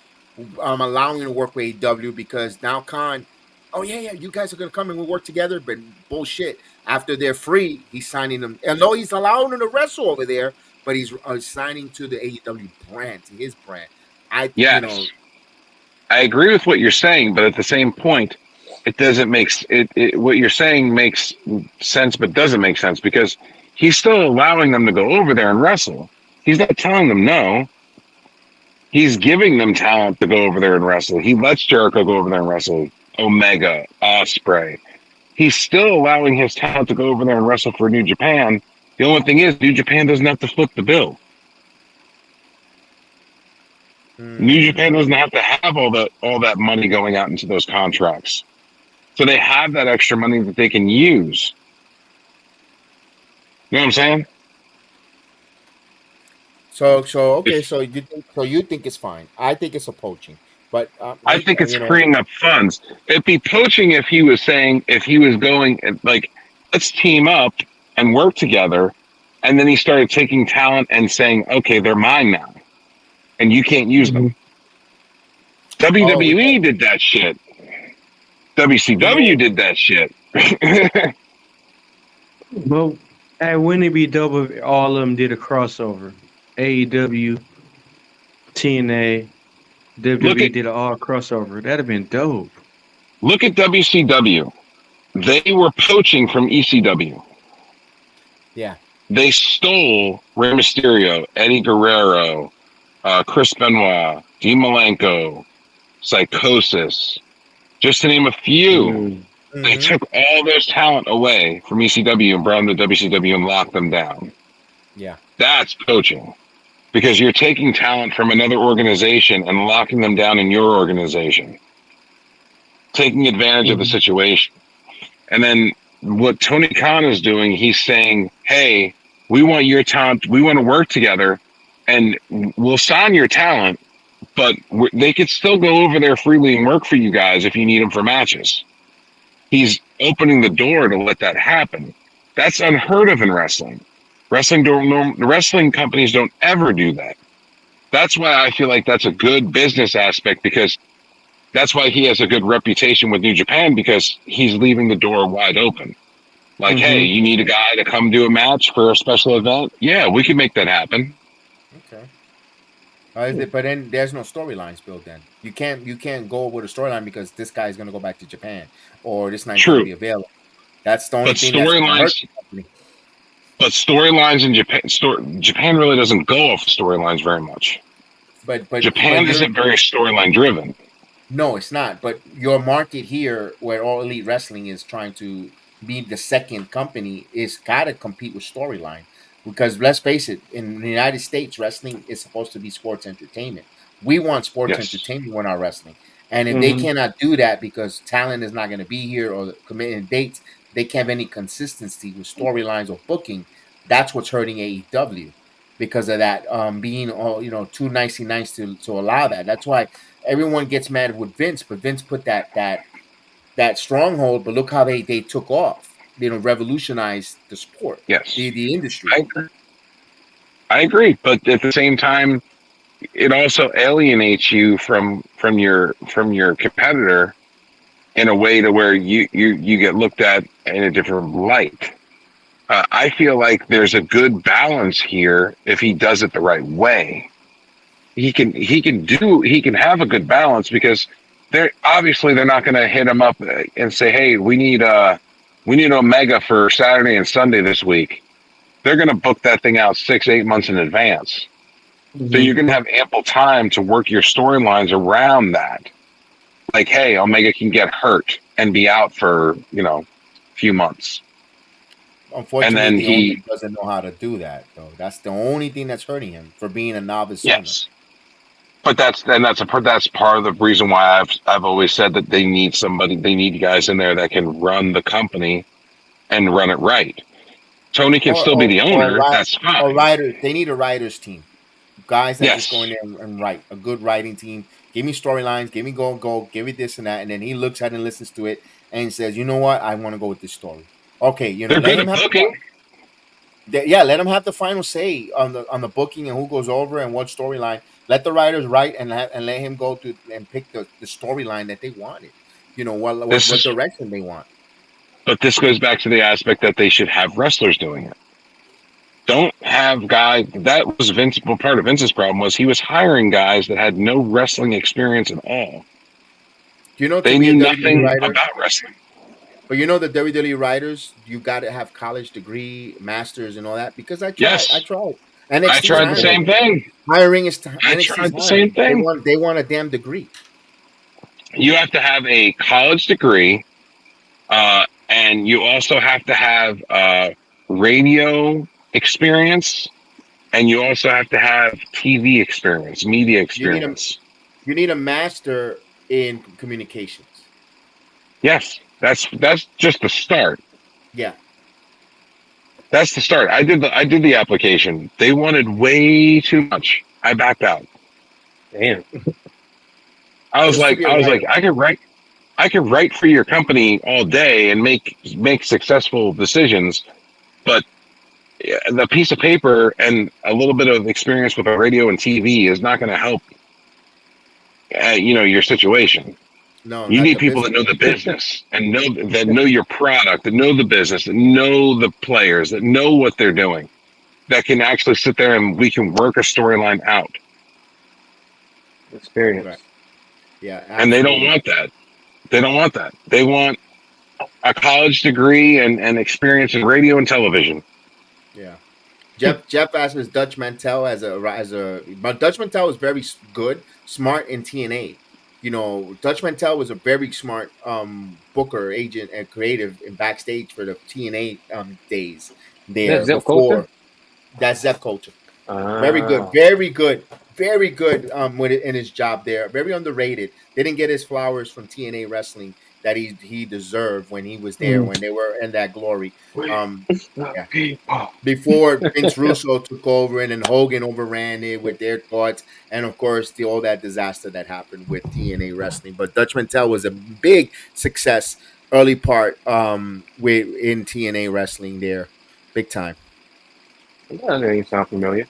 allowing you to work with AEW because now Khan, oh yeah, you guys are gonna come and we'll work together, but bullshit. After they're free, he's signing them. And though he's allowing them to wrestle over there, but he's signing to the AEW brand, to his brand. You know, Yes, I agree with what you're saying, but at the same point, it doesn't make what you're saying makes sense, but doesn't make sense because he's still allowing them to go over there and wrestle. He's not telling them no. He's giving them talent to go over there and wrestle. He lets Jericho go over there and wrestle. Omega, Osprey. He's still allowing his talent to go over there and wrestle for New Japan. The only thing is, New Japan doesn't have to foot the bill. New Japan mm, doesn't have to have all that money going out into those contracts. So they have that extra money that they can use. You know what I'm saying? so If okay, so you think it's fine. I think it's a poaching, but I think it's you know, freeing up funds. It'd be poaching if he was saying if he was going like let's team up and work together, and then he started taking talent and saying, okay, they're mine now, and you can't use them. Mm-hmm. oh, WWE did that shit. we WCW know, did that shit. Well, hey, wouldn't it be double if all of them did a crossover? AEW, TNA, look WWE at did an all crossover. That'd have been dope. look at WCW. They were poaching from ECW. yeah. They stole Rey Mysterio, Eddie Guerrero, Chris Benoit, Dean Malenko, Psychosis, just to name a few. Mm. They Mm-hmm. took all this talent away from ECW and brought them to WCW and locked them down. Yeah. That's poaching because you're taking talent from another organization and locking them down in your organization, taking advantage of the Mm. situation. And then what Tony Khan is doing, he's saying, hey, we want your talent. We want to work together and we'll sign your talent, but they could still go over there freely and work for you guys if you need them for matches. He's opening the door to let that happen. That's unheard of in wrestling. Wrestling companies don't ever do that. That's why I feel like that's a good business aspect because that's why he has a good reputation with New Japan because he's leaving the door wide open. Like, hey, Mm-hmm. you need a guy to come do a match for a special event? Yeah, we can make that happen. Okay. But then there's no storylines built. Then you can't go with a storyline because this guy is going to go back to Japan or this night's going to True, be available. That's the only but thing that's going to hurt storylines, the company. in Japan really doesn't go off storylines very much. But Japan you're isn't very storyline driven. no, it's not. But your market here, where All Elite Wrestling is trying to be the second company, is got to compete with storyline. Because let's face it, in the United States, wrestling is supposed to be sports entertainment. We want sports Yes, entertainment when our wrestling, and if they Mm-hmm. cannot do that because talent is not going to be here or committing dates, they can't have any consistency with storylines or booking. That's what's hurting AEW because of that being all too nicey nice to allow that. That's why everyone gets mad with Vince, but Vince put that stronghold. But look how they took off. Revolutionized the sport, yes, the industry. I agree. I agree. But at the same time, it also alienates you from your competitor in a way to where you get looked at in a different light. I feel like there's a good balance here if he does it the right way. He can have a good balance because they're not going to hit him up and say, hey, we need Omega for Saturday and Sunday this week. They're going to book that thing out 6-8 months in advance. So Mhm. you're going to have ample time to work your storylines around that. Like, hey, Omega can get hurt and be out for, a few months. And Unfortunately, then the owner he, doesn't know how to do that, though. That's the only thing that's hurting him for being a novice owner. yes. But that's part of the reason why I've always said that they need guys in there that can run the company and run it right. Tony can Or still be or the or owner. ri- That's or fine. writers. They need a writers team. Guys that just go in Yes. there and write a good writing team. Give me storylines. Give me go. Give me this and that. And then he looks at it and listens to it and says, "You know what? I want to go with this story." Okay, They're let good him at have booking. yeah, let him have the final say on the booking and who goes over and what storyline. Let the writers write and let him go to and pick the storyline that they wanted. This What is direction they want. But this goes back to the aspect that they should have wrestlers doing it. Don't have guys. That was Vince. Well, part of Vince's problem was he was hiring guys that had no wrestling experience at all. To They be a knew WWE nothing writer, about wrestling. but the WWE writers, you got to have college degree, masters, and all that. Because I Yes, tried. I NXT's tried the hiring. same thing. I NXT's tried the same hiring. thing. They want a damn degree. You have to have a college degree, and you also have to have radio experience, and you also have to have TV experience, media You need a experience. master in communications. Yes, that's just the start. Yeah. That's the start. I did the application. They wanted way too much. I backed out. Damn. Just to be a I was like, writer. I could write for your company all day and make successful decisions, but the piece of paper and a little bit of experience with a radio and TV is not going to help. Your situation. No, You not need the people that business. know the business and know your product, that know the business, that know the players, that know what they're doing, that can actually sit there and we can work a storyline out. Right. Experience. Yeah, And they don't absolutely. want that. They don't want that. They want a college degree and experience in radio and television. Yeah. Jeff asked us Dutch Mantel but Dutch Mantel was very good, smart in TNA. Dutch Mantel was a very smart booker, agent, and creative in backstage for the TNA days That's there Zep Coulter? before that Zep culture. Very good, Ah. very good, very good. With it in his job there, very underrated. They didn't get his flowers from TNA wrestling that he deserved when he was there Mhm. when they were in that glory. We Um, the yeah, people. before Vince Russo took over and then Hogan overran it with their thoughts, and of course all that disaster that happened with TNA wrestling. But Dutch Mantel was a big success early part with in TNA wrestling there, big time. That name sound familiar.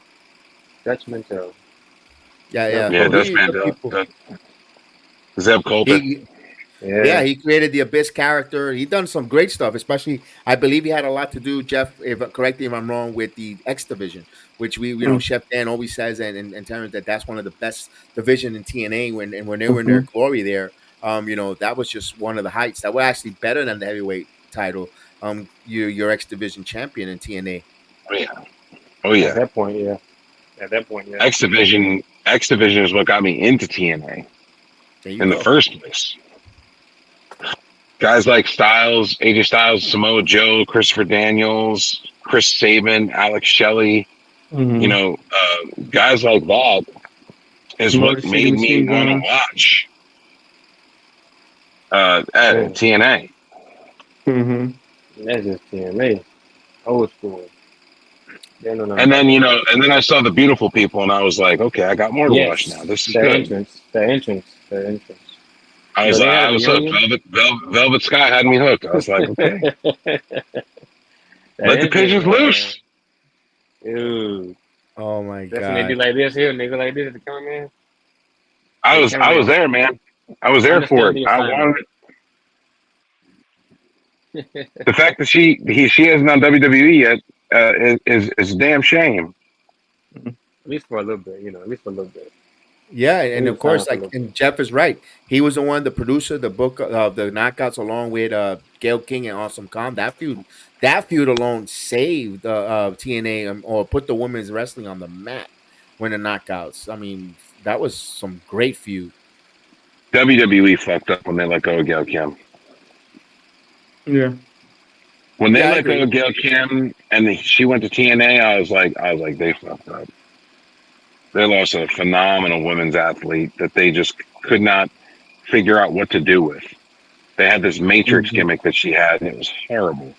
Dutch Mantel. Yeah, Zep yeah. Yeah, Coulter. Dutch He the Mandel. people. Zeb Coulter. He Yeah, Yeah. he created the Abyss character. He done some great stuff, especially I believe he had a lot to do, Jeff. If correct me if I'm wrong, with the X division, which Mm. Chef Dan always says, and Terrence that that's one of the best division in TNA when they were in their Mhm. glory there. That was just one of the heights that were actually better than the heavyweight title. Your X division champion in TNA. Oh yeah. Oh At yeah. that point, yeah. At that point, yeah. X Division is what got me into TNA There you in the go. first place. Guys like Styles, AJ Styles, Samoa Joe, Christopher Daniels, Chris Sabin, Alex Shelley, Mhm. guys like that is what Motor City made me Machine want to Gun. watch Man, TNA. Mhm. that's just TNA. Old school. They know nothing And about then no new I stuff. saw the beautiful people, and I was like, okay, I got more to watch now. Yes. This is The good. entrance. The entrance. The entrance. They had I a was hooked. reunion. Velvet Sky had me hooked. I was like, okay, That let the entrance, pigeons man. loose. Oh, Ew. oh my That's when they do God. like this here, nigga like this at the cameraman. Hey, I was cameraman, there, man. I was there for understand it. the I assignment. wanted the fact that she isn't on WWE yet is a damn shame. Mhm. At least for a little bit, at least for a little bit. Yeah, They and need of to sign course, for a little and bit. Jeff is right. He was the one, the producer, the book of the knockouts, along with Gail King and Awesome Kong. That feud alone saved TNA or put the women's wrestling on the map. winning knockouts. I mean, that was some great feud. WWE fucked up when they let go of Gail Kim. Yeah. When they Yeah, I let go agree. of Gail Kim and she went to TNA, I was like, they fucked up. They lost a phenomenal women's athlete that they just could not figure out what to do with. They had this Matrix Mhm. gimmick that she had, and it was horrible,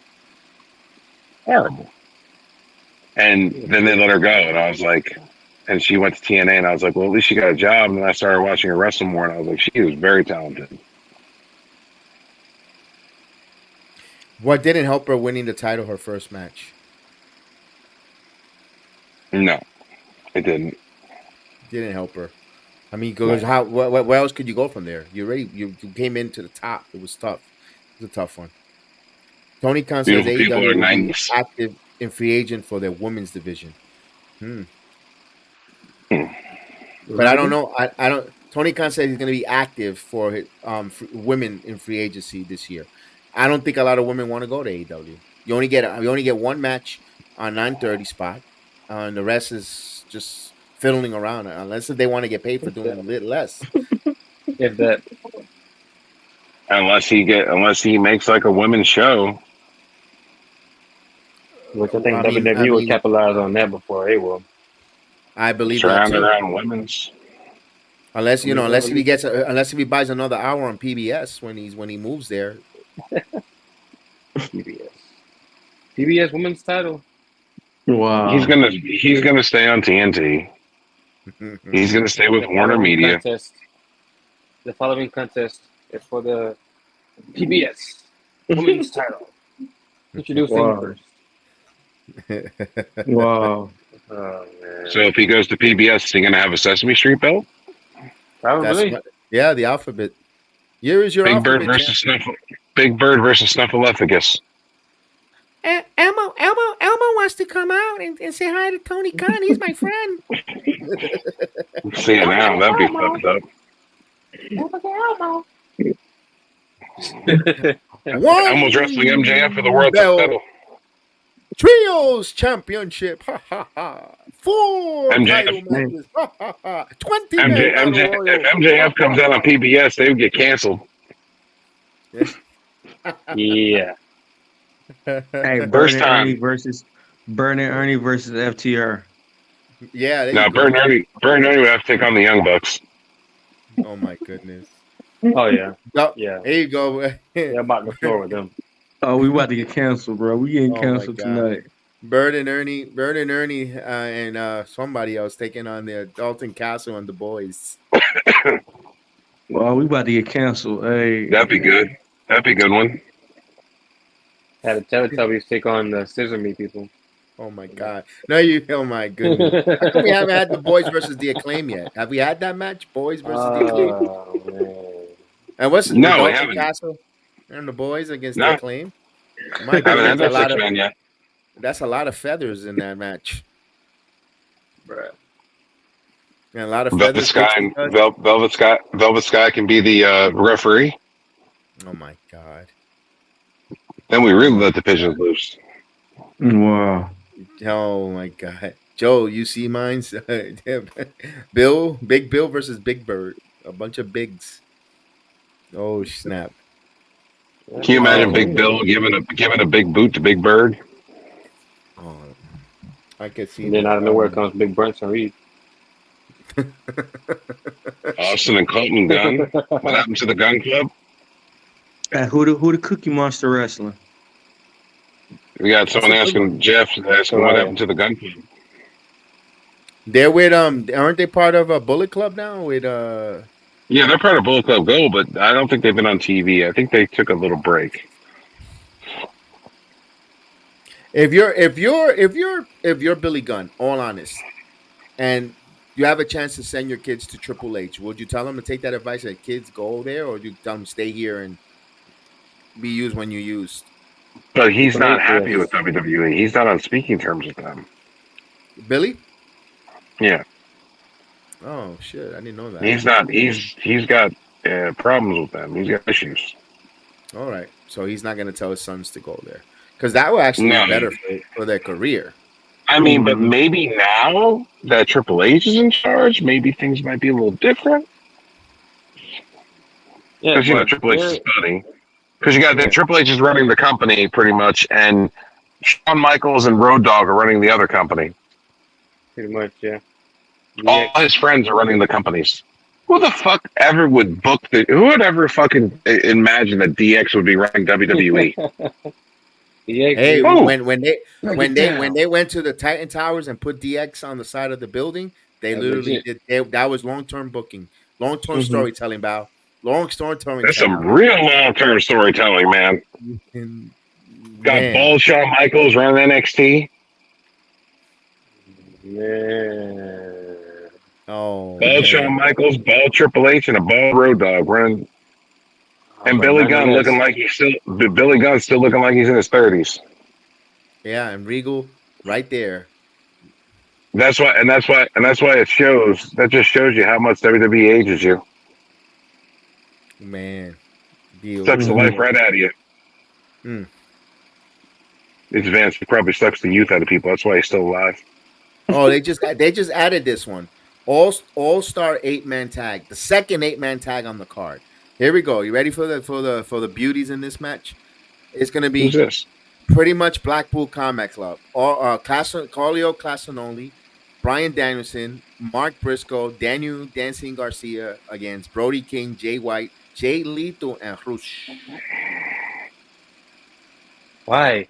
horrible. And then they let her go, and I was like, and she went to TNA, and I was like, well, at least she got a job. And then I started watching her wrestle more, and I was like, she was very talented. What didn't help her winning the title her first match? No, it didn't. Didn't help her. I mean, No. because how? Where else could you go from there? You came into the top. It was tough. It was a tough one. Tony Khan says Beautiful people AEW are will be 90s. active in free agent for their women's division. But I don't Really? know. I don't. Tony Khan said he's going to be active for women in free agency this year. I don't think a lot of women want to go to AEW. You only get one match on 9:30 spot, and the rest is just fiddling around. Unless if they want to get paid for If doing that, a little less. if that, Unless he makes like a women's show. which I think I WWE will mean, capitalize on that before they will. I believe that Surrounded too. around women's. Unless I mean, unless if he gets, unless if he buys another hour on PBS when he moves there. PBS. PBS women's title. He's Wow. gonna stay on TNT. He's gonna stay with The Warner following Media. contest. The following contest is for the PBS women's title. Introducing Wow. first. Wow. Oh man. So if he goes to PBS, is he gonna have a Sesame Street belt? That's Probably. what. Yeah, the alphabet. Here is your Big Bird alphabet versus champion. Big Bird versus Snuffleupagus. Elmo wants to come out and say hi to Tony Khan. He's my friend. See it now, that'd be fucked up. Elmo's wrestling MJF for the One world belt title. trios championship. Ha ha ha. 4 title MJF, Man. matches. Ha ha ha. 20-man battle If royal. Ha MJF ha comes out on ha. PBS, they would get canceled. Yeah. Hey, First time. Burn and Ernie versus FTR. Yeah, there you Now, go. Bert and Ernie would have to take on the Young Bucks. Oh my goodness. Oh yeah. No, Yeah. there you go. They're about to floor with them. Oh, we about to get canceled, bro. We getting Oh my canceled god. tonight. Bird and Ernie, and somebody else taking on the Dalton Castle and the boys. Well, we about to get canceled. Hey. That'd be good. That'd be a good one. Had the Teletubbies take on the Scissor Me people. Oh my god! No, you. Oh my goodness! How come we haven't had the boys versus the Acclaim yet? Have we had that match, boys versus the Acclaim? Oh man. And what's it with No, we Dalton haven't. Castle and the boys against the No, Acclaim? My haven't had goodness, that 6-man yet. that's a lot of feathers in that match. Bruh. And a lot of Velvet feathers. Sky Dixie and does. Velvet Sky can be the referee. Oh my god! Then we really my let the pigeons loose. Wow. Oh my god! Joe, you see mines? Big Bill versus Big Bird. A bunch of bigs. Oh snap! Can you imagine Oh, Big Bill giving a big boot to Big Bird? oh I could see And then that. out of nowhere comes Big Brunson Reed. Austin and Colton Gunn. What happened to the Gun Club? Who the Cookie Monster wrestling? We got someone That's a good asking Jeff asking what happened to the Gun Club. They're with aren't they part of a Bullet Club now? With Yeah, they're part of Bullet Club Gold, but I don't think they've been on TV. I think they took a little break. if you're Billy Gunn, all honest, and you have a chance to send your kids to Triple H, would you tell them to take that advice that kids go there, or would you tell them stay here and be used when you used? But he's Triple not H happy is. with WWE. He's not on speaking terms with them. Billy? Yeah, Oh shit, I didn't know that. he's not. He's got problems with them. He's got issues. All right, so he's not going to tell his sons to go there because that would actually No. be better for their career. I mean, but maybe now that Triple H is in charge, maybe things might be a little different. Yeah, Because but Triple H is they're funny. Because you got yeah, that Triple H is running the company pretty much, and Shawn Michaels and Road Dogg are running the other company. pretty much yeah. All his DX, friends are running the companies. Who the fuck ever would book the? Who would ever fucking imagine that DX would be running WWE? DX, Hey, baby, Who? break it when down. they went to the Titan Towers and put DX on the side of the building, they That's literally legit. did. That was long term booking, long term Mhm. storytelling. Bow, long storytelling. That's some real long term storytelling, man. And Got man, bald Shawn Michaels running NXT. Man, oh Bald man, Shawn Michaels, bald Triple H, and a bald Road Dogg running. And but Billy Gunn looking nonetheless, like he's still. Billy Gunn's still looking like he's in his 30s. yeah, and Regal right there. That's why it shows. That just shows you how much WWE ages you. Man, deal. Sucks the Mhm. life right out of you. Mm. It's Vance. He probably sucks the youth out of people. That's why he's still alive. Oh, they just added this one. All star 8-man tag. The second 8-man tag on the card. Here we go. You ready for the beauties in this match? It's gonna Who's be this? pretty much Blackpool Combat Club. Or Carlio Casanoli, Brian Danielson, Mark Briscoe, Daniel Dancing Garcia against Brody King, Jay White, Jay Lethal, and Rush. why?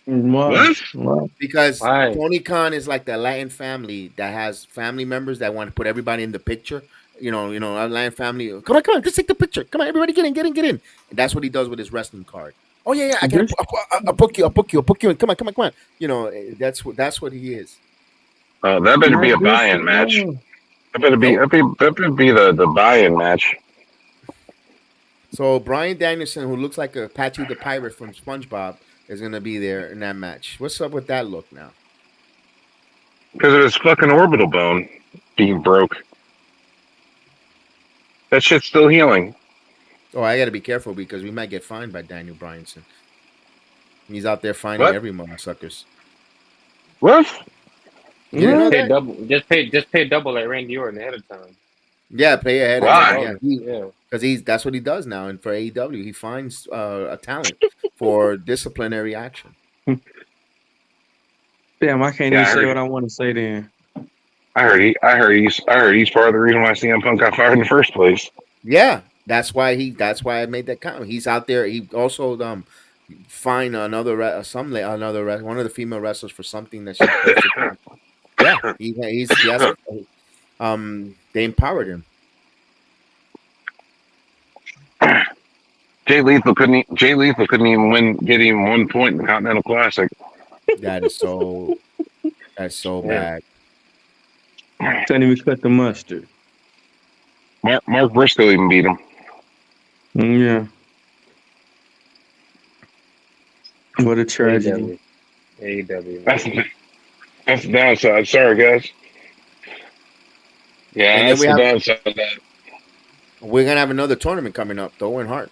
Why? What? Why? Because Why? Tony Khan is like the Latin family that has family members that want to put everybody in the picture. A Latin family. Come on, let's take the picture. Come on, everybody, get in. And that's what he does with his wrestling card. Oh yeah, I gotta, This I'll book you, I'll book you in. Come on. That's what he is. That better be Mark a Briscoe. buy-in match. No. That better be. Nope. That better be the buy-in match. So Brian Danielson, who looks like a Patchy the Pirate from SpongeBob, is gonna be there in that match. What's up with that look now? Because of his fucking orbital bone being broke. That shit's still healing. Oh, I got to be careful because we might get fined by Daniel Bryanson. He's out there finding What? every suckers. What? You didn't Just know What? pay that? double. Just pay double like Randy Orton ahead of time. Yeah, pay ahead of That's a time. Why? Yeah, bonus. Yeah. because that's what he does now. And for AEW, he finds a talent for disciplinary action. Damn, I can't Yeah, even say what I want to say then. I heard he's part of the reason why CM Punk got fired in the first place. Yeah, that's why I made that comment. He's out there. He also find another one of the female wrestlers for something that she posted. Yeah, he has they empowered him. Jay Lethal couldn't even get even 1 point in the Continental Classic. That is so Yeah. bad. Can't even cut the mustard. Mark Briscoe even beat him. Yeah. What a tragedy. AEW. That's the downside. Sorry, guys. Yeah, And then that's the downside of that. we're gonna have another tournament coming up, though, in Hart.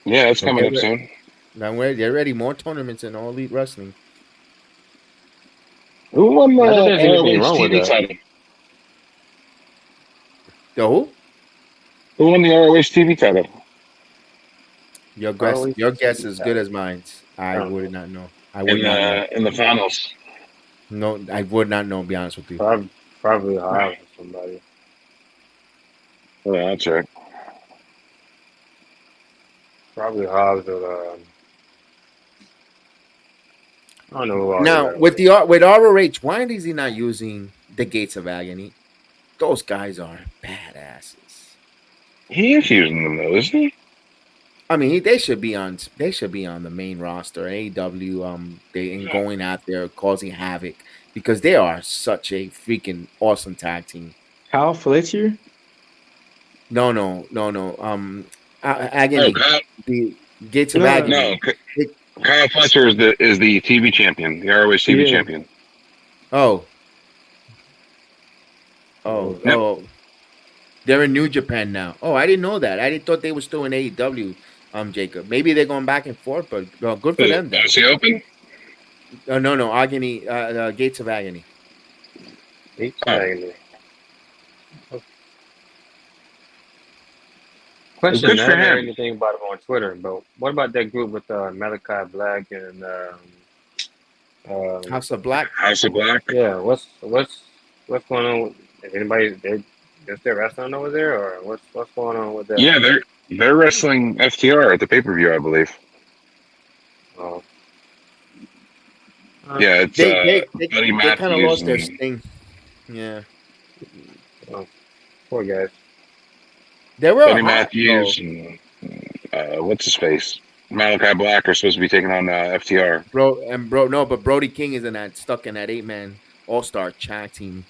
Yeah, it's So coming up soon. Now get ready, more tournaments in All Elite Wrestling. Who won the I don't think there's anything ROH wrong with TV that. title? The who? Who won the ROH TV title? Your guess, ROH your guess TV is good title. as mine. I don't would know. not know. I would not know. In the finals. No, I would not know. To be honest with you. Probably Hobbs or somebody. Yeah, that's right. Probably Hobbs or I don't know who all Now with ROH, why is he not using the Gates of Agony? Those guys are badasses. He is using them though, isn't he? I mean, they should be on. They should be on the main roster. AEW, they and going out there causing havoc because they are such a freaking awesome tag team. Kyle Fletcher? No. Agony. Kyle, The Gates of No. Agony. Kyle Fletcher is the TV champion, the ROH TV Yeah. champion. Oh. Yep. They're in New Japan now. Oh, I didn't know that. I didn't thought they were still in AEW. Jacob. Maybe they're going back and forth, but good for them. Then. Is he open? No, Agony, Gates of Agony. Exactly. Question: Good I for haven't heard him. anything about him on Twitter, but what about that group with Malachi Black and um, House of Black. House of Black. yeah? What's going on? Is anybody they're still wrestling over there, or what's going on with that? Yeah, they're wrestling FTR at the pay per view, I believe. Oh, Yeah, it's Buddy They kind of Matthews lost their and sting. Yeah, oh, poor guys. they were Buddy hot though, Matthews and what's his face? Malachi Black are supposed to be taking on FTR. bro. No, but Brody King is in that stuck in that 8-man All Star chat team.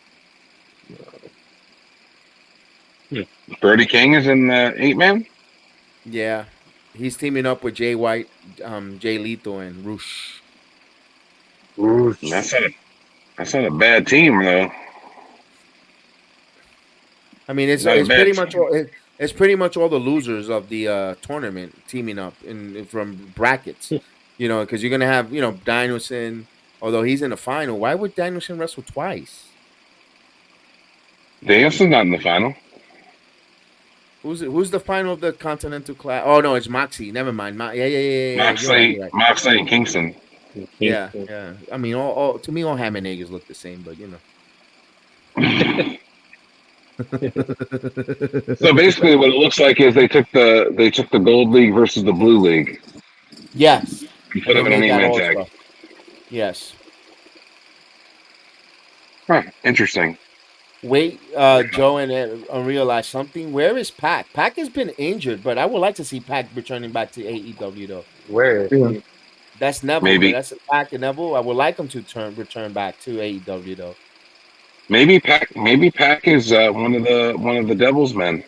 Brody King is in the 8-man. Yeah, he's teaming up with Jay White, Jay Lethal, and Roosh. That's not a bad team though. I mean, Not a it's bad pretty much team. it's pretty much all the losers of the tournament teaming up from brackets. You know, because you're gonna have Danielson, although he's in the final. Why would Danielson wrestle twice? Danielson's not in the final. Who's the final of the Continental class? Oh no, it's Moxie. Never mind. Yeah. You're right. You're right. Moxley and Kingston. Yeah, Kingston. yeah. I mean, all to me, all ham and eggs look the same, but So basically, what it looks like is they took the gold league versus the blue league yes, and and put they them in an made that 8-man all tag. stuff. Yes. Huh, interesting. Wait, Joe, and realize something. Where is Pac? Pac has been injured, but I would like to see Pac returning back to AEW though. Where is Yeah. he? That's Neville. Maybe That's Pac and Neville. I would like him to return back to AEW though. maybe Pac is one of the Devil's men.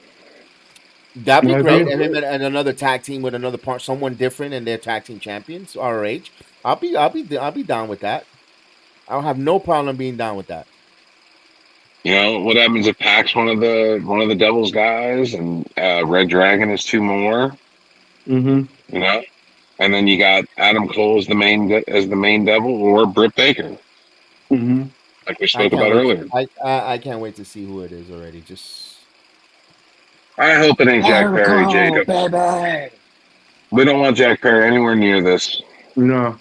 That'd be No, great. no. And another tag team with another part, someone different, and they're tag team champions, ROH. I'll be down with that. I'll have no problem being down with that. You know what happens if Pac's one of the Devil's guys and Red Dragon is two more. Mm-hmm. You know, and then you got Adam Cole as the main Devil or Britt Baker, Mm-hmm. like we I spoke can't about wait. earlier. I can't wait to see who it is already. Just I hope it ain't Jack Perry, Jericho, Jacob. baby. We don't want Jack Perry anywhere near this. No.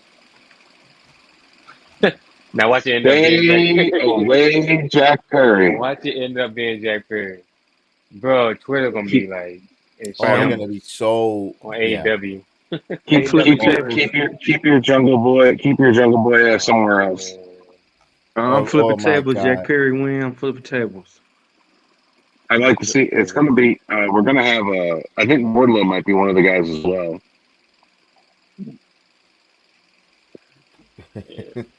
Now watch it end up being Stay Jack. away, Jack Perry. Watch it end up being Jack Perry, bro. Twitter gonna be Keep, like in oh, it's I'm, gonna be shambles so on yeah. AEW. I'm flipping AEW tables. Twitter. Keep your jungle boy somewhere else. I'm Oh flipping my tables. Jack god. Perry win. I'm flipping tables. I'd like to see. It's going to be. We're going to have a. I think Wardlow might be one of the guys as well,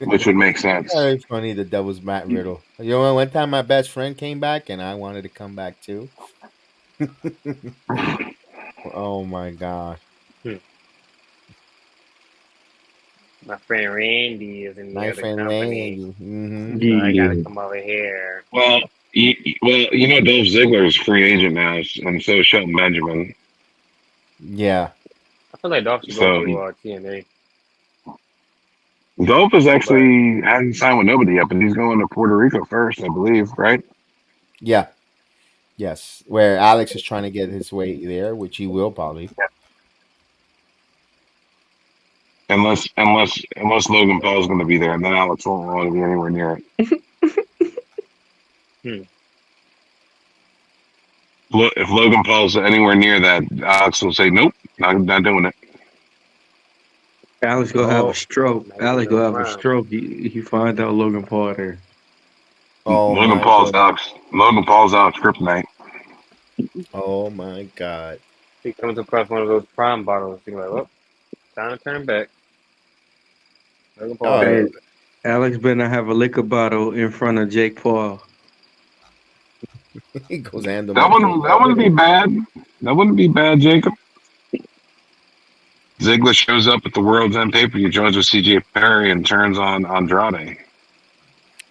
which would make sense. It's funny. The devil's Matt Riddle. You know, one time my best friend came back, and I wanted to come back too. Oh my god. My friend Randy is in the My other friend company, Randy. Mm-hmm. so I gotta Yeah. come over here. Well, you know, Dolph Ziggler is free agent now, and so is Shelton Benjamin. Yeah. I feel like Dolph should go So to TNA. Dolph is actually hasn't signed with nobody yet, but he's going to Puerto Rico first, I believe, right? Yeah. Yes. Where Alex is trying to get his way there, which he will probably. Unless Logan Paul's going to be there, and then Alex won't want to be anywhere near it. If Logan Paul's anywhere near that, Alex will say, "Nope, not doing it." Alex gonna have a Oh, stroke. Not Alex even no gonna have a prime. stroke. He find out Logan Paul there. oh Logan my Paul's god. Alex Kryptonite. Oh my god. He comes across one of those prime bottles. He's like, well, time to turn back. Logan Paul. Oh, Hey, Alex better have a liquor bottle in front of Jake Paul. he goes and That wouldn't be bad. That wouldn't be bad, Jacob. Ziggler shows up at the World's End pay-per-view, joins with CJ Perry, and turns on Andrade.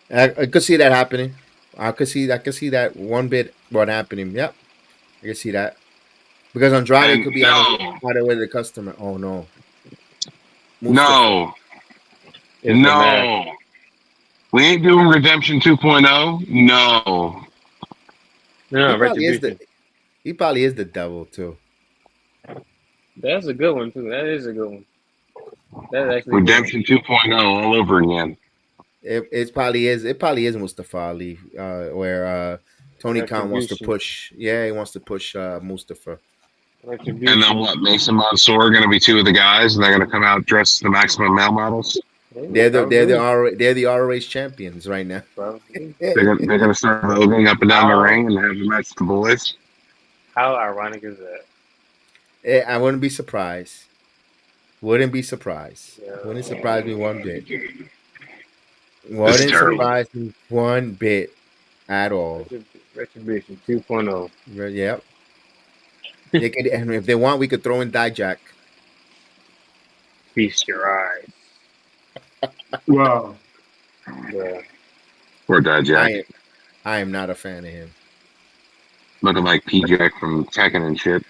I could see that happening. I could see that one bit what happening. Yep. I can see that. Because Andrade And could be on the way to the customer. Oh no. Mustafa. no, It's the math. No, we ain't doing Redemption 2.0. No, He No, probably is the Retribution. he probably is the devil too. That's a good one too. That is a good one. That's actually a good one. Redemption 2.0 all over again. It probably is. It probably is Mustafa Ali, where Tony Khan wants to Retribution. push. Yeah, he wants to push Mustafa. And then Retribution. what? Mason Mansoor are going to be two of the guys, and they're going to come out dressed as the maximum male models. Yeah, They're the ROH champions right now. probably. They're gonna start voguing up and down the How ring and have the match with the boys. how ironic is that? I wouldn't be surprised. Wouldn't be surprised. Wouldn't surprise me one bit. This is Wouldn't terrible. surprise me one bit at all. Retribution 2.0. Yep. They could, and if they want, we could throw in Dijak. Feast your eyes. Wow. Yeah. Poor Dijak, I am not a fan of him. looking like P.J. from Tekken and shit.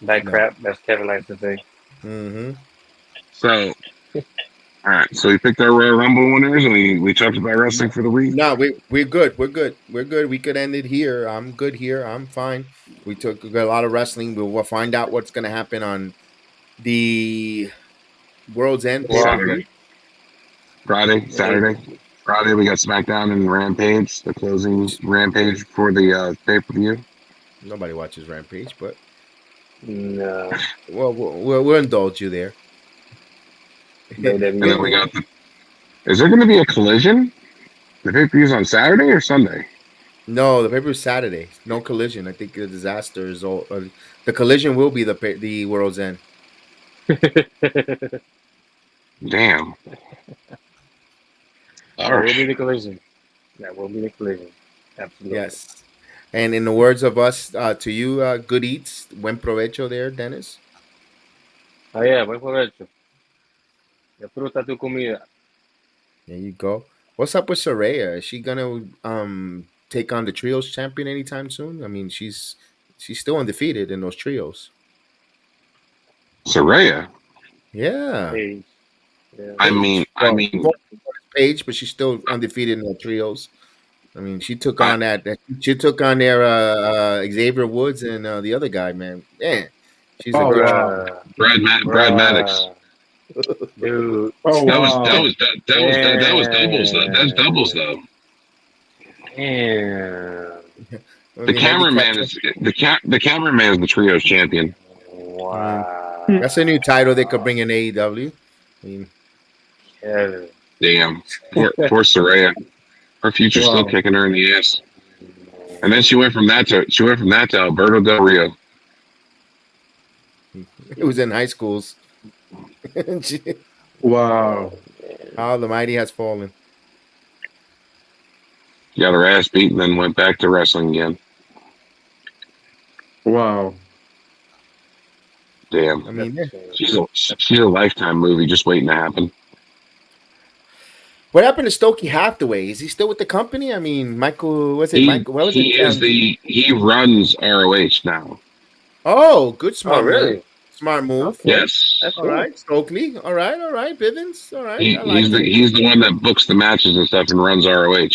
That No. crap, that's Kevin likes to say. Mm-hmm. So, all right. So we picked our Royal Rumble winners, and we talked about wrestling for the week. No, we're good. We're good. We're good. We could end it here. I'm good here. I'm fine. We took a lot of wrestling. We'll find out what's going to happen on the World's End pay per view. Saturday. Friday we got SmackDown and Rampage, the closing Rampage for the pay per view. Nobody watches Rampage, but No. well, we'll indulge you there. And then we got is there going to be a collision? The pay per views on Saturday or Sunday? No, the paper is Saturday. No collision. I think the disaster is all. The collision will be the World's End. Damn. That will be the collision. That will be the collision. Absolutely. Yes. And in the words of us, to you, good eats, buen provecho there, Dennis. Oh yeah, buen provecho. Disfruta tu comida. There you go. What's up with Soraya? Is she gonna take on the trios champion anytime soon? I mean, she's still undefeated in those trios. Soraya. Yeah. Hey. Yeah. I mean, Paige, but she's still undefeated in the trios. I mean, she took on She took on their Xavier Woods and the other guy, man. Man, she's a good. Wow. Brad Maddox. Dude. Oh That was wow. doubles though. That's doubles though. Damn. The cameraman is the cameraman is the trios champion. Wow. That's a new title they could bring in AEW. I mean, Kevin. Damn. Poor Soraya. Her future's still kicking her in the ass. And then she went from that to Alberto Del Rio. it was in high schools. Wow. How the mighty has fallen. Got her ass beat and then went back to wrestling again. Wow. Damn. I mean, She's a Lifetime movie just waiting to happen. what happened to Stokey Hathaway? Is he still with the company? I mean, Michael, what's it? Michael, what was it? He runs ROH now. Oh, good, smart really? move. Smart move. Okay. Yes. That's All right, Stokely. All right, Bivens. All right. He's the one that books the matches and stuff and runs ROH.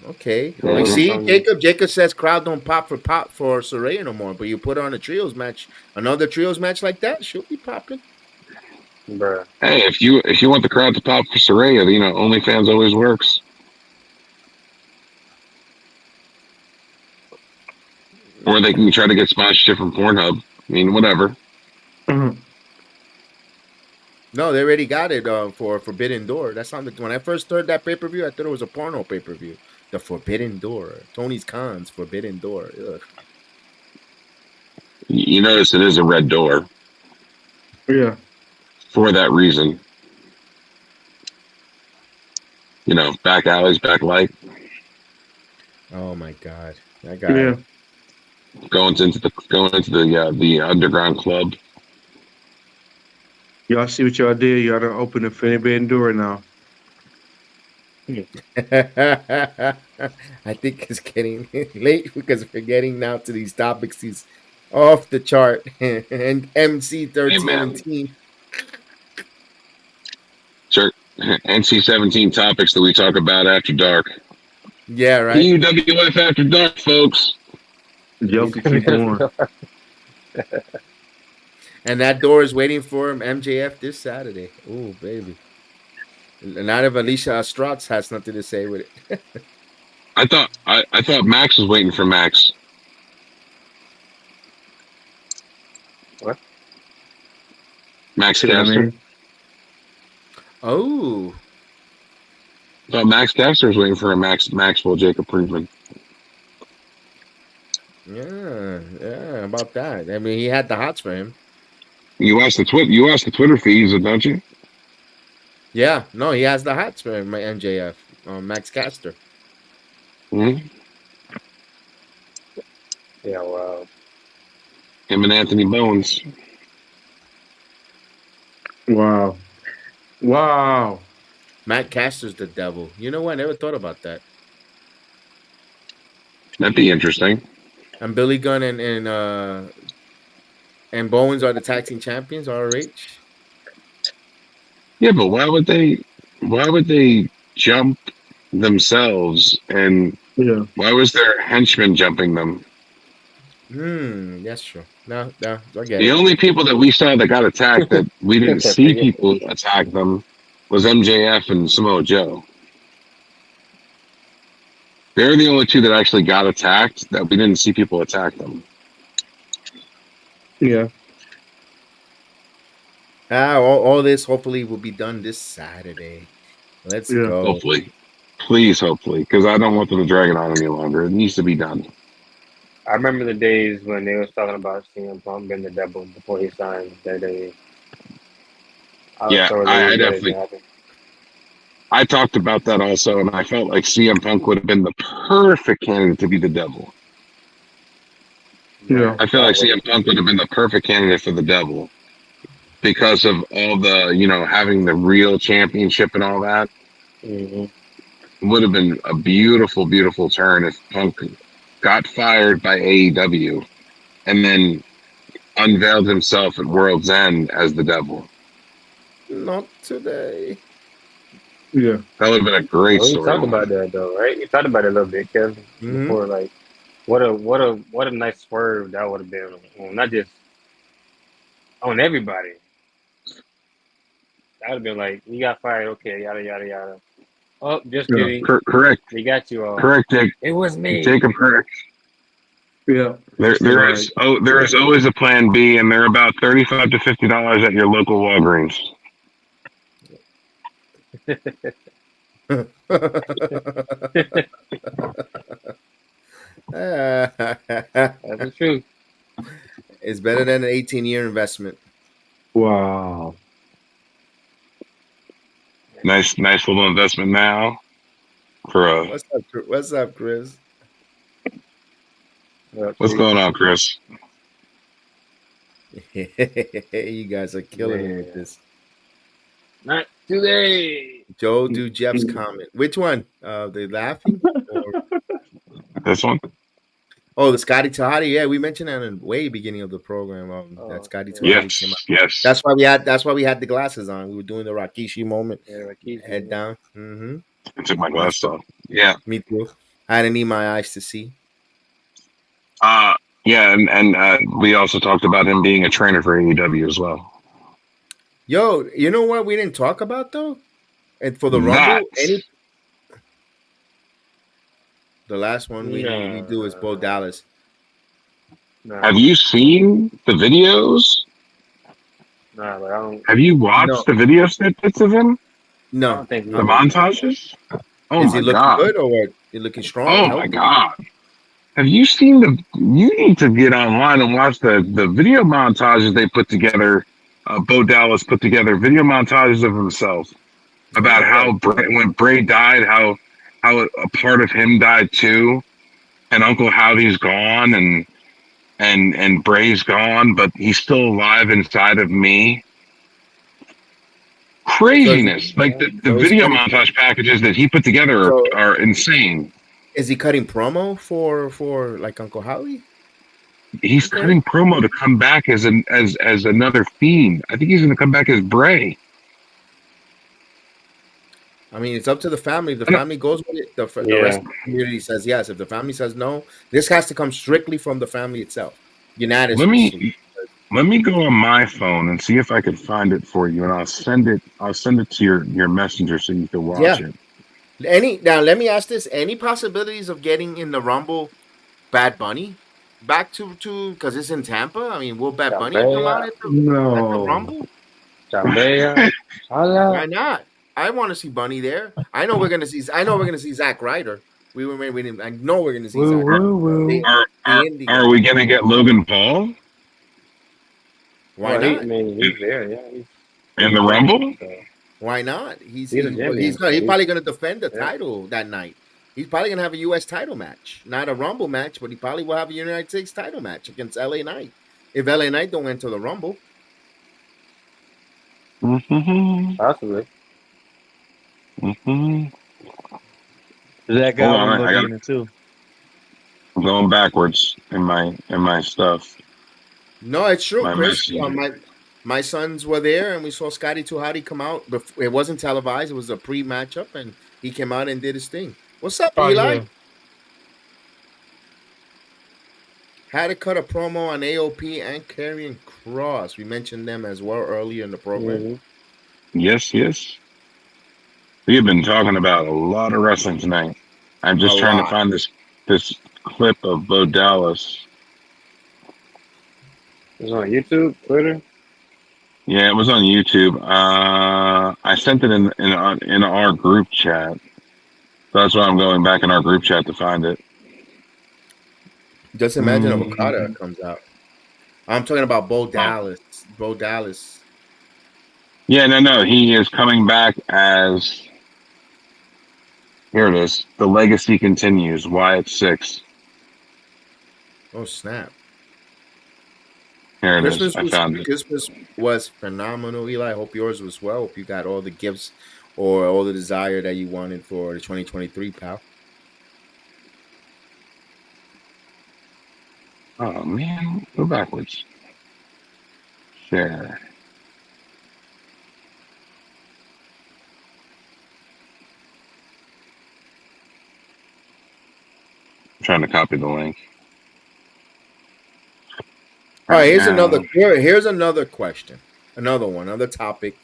Okay. Yeah, You see, Jacob says crowd don't pop for Soraya no more, but you put on a trios match, another trios match like that, she'll be popping. Bruh. Hey, if you want the crowd to pop for Soraya, OnlyFans always works. Or they can try to get sponsorship from Pornhub. I mean, whatever. No, they already got it for Forbidden Door. That's on when I first heard that pay-per-view, I thought it was a porno pay-per-view. The Forbidden Door. Tony's Khan's Forbidden Door. Ugh. You notice it is a red door. Yeah. For that reason. Back alleys, back light. Oh my god. That guy. Going into the underground club. Y'all see what y'all did? Y'all done opened the Forbidden Door now. I think it's getting late because we're getting now to these topics. Off the chart. And MC Hey man, 1317. sure. NC-17 topics that we talk about after dark. Yeah, right. P.U.W.F. after dark, folks. Joker keep going. And that door is waiting for him, MJF, this Saturday. Oh, baby. Not if Alicia Strats has nothing to say with it. I thought Max was waiting for Max. What? Max Say that, Caster. man. Oh, I thought Max Caster was waiting for a Maxwell Jacob Friedman. yeah, about that. I mean, he had the hots for him. You watch the Twitter feeds, don't you? Yeah, no, he has the hots for him, my MJF, Max Caster. Mm-hmm. Yeah, wow. Him and Anthony Bones. Wow. Wow. Matt Caster's the devil. You know what? I never thought about that. That'd be interesting. And Billy Gunn and Bowens are the tag team champions, ROH. Yeah, but why would they jump themselves, and Yeah. why was their henchman jumping them? That's true. No, I get The it. only people that we saw that got attacked that we didn't see Forget people attack them was MJF and Samoa Joe. They're the only two that actually got attacked that we didn't see people attack them. Yeah. All this hopefully will be done this Saturday. Let's Yeah. go. Hopefully. Please, hopefully, because I don't want them to drag it on any longer. It needs to be done. I remember the days when they was talking about CM Punk being the devil before he signed WWE. I was Yeah, so I relieved that it definitely didn't happen. I talked about that also, and I felt like CM Punk would have been the perfect candidate to be the devil. Yeah. I feel like CM Punk would have been the perfect candidate for the devil because of all the, having the real championship and all that. Mm-hmm. It would have been a beautiful, beautiful turn if Punk got fired by AEW and then unveiled himself at World's End as the devil. Not today. Yeah. That would have been a great We talked about storyline. that though, right? We talked about it a little bit, Kevin, Mm-hmm. before. Like, what a nice swerve that would have been on not just on everybody. That would have been like, you got fired, okay, yada yada yada. Oh, just Yeah. kidding. Correct. They got you all. Correct, Jake. It was me. Jacob, correct. Yeah. There is always a plan B, and they're about $35 to $50 at your local Walgreens. That's the truth. It's better than an 18-year investment. Wow. Nice little investment now for a. What's up, Chris? What's going on, Chris? You guys are killing me with this. Not today. Joe, do Jeff's comment. Which one? The laughing? Or... This one? Oh, the Scotty Tahati. Yeah, we mentioned that in the way beginning of the program. That Scotty Tahati came out. Yes. That's why we had the glasses on. We were doing the Rakishi moment. Yeah, Rikishi, Head down. Mm-hmm. I took my glasses off. Yeah. Me too. I didn't need my eyes to see. Yeah, and we also talked about him being a trainer for AEW as well. Yo, you know what we didn't talk about though? And for the Rumble, the last one we do is Bo Dallas. No. Have you seen the videos? No, but I don't. Have you watched the video snippets of him? No. I don't think the montages? Oh, is he looking good or what? He looking strong? Oh my God. Have you seen you need to get online and watch the video montages they put together. Bo Dallas put together video montages of himself about how when Bray died, how a part of him died too, and Uncle Howdy's gone and Bray's gone, but he's still alive inside of me. Craziness! Like the video montage packages that he put together are insane. Is he cutting promo for like Uncle Howie? he's Okay. cutting promo to come back as another Fiend. I think he's going to come back as Bray. I mean, it's up to the family. If the I don't- family goes with it, the rest Yeah. of the community says yes. If the family says no, this has to come strictly from the family itself, let unanimously. me let me go on my phone and see if I can find it for you, and I'll send it to your messenger so you can watch Yeah. it. Any now, let me ask this: any possibilities of getting in the Rumble Bad Bunny back to because it's in Tampa? I mean, will Bad Bunny come out Chambea, at the No. Rumble? Chambea. Why Hola. not? I want to see Bunny there. I know we're gonna see. I know we're gonna see Zack Ryder. We didn't. I know we're gonna see Woo, Zack Are Ryder, woo, woo. the are the indie are guy. we going to get Logan Paul Why Well, I not? mean, he's there. Yeah, in he's the a champion. Rumble? So Why not? he's a He's champion. gonna So he's probably gonna defend the yeah. title that night. He's probably gonna have a U.S. title match, not a Rumble match, but he probably will have a United States title match against L.A. Knight. If L.A. Knight don't enter the Rumble, Mm-hmm, Possibly. mm-hmm. Zach Hold Goblin on, gonna be in it too. I'm going backwards in my stuff, no, it's true, my Chris. messenger. My sons were there, and we saw Scotty 2 Hotty come out. It wasn't televised; it was a pre-matchup, and he came out and did his thing. What's up, Oh Eli? yeah. Had to cut a promo on AOP and Karrion Cross. We mentioned them as well earlier in the program. Hmm. Yes, yes. We have been talking about a lot of wrestling tonight. I'm A just trying to lot. find this clip of Bo Dallas. It's on YouTube, Twitter. Yeah, it was on YouTube. I sent it in our group chat. That's why I'm going back in our group chat to find it. Just imagine if Okada Mm, comes out. I'm talking about Bo oh, Dallas. Bo Dallas. yeah, no. He is coming back as here it is. The legacy continues. Wyatt 6. Oh snap! Here it is. I found it. Christmas was phenomenal. Eli, I hope yours was well. Hope you got all the gifts or all the desire that you wanted for the 2023, pal. Oh man, go backwards. Share. I'm trying to copy the link All right, right now. here's another question, another one, another topic.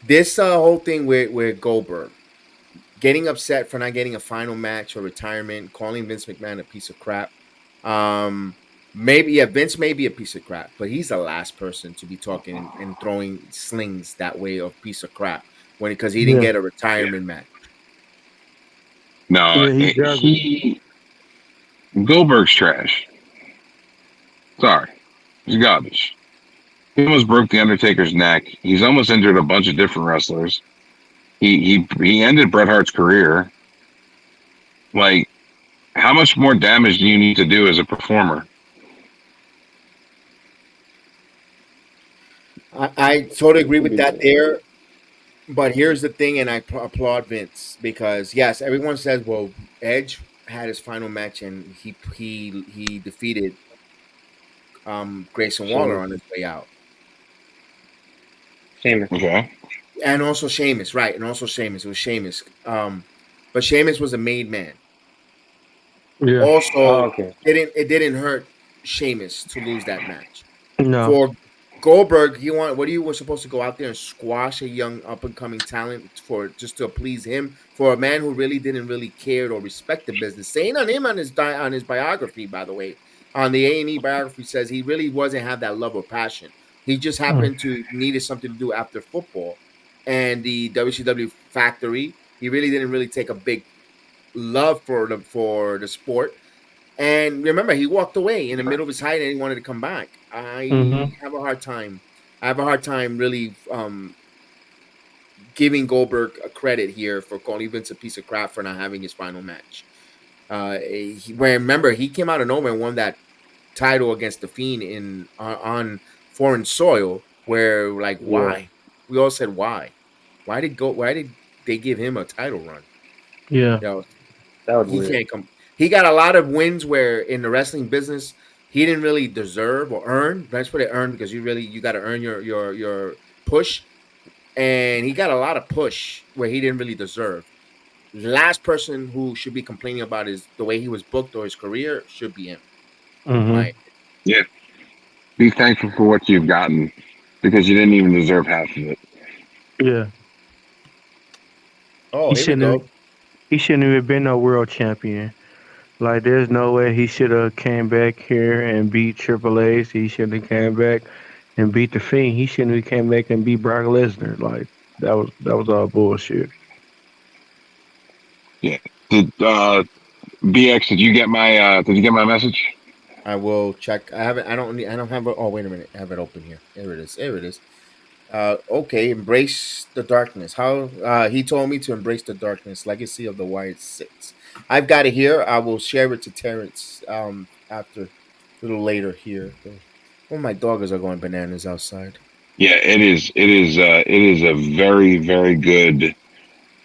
This whole thing with Goldberg getting upset for not getting a final match or retirement, calling Vince McMahon a piece of crap. Um, maybe yeah, Vince may be a piece of crap, but he's the last person to be talking and throwing slings that way of piece of crap when because he didn't Yeah. get a Yeah. retirement match. No, Yeah, he doesn't. he Goldberg's trash. Sorry, he's garbage. He almost broke the Undertaker's neck. He's almost injured a bunch of different wrestlers. He ended Bret Hart's career. Like, how much more damage do you need to do as a performer? I totally He agree could with be that good. there. But here's the thing, and I applaud Vince because yes, everyone says, well, Edge had his final match and he defeated Grayson Waller Sheamus. on his way out. Sheamus. Okay. And also Sheamus, right? And also Sheamus. It was Sheamus. But Sheamus was a made man. Yeah. Oh, Also, okay. it didn't hurt Sheamus to lose that match. No. For Goldberg, what he was supposed to go out there and squash a young up and coming talent for just to please him for a man who really didn't really care or respect the business. Saying on him on his biography, by the way, on the A&E biography says he really wasn't have that love or passion. He just Mm. happened to needed something to do after football and the WCW factory. He really didn't really take a big love for the sport. And remember, he walked away in the middle of his height and he wanted to come back. I Mm-hmm. have a hard time. I have a hard time really giving Goldberg a credit here for calling Vince a piece of crap for not having his final match. Remember, he came out of nowhere and won that title against the Fiend on foreign soil. Where like, Yeah, why? We all said why? Why did they give him a title run? Yeah. You know, that was he weird. can't come. He got a lot of wins where in the wrestling business he didn't really deserve or earn. Let's put it earn because you got to earn your push, and he got a lot of push where he didn't really deserve. The last person who should be complaining about is the way he was booked or his career should be him. Mm-hmm. My Yeah. Be thankful for what you've gotten because you didn't even deserve half of it. Yeah. oh, He here we shouldn't go. have, he shouldn't have been no world champion. Like there's no way he should have came back here and beat Triple H. He shouldn't have came back and beat the Fiend. He shouldn't have came back and beat Brock Lesnar. Like that was all bullshit. Yeah. Did BX? Did you get my message? I will check. I haven't. I don't have it. Oh, wait a minute. I have it open here. There it is. There it is. Okay. Embrace the darkness. How he told me to embrace the darkness. Legacy of the Wyatt Six. I've got it here. I will share it to Terrence. After a little later here. Oh, my doggers are going bananas outside. Yeah, it is. It is. It is a very, very good.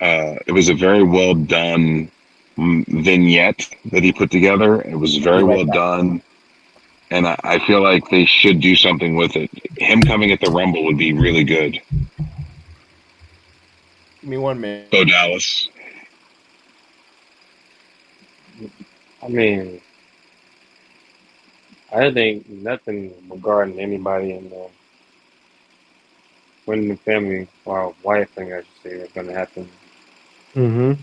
It was a very well done vignette that he put together. It was I'll be very right well back. done, and I feel like they should do something with it. Him coming at the Rumble would be really good. Give me 1 minute. Bo Dallas. I mean, I think nothing regarding anybody in the winning the family or wife thing, I should say, is going to happen Mm-hmm.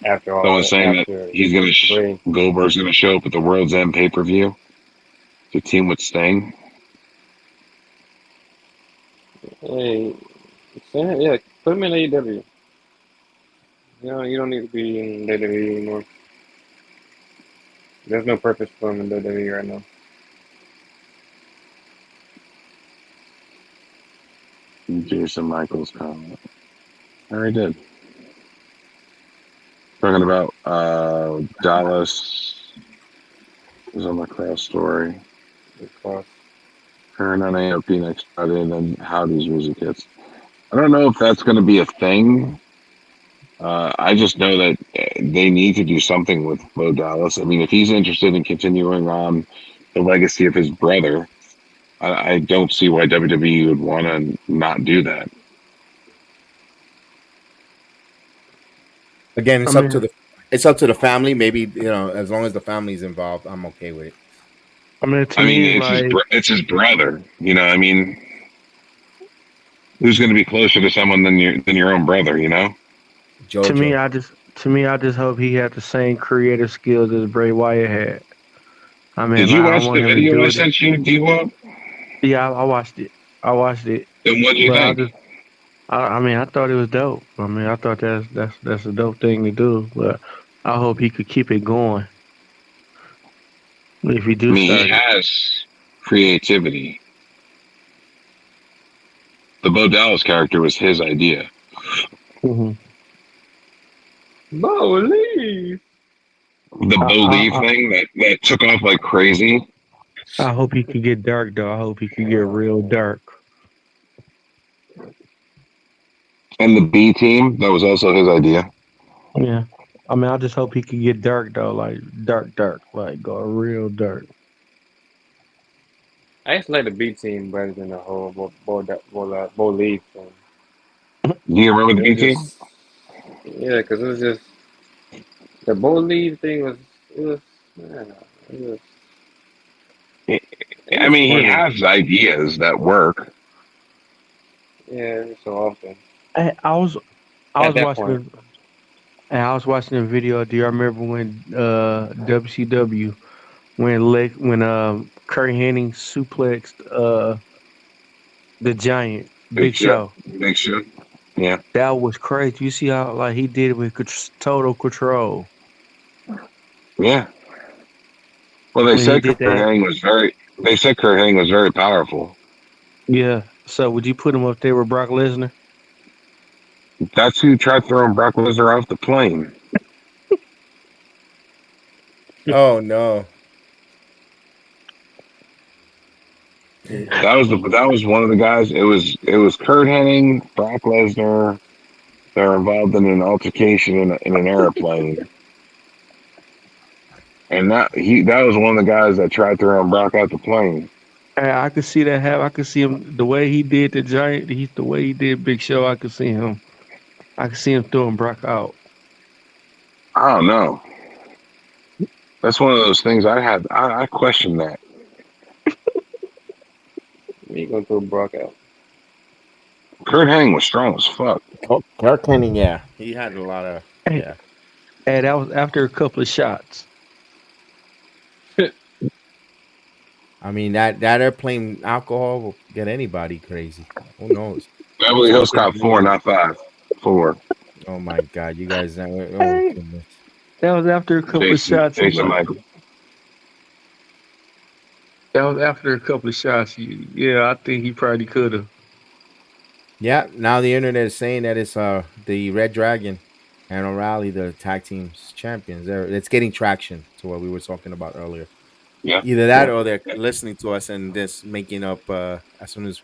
after all Someone's that. saying that After he's gonna Bray, Goldberg's gonna show up at the World's End pay-per-view to team with Sting. hey, yeah, put him in AEW. You don't need to be in WWE anymore. There's no purpose for him in WWE right now. Jason Michaels comment. I already did. Talking about Dallas is on the cross story. Because Turn on AOP next Friday, and then Howdy's music hits. I don't know if that's going to be a thing. I just know that they need to do something with Bo Dallas. I mean, if he's interested in continuing on the legacy of his brother, I don't see why WWE would want to not do that. Again, I mean, it's up to the family. Maybe as long as the family's involved, I'm okay with it. to I mean, me, it's like it's his brother. You know, I mean, who's going to be closer to someone than your own brother? You know. to me, Jojo. I just hope he had the same creative skills as Bray Wyatt had. I Did mean, you like, I watch want the him to video do I it. sent you, D-Wop? Yeah, I watched it. I watched it, And what do you but think? I mean, I thought it was dope. I mean, I thought that's a dope thing to do. But I hope he could keep it going if he I do mean, he start it. has creativity. The Bo Dallas character was his idea. Hmm. Bowley. The I, Bo I Lee I thing that took off like crazy, I hope he could get dark though. I hope he could get real dark. and the B team that was also his idea. Yeah. I mean, I just hope he could get dark though, like dark, like go real dark. I actually like the B team better than the whole Bo Leaf thing. Do you remember It the was B team? just, yeah, because it was just, the Bo Leaf thing was, it was, yeah, it was, it I was mean, he funny. has ideas that work. Yeah, every so often. I, I was I At was that watching point, the and I was watching the video. Do you remember when WCW when Kurt Hennig suplexed the Giant Big Big shit. Show? Big shit. Yeah. That was crazy. You see how like he did it with total control Yeah. Well, they when he said did Kurt that. Hennig was very. They said Kurt Hennig was very powerful. Yeah. So would you put him up there with Brock Lesnar? That's who tried throwing Brock Lesnar off the plane. Oh no. That was one of the guys. It was Kurt Hennig, Brock Lesnar. They're involved in an altercation in an airplane. And that was one of the guys that tried to run Brock out the plane. Hey, I could see that happen. I could see him the way he did the Giant. The way he did Big Show. I could see him. I could see him throwing Brock out. I don't know. That's one of those things I question that. You gonna throw Brock out? Kurt Hennig was strong as fuck. Oh, Clark Henning, yeah, he had a lot of Hey, yeah. hey, that was after a couple of shots. I mean that airplane alcohol will get anybody crazy. Who knows? Beverly Hills Smoking. Cop 4, not 5. 4. Oh my God, you guys! Oh Hey, goodness. that was after a couple of shots. Jason Michael. That was after a couple of shots. Yeah, I think he probably could have. Yeah, now the internet is saying that it's the Red Dragon and O'Reilly, the tag team's champions. It's getting traction to what we were talking about earlier. Yeah. Either that Yeah. or they're listening to us and just making up as soon as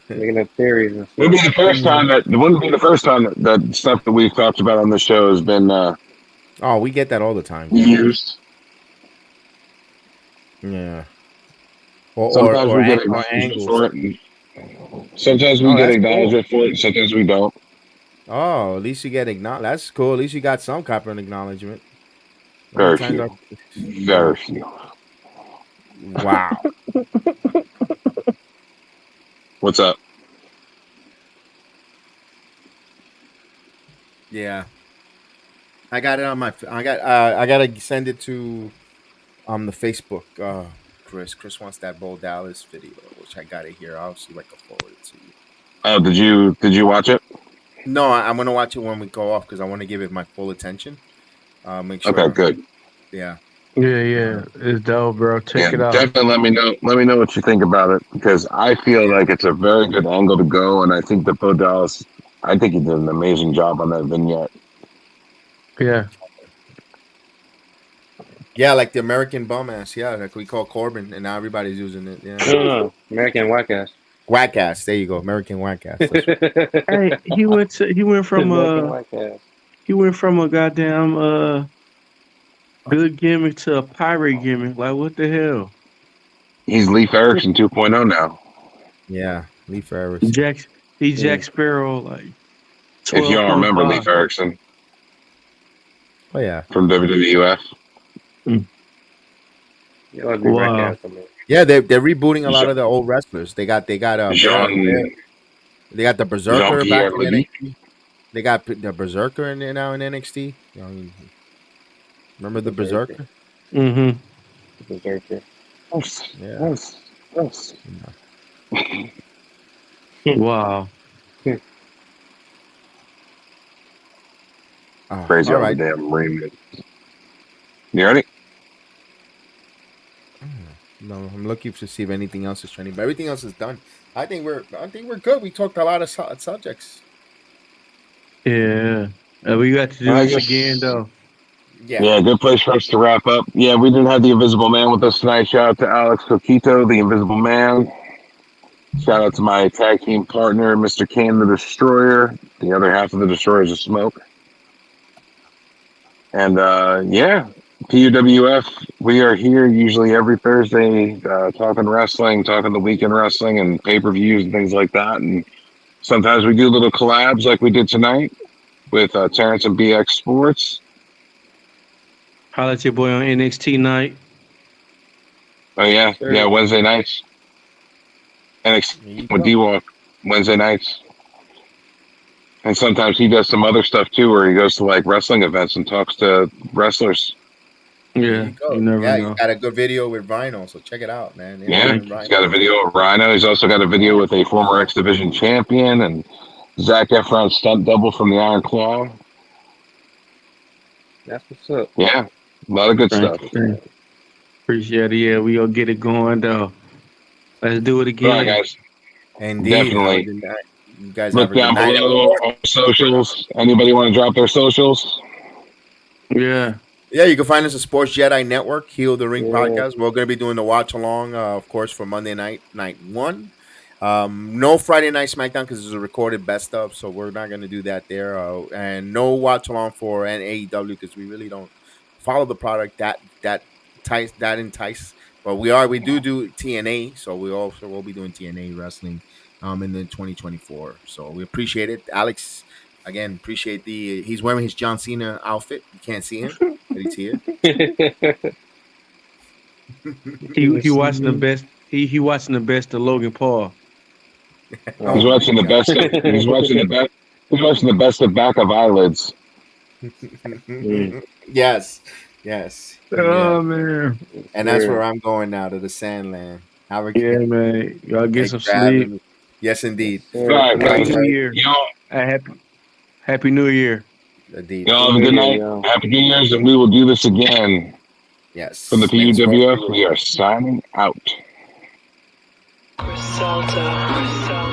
Making up theories and Wouldn't stuff. be the first time that that stuff that we've talked about on this show has been Oh, we get that all the time. Yeah. used. Yeah. Or or Sometimes or, we get ang- or acknowledgement angles. for it, and sometimes we Oh, get that's cool. acknowledgement for it, and sometimes we don't. Oh, at least you get acknowledged. That's cool. At least you got some kind of acknowledgement. How many Very times few. are Very few. wow. What's up? Yeah. I got it on my I gotta send it to the Facebook. Chris wants that Bo Dallas video, which I got it here. I'll see if I can forward it to you. Oh, did you watch it? No, I'm gonna watch it when we go off because I want to give it my full attention. Make Okay, sure. good. Yeah. Yeah, it's dope, bro. Yeah, Check it out. definitely let me know. Let me know what you think about it because I feel like it's a very good angle to go, and I think that Bo Dallas, I think he did an amazing job on that vignette. Yeah, Yeah, like the American bum ass. Yeah, like we call Corbin, and now everybody's using it. Yeah. No, American Whack Ass. Whack ass. There you go. American whack ass. That's right. hey, American Whack Ass. he went from a goddamn good gimmick to a pirate gimmick. Like what the hell? He's Leif Erikson 2.0 now. Yeah. Lee Ferris. He's Jack Sparrow like If y'all remember 12.5. Leif Erikson Oh yeah. from W.W.F. You ought to be Whack Wow. Ass. I mean. Yeah, they're rebooting a lot of the old wrestlers. They got Jean they got the Jean Berserker back Pierre in Levy. NXT. They got the Berserker in now in NXT. Remember the Berserker? Mm-hmm. Berserker. Yeah. Yes. Wow. Oh, Crazy all how the right. damn ring. You ready? No, I'm looking to see if anything else is trending, but everything else is done. I think we're good. We talked a lot of subjects. Yeah. We got to do I this guess. again though. Yeah. Yeah, good place for us to wrap up. Yeah, we didn't have the Invisible Man with us tonight. Shout out to Alex Coquito, the Invisible Man. Shout out to my tag team partner, Mr. Kane the Destroyer. The other half of the Destroyers of Smoke. And yeah, P.U.W.F. We are here usually every Thursday talking wrestling, talking the weekend wrestling and pay-per-views and things like that. And sometimes we do little collabs like we did tonight with Terrence and BX Sports. Holla at your boy on NXT night. Oh yeah, Sure. yeah, Wednesday nights. And There you with go. D-Walk Wednesday nights. And sometimes he does some other stuff too, where he goes to like wrestling events and talks to wrestlers. There Yeah, you go. you never Yeah, he's know. got a good video with Rhino, so check it out, man. Yeah, Interviewing he's Rhino. got a video of Rhino. He's also got a video with a former X Division champion and Zach Efron stunt double from the Iron Claw. That's what's up. Yeah, a lot of good Thank stuff. you. Appreciate it. Yeah, we gonna get it going though. Let's do it All right, again. guys. Indeed. Have a Definitely. good night. You guys have Look a good down night and below on socials. Anybody want to drop their socials? Yeah. yeah, you can find us at Sports Jedi Network, Heal the Ring Yeah. podcast. We're going to be doing the watch along, of course, for Monday night one. No Friday night SmackDown because it's a recorded best of, so we're not going to do that there. And no watch along for AEW because we really don't follow the product that entice. But we do TNA, so we also will be doing TNA wrestling in the 2024. So we appreciate it, Alex. Again, appreciate he's wearing his John Cena outfit. You can't see him, but he's here. He watching the best. He watching the best of Logan Paul. Oh He's my watching the god. best. He's watching the best. He's watching the best of back of eyelids. Yes, yes, yeah. Oh man. And that's where I'm going now, to the Sandland. Have a Yeah, man. Y'all get Hey, some grabbing sleep. me. Yes, Yes, indeed. All sir. right, Good Happy night. guys. New Year. Y'all, Happy New Year. Indeed. y'all Happy have a New good Year, night. y'all. Happy New Year's, and we will do this again. From the Yes. May the sweat P.U.W.F., we are signing out. Griselda.